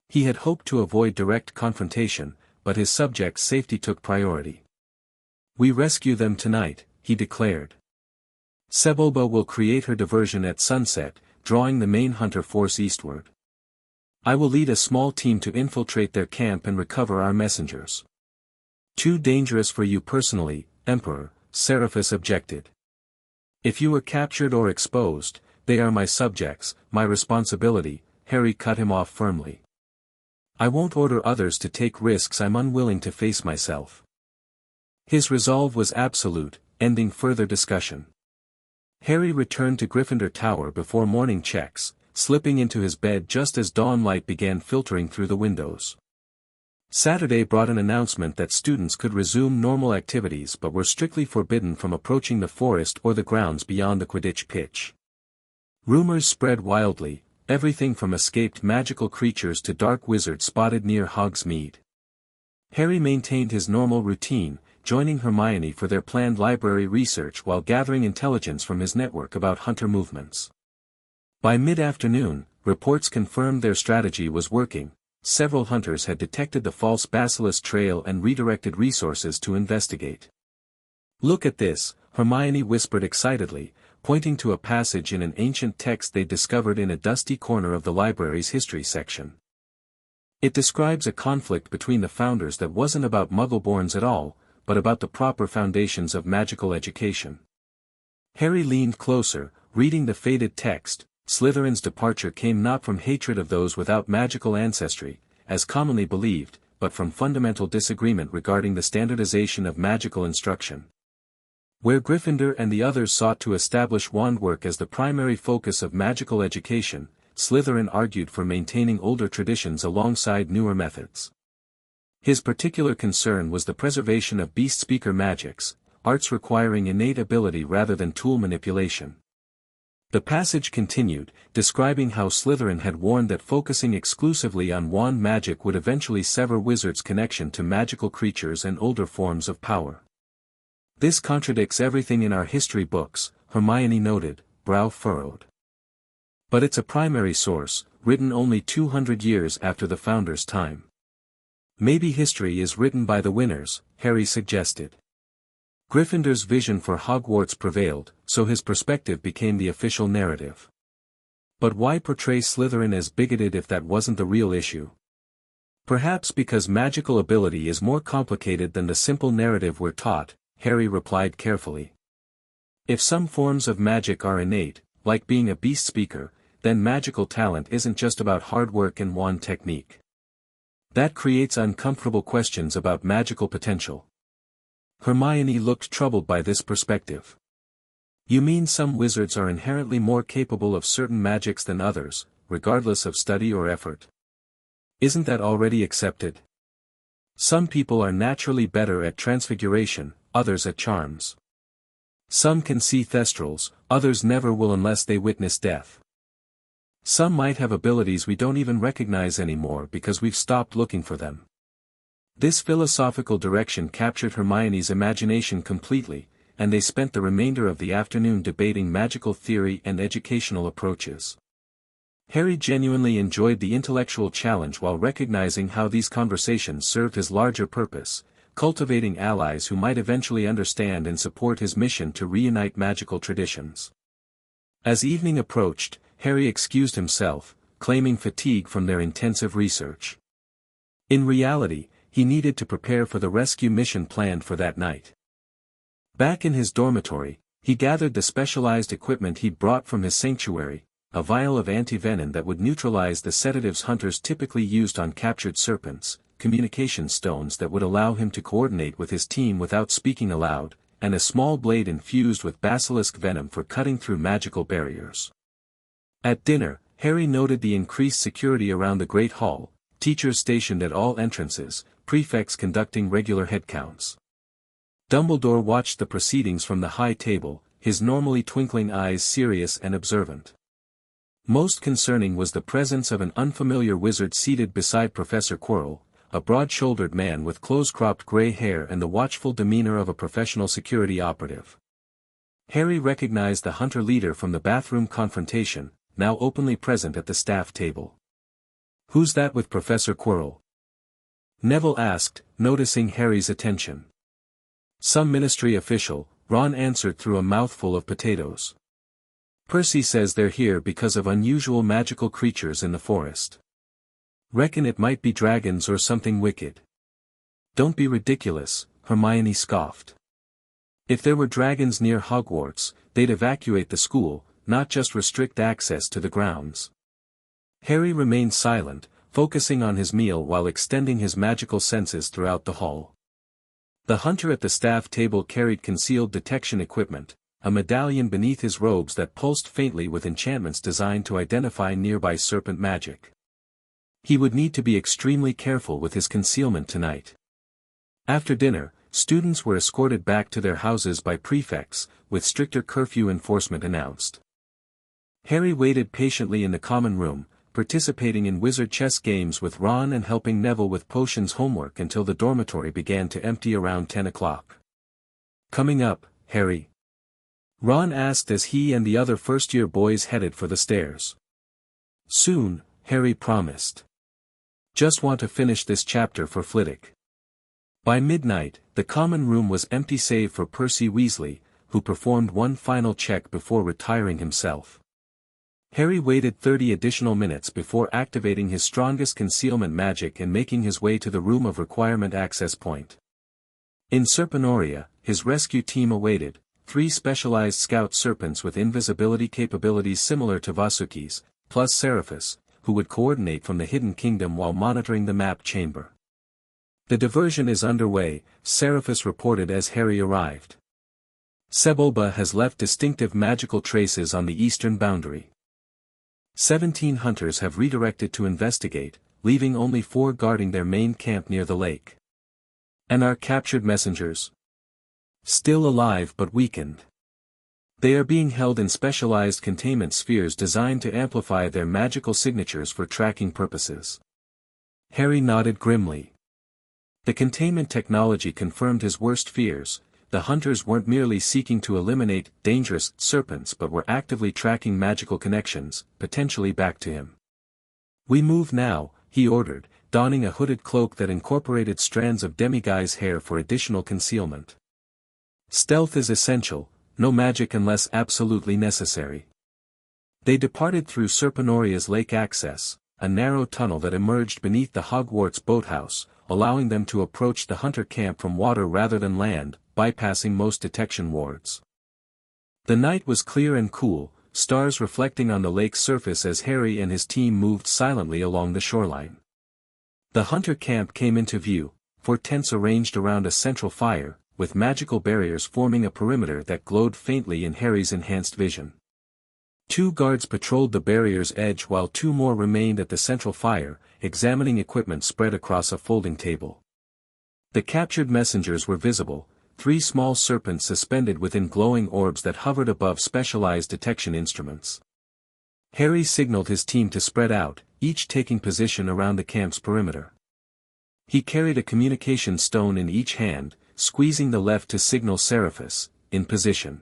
He had hoped to avoid direct confrontation, but his subjects' safety took priority. We rescue them tonight, he declared. Sebulba will create her diversion at sunset, drawing the main hunter force eastward. I will lead a small team to infiltrate their camp and recover our messengers. Too dangerous for you personally, Emperor, Seraphis objected. If you were captured or exposed, they are my subjects, my responsibility, Harry cut him off firmly. I won't order others to take risks I'm unwilling to face myself. His resolve was absolute, ending further discussion. Harry returned to Gryffindor Tower before morning checks, slipping into his bed just as dawn light began filtering through the windows. Saturday brought an announcement that students could resume normal activities but were strictly forbidden from approaching the forest or the grounds beyond the Quidditch pitch. Rumors spread wildly, everything from escaped magical creatures to dark wizards spotted near Hogsmeade. Harry maintained his normal routine, joining Hermione for their planned library research while gathering intelligence from his network about hunter movements. By mid-afternoon, reports confirmed their strategy was working. Several hunters had detected the false basilisk trail and redirected resources to investigate. Look at this, Hermione whispered excitedly, pointing to a passage in an ancient text they discovered in a dusty corner of the library's history section. It describes a conflict between the founders that wasn't about Muggleborns at all, but about the proper foundations of magical education. Harry leaned closer, reading the faded text. Slytherin's departure came not from hatred of those without magical ancestry, as commonly believed, but from fundamental disagreement regarding the standardization of magical instruction. Where Gryffindor and the others sought to establish wandwork as the primary focus of magical education, Slytherin argued for maintaining older traditions alongside newer methods. His particular concern was the preservation of beast speaker magics, arts requiring innate ability rather than tool manipulation. The passage continued, describing how Slytherin had warned that focusing exclusively on wand magic would eventually sever wizards' connection to magical creatures and older forms of power. This contradicts everything in our history books, Hermione noted, brow furrowed. But it's a primary source, written only 200 years after the founders' time. Maybe history is written by the winners, Harry suggested. Gryffindor's vision for Hogwarts prevailed, so his perspective became the official narrative. But why portray Slytherin as bigoted if that wasn't the real issue? Perhaps because magical ability is more complicated than the simple narrative we're taught, Harry replied carefully. If some forms of magic are innate, like being a beast speaker, then magical talent isn't just about hard work and wand technique. That creates uncomfortable questions about magical potential. Hermione looked troubled by this perspective. You mean some wizards are inherently more capable of certain magics than others, regardless of study or effort? Isn't that already accepted? Some people are naturally better at transfiguration, others at charms. Some can see thestrals, others never will unless they witness death. Some might have abilities we don't even recognize anymore because we've stopped looking for them. This philosophical direction captured Hermione's imagination completely, and they spent the remainder of the afternoon debating magical theory and educational approaches. Harry genuinely enjoyed the intellectual challenge while recognizing how these conversations served his larger purpose, cultivating allies who might eventually understand and support his mission to reunite magical traditions. As evening approached, Harry excused himself, claiming fatigue from their intensive research. In reality, he needed to prepare for the rescue mission planned for that night. Back in his dormitory, he gathered the specialized equipment he'd brought from his sanctuary, a vial of anti-venom that would neutralize the sedatives hunters typically used on captured serpents, communication stones that would allow him to coordinate with his team without speaking aloud, and a small blade infused with basilisk venom for cutting through magical barriers. At dinner, Harry noted the increased security around the Great Hall, teachers stationed at all entrances, prefects conducting regular head counts. Dumbledore watched the proceedings from the high table, his normally twinkling eyes serious and observant. Most concerning was the presence of an unfamiliar wizard seated beside Professor Quirrell, a broad-shouldered man with close-cropped gray hair and the watchful demeanor of a professional security operative. Harry recognized the hunter leader from the bathroom confrontation, now openly present at the staff table. "Who's that with Professor Quirrell?" Neville asked, noticing Harry's attention. "Some ministry official," Ron answered through a mouthful of potatoes. "Percy says they're here because of unusual magical creatures in the forest. Reckon it might be dragons or something wicked." "Don't be ridiculous," Hermione scoffed. "If there were dragons near Hogwarts, they'd evacuate the school, not just restrict access to the grounds." Harry remained silent, focusing on his meal while extending his magical senses throughout the hall. The hunter at the staff table carried concealed detection equipment, a medallion beneath his robes that pulsed faintly with enchantments designed to identify nearby serpent magic. He would need to be extremely careful with his concealment tonight. After dinner, students were escorted back to their houses by prefects, with stricter curfew enforcement announced. Harry waited patiently in the common room, participating in wizard chess games with Ron and helping Neville with potions homework until the dormitory began to empty around 10 o'clock. "Coming up, Harry?" Ron asked as he and the other first-year boys headed for the stairs. "Soon," Harry promised. "Just want to finish this chapter for Flitwick." By midnight, the common room was empty save for Percy Weasley, who performed one final check before retiring himself. Harry waited 30 additional minutes before activating his strongest concealment magic and making his way to the room of requirement access point. In Serpenoria, his rescue team awaited, 3 specialized scout serpents with invisibility capabilities similar to Vasuki's, plus Seraphus, who would coordinate from the Hidden Kingdom while monitoring the map chamber. "The diversion is underway," Seraphus reported as Harry arrived. "Sebulba has left distinctive magical traces on the eastern boundary. 17 hunters have redirected to investigate, leaving only 4 guarding their main camp near the lake. And our captured messengers? Still alive but weakened. They are being held in specialized containment spheres designed to amplify their magical signatures for tracking purposes." Harry nodded grimly. The containment technology confirmed his worst fears. The hunters weren't merely seeking to eliminate dangerous serpents but were actively tracking magical connections, potentially back to him. "We move now," he ordered, donning a hooded cloak that incorporated strands of Demiguise hair for additional concealment. "Stealth is essential, no magic unless absolutely necessary." They departed through Serpenoria's lake access, a narrow tunnel that emerged beneath the Hogwarts boathouse, allowing them to approach the hunter camp from water rather than land, bypassing most detection wards. The night was clear and cool, stars reflecting on the lake's surface as Harry and his team moved silently along the shoreline. The hunter camp came into view, 4 tents arranged around a central fire, with magical barriers forming a perimeter that glowed faintly in Harry's enhanced vision. 2 guards patrolled the barrier's edge while 2 more remained at the central fire, examining equipment spread across a folding table. The captured messengers were visible, 3 small serpents suspended within glowing orbs that hovered above specialized detection instruments. Harry signaled his team to spread out, each taking position around the camp's perimeter. He carried a communication stone in each hand, squeezing the left to signal Seraphis, in position.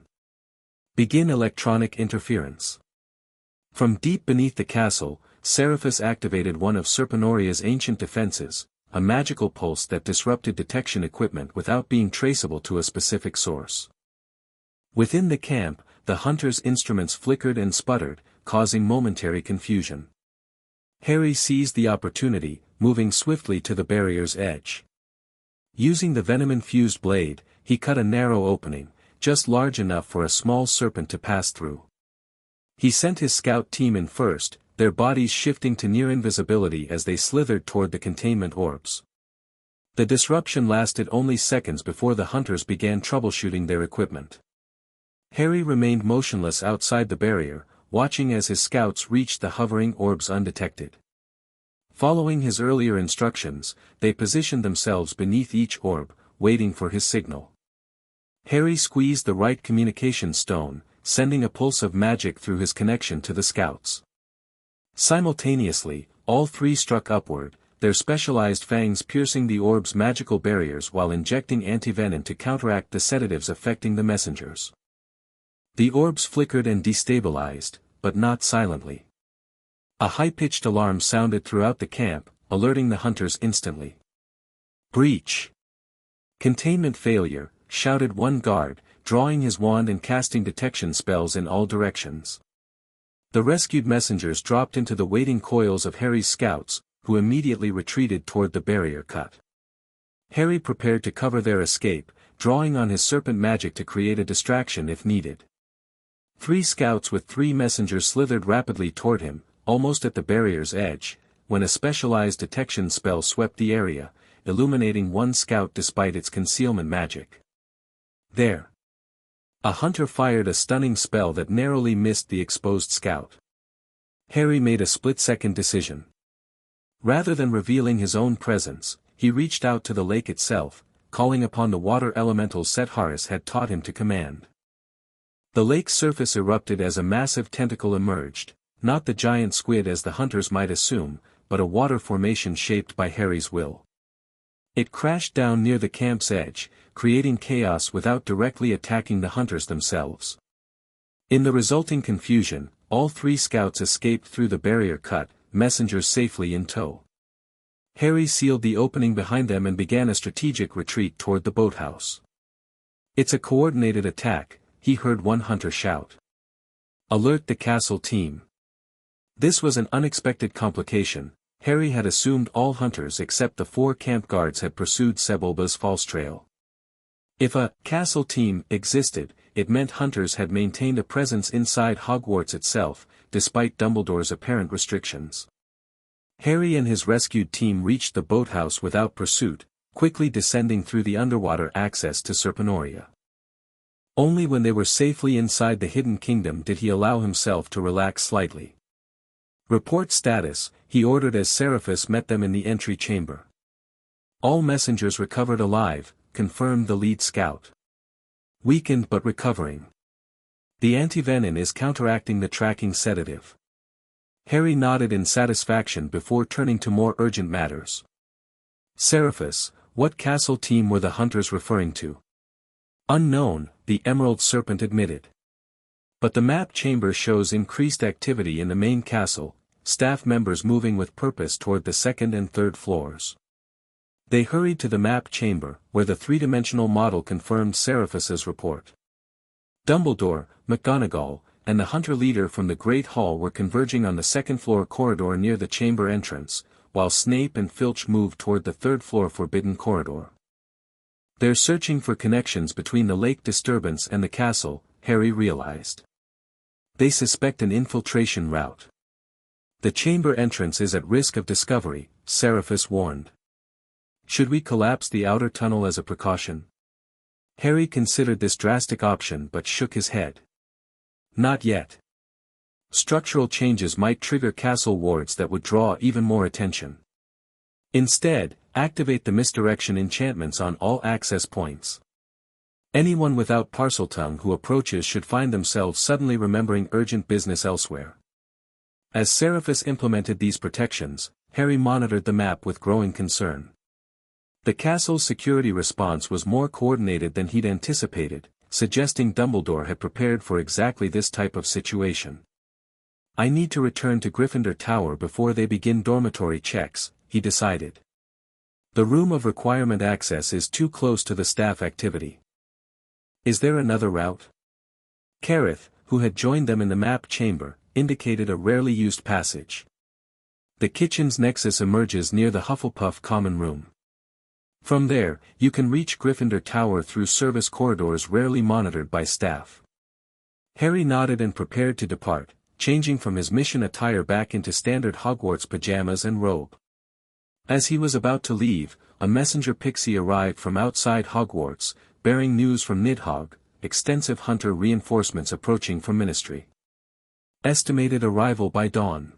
Begin electronic interference. From deep beneath the castle, Seraphis activated one of Serpentoria's ancient defenses, a magical pulse that disrupted detection equipment without being traceable to a specific source. Within the camp, the hunters' instruments flickered and sputtered, causing momentary confusion. Harry seized the opportunity, moving swiftly to the barrier's edge. Using the venom-infused blade, he cut a narrow opening, just large enough for a small serpent to pass through. He sent his scout team in first, their bodies shifting to near invisibility as they slithered toward the containment orbs. The disruption lasted only seconds before the hunters began troubleshooting their equipment. Harry remained motionless outside the barrier, watching as his scouts reached the hovering orbs undetected. Following his earlier instructions, they positioned themselves beneath each orb, waiting for his signal. Harry squeezed the right communication stone, sending a pulse of magic through his connection to the scouts. Simultaneously, all three struck upward, their specialized fangs piercing the orb's magical barriers while injecting antivenom to counteract the sedatives affecting the messengers. The orbs flickered and destabilized, but not silently. A high-pitched alarm sounded throughout the camp, alerting the hunters instantly. "Breach! Containment failure," shouted one guard, drawing his wand and casting detection spells in all directions. The rescued messengers dropped into the waiting coils of Harry's scouts, who immediately retreated toward the barrier cut. Harry prepared to cover their escape, drawing on his serpent magic to create a distraction if needed. 3 scouts with 3 messengers slithered rapidly toward him, almost at the barrier's edge, when a specialized detection spell swept the area, illuminating one scout despite its concealment magic. There! A hunter fired a stunning spell that narrowly missed the exposed scout. Harry made a split-second decision. Rather than revealing his own presence, he reached out to the lake itself, calling upon the water elemental Setharis had taught him to command. The lake's surface erupted as a massive tentacle emerged, not the giant squid as the hunters might assume, but a water formation shaped by Harry's will. It crashed down near the camp's edge, creating chaos without directly attacking the hunters themselves. In the resulting confusion, all 3 scouts escaped through the barrier cut, messengers safely in tow. Harry sealed the opening behind them and began a strategic retreat toward the boathouse. "It's a coordinated attack," he heard one hunter shout. "Alert the castle team." This was an unexpected complication. Harry had assumed all hunters except the 4 camp guards had pursued Sebulba's false trail. If a castle team existed, it meant hunters had maintained a presence inside Hogwarts itself, despite Dumbledore's apparent restrictions. Harry and his rescued team reached the boathouse without pursuit, quickly descending through the underwater access to Serpentoria. Only when they were safely inside the hidden kingdom did he allow himself to relax slightly. "Report status," he ordered as Seraphis met them in the entry chamber. "All messengers recovered alive," confirmed the lead scout. "Weakened but recovering. The antivenom is counteracting the tracking sedative." Harry nodded in satisfaction before turning to more urgent matters. "Seraphis, what castle team were the hunters referring to?" "Unknown," the Emerald Serpent admitted. "But the map chamber shows increased activity in the main castle, staff members moving with purpose toward the 2nd and 3rd floors." They hurried to the map chamber, where the 3-dimensional model confirmed Seraphis's report. Dumbledore, McGonagall, and the hunter leader from the Great Hall were converging on the 2nd-floor corridor near the chamber entrance, while Snape and Filch moved toward the 3rd-floor Forbidden Corridor. "They're searching for connections between the lake disturbance and the castle," Harry realized. "They suspect an infiltration route. The chamber entrance is at risk of discovery," Seraphis warned. "Should we collapse the outer tunnel as a precaution?" Harry considered this drastic option but shook his head. "Not yet. Structural changes might trigger castle wards that would draw even more attention. Instead, activate the misdirection enchantments on all access points. Anyone without Parseltongue who approaches should find themselves suddenly remembering urgent business elsewhere." As Seraphis implemented these protections, Harry monitored the map with growing concern. The castle's security response was more coordinated than he'd anticipated, suggesting Dumbledore had prepared for exactly this type of situation. I need to return to Gryffindor Tower before they begin dormitory checks, he decided. The room of requirement access is too close to the staff activity. Is there another route? Kareth, who had joined them in the map chamber, indicated a rarely used passage. The kitchen's nexus emerges near the Hufflepuff common room. From there, you can reach Gryffindor Tower through service corridors rarely monitored by staff. Harry nodded and prepared to depart, changing from his mission attire back into standard Hogwarts pajamas and robe. As he was about to leave, a messenger pixie arrived from outside Hogwarts, bearing news from Nidhogg, extensive hunter reinforcements approaching from Ministry. Estimated arrival by dawn.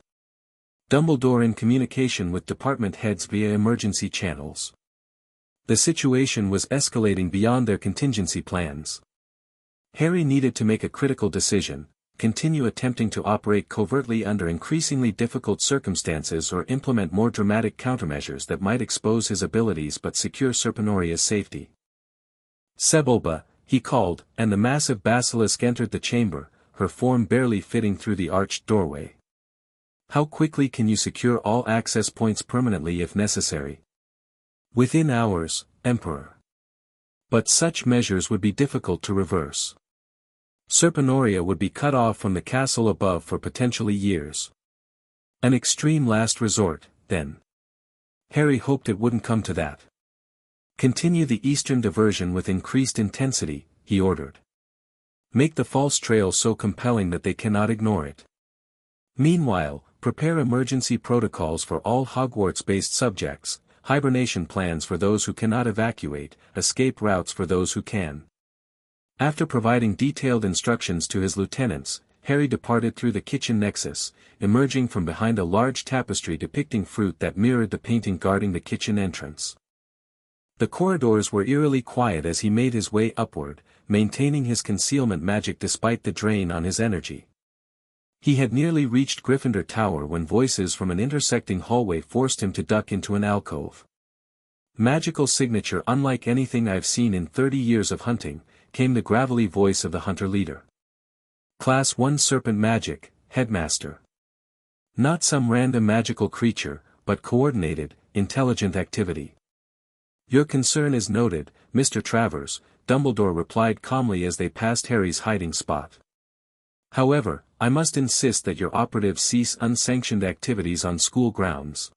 Dumbledore in communication with department heads via emergency channels. The situation was escalating beyond their contingency plans. Harry needed to make a critical decision: continue attempting to operate covertly under increasingly difficult circumstances or implement more dramatic countermeasures that might expose his abilities but secure Serpentoria's safety. Sebulba, he called, and the massive basilisk entered the chamber, her form barely fitting through the arched doorway. How quickly can you secure all access points permanently if necessary? Within hours, Emperor. But such measures would be difficult to reverse. Serpentoria would be cut off from the castle above for potentially years. An extreme last resort, then. Harry hoped it wouldn't come to that. Continue the eastern diversion with increased intensity, he ordered. Make the false trail so compelling that they cannot ignore it. Meanwhile, prepare emergency protocols for all Hogwarts-based subjects, hibernation plans for those who cannot evacuate, escape routes for those who can. After providing detailed instructions to his lieutenants, Harry departed through the kitchen nexus, emerging from behind a large tapestry depicting fruit that mirrored the painting guarding the kitchen entrance. The corridors were eerily quiet as he made his way upward, maintaining his concealment magic despite the drain on his energy. He had nearly reached Gryffindor Tower when voices from an intersecting hallway forced him to duck into an alcove. Magical signature unlike anything I've seen in 30 years of hunting, came the gravelly voice of the hunter leader. Class 1 Serpent Magic, Headmaster. Not some random magical creature, but coordinated, intelligent activity. Your concern is noted, Mr. Travers, Dumbledore replied calmly as they passed Harry's hiding spot. However, I must insist that your operatives cease unsanctioned activities on school grounds.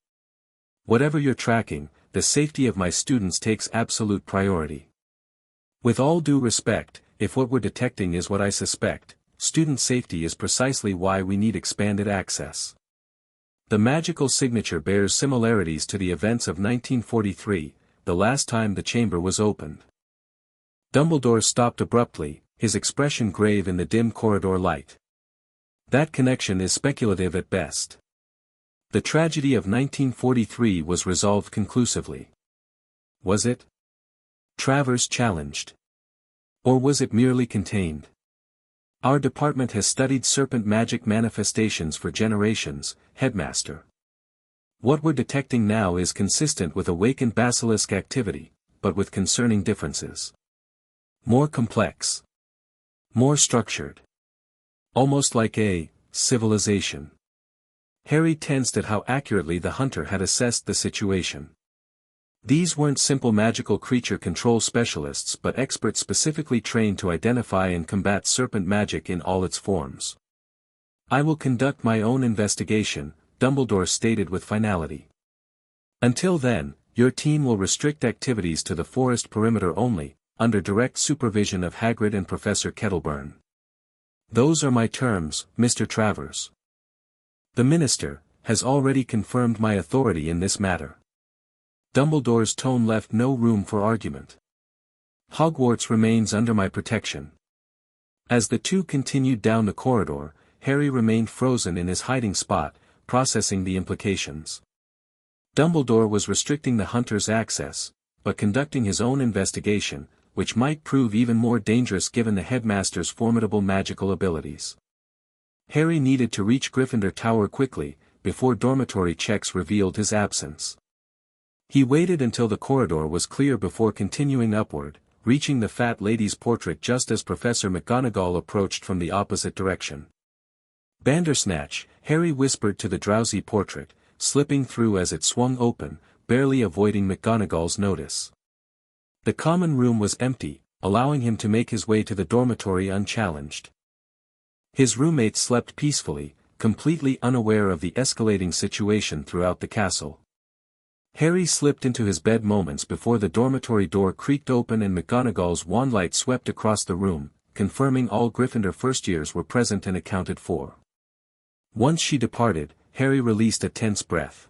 Whatever you're tracking, the safety of my students takes absolute priority. With all due respect, if what we're detecting is what I suspect, student safety is precisely why we need expanded access. The magical signature bears similarities to the events of 1943, the last time the chamber was opened. Dumbledore stopped abruptly, his expression grave in the dim corridor light. That connection is speculative at best. The tragedy of 1943 was resolved conclusively. Was it? Travers challenged. Or was it merely contained? Our department has studied serpent magic manifestations for generations, Headmaster. What we're detecting now is consistent with awakened basilisk activity, but with concerning differences. More complex. More structured. Almost like a civilization. Harry tensed at how accurately the hunter had assessed the situation. These weren't simple magical creature control specialists but experts specifically trained to identify and combat serpent magic in all its forms. I will conduct my own investigation, Dumbledore stated with finality. Until then, your team will restrict activities to the forest perimeter only, under direct supervision of Hagrid and Professor Kettleburn. Those are my terms, Mr. Travers. The Minister has already confirmed my authority in this matter. Dumbledore's tone left no room for argument. Hogwarts remains under my protection. As the two continued down the corridor, Harry remained frozen in his hiding spot, processing the implications. Dumbledore was restricting the hunter's access, but conducting his own investigation, which might prove even more dangerous given the headmaster's formidable magical abilities. Harry needed to reach Gryffindor Tower quickly, before dormitory checks revealed his absence. He waited until the corridor was clear before continuing upward, reaching the fat lady's portrait just as Professor McGonagall approached from the opposite direction. "Bandersnatch," Harry whispered to the drowsy portrait, slipping through as it swung open, barely avoiding McGonagall's notice. The common room was empty, allowing him to make his way to the dormitory unchallenged. His roommates slept peacefully, completely unaware of the escalating situation throughout the castle. Harry slipped into his bed moments before the dormitory door creaked open and McGonagall's wandlight swept across the room, confirming all Gryffindor first-years were present and accounted for. Once she departed, Harry released a tense breath.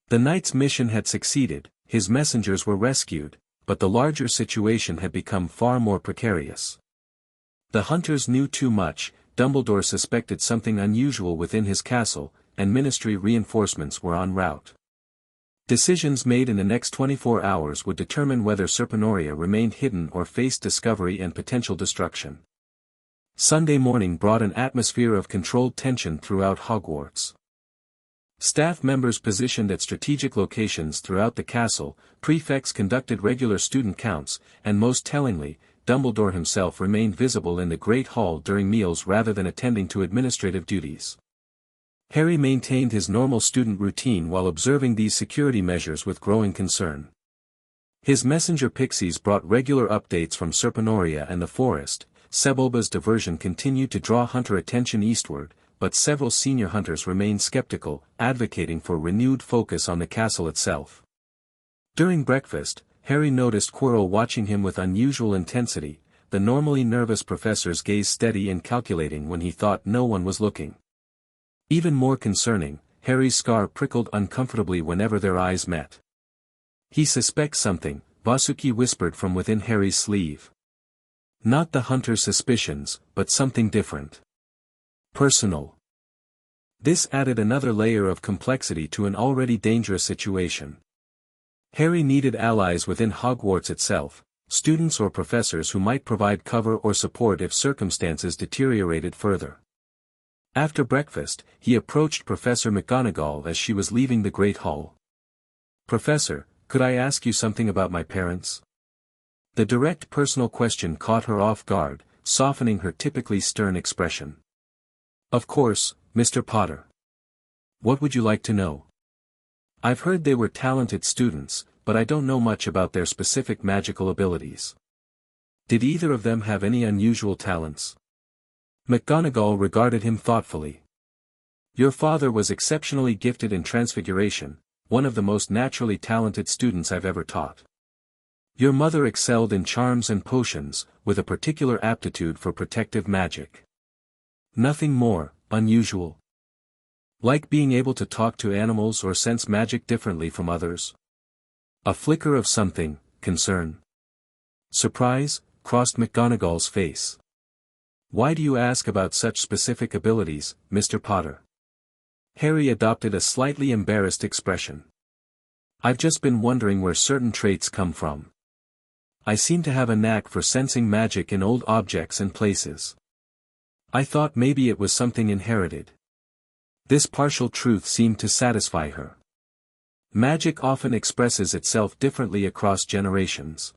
The knight's mission had succeeded, his messengers were rescued, but the larger situation had become far more precarious. The hunters knew too much, Dumbledore suspected something unusual within his castle, and ministry reinforcements were en route. Decisions made in the next 24 hours would determine whether Serpenoria remained hidden or faced discovery and potential destruction. Sunday morning brought an atmosphere of controlled tension throughout Hogwarts. Staff members positioned at strategic locations throughout the castle, prefects conducted regular student counts, and most tellingly, Dumbledore himself remained visible in the Great Hall during meals rather than attending to administrative duties. Harry maintained his normal student routine while observing these security measures with growing concern. His messenger pixies brought regular updates from Serpenoria and the forest. Sebulba's diversion continued to draw hunter attention eastward, but several senior hunters remained skeptical, advocating for renewed focus on the castle itself. During breakfast, Harry noticed Quirrell watching him with unusual intensity, the normally nervous professor's gaze steady and calculating when he thought no one was looking. Even more concerning, Harry's scar prickled uncomfortably whenever their eyes met. "He suspects something," Vasuki whispered from within Harry's sleeve. Not the hunter's suspicions, but something different. Personal. This added another layer of complexity to an already dangerous situation. Harry needed allies within Hogwarts itself, students or professors who might provide cover or support if circumstances deteriorated further. After breakfast, he approached Professor McGonagall as she was leaving the Great Hall. "Professor, could I ask you something about my parents?" The direct personal question caught her off guard, softening her typically stern expression. "Of course, Mr. Potter. What would you like to know?" "I've heard they were talented students, but I don't know much about their specific magical abilities. Did either of them have any unusual talents?" McGonagall regarded him thoughtfully. "Your father was exceptionally gifted in transfiguration, one of the most naturally talented students I've ever taught. Your mother excelled in charms and potions, with a particular aptitude for protective magic. Nothing more unusual. Like being able to talk to animals or sense magic differently from others." A flicker of something, concern. Surprise, crossed McGonagall's face. "Why do you ask about such specific abilities, Mr. Potter?" Harry adopted a slightly embarrassed expression. "I've just been wondering where certain traits come from. I seem to have a knack for sensing magic in old objects and places. I thought maybe it was something inherited." This partial truth seemed to satisfy her. Magic often expresses itself differently across generations.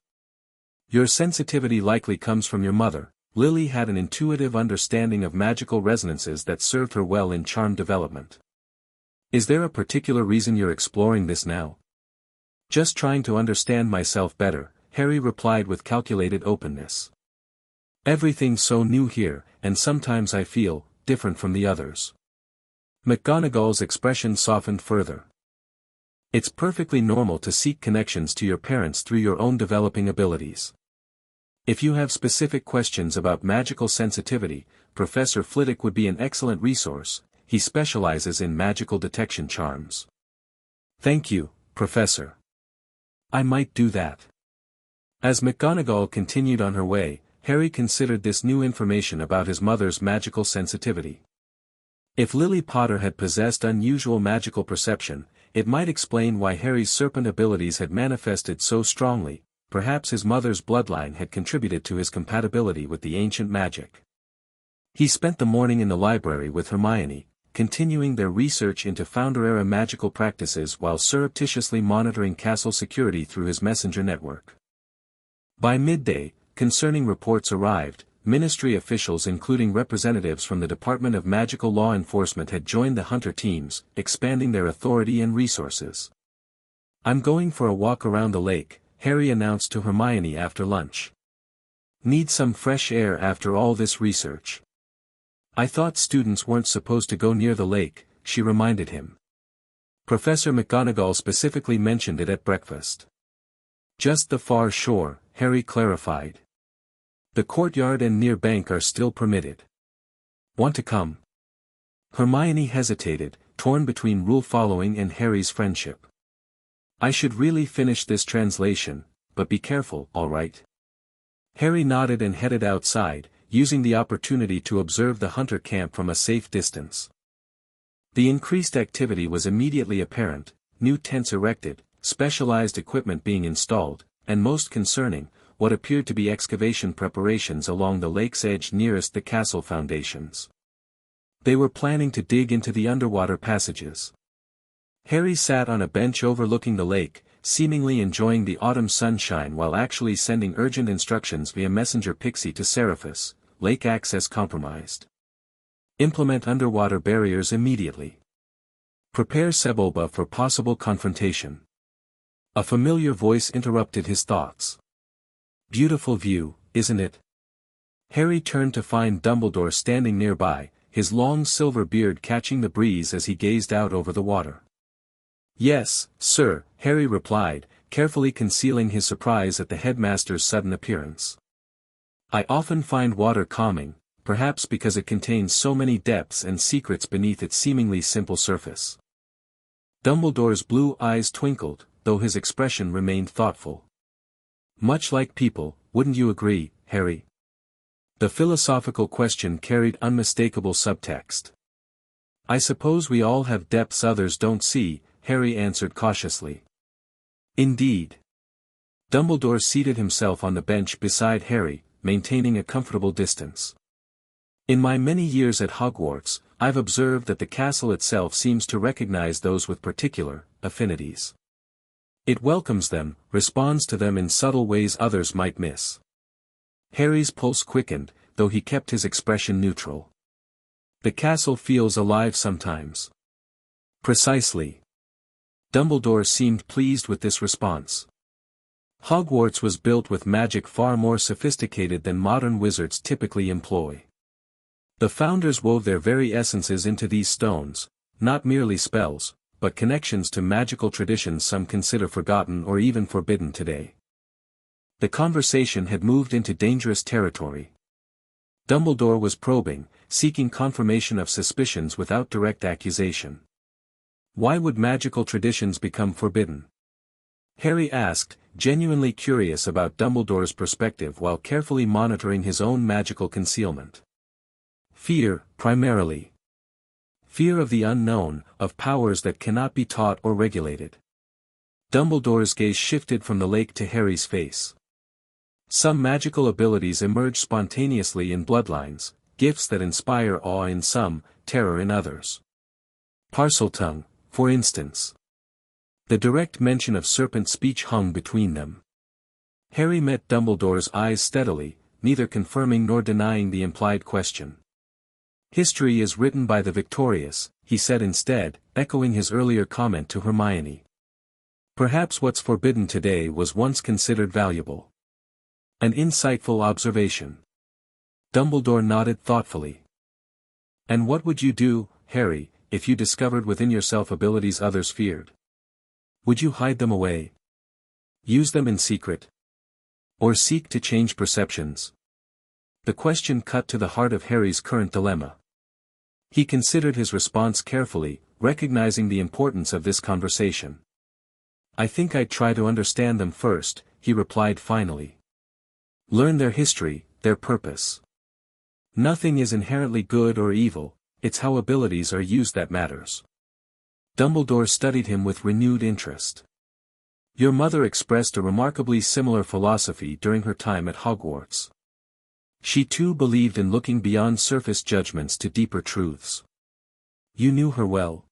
"Your sensitivity likely comes from your mother." Lily had an intuitive understanding of magical resonances that served her well in charm development. "Is there a particular reason you're exploring this now?" "Just trying to understand myself better," Harry replied with calculated openness. "Everything's so new here, and sometimes I feel different from the others." McGonagall's expression softened further. "It's perfectly normal to seek connections to your parents through your own developing abilities. If you have specific questions about magical sensitivity, Professor Flitwick would be an excellent resource. He specializes in magical detection charms." "Thank you, Professor. I might do that." As McGonagall continued on her way, Harry considered this new information about his mother's magical sensitivity. If Lily Potter had possessed unusual magical perception, it might explain why Harry's serpent abilities had manifested so strongly. Perhaps his mother's bloodline had contributed to his compatibility with the ancient magic. He spent the morning in the library with Hermione, continuing their research into Founder-era magical practices while surreptitiously monitoring castle security through his messenger network. By midday, concerning reports arrived. Ministry officials including representatives from the Department of Magical Law Enforcement had joined the hunter teams, expanding their authority and resources. "I'm going for a walk around the lake," Harry announced to Hermione after lunch. "Need some fresh air after all this research." "I thought students weren't supposed to go near the lake," she reminded him. "Professor McGonagall specifically mentioned it at breakfast." "Just the far shore," Harry clarified. "The courtyard and near bank are still permitted. Want to come?" Hermione hesitated, torn between rule following and Harry's friendship. "I should really finish this translation, but be careful, all right?" Harry nodded and headed outside, using the opportunity to observe the hunter camp from a safe distance. The increased activity was immediately apparent, new tents erected, specialized equipment being installed, and most concerning, what appeared to be excavation preparations along the lake's edge nearest the castle foundations. They were planning to dig into the underwater passages. Harry sat on a bench overlooking the lake, seemingly enjoying the autumn sunshine while actually sending urgent instructions via messenger pixie to Seraphis. "Lake access compromised. Implement underwater barriers immediately. Prepare Sebulba for possible confrontation." A familiar voice interrupted his thoughts. "Beautiful view, isn't it?" Harry turned to find Dumbledore standing nearby, his long silver beard catching the breeze as he gazed out over the water. "Yes, sir," Harry replied, carefully concealing his surprise at the headmaster's sudden appearance. "I often find water calming, perhaps because it contains so many depths and secrets beneath its seemingly simple surface." Dumbledore's blue eyes twinkled, though his expression remained thoughtful. "Much like people, wouldn't you agree, Harry?" The philosophical question carried unmistakable subtext. "I suppose we all have depths others don't see," Harry answered cautiously. "Indeed." Dumbledore seated himself on the bench beside Harry, maintaining a comfortable distance. "In my many years at Hogwarts, I've observed that the castle itself seems to recognize those with particular affinities. It welcomes them, responds to them in subtle ways others might miss." Harry's pulse quickened, though he kept his expression neutral. "The castle feels alive sometimes." "Precisely." Dumbledore seemed pleased with this response. "Hogwarts was built with magic far more sophisticated than modern wizards typically employ. The founders wove their very essences into these stones, not merely spells, but connections to magical traditions some consider forgotten or even forbidden today." The conversation had moved into dangerous territory. Dumbledore was probing, seeking confirmation of suspicions without direct accusation. Why would magical traditions become forbidden? Harry asked, genuinely curious about Dumbledore's perspective while carefully monitoring his own magical concealment. "Fear, primarily. Fear of the unknown, of powers that cannot be taught or regulated." Dumbledore's gaze shifted from the lake to Harry's face. "Some magical abilities emerge spontaneously in bloodlines, gifts that inspire awe in some, terror in others. Parseltongue, for instance." The direct mention of Serpent speech hung between them. Harry met Dumbledore's eyes steadily, neither confirming nor denying the implied question. "History is written by the victorious," he said instead, echoing his earlier comment to Hermione. "Perhaps what's forbidden today was once considered valuable." An insightful observation. Dumbledore nodded thoughtfully. "And what would you do, Harry, if you discovered within yourself abilities others feared? Would you hide them away? Use them in secret? Or seek to change perceptions?" The question cut to the heart of Harry's current dilemma. He considered his response carefully, recognizing the importance of this conversation. "I think I'd try to understand them first," he replied finally. "Learn their history, their purpose. Nothing is inherently good or evil, it's how abilities are used that matters." Dumbledore studied him with renewed interest. "Your mother expressed a remarkably similar philosophy during her time at Hogwarts. She too believed in looking beyond surface judgments to deeper truths. You knew her well?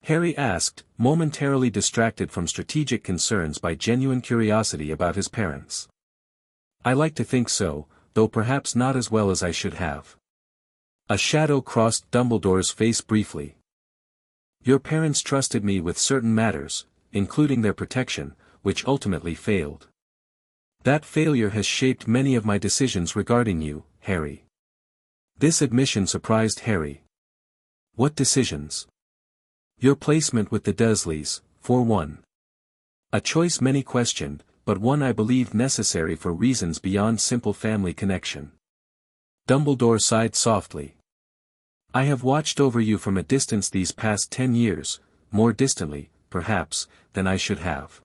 Harry asked, momentarily distracted from strategic concerns by genuine curiosity about his parents. I like to think so, though perhaps not as well as I should have. A shadow crossed Dumbledore's face briefly. Your parents trusted me with certain matters, including their protection, which ultimately failed. That failure has shaped many of my decisions regarding you, Harry. This admission surprised Harry. What decisions? Your placement with the Dursleys, for one. A choice many questioned, but one I believed necessary for reasons beyond simple family connection. Dumbledore sighed softly. I have watched over you from a distance these past 10 years, more distantly, perhaps, than I should have.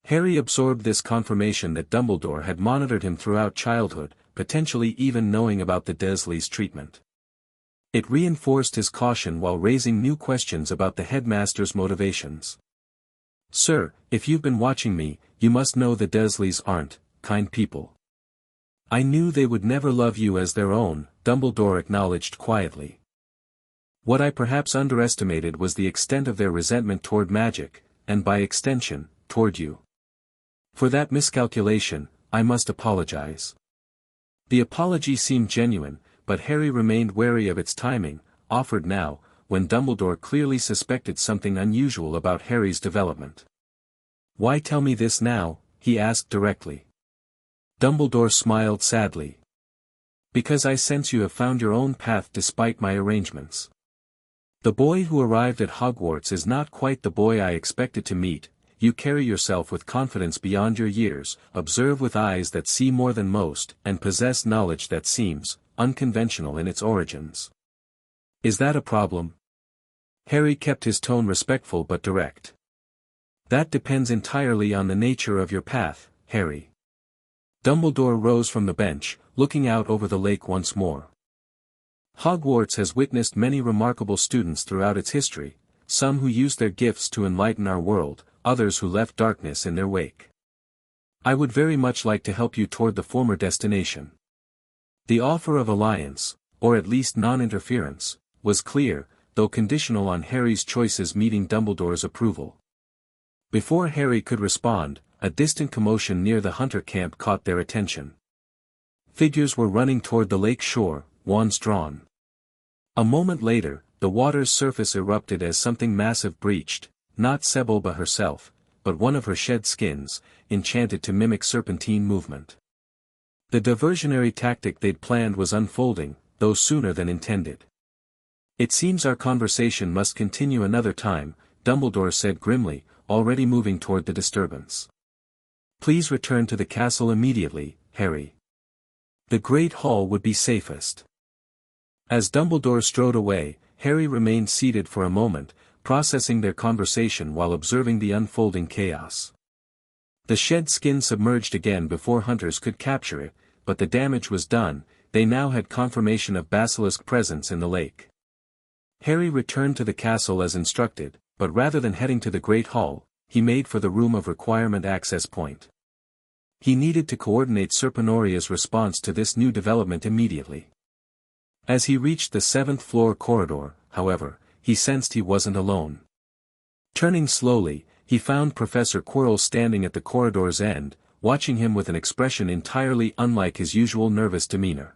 Harry absorbed this confirmation that Dumbledore had monitored him throughout childhood, potentially even knowing about the Dursleys' treatment. It reinforced his caution while raising new questions about the headmaster's motivations. Sir, if you've been watching me, you must know the Dursleys aren't kind people. I knew they would never love you as their own, Dumbledore acknowledged quietly. What I perhaps underestimated was the extent of their resentment toward magic, and by extension, toward you. For that miscalculation, I must apologize. The apology seemed genuine, but Harry remained wary of its timing, offered now, when Dumbledore clearly suspected something unusual about Harry's development. Why tell me this now? He asked directly. Dumbledore smiled sadly. Because I sense you have found your own path despite my arrangements. The boy who arrived at Hogwarts is not quite the boy I expected to meet. You carry yourself with confidence beyond your years, observe with eyes that see more than most, and possess knowledge that seems unconventional in its origins. Is that a problem? Harry kept his tone respectful but direct. That depends entirely on the nature of your path, Harry. Dumbledore rose from the bench, looking out over the lake once more. Hogwarts has witnessed many remarkable students throughout its history, some who used their gifts to enlighten our world, others who left darkness in their wake. I would very much like to help you toward the former destination. The offer of alliance, or at least non-interference, was clear, though conditional on Harry's choices meeting Dumbledore's approval. Before Harry could respond, a distant commotion near the hunter camp caught their attention. Figures were running toward the lake shore, wands drawn. A moment later, the water's surface erupted as something massive breached, not Sebulba herself, but one of her shed skins, enchanted to mimic serpentine movement. The diversionary tactic they'd planned was unfolding, though sooner than intended. It seems our conversation must continue another time, Dumbledore said grimly, already moving toward the disturbance. Please return to the castle immediately, Harry. The Great Hall would be safest. As Dumbledore strode away, Harry remained seated for a moment, processing their conversation while observing the unfolding chaos. The shed skin submerged again before hunters could capture it, but the damage was done. They now had confirmation of Basilisk presence in the lake. Harry returned to the castle as instructed, but rather than heading to the Great Hall, he made for the room of requirement access point. He needed to coordinate Serpentoria's response to this new development immediately. As he reached the 7th floor corridor, however, he sensed he wasn't alone. Turning slowly, he found Professor Quirrell standing at the corridor's end, watching him with an expression entirely unlike his usual nervous demeanor.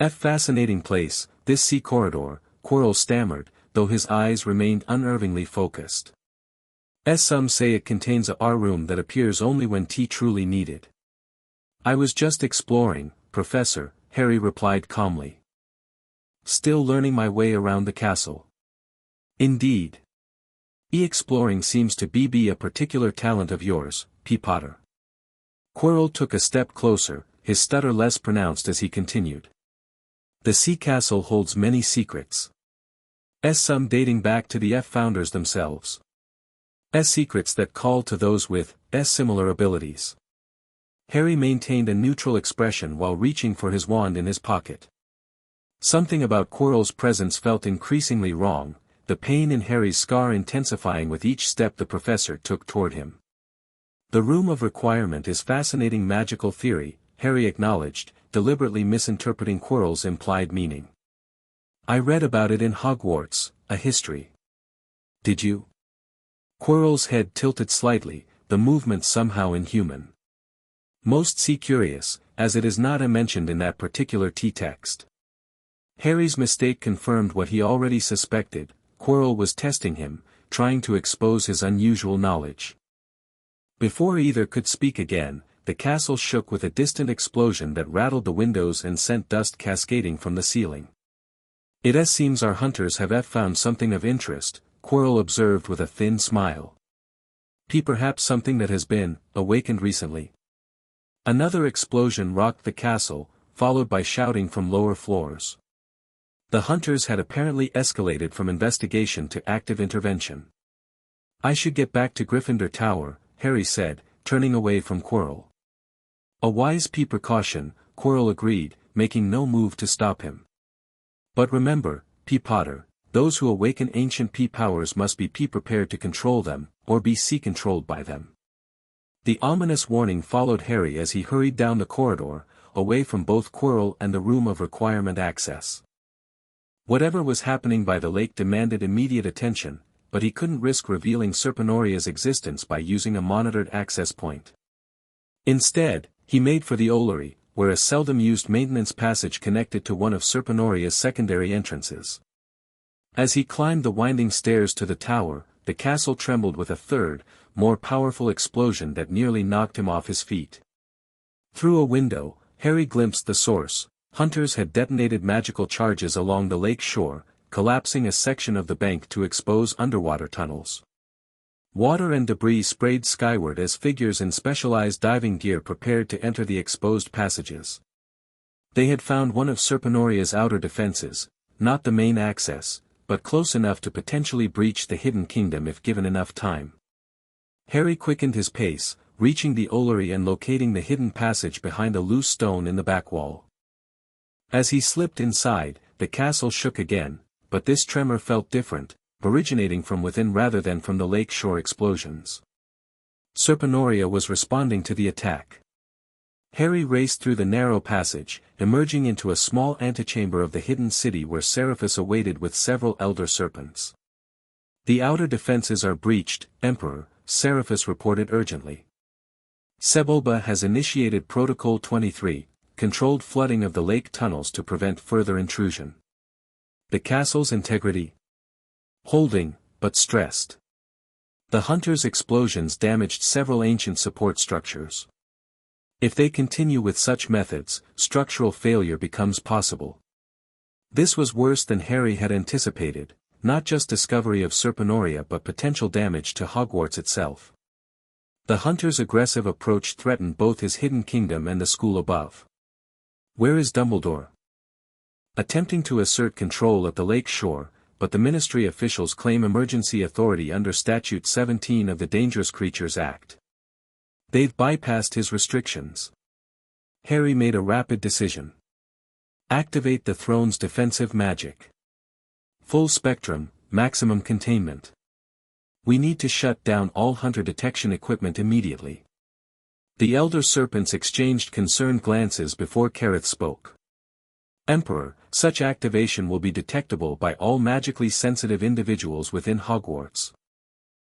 "A fascinating place, this sea corridor," Quirrell stammered, though his eyes remained unervingly focused. Some say it contains a room that appears only when tea truly needed. "I was just exploring, Professor," Harry replied calmly. "Still learning my way around the castle." "Indeed. Exploring seems to be a particular talent of yours, P. Potter." Quirrell took a step closer, his stutter less pronounced as he continued. "The sea castle holds many secrets. Some dating back to the founders themselves. Secrets that call to those with similar abilities." Harry maintained a neutral expression while reaching for his wand in his pocket. Something about Quirrell's presence felt increasingly wrong, the pain in Harry's scar intensifying with each step the professor took toward him. "The room of requirement is fascinating magical theory," Harry acknowledged, deliberately misinterpreting Quirrell's implied meaning. I read about it in Hogwarts, a history. Did you? Quirrell's head tilted slightly, the movement somehow inhuman. Most see curious, as it is not mentioned in that particular text. Harry's mistake confirmed what he already suspected. Quirrell was testing him, trying to expose his unusual knowledge. Before either could speak again, the castle shook with a distant explosion that rattled the windows and sent dust cascading from the ceiling. It seems our hunters have found something of interest, Quirrell observed with a thin smile. Perhaps something that has been awakened recently. Another explosion rocked the castle, followed by shouting from lower floors. The hunters had apparently escalated from investigation to active intervention. I should get back to Gryffindor Tower, Harry said, turning away from Quirrell. A wise precaution, Quirrell agreed, making no move to stop him. But remember, Potter, those who awaken ancient powers must be prepared to control them, or be controlled by them. The ominous warning followed Harry as he hurried down the corridor, away from both Quirrell and the room of requirement access. Whatever was happening by the lake demanded immediate attention, but he couldn't risk revealing Serpentoria's existence by using a monitored access point. Instead, he made for the Ollery, where a seldom-used maintenance passage connected to one of Serpentoria's secondary entrances. As he climbed the winding stairs to the tower, the castle trembled with a third, more powerful explosion that nearly knocked him off his feet. Through a window, Harry glimpsed the source. Hunters had detonated magical charges along the lake shore, collapsing a section of the bank to expose underwater tunnels. Water and debris sprayed skyward as figures in specialized diving gear prepared to enter the exposed passages. They had found one of Serpentoria's outer defenses, not the main access, but close enough to potentially breach the hidden kingdom if given enough time. Harry quickened his pace, reaching the Ollery and locating the hidden passage behind a loose stone in the back wall. As he slipped inside, the castle shook again, but this tremor felt different, originating from within rather than from the lake shore explosions. Serpentoria was responding to the attack. Harry raced through the narrow passage, emerging into a small antechamber of the hidden city where Seraphis awaited with several elder serpents. The outer defenses are breached, Emperor, Seraphis reported urgently. Sebulba has initiated Protocol 23, controlled flooding of the lake tunnels to prevent further intrusion. The castle's integrity? Holding, but stressed. The hunters' explosions damaged several ancient support structures. If they continue with such methods, structural failure becomes possible. This was worse than Harry had anticipated, not just discovery of Serpentoria but potential damage to Hogwarts itself. The hunters' aggressive approach threatened both his hidden kingdom and the school above. Where is Dumbledore? Attempting to assert control at the lake shore, but the ministry officials claim emergency authority under Statute 17 of the Dangerous Creatures Act. They've bypassed his restrictions. Harry made a rapid decision. Activate the throne's defensive magic. Full spectrum, maximum containment. We need to shut down all hunter detection equipment immediately. The elder serpents exchanged concerned glances before Careth spoke. Emperor, such activation will be detectable by all magically sensitive individuals within Hogwarts.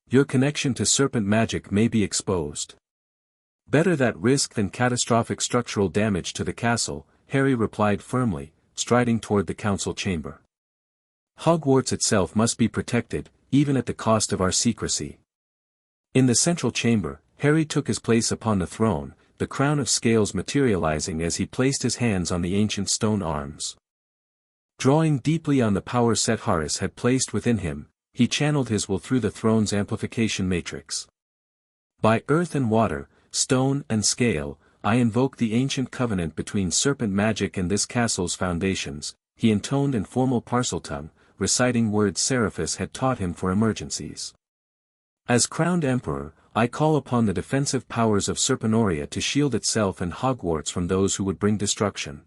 Your connection to serpent magic may be exposed. Better that risk than catastrophic structural damage to the castle, Harry replied firmly, striding toward the council chamber. Hogwarts itself must be protected, even at the cost of our secrecy. In the central chamber, Harry took his place upon the throne, the crown of scales materializing as he placed his hands on the ancient stone arms. Drawing deeply on the power Set Harris had placed within him, he channeled his will through the throne's amplification matrix. By earth and water, stone and scale, I invoke the ancient covenant between serpent magic and this castle's foundations, he intoned in formal Parseltongue, reciting words Seraphis had taught him for emergencies. As crowned emperor, I call upon the defensive powers of Serpentoria to shield itself and Hogwarts from those who would bring destruction.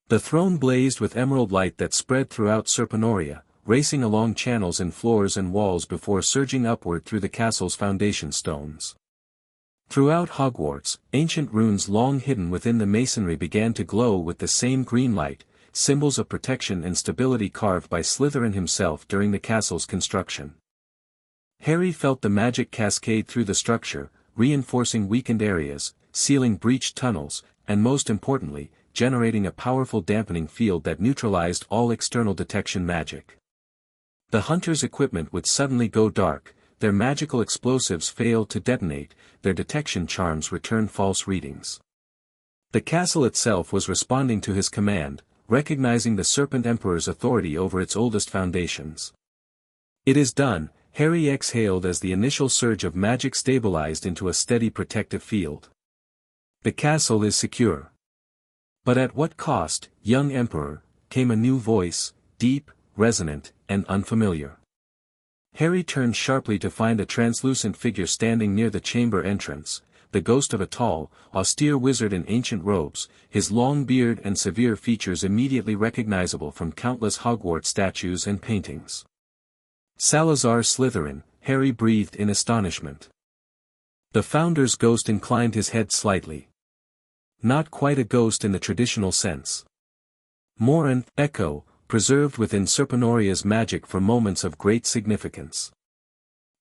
The throne blazed with emerald light that spread throughout Serpentoria, racing along channels in floors and walls before surging upward through the castle's foundation stones. Throughout Hogwarts, ancient runes long hidden within the masonry began to glow with the same green light, symbols of protection and stability carved by Slytherin himself during the castle's construction. Harry felt the magic cascade through the structure, reinforcing weakened areas, sealing breached tunnels, and most importantly, generating a powerful dampening field that neutralized all external detection magic. The hunters' equipment would suddenly go dark, their magical explosives failed to detonate, their detection charms returned false readings. The castle itself was responding to his command, recognizing the Serpent Emperor's authority over its oldest foundations. "It is done," Harry exhaled as the initial surge of magic stabilized into a steady protective field. "The castle is secure." "But at what cost, young Emperor?" came a new voice, deep, resonant, and unfamiliar. Harry turned sharply to find a translucent figure standing near the chamber entrance, the ghost of a tall, austere wizard in ancient robes, his long beard and severe features immediately recognizable from countless Hogwarts statues and paintings. "Salazar Slytherin," Harry breathed in astonishment. The founder's ghost inclined his head slightly. Not quite a ghost in the traditional sense. More an echo, preserved within Serpenoria's magic for moments of great significance.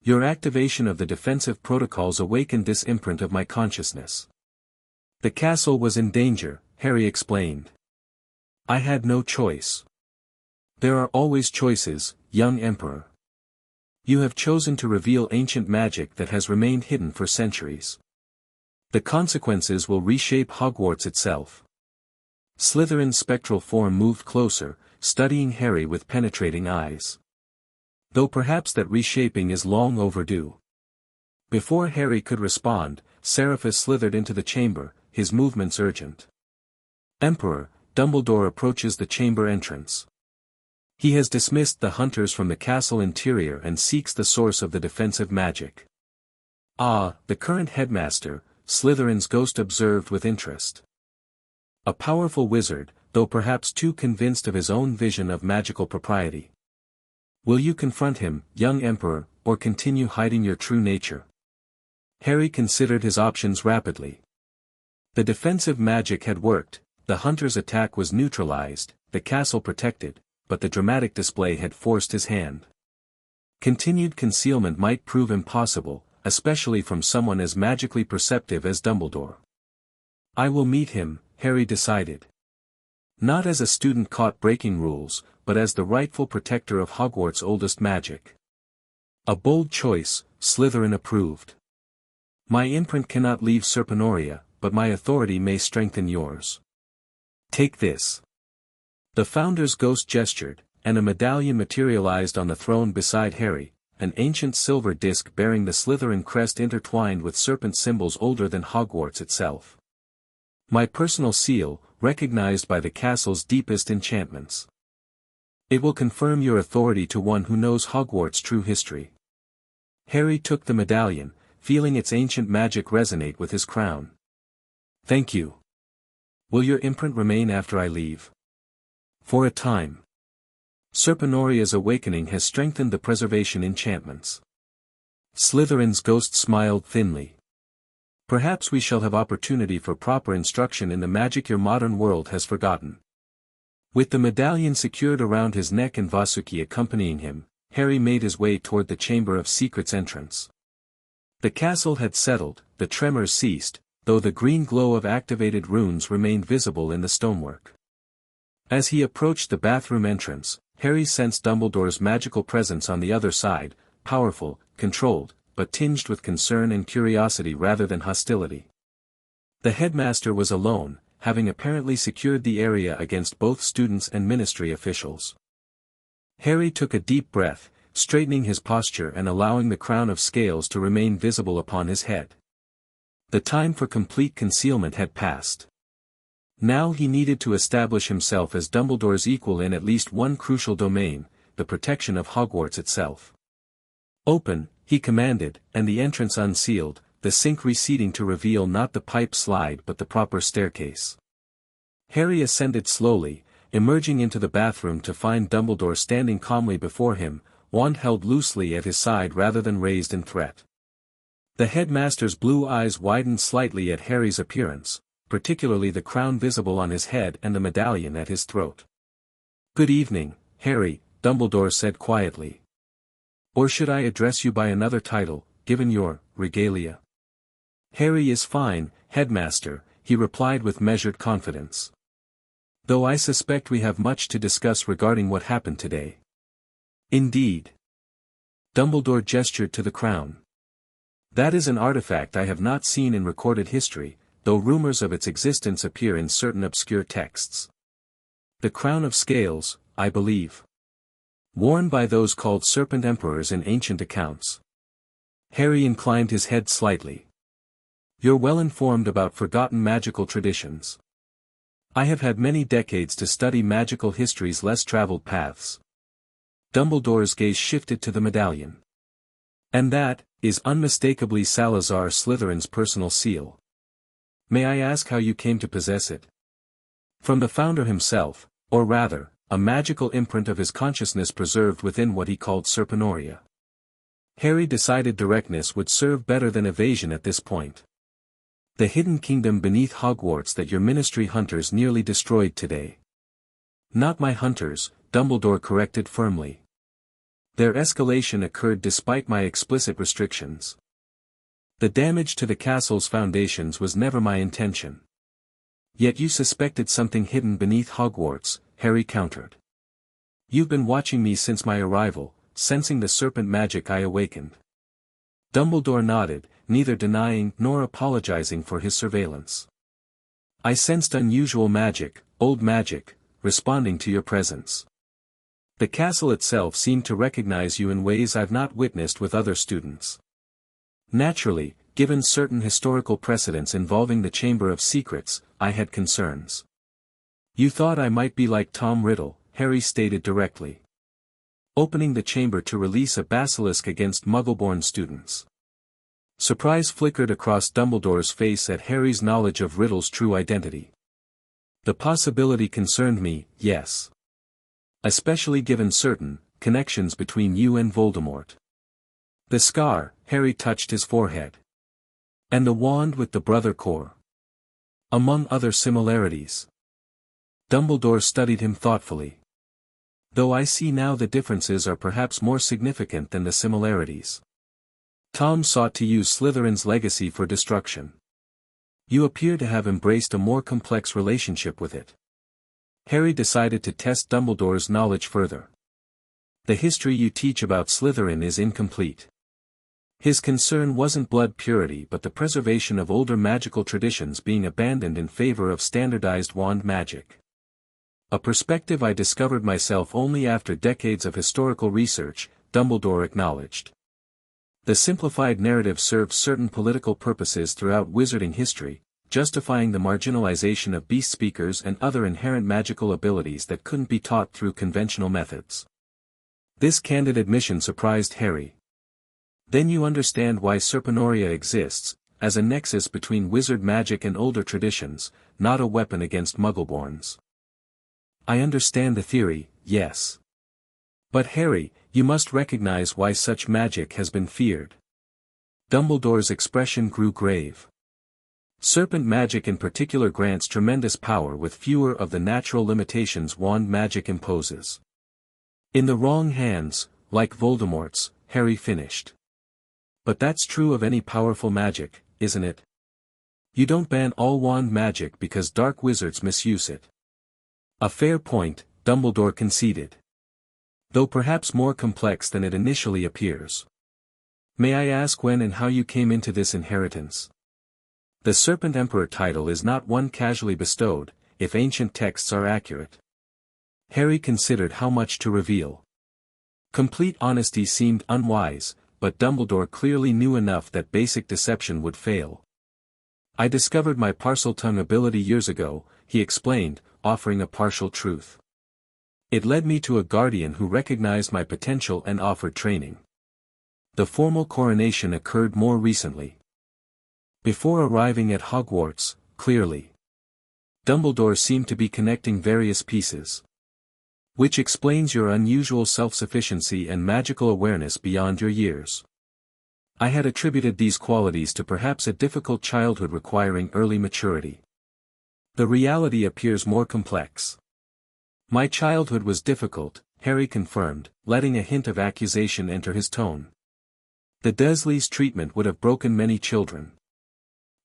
"Your activation of the defensive protocols awakened this imprint of my consciousness. The castle was in danger," Harry explained. "I had no choice." "There are always choices, young Emperor. You have chosen to reveal ancient magic that has remained hidden for centuries. The consequences will reshape Hogwarts itself." Slytherin's spectral form moved closer, studying Harry with penetrating eyes. "Though perhaps that reshaping is long overdue." Before Harry could respond, Seraphus slithered into the chamber, his movements urgent. "Emperor," Dumbledore approaches the chamber entrance. He has dismissed the hunters from the castle interior and seeks the source of the defensive magic. "Ah," the current headmaster, Slytherin's ghost observed with interest. "A powerful wizard, though perhaps too convinced of his own vision of magical propriety. Will you confront him, young Emperor, or continue hiding your true nature?" Harry considered his options rapidly. The defensive magic had worked, the hunter's attack was neutralized, the castle protected, but the dramatic display had forced his hand. Continued concealment might prove impossible, especially from someone as magically perceptive as Dumbledore. "I will meet him," Harry decided. Not as a student caught breaking rules, but as the rightful protector of Hogwarts' oldest magic. "A bold choice," Slytherin approved. "My imprint cannot leave Serpenoria, but my authority may strengthen yours. Take this." The founder's ghost gestured, and a medallion materialized on the throne beside Harry, an ancient silver disc bearing the Slytherin crest intertwined with serpent symbols older than Hogwarts itself. "My personal seal, recognized by the castle's deepest enchantments. It will confirm your authority to one who knows Hogwarts' true history." Harry took the medallion, feeling its ancient magic resonate with his crown. "Thank you. Will your imprint remain after I leave?" "For a time. Serpenoria's awakening has strengthened the preservation enchantments." Slytherin's ghost smiled thinly. "Perhaps we shall have opportunity for proper instruction in the magic your modern world has forgotten." With the medallion secured around his neck and Vasuki accompanying him, Harry made his way toward the Chamber of Secrets entrance. The castle had settled, the tremors ceased, though the green glow of activated runes remained visible in the stonework. As he approached the bathroom entrance, Harry sensed Dumbledore's magical presence on the other side, powerful, controlled, but tinged with concern and curiosity rather than hostility. The headmaster was alone, having apparently secured the area against both students and ministry officials. Harry took a deep breath, straightening his posture and allowing the crown of scales to remain visible upon his head. The time for complete concealment had passed. Now he needed to establish himself as Dumbledore's equal in at least one crucial domain, the protection of Hogwarts itself. "Open," he commanded, and the entrance unsealed, the sink receding to reveal not the pipe slide but the proper staircase. Harry ascended slowly, emerging into the bathroom to find Dumbledore standing calmly before him, wand held loosely at his side rather than raised in threat. The headmaster's blue eyes widened slightly at Harry's appearance, particularly the crown visible on his head and the medallion at his throat. Good evening, Harry, Dumbledore said quietly. Or should I address you by another title, given your regalia? Harry is fine, Headmaster, he replied with measured confidence. Though I suspect we have much to discuss regarding what happened today. Indeed. Dumbledore gestured to the crown. That is an artifact I have not seen in recorded history, though rumors of its existence appear in certain obscure texts. The crown of scales, I believe. Worn by those called Serpent Emperors in ancient accounts. Harry inclined his head slightly. You're well informed about forgotten magical traditions. I have had many decades to study magical history's less traveled paths. Dumbledore's gaze shifted to the medallion. And that is unmistakably Salazar Slytherin's personal seal. May I ask how you came to possess it? From the founder himself, or rather, a magical imprint of his consciousness preserved within what he called Serpenoria. Harry decided directness would serve better than evasion at this point. The hidden kingdom beneath Hogwarts that your ministry hunters nearly destroyed today. Not my hunters, Dumbledore corrected firmly. Their escalation occurred despite my explicit restrictions. The damage to the castle's foundations was never my intention. Yet you suspected something hidden beneath Hogwarts, Harry countered. You've been watching me since my arrival, sensing the serpent magic I awakened. Dumbledore nodded, neither denying nor apologizing for his surveillance. I sensed unusual magic, old magic, responding to your presence. The castle itself seemed to recognize you in ways I've not witnessed with other students. Naturally, given certain historical precedents involving the Chamber of Secrets, I had concerns. You thought I might be like Tom Riddle, Harry stated directly. Opening the chamber to release a basilisk against Muggle-born students. Surprise flickered across Dumbledore's face at Harry's knowledge of Riddle's true identity. The possibility concerned me, yes. Especially given certain connections between you and Voldemort. The scar, Harry touched his forehead. And the wand with the brother core. Among other similarities. Dumbledore studied him thoughtfully. Though I see now the differences are perhaps more significant than the similarities. Tom sought to use Slytherin's legacy for destruction. You appear to have embraced a more complex relationship with it. Harry decided to test Dumbledore's knowledge further. The history you teach about Slytherin is incomplete. His concern wasn't blood purity but the preservation of older magical traditions being abandoned in favor of standardized wand magic. A perspective I discovered myself only after decades of historical research, Dumbledore acknowledged. The simplified narrative served certain political purposes throughout wizarding history, justifying the marginalization of beast speakers and other inherent magical abilities that couldn't be taught through conventional methods. This candid admission surprised Harry. Then you understand why Serpenoria exists, as a nexus between wizard magic and older traditions, not a weapon against Muggleborns. I understand the theory, yes. But Harry, you must recognize why such magic has been feared. Dumbledore's expression grew grave. Serpent magic in particular grants tremendous power with fewer of the natural limitations wand magic imposes. In the wrong hands, like Voldemort's, Harry finished. But that's true of any powerful magic, isn't it? You don't ban all wand magic because dark wizards misuse it. A fair point, Dumbledore conceded. Though perhaps more complex than it initially appears. May I ask when and how you came into this inheritance? The Serpent Emperor title is not one casually bestowed, if ancient texts are accurate. Harry considered how much to reveal. Complete honesty seemed unwise, but Dumbledore clearly knew enough that basic deception would fail. I discovered my Parseltongue ability years ago, he explained, offering a partial truth. It led me to a guardian who recognized my potential and offered training. The formal coronation occurred more recently. Before arriving at Hogwarts, clearly. Dumbledore seemed to be connecting various pieces. Which explains your unusual self-sufficiency and magical awareness beyond your years. I had attributed these qualities to perhaps a difficult childhood requiring early maturity. The reality appears more complex. My childhood was difficult, Harry confirmed, letting a hint of accusation enter his tone. The Dursleys' treatment would have broken many children.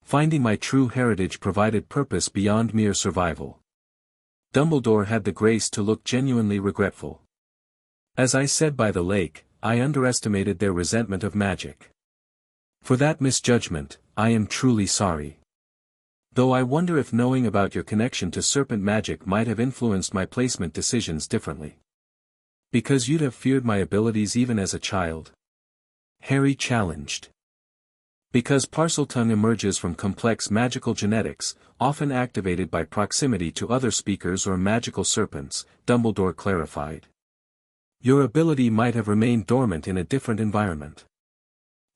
Finding my true heritage provided purpose beyond mere survival. Dumbledore had the grace to look genuinely regretful. As I said by the lake, I underestimated their resentment of magic. For that misjudgment, I am truly sorry. Though I wonder if knowing about your connection to serpent magic might have influenced my placement decisions differently. Because you'd have feared my abilities even as a child? Harry challenged. Because Parseltongue emerges from complex magical genetics, often activated by proximity to other speakers or magical serpents, Dumbledore clarified. Your ability might have remained dormant in a different environment.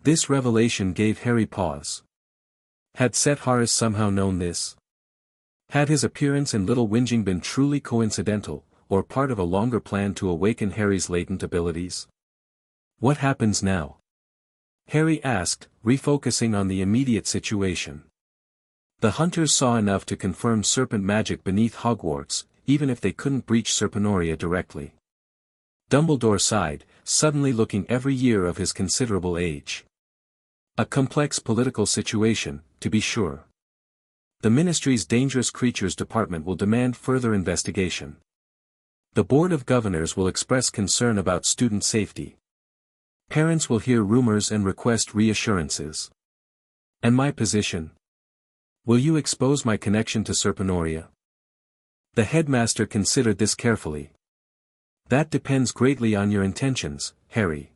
This revelation gave Harry pause. Had Set Harris somehow known this? Had his appearance in Little Whinging been truly coincidental, or part of a longer plan to awaken Harry's latent abilities? What happens now? Harry asked, refocusing on the immediate situation. The hunters saw enough to confirm serpent magic beneath Hogwarts, even if they couldn't breach Serpenoria directly. Dumbledore sighed, suddenly looking every year of his considerable age. A complex political situation, to be sure. The Ministry's Dangerous Creatures Department will demand further investigation. The Board of Governors will express concern about student safety. Parents will hear rumors and request reassurances. And my position? Will you expose my connection to Serpenoria? The headmaster considered this carefully. That depends greatly on your intentions, Harry.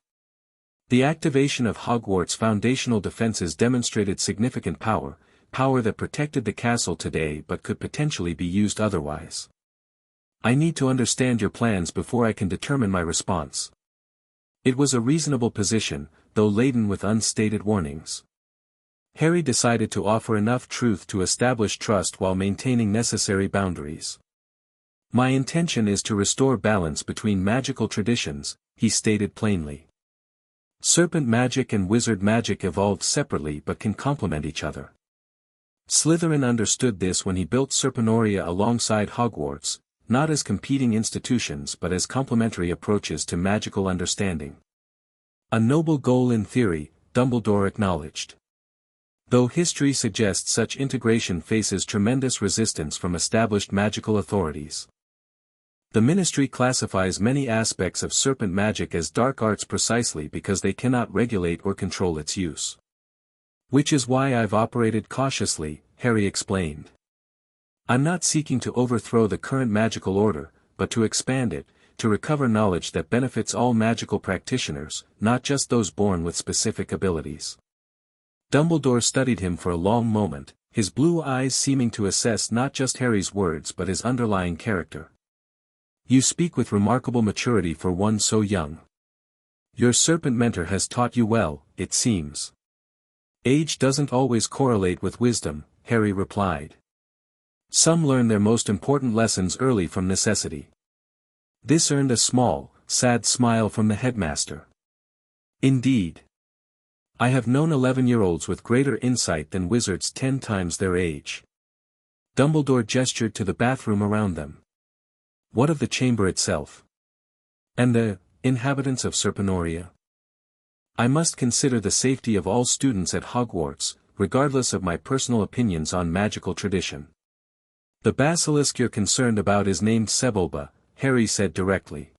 The activation of Hogwarts' foundational defenses demonstrated significant power that protected the castle today but could potentially be used otherwise. I need to understand your plans before I can determine my response. It was a reasonable position, though laden with unstated warnings. Harry decided to offer enough truth to establish trust while maintaining necessary boundaries. My intention is to restore balance between magical traditions, he stated plainly. Serpent magic and wizard magic evolved separately but can complement each other. Slytherin understood this when he built Serpenoria alongside Hogwarts, not as competing institutions but as complementary approaches to magical understanding. A noble goal in theory, Dumbledore acknowledged. Though history suggests such integration faces tremendous resistance from established magical authorities. The Ministry classifies many aspects of serpent magic as dark arts precisely because they cannot regulate or control its use. Which is why I've operated cautiously, Harry explained. I'm not seeking to overthrow the current magical order, but to expand it, to recover knowledge that benefits all magical practitioners, not just those born with specific abilities. Dumbledore studied him for a long moment, his blue eyes seeming to assess not just Harry's words but his underlying character. You speak with remarkable maturity for one so young. Your serpent mentor has taught you well, it seems. Age doesn't always correlate with wisdom, Harry replied. Some learn their most important lessons early from necessity. This earned a small, sad smile from the headmaster. Indeed. I have known 11-year-olds with greater insight than wizards 10 times their age. Dumbledore gestured to the bathroom around them. What of the chamber itself? And the inhabitants of Serpenoria? I must consider the safety of all students at Hogwarts, regardless of my personal opinions on magical tradition. The basilisk you're concerned about is named Sebulba, Harry said directly.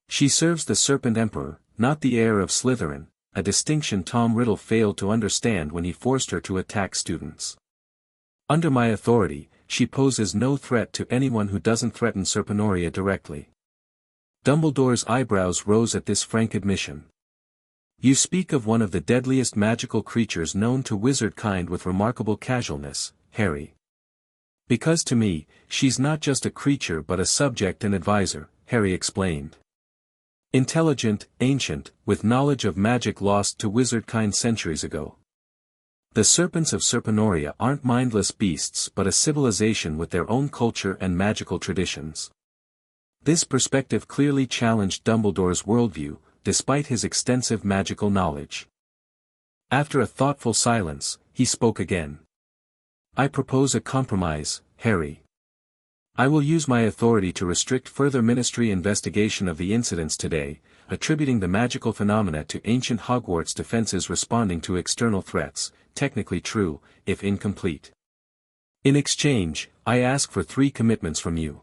She serves the Serpent Emperor, not the heir of Slytherin, a distinction Tom Riddle failed to understand when he forced her to attack students. Under my authority, she poses no threat to anyone who doesn't threaten Serpenoria directly. Dumbledore's eyebrows rose at this frank admission. You speak of one of the deadliest magical creatures known to wizard kind with remarkable casualness, Harry. Because to me, she's not just a creature but a subject and advisor, Harry explained. Intelligent, ancient, with knowledge of magic lost to wizard kind centuries ago. The serpents of Serpenoria aren't mindless beasts but a civilization with their own culture and magical traditions. This perspective clearly challenged Dumbledore's worldview, despite his extensive magical knowledge. After a thoughtful silence, he spoke again. I propose a compromise, Harry. I will use my authority to restrict further ministry investigation of the incidents today, attributing the magical phenomena to ancient Hogwarts defenses responding to external threats, technically true, if incomplete. In exchange, I ask for 3 commitments from you.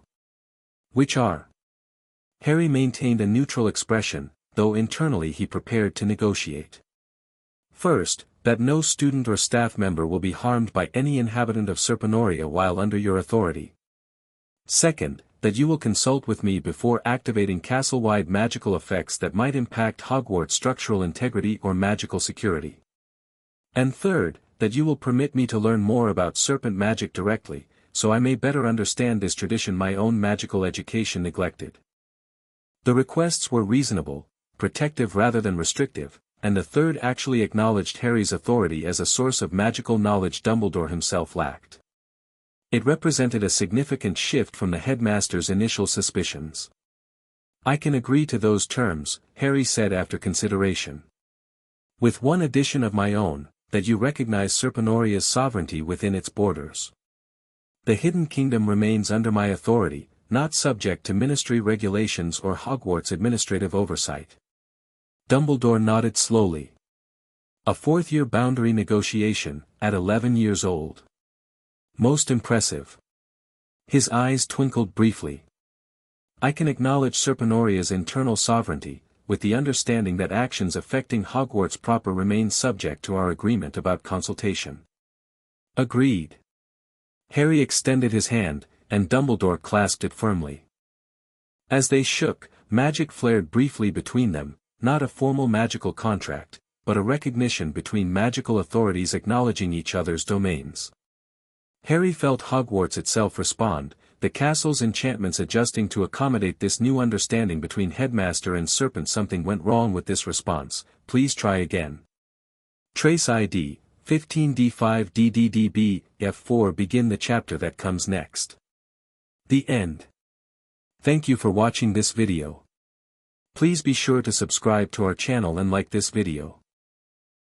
Which are? Harry maintained a neutral expression, though internally he prepared to negotiate. First, that no student or staff member will be harmed by any inhabitant of Serpenoria while under your authority. Second, that you will consult with me before activating castle-wide magical effects that might impact Hogwarts' structural integrity or magical security. And third, that you will permit me to learn more about serpent magic directly, so I may better understand this tradition my own magical education neglected. The requests were reasonable, protective rather than restrictive, and the third actually acknowledged Harry's authority as a source of magical knowledge Dumbledore himself lacked. It represented a significant shift from the headmaster's initial suspicions. I can agree to those terms, Harry said after consideration. With one addition of my own, that you recognize Serpenoria's sovereignty within its borders. The Hidden Kingdom remains under my authority, not subject to ministry regulations or Hogwarts administrative oversight. Dumbledore nodded slowly. A 4th-year boundary negotiation, at 11 years old. Most impressive. His eyes twinkled briefly. I can acknowledge Serpenoria's internal sovereignty, with the understanding that actions affecting Hogwarts proper remain subject to our agreement about consultation. Agreed. Harry extended his hand, and Dumbledore clasped it firmly. As they shook, magic flared briefly between them, not a formal magical contract, but a recognition between magical authorities acknowledging each other's domains. Harry felt Hogwarts itself respond, the castle's enchantments adjusting to accommodate this new understanding between Headmaster and Serpent. Something went wrong with this response, please try again. Trace ID, 15D5DDDB, F4. Begin the chapter that comes next. The end. Thank you for watching this video. Please be sure to subscribe to our channel and like this video.